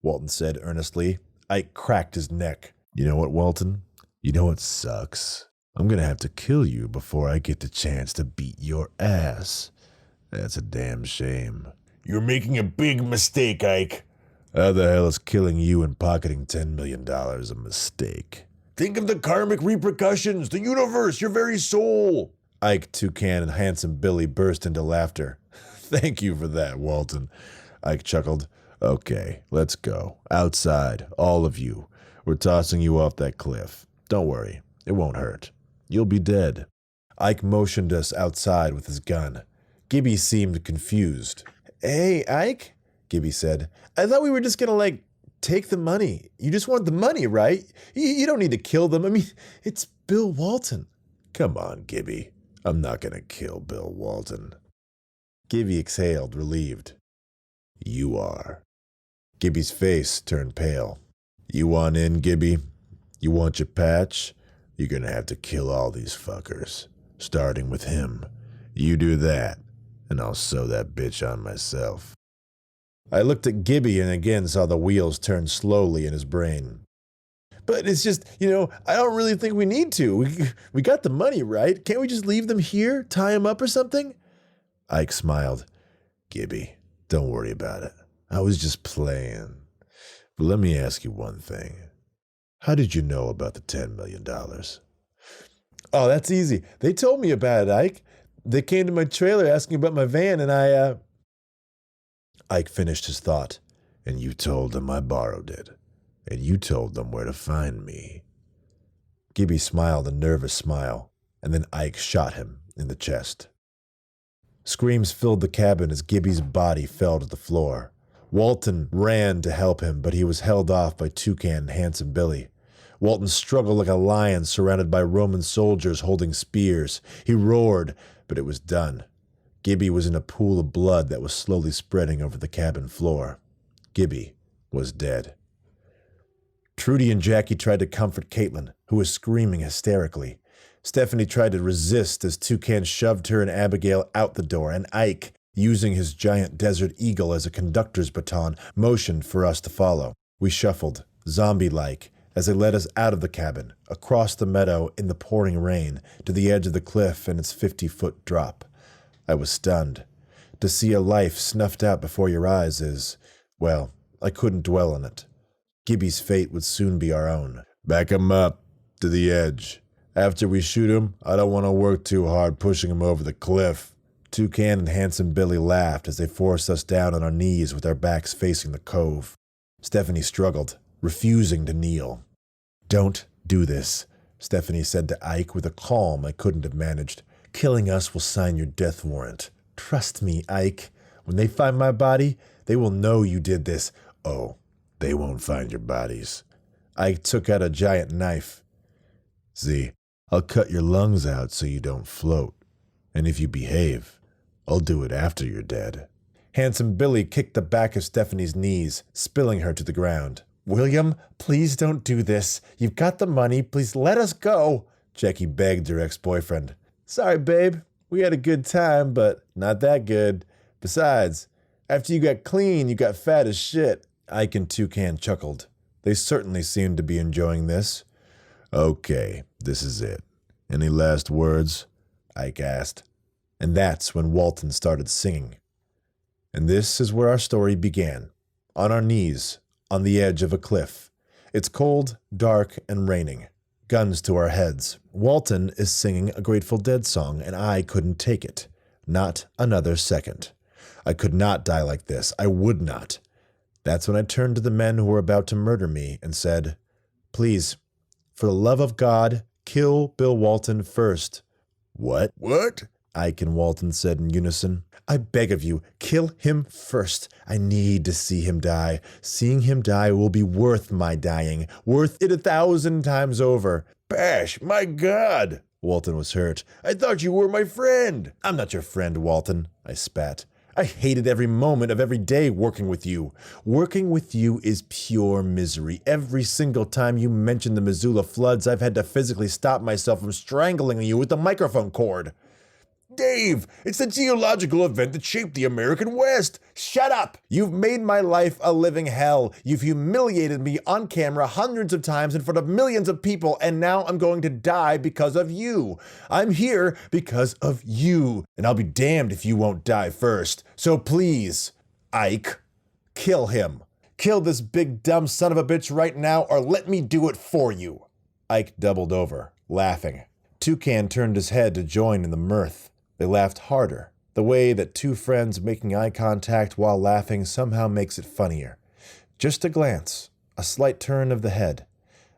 Walton said earnestly. Ike cracked his neck. You know what, Walton? You know what sucks? I'm gonna have to kill you before I get the chance to beat your ass. That's a damn shame. You're making a big mistake, Ike. How the hell is killing you and pocketing $10 million a mistake? Think of the karmic repercussions, the universe, your very soul. Ike, Toucan, and Handsome Billy burst into laughter. Thank you for that, Walton. Ike chuckled. Okay, let's go. Outside, all of you. We're tossing you off that cliff. Don't worry, it won't hurt. You'll be dead. Ike motioned us outside with his gun. Gibby seemed confused. Hey, Ike, Gibby said. I thought we were just gonna, take the money. You just want the money, right? You don't need to kill them. I mean, it's Bill Walton. Come on, Gibby. I'm not gonna kill Bill Walton. Gibby exhaled, relieved. You are. Gibby's face turned pale. You want in, Gibby? You want your patch? You're gonna have to kill all these fuckers, starting with him. You do that, and I'll sew that bitch on myself. I looked at Gibby and again saw the wheels turn slowly in his brain. But it's just, I don't really think we need to. We got the money, right? Can't we just leave them here, tie them up or something? Ike smiled. Gibby, don't worry about it. I was just playing. But let me ask you one thing. How did you know about the $10 million? Oh, that's easy. They told me about it, Ike. They came to my trailer asking about my van, and Ike finished his thought. And you told them I borrowed it. And you told them where to find me. Gibby smiled a nervous smile, and then Ike shot him in the chest. Screams filled the cabin as Gibby's body fell to the floor. Walton ran to help him, but he was held off by Toucan and Handsome Billy. Walton struggled like a lion surrounded by Roman soldiers holding spears. He roared, but it was done. Gibby was in a pool of blood that was slowly spreading over the cabin floor. Gibby was dead. Trudy and Jackie tried to comfort Caitlin, who was screaming hysterically. Stephanie tried to resist as Toucan shoved her and Abigail out the door, and Ike, using his giant desert eagle as a conductor's baton, motioned for us to follow. We shuffled, zombie-like, as they led us out of the cabin, across the meadow in the pouring rain, to the edge of the cliff and its 50-foot drop. I was stunned. To see a life snuffed out before your eyes is, well, I couldn't dwell on it. Gibby's fate would soon be our own. Back him up, to the edge. After we shoot him, I don't want to work too hard pushing him over the cliff. Toucan and Handsome Billy laughed as they forced us down on our knees with our backs facing the cove. Stephanie struggled, refusing to kneel. Don't do this, Stephanie said to Ike with a calm I couldn't have managed. Killing us will sign your death warrant. Trust me, Ike. When they find my body, they will know you did this. Oh, they won't find your bodies. Ike took out a giant knife. See, I'll cut your lungs out so you don't float. And if you behave, I'll do it after you're dead. Handsome Billy kicked the back of Stephanie's knees, spilling her to the ground. William, please don't do this. You've got the money. Please let us go, Jackie begged her ex-boyfriend. Sorry, babe. We had a good time, but not that good. Besides, after you got clean, you got fat as shit. Ike and Toucan chuckled. They certainly seemed to be enjoying this. Okay, this is it. Any last words? Ike asked. And that's when Walton started singing. And this is where our story began. On our knees, on the edge of a cliff. It's cold, dark, and raining. Guns to our heads. Walton is singing a Grateful Dead song, and I couldn't take it. Not another second. I could not die like this. I would not. That's when I turned to the men who were about to murder me and said, Please, For the love of God, kill Bill Walton first." "What?" What? Ike and Walton said in unison. "I beg of you, kill him first. I need to see him die. Seeing him die will be worth my dying, worth it 1,000 times over." Bash, my God! Walton was hurt. I thought you were my friend. "I'm not your friend, Walton," I spat. "I hated every moment of every day working with you. Working with you is pure misery. Every single time you mention the Missoula floods, I've had to physically stop myself from strangling you with the microphone cord." Dave, it's the geological event that shaped the American West. "Shut up! You've made my life a living hell. You've humiliated me on camera hundreds of times in front of millions of people, and now I'm going to die because of you. I'm here because of you, and I'll be damned if you won't die first. So please, Ike, kill him. Kill this big dumb son of a bitch right now, or let me do it for you." Ike doubled over, laughing. Toucan turned his head to join in the mirth. They laughed harder. The way that two friends making eye contact while laughing somehow makes it funnier. Just a glance, a slight turn of the head.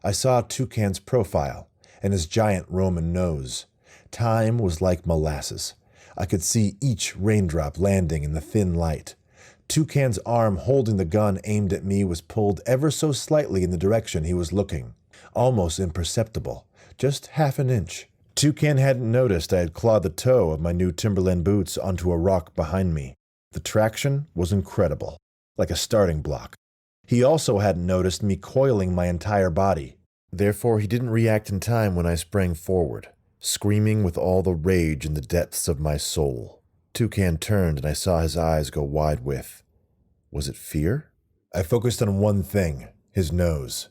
I saw Toucan's profile and his giant Roman nose. Time was like molasses. I could see each raindrop landing in the thin light. Toucan's arm holding the gun aimed at me was pulled ever so slightly in the direction he was looking. Almost imperceptible, just half an inch. Toucan hadn't noticed I had clawed the toe of my new Timberland boots onto a rock behind me. The traction was incredible, like a starting block. He also hadn't noticed me coiling my entire body. Therefore, he didn't react in time when I sprang forward, screaming with all the rage in the depths of my soul. Toucan turned and I saw his eyes go wide with. Was it fear? I focused on one thing, his nose.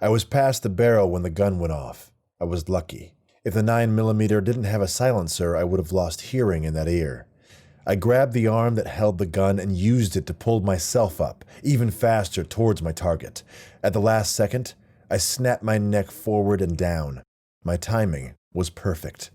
I was past the barrel when the gun went off. I was lucky. If the 9mm didn't have a silencer, I would have lost hearing in that ear. I grabbed the arm that held the gun and used it to pull myself up, even faster towards my target. At the last second, I snapped my neck forward and down. My timing was perfect.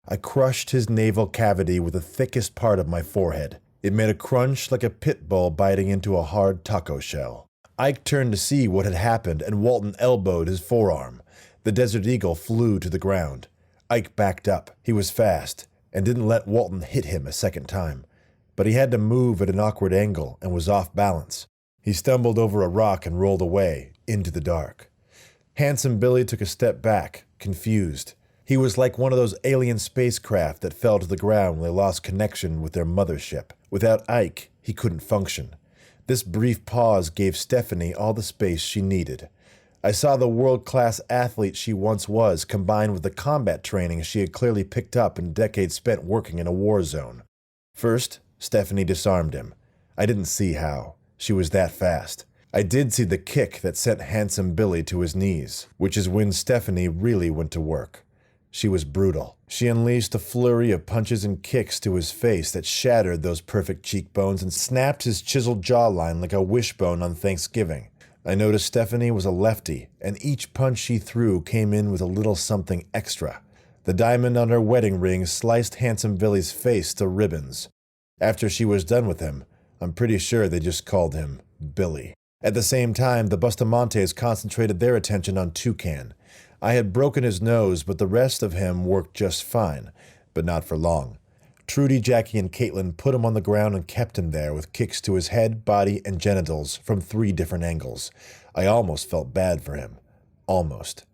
I crushed his navel cavity with the thickest part of my forehead. It made a crunch like a pit bull biting into a hard taco shell. Ike turned to see what had happened, and Walton elbowed his forearm. The Desert Eagle flew to the ground. Ike backed up. He was fast, and didn't let Walton hit him a second time. But he had to move at an awkward angle and was off balance. He stumbled over a rock and rolled away, into the dark. Handsome Billy took a step back, confused. He was like one of those alien spacecraft that fell to the ground when they lost connection with their mothership. Without Ike, he couldn't function. This brief pause gave Stephanie all the space she needed. I saw the world-class athlete she once was combined with the combat training she had clearly picked up in decades spent working in a war zone. First, Stephanie disarmed him. I didn't see how. She was that fast. I did see the kick that sent Handsome Billy to his knees, which is when Stephanie really went to work. She was brutal. She unleashed a flurry of punches and kicks to his face that shattered those perfect cheekbones and snapped his chiseled jawline like a wishbone on Thanksgiving. I noticed Stephanie was a lefty, and each punch she threw came in with a little something extra. The diamond on her wedding ring sliced Handsome Billy's face to ribbons. After she was done with him, I'm pretty sure they just called him Billy. At the same time, the Bustamantes concentrated their attention on Toucan. I had broken his nose, but the rest of him worked just fine, but not for long. Trudy, Jackie, and Caitlin put him on the ground and kept him there with kicks to his head, body, and genitals from 3 different angles. I almost felt bad for him. Almost.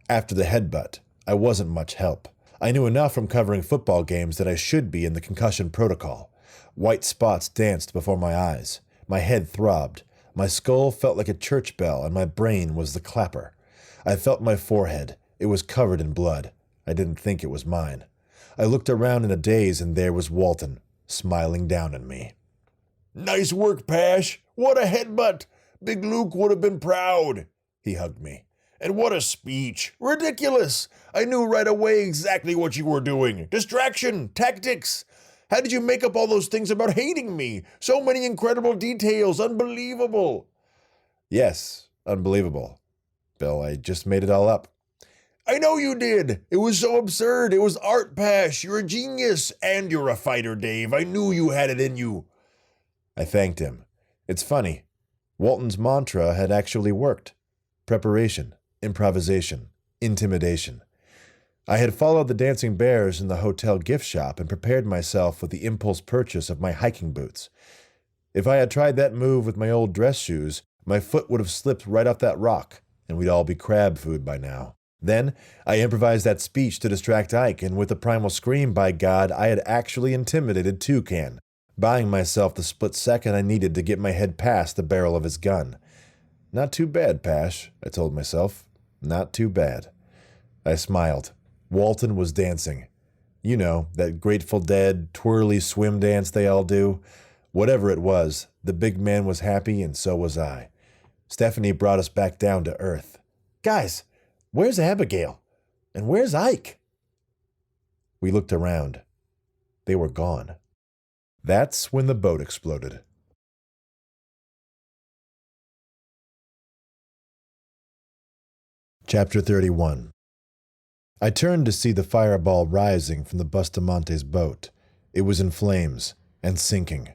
After the headbutt, I wasn't much help. I knew enough from covering football games that I should be in the concussion protocol. White spots danced before my eyes. My head throbbed. My skull felt like a church bell, and my brain was the clapper. I felt my forehead. It was covered in blood. I didn't think it was mine. I looked around in a daze, and there was Walton, smiling down at me. Nice work, Pash. What a headbutt. Big Luke would have been proud. He hugged me. And what a speech. Ridiculous. I knew right away exactly what you were doing. Distraction, tactics. How did you make up all those things about hating me? So many incredible details. Unbelievable. Yes, unbelievable. Bill, I just made it all up. I know you did. It was so absurd. It was art, Pash. You're a genius. And you're a fighter, Dave. I knew you had it in you. I thanked him. It's funny. Walton's mantra had actually worked. Preparation, improvisation, intimidation. I had followed the dancing bears in the hotel gift shop and prepared myself with the impulse purchase of my hiking boots. If I had tried that move with my old dress shoes, my foot would have slipped right off that rock, and we'd all be crab food by now. Then, I improvised that speech to distract Ike, and with a primal scream, by God, I had actually intimidated Toucan, buying myself the split second I needed to get my head past the barrel of his gun. Not too bad, Pash, I told myself. Not too bad. I smiled. Walton was dancing. You know, that Grateful Dead, twirly swim dance they all do. Whatever it was, the big man was happy and so was I. Stephanie brought us back down to earth. Guys, where's Abigail? And where's Ike? We looked around. They were gone. That's when the boat exploded. Chapter 31. I turned to see the fireball rising from the Bustamante's boat. It was in flames and sinking.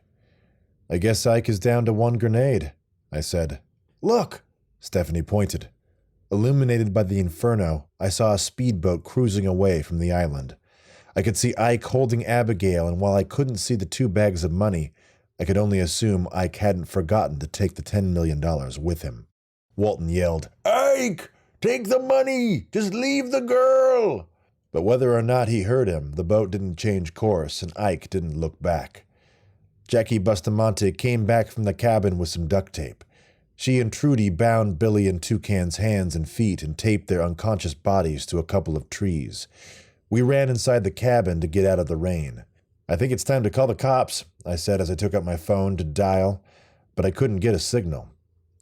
I guess Ike is down to one grenade, I said. Look, Stephanie pointed. Illuminated by the inferno, I saw a speedboat cruising away from the island. I could see Ike holding Abigail, and while I couldn't see the 2 bags of money, I could only assume Ike hadn't forgotten to take the $10 million with him. Walton yelled, Ike! Take the money! Just leave the girl! But whether or not he heard him, the boat didn't change course, and Ike didn't look back. Jackie Bustamante came back from the cabin with some duct tape. She and Trudy bound Billy and Toucan's hands and feet and taped their unconscious bodies to a couple of trees. We ran inside the cabin to get out of the rain. I think it's time to call the cops, I said as I took out my phone to dial, but I couldn't get a signal.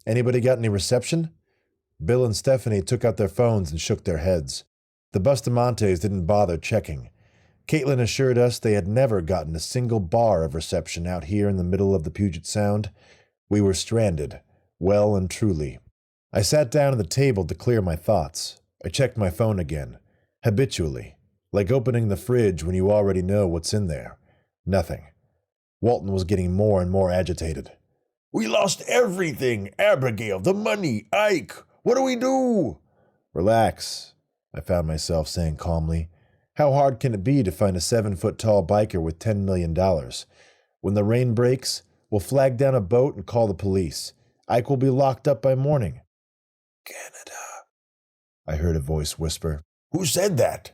Anybody got any reception? Bill and Stephanie took out their phones and shook their heads. The Bustamantes didn't bother checking. Caitlin assured us they had never gotten a single bar of reception out here in the middle of the Puget Sound. We were stranded, well and truly. I sat down at the table to clear my thoughts. I checked my phone again, habitually, like opening the fridge when you already know what's in there. Nothing. Walton was getting more and more agitated. We lost everything, Abigail, the money, Ike. What do we do? Relax, I found myself saying calmly. How hard can it be to find a 7-foot-tall biker with $10 million? When the rain breaks, we'll flag down a boat and call the police. Ike will be locked up by morning. Canada, I heard a voice whisper. Who said that?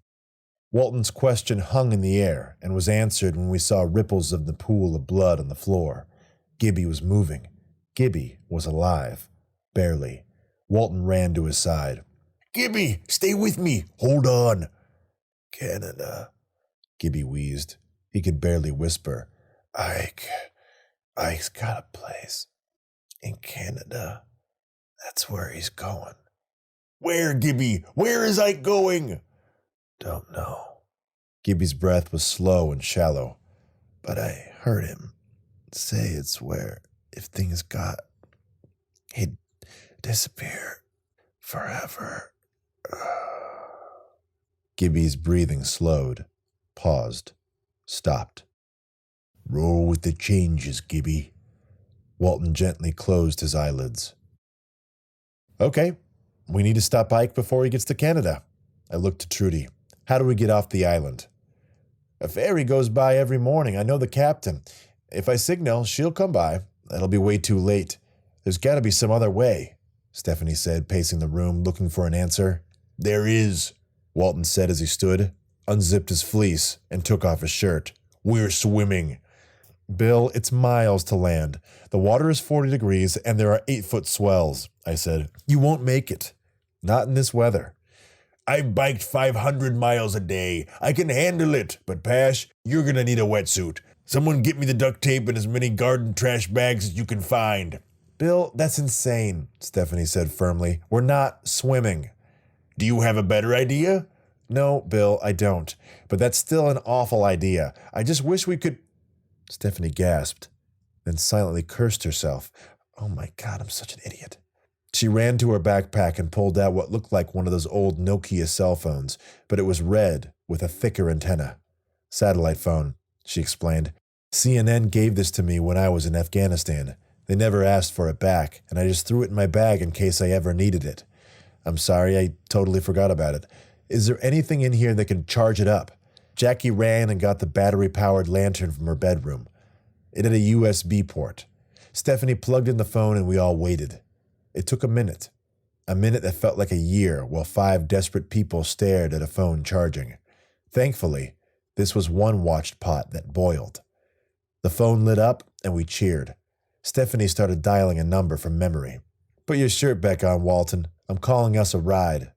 Walton's question hung in the air and was answered when we saw ripples of the pool of blood on the floor. Gibby was moving. Gibby was alive. Barely. Walton ran to his side. Gibby, stay with me. Hold on. Canada, Gibby wheezed. He could barely whisper. Ike's got a place in Canada. That's where he's going. Where, Gibby? Where is Ike going? Don't know. Gibby's breath was slow and shallow, but I heard him say it's where, if things got, he'd disappear forever. Gibby's breathing slowed, paused, stopped. Roll with the changes, Gibby. Walton gently closed his eyelids. Okay, we need to stop Ike before he gets to Canada. I looked to Trudy. How do we get off the island? A ferry goes by every morning. I know the captain. If I signal, she'll come by. That'll be way too late. There's got to be some other way, Stephanie said, pacing the room, looking for an answer. There is, Walton said as he stood, unzipped his fleece, and took off his shirt. We're swimming. Bill, it's miles to land. The water is 40 degrees, and there are 8-foot swells, I said. You won't make it. Not in this weather. I've biked 500 miles a day. I can handle it, but Pash, you're gonna need a wetsuit. Someone get me the duct tape and as many garden trash bags as you can find. Bill, that's insane, Stephanie said firmly. We're not swimming. Do you have a better idea? No, Bill, I don't. But that's still an awful idea. I just wish we could... Stephanie gasped, then silently cursed herself. Oh my God, I'm such an idiot. She ran to her backpack and pulled out what looked like one of those old Nokia cell phones, but it was red with a thicker antenna. Satellite phone, she explained. CNN gave this to me when I was in Afghanistan. They never asked for it back, and I just threw it in my bag in case I ever needed it. I'm sorry, I totally forgot about it. Is there anything in here that can charge it up? Jackie ran and got the battery-powered lantern from her bedroom. It had a USB port. Stephanie plugged in the phone and we all waited. It took a minute that felt like a year while 5 desperate people stared at a phone charging. Thankfully, this was one watched pot that boiled. The phone lit up and we cheered. Stephanie started dialing a number from memory. Put your shirt back on, Walton. I'm calling us a ride.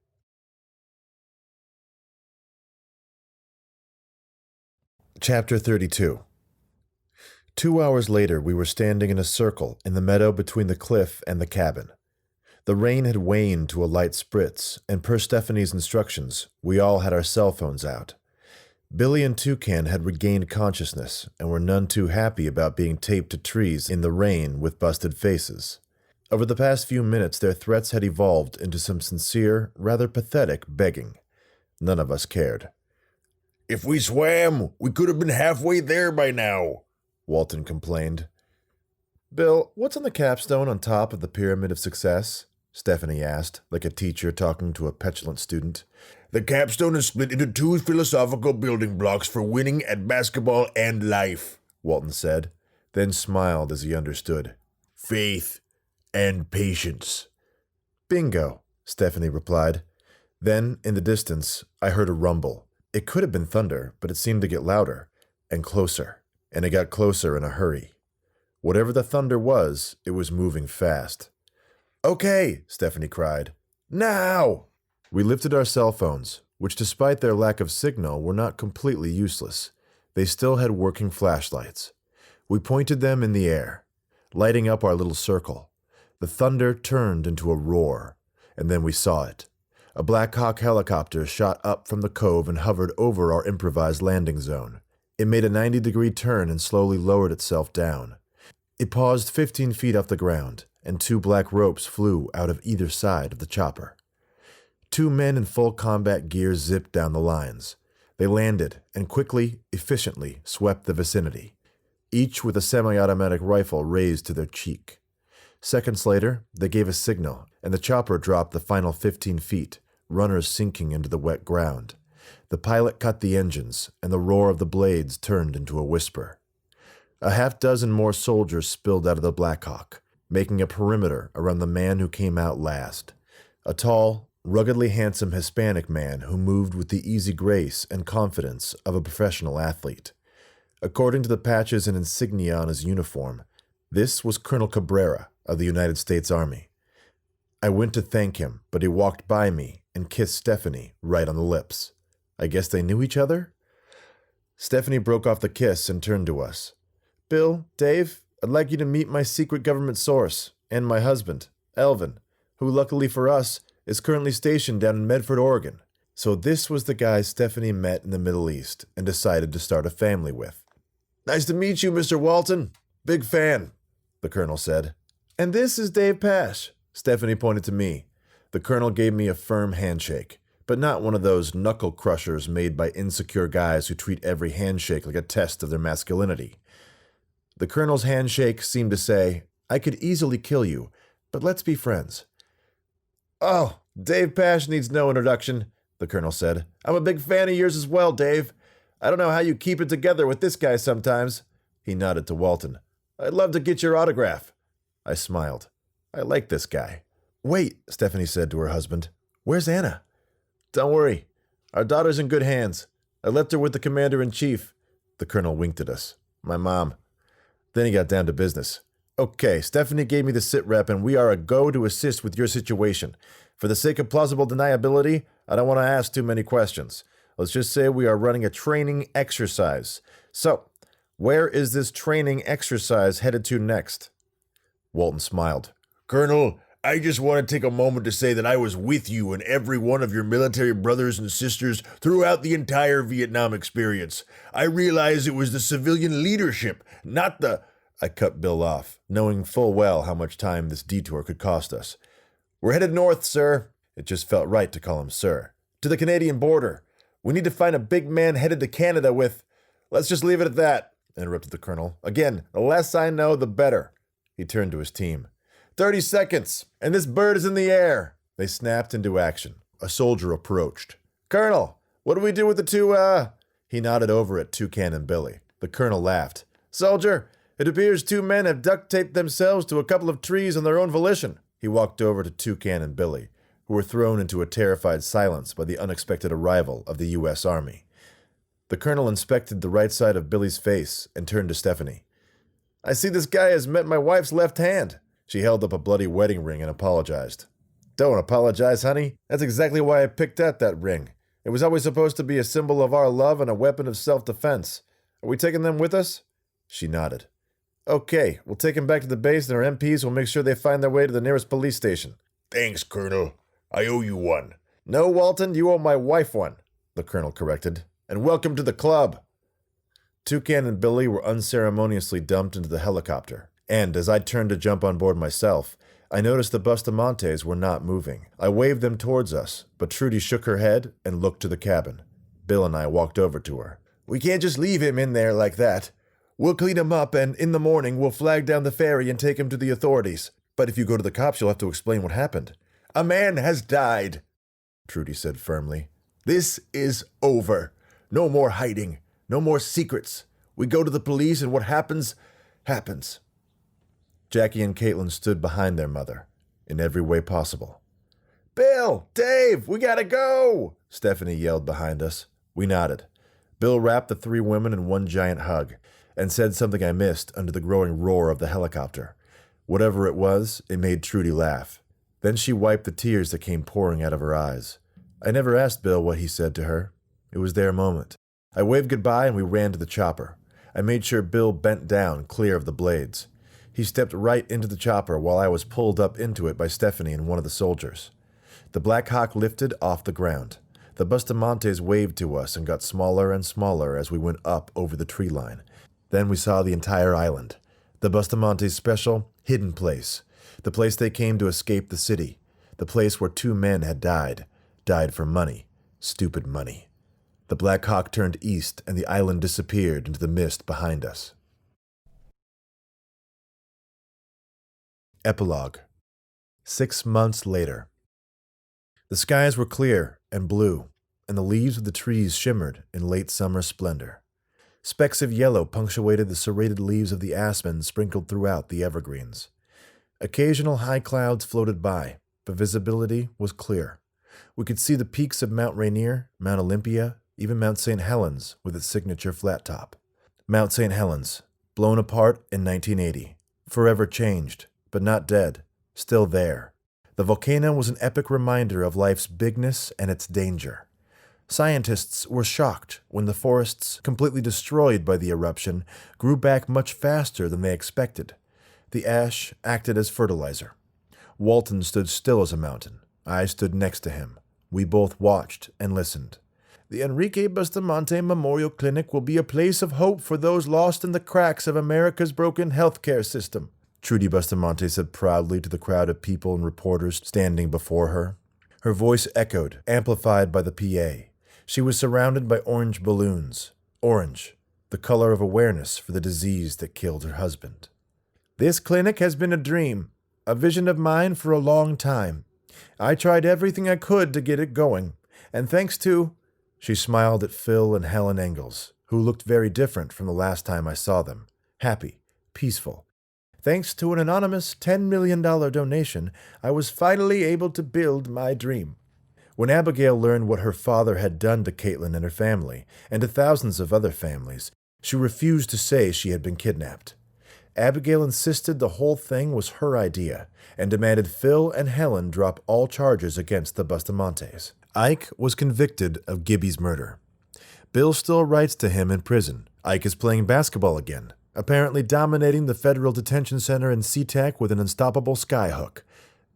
Chapter 32. 2 hours later, we were standing in a circle in the meadow between the cliff and the cabin. The rain had waned to a light spritz, and per Stephanie's instructions, we all had our cell phones out. Billy and Toucan had regained consciousness and were none too happy about being taped to trees in the rain with busted faces. Over the past few minutes, their threats had evolved into some sincere, rather pathetic begging. None of us cared. If we swam, we could have been halfway there by now, Walton complained. Bill, what's on the capstone on top of the Pyramid of Success? Stephanie asked, like a teacher talking to a petulant student. The capstone is split into 2 philosophical building blocks for winning at basketball and life, Walton said, then smiled as he understood. Faith and patience. Bingo, Stephanie replied. Then, in the distance, I heard a rumble. It could have been thunder, but it seemed to get louder and closer, and it got closer in a hurry. Whatever the thunder was, it was moving fast. Okay, Stephanie cried. Now! We lifted our cell phones, which despite their lack of signal were not completely useless. They still had working flashlights. We pointed them in the air, lighting up our little circle. The thunder turned into a roar, and then we saw it. A Black Hawk helicopter shot up from the cove and hovered over our improvised landing zone. It made a 90-degree turn and slowly lowered itself down. It paused 15 feet off the ground, and 2 black ropes flew out of either side of the chopper. 2 men in full combat gear zipped down the lines. They landed and quickly, efficiently swept the vicinity, each with a semi-automatic rifle raised to their cheek. Seconds later, they gave a signal, and the chopper dropped the final 15 feet, runners sinking into the wet ground. The pilot cut the engines, and the roar of the blades turned into a whisper. A half-dozen more soldiers spilled out of the Black Hawk, making a perimeter around the man who came out last. A tall, ruggedly handsome Hispanic man who moved with the easy grace and confidence of a professional athlete. According to the patches and insignia on his uniform, this was Colonel Cabrera of the United States Army. I went to thank him, but he walked by me and kissed Stephanie right on the lips. I guess they knew each other? Stephanie broke off the kiss and turned to us. Bill, Dave, I'd like you to meet my secret government source, and my husband, Elvin, who luckily for us is currently stationed down in Medford, Oregon. So this was the guy Stephanie met in the Middle East and decided to start a family with. Nice to meet you, Mr. Walton. Big fan, the colonel said. And this is Dave Pash. Stephanie pointed to me. The colonel gave me a firm handshake, but not one of those knuckle crushers made by insecure guys who treat every handshake like a test of their masculinity. The colonel's handshake seemed to say, I could easily kill you, but let's be friends. Oh, Dave Pash needs no introduction, the colonel said. I'm a big fan of yours as well, Dave. I don't know how you keep it together with this guy sometimes. He nodded to Walton. I'd love to get your autograph. I smiled. I like this guy. Wait, Stephanie said to her husband. Where's Anna? Don't worry. Our daughter's in good hands. I left her with the commander-in-chief. The colonel winked at us. My mom. Then he got down to business. Okay, Stephanie gave me the sit rep and we are a go to assist with your situation. For the sake of plausible deniability, I don't want to ask too many questions. Let's just say we are running a training exercise. So, where is this training exercise headed to next? Walton smiled. Colonel, I just want to take a moment to say that I was with you and every one of your military brothers and sisters throughout the entire Vietnam experience. I realize it was the civilian leadership, not the... I cut Bill off, knowing full well how much time this detour could cost us. We're headed north, sir. It just felt right to call him sir. To the Canadian border. We need to find a big man headed to Canada with... Let's just leave it at that, interrupted the colonel. Again, the less I know, the better. He turned to his team. 30 seconds, and this bird is in the air. They snapped into action. A soldier approached. "Colonel, what do we do with the two, He nodded over at Toucan and Billy. The colonel laughed. "Soldier, it appears 2 men have duct-taped themselves to a couple of trees on their own volition." He walked over to Toucan and Billy, who were thrown into a terrified silence by the unexpected arrival of the U.S. Army. The colonel inspected the right side of Billy's face and turned to Stephanie. "I see this guy has met my wife's left hand." She held up a bloody wedding ring and apologized. "Don't apologize, honey. That's exactly why I picked out that ring. It was always supposed to be a symbol of our love and a weapon of self-defense. Are we taking them with us?" She nodded. "Okay, we'll take them back to the base and our MPs will make sure they find their way to the nearest police station." Thanks, Colonel. I owe you one. "No, Walton, you owe my wife one," the colonel corrected. "And welcome to the club." Toucan and Billy were unceremoniously dumped into the helicopter, and as I turned to jump on board myself, I noticed the Bustamantes were not moving. I waved them towards us, but Trudy shook her head and looked to the cabin. Bill and I walked over to her. "We can't just leave him in there like that. We'll clean him up, and in the morning we'll flag down the ferry and take him to the authorities. But if you go to the cops, you'll have to explain what happened." "A man has died," Trudy said firmly. "This is over. No more hiding. No more secrets. We go to the police, and what happens, happens." Jackie and Caitlin stood behind their mother, in every way possible. "Bill! Dave! We gotta go!" Stephanie yelled behind us. We nodded. Bill wrapped the 3 women in one giant hug, and said something I missed under the growing roar of the helicopter. Whatever it was, it made Trudy laugh. Then she wiped the tears that came pouring out of her eyes. I never asked Bill what he said to her. It was their moment. I waved goodbye and we ran to the chopper. I made sure Bill bent down, clear of the blades. He stepped right into the chopper while I was pulled up into it by Stephanie and one of the soldiers. The Black Hawk lifted off the ground. The Bustamantes waved to us and got smaller and smaller as we went up over the tree line. Then we saw the entire island. The Bustamantes' special, hidden place. The place they came to escape the city. The place where 2 men had died. Died for money. Stupid money. The Black Hawk turned east and the island disappeared into the mist behind us. Epilogue. 6 months later. The skies were clear and blue, and the leaves of the trees shimmered in late summer splendor. Specks of yellow punctuated the serrated leaves of the aspen sprinkled throughout the evergreens. Occasional high clouds floated by, but visibility was clear. We could see the peaks of Mount Rainier, Mount Olympia, even Mount St. Helens with its signature flat top. Mount St. Helens, blown apart in 1980, forever changed, but not dead, still there. The volcano was an epic reminder of life's bigness and its danger. Scientists were shocked when the forests, completely destroyed by the eruption, grew back much faster than they expected. The ash acted as fertilizer. Walton stood still as a mountain. I stood next to him. We both watched and listened. "The Enrique Bustamante Memorial Clinic will be a place of hope for those lost in the cracks of America's broken healthcare system," Trudy Bustamante said proudly to the crowd of people and reporters standing before her. Her voice echoed, amplified by the PA. She was surrounded by orange balloons. Orange, the color of awareness for the disease that killed her husband. "This clinic has been a dream, a vision of mine for a long time. I tried everything I could to get it going, and thanks to—" She smiled at Phil and Helen Engels, who looked very different from the last time I saw them. Happy, peaceful. "Thanks to an anonymous $10 million donation, I was finally able to build my dream." When Abigail learned what her father had done to Caitlin and her family, and to thousands of other families, she refused to say she had been kidnapped. Abigail insisted the whole thing was her idea, and demanded Phil and Helen drop all charges against the Bustamantes. Ike was convicted of Gibby's murder. Bill still writes to him in prison. Ike is playing basketball again, apparently dominating the federal detention center in SeaTac with an unstoppable skyhook.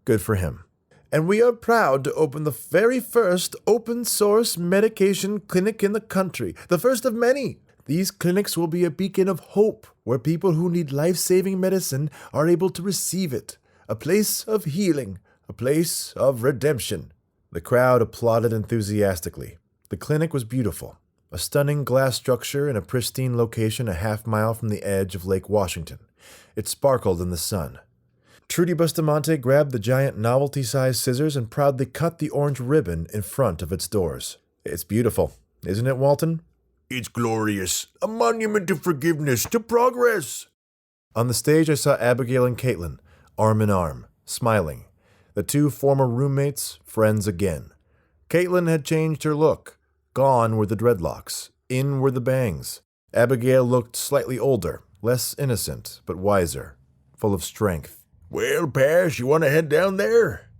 Good for him. "And we are proud to open the very first open-source medication clinic in the country, the first of many. These clinics will be a beacon of hope where people who need life-saving medicine are able to receive it. A place of healing, a place of redemption." The crowd applauded enthusiastically. The clinic was beautiful, a stunning glass structure in a pristine location a half-mile from the edge of Lake Washington. It sparkled in the sun. Trudy Bustamante grabbed the giant novelty-sized scissors and proudly cut the orange ribbon in front of its doors. It's beautiful, isn't it, Walton? It's glorious. A monument to forgiveness, to progress. On the stage, I saw Abigail and Caitlin, arm in arm, smiling. The two former roommates, friends again. Caitlin had changed her look. Gone were the dreadlocks. In were the bangs. Abigail looked slightly older, less innocent, but wiser, full of strength. Well, Pash, you want to head down there?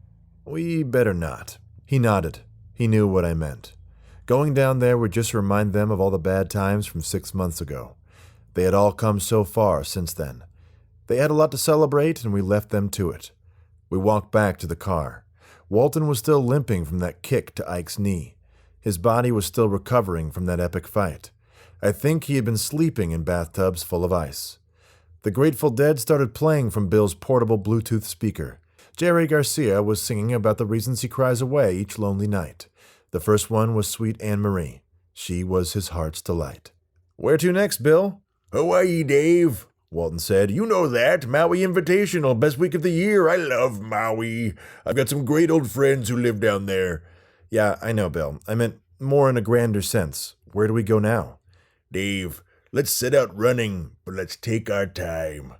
We better not. He nodded. He knew what I meant. Going down there would just remind them of all the bad times from 6 months ago. They had all come so far since then. They had a lot to celebrate, and we left them to it. We walked back to the car. Walton was still limping from that kick to Ike's knee. His body was still recovering from that epic fight. I think he had been sleeping in bathtubs full of ice. The Grateful Dead started playing from Bill's portable Bluetooth speaker. Jerry Garcia was singing about the reasons he cries away each lonely night. The first one was Sweet Anne Marie. She was his heart's delight. Where to next, Bill? Hawaii, Dave, Walton said. You know that. Maui Invitational, best week of the year. I love Maui. I've got some great old friends who live down there. Yeah, I know, Bill. I meant more in a grander sense. Where do we go now? Dave, let's set out running, but let's take our time.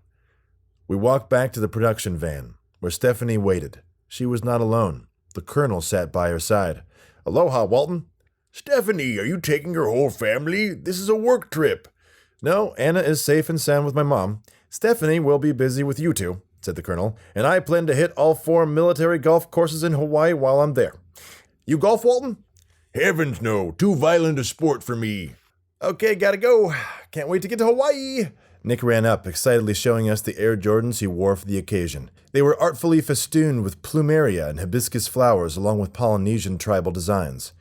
We walked back to the production van, where Stephanie waited. She was not alone. The colonel sat by her side. Aloha, Walton. Stephanie, are you taking your whole family? This is a work trip. No, Anna is safe and sound with my mom. Stephanie will be busy with you two, said the colonel, and I plan to hit all 4 military golf courses in Hawaii while I'm there. You golf, Walton? Heavens no, too violent a sport for me. Okay, gotta go. Can't wait to get to Hawaii. Nick ran up, excitedly showing us the Air Jordans he wore for the occasion. They were artfully festooned with plumeria and hibiscus flowers along with Polynesian tribal designs.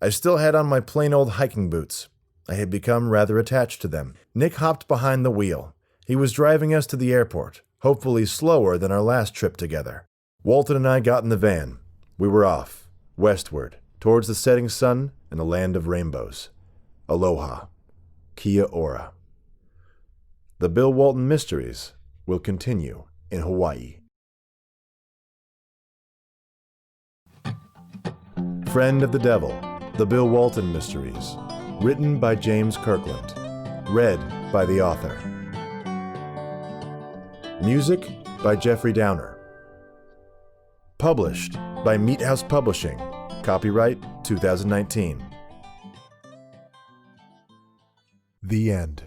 I still had on my plain old hiking boots. I had become rather attached to them. Nick hopped behind the wheel. He was driving us to the airport, hopefully slower than our last trip together. Walton and I got in the van. We were off, westward, towards the setting sun and the land of rainbows. Aloha. Kia ora. The Bill Walton Mysteries will continue in Hawaii. Friend of the Devil, The Bill Walton Mysteries. Written by James Kirkland. Read by the author. Music by Jeffrey Downer. Published by Meat House Publishing. Copyright 2019. The end.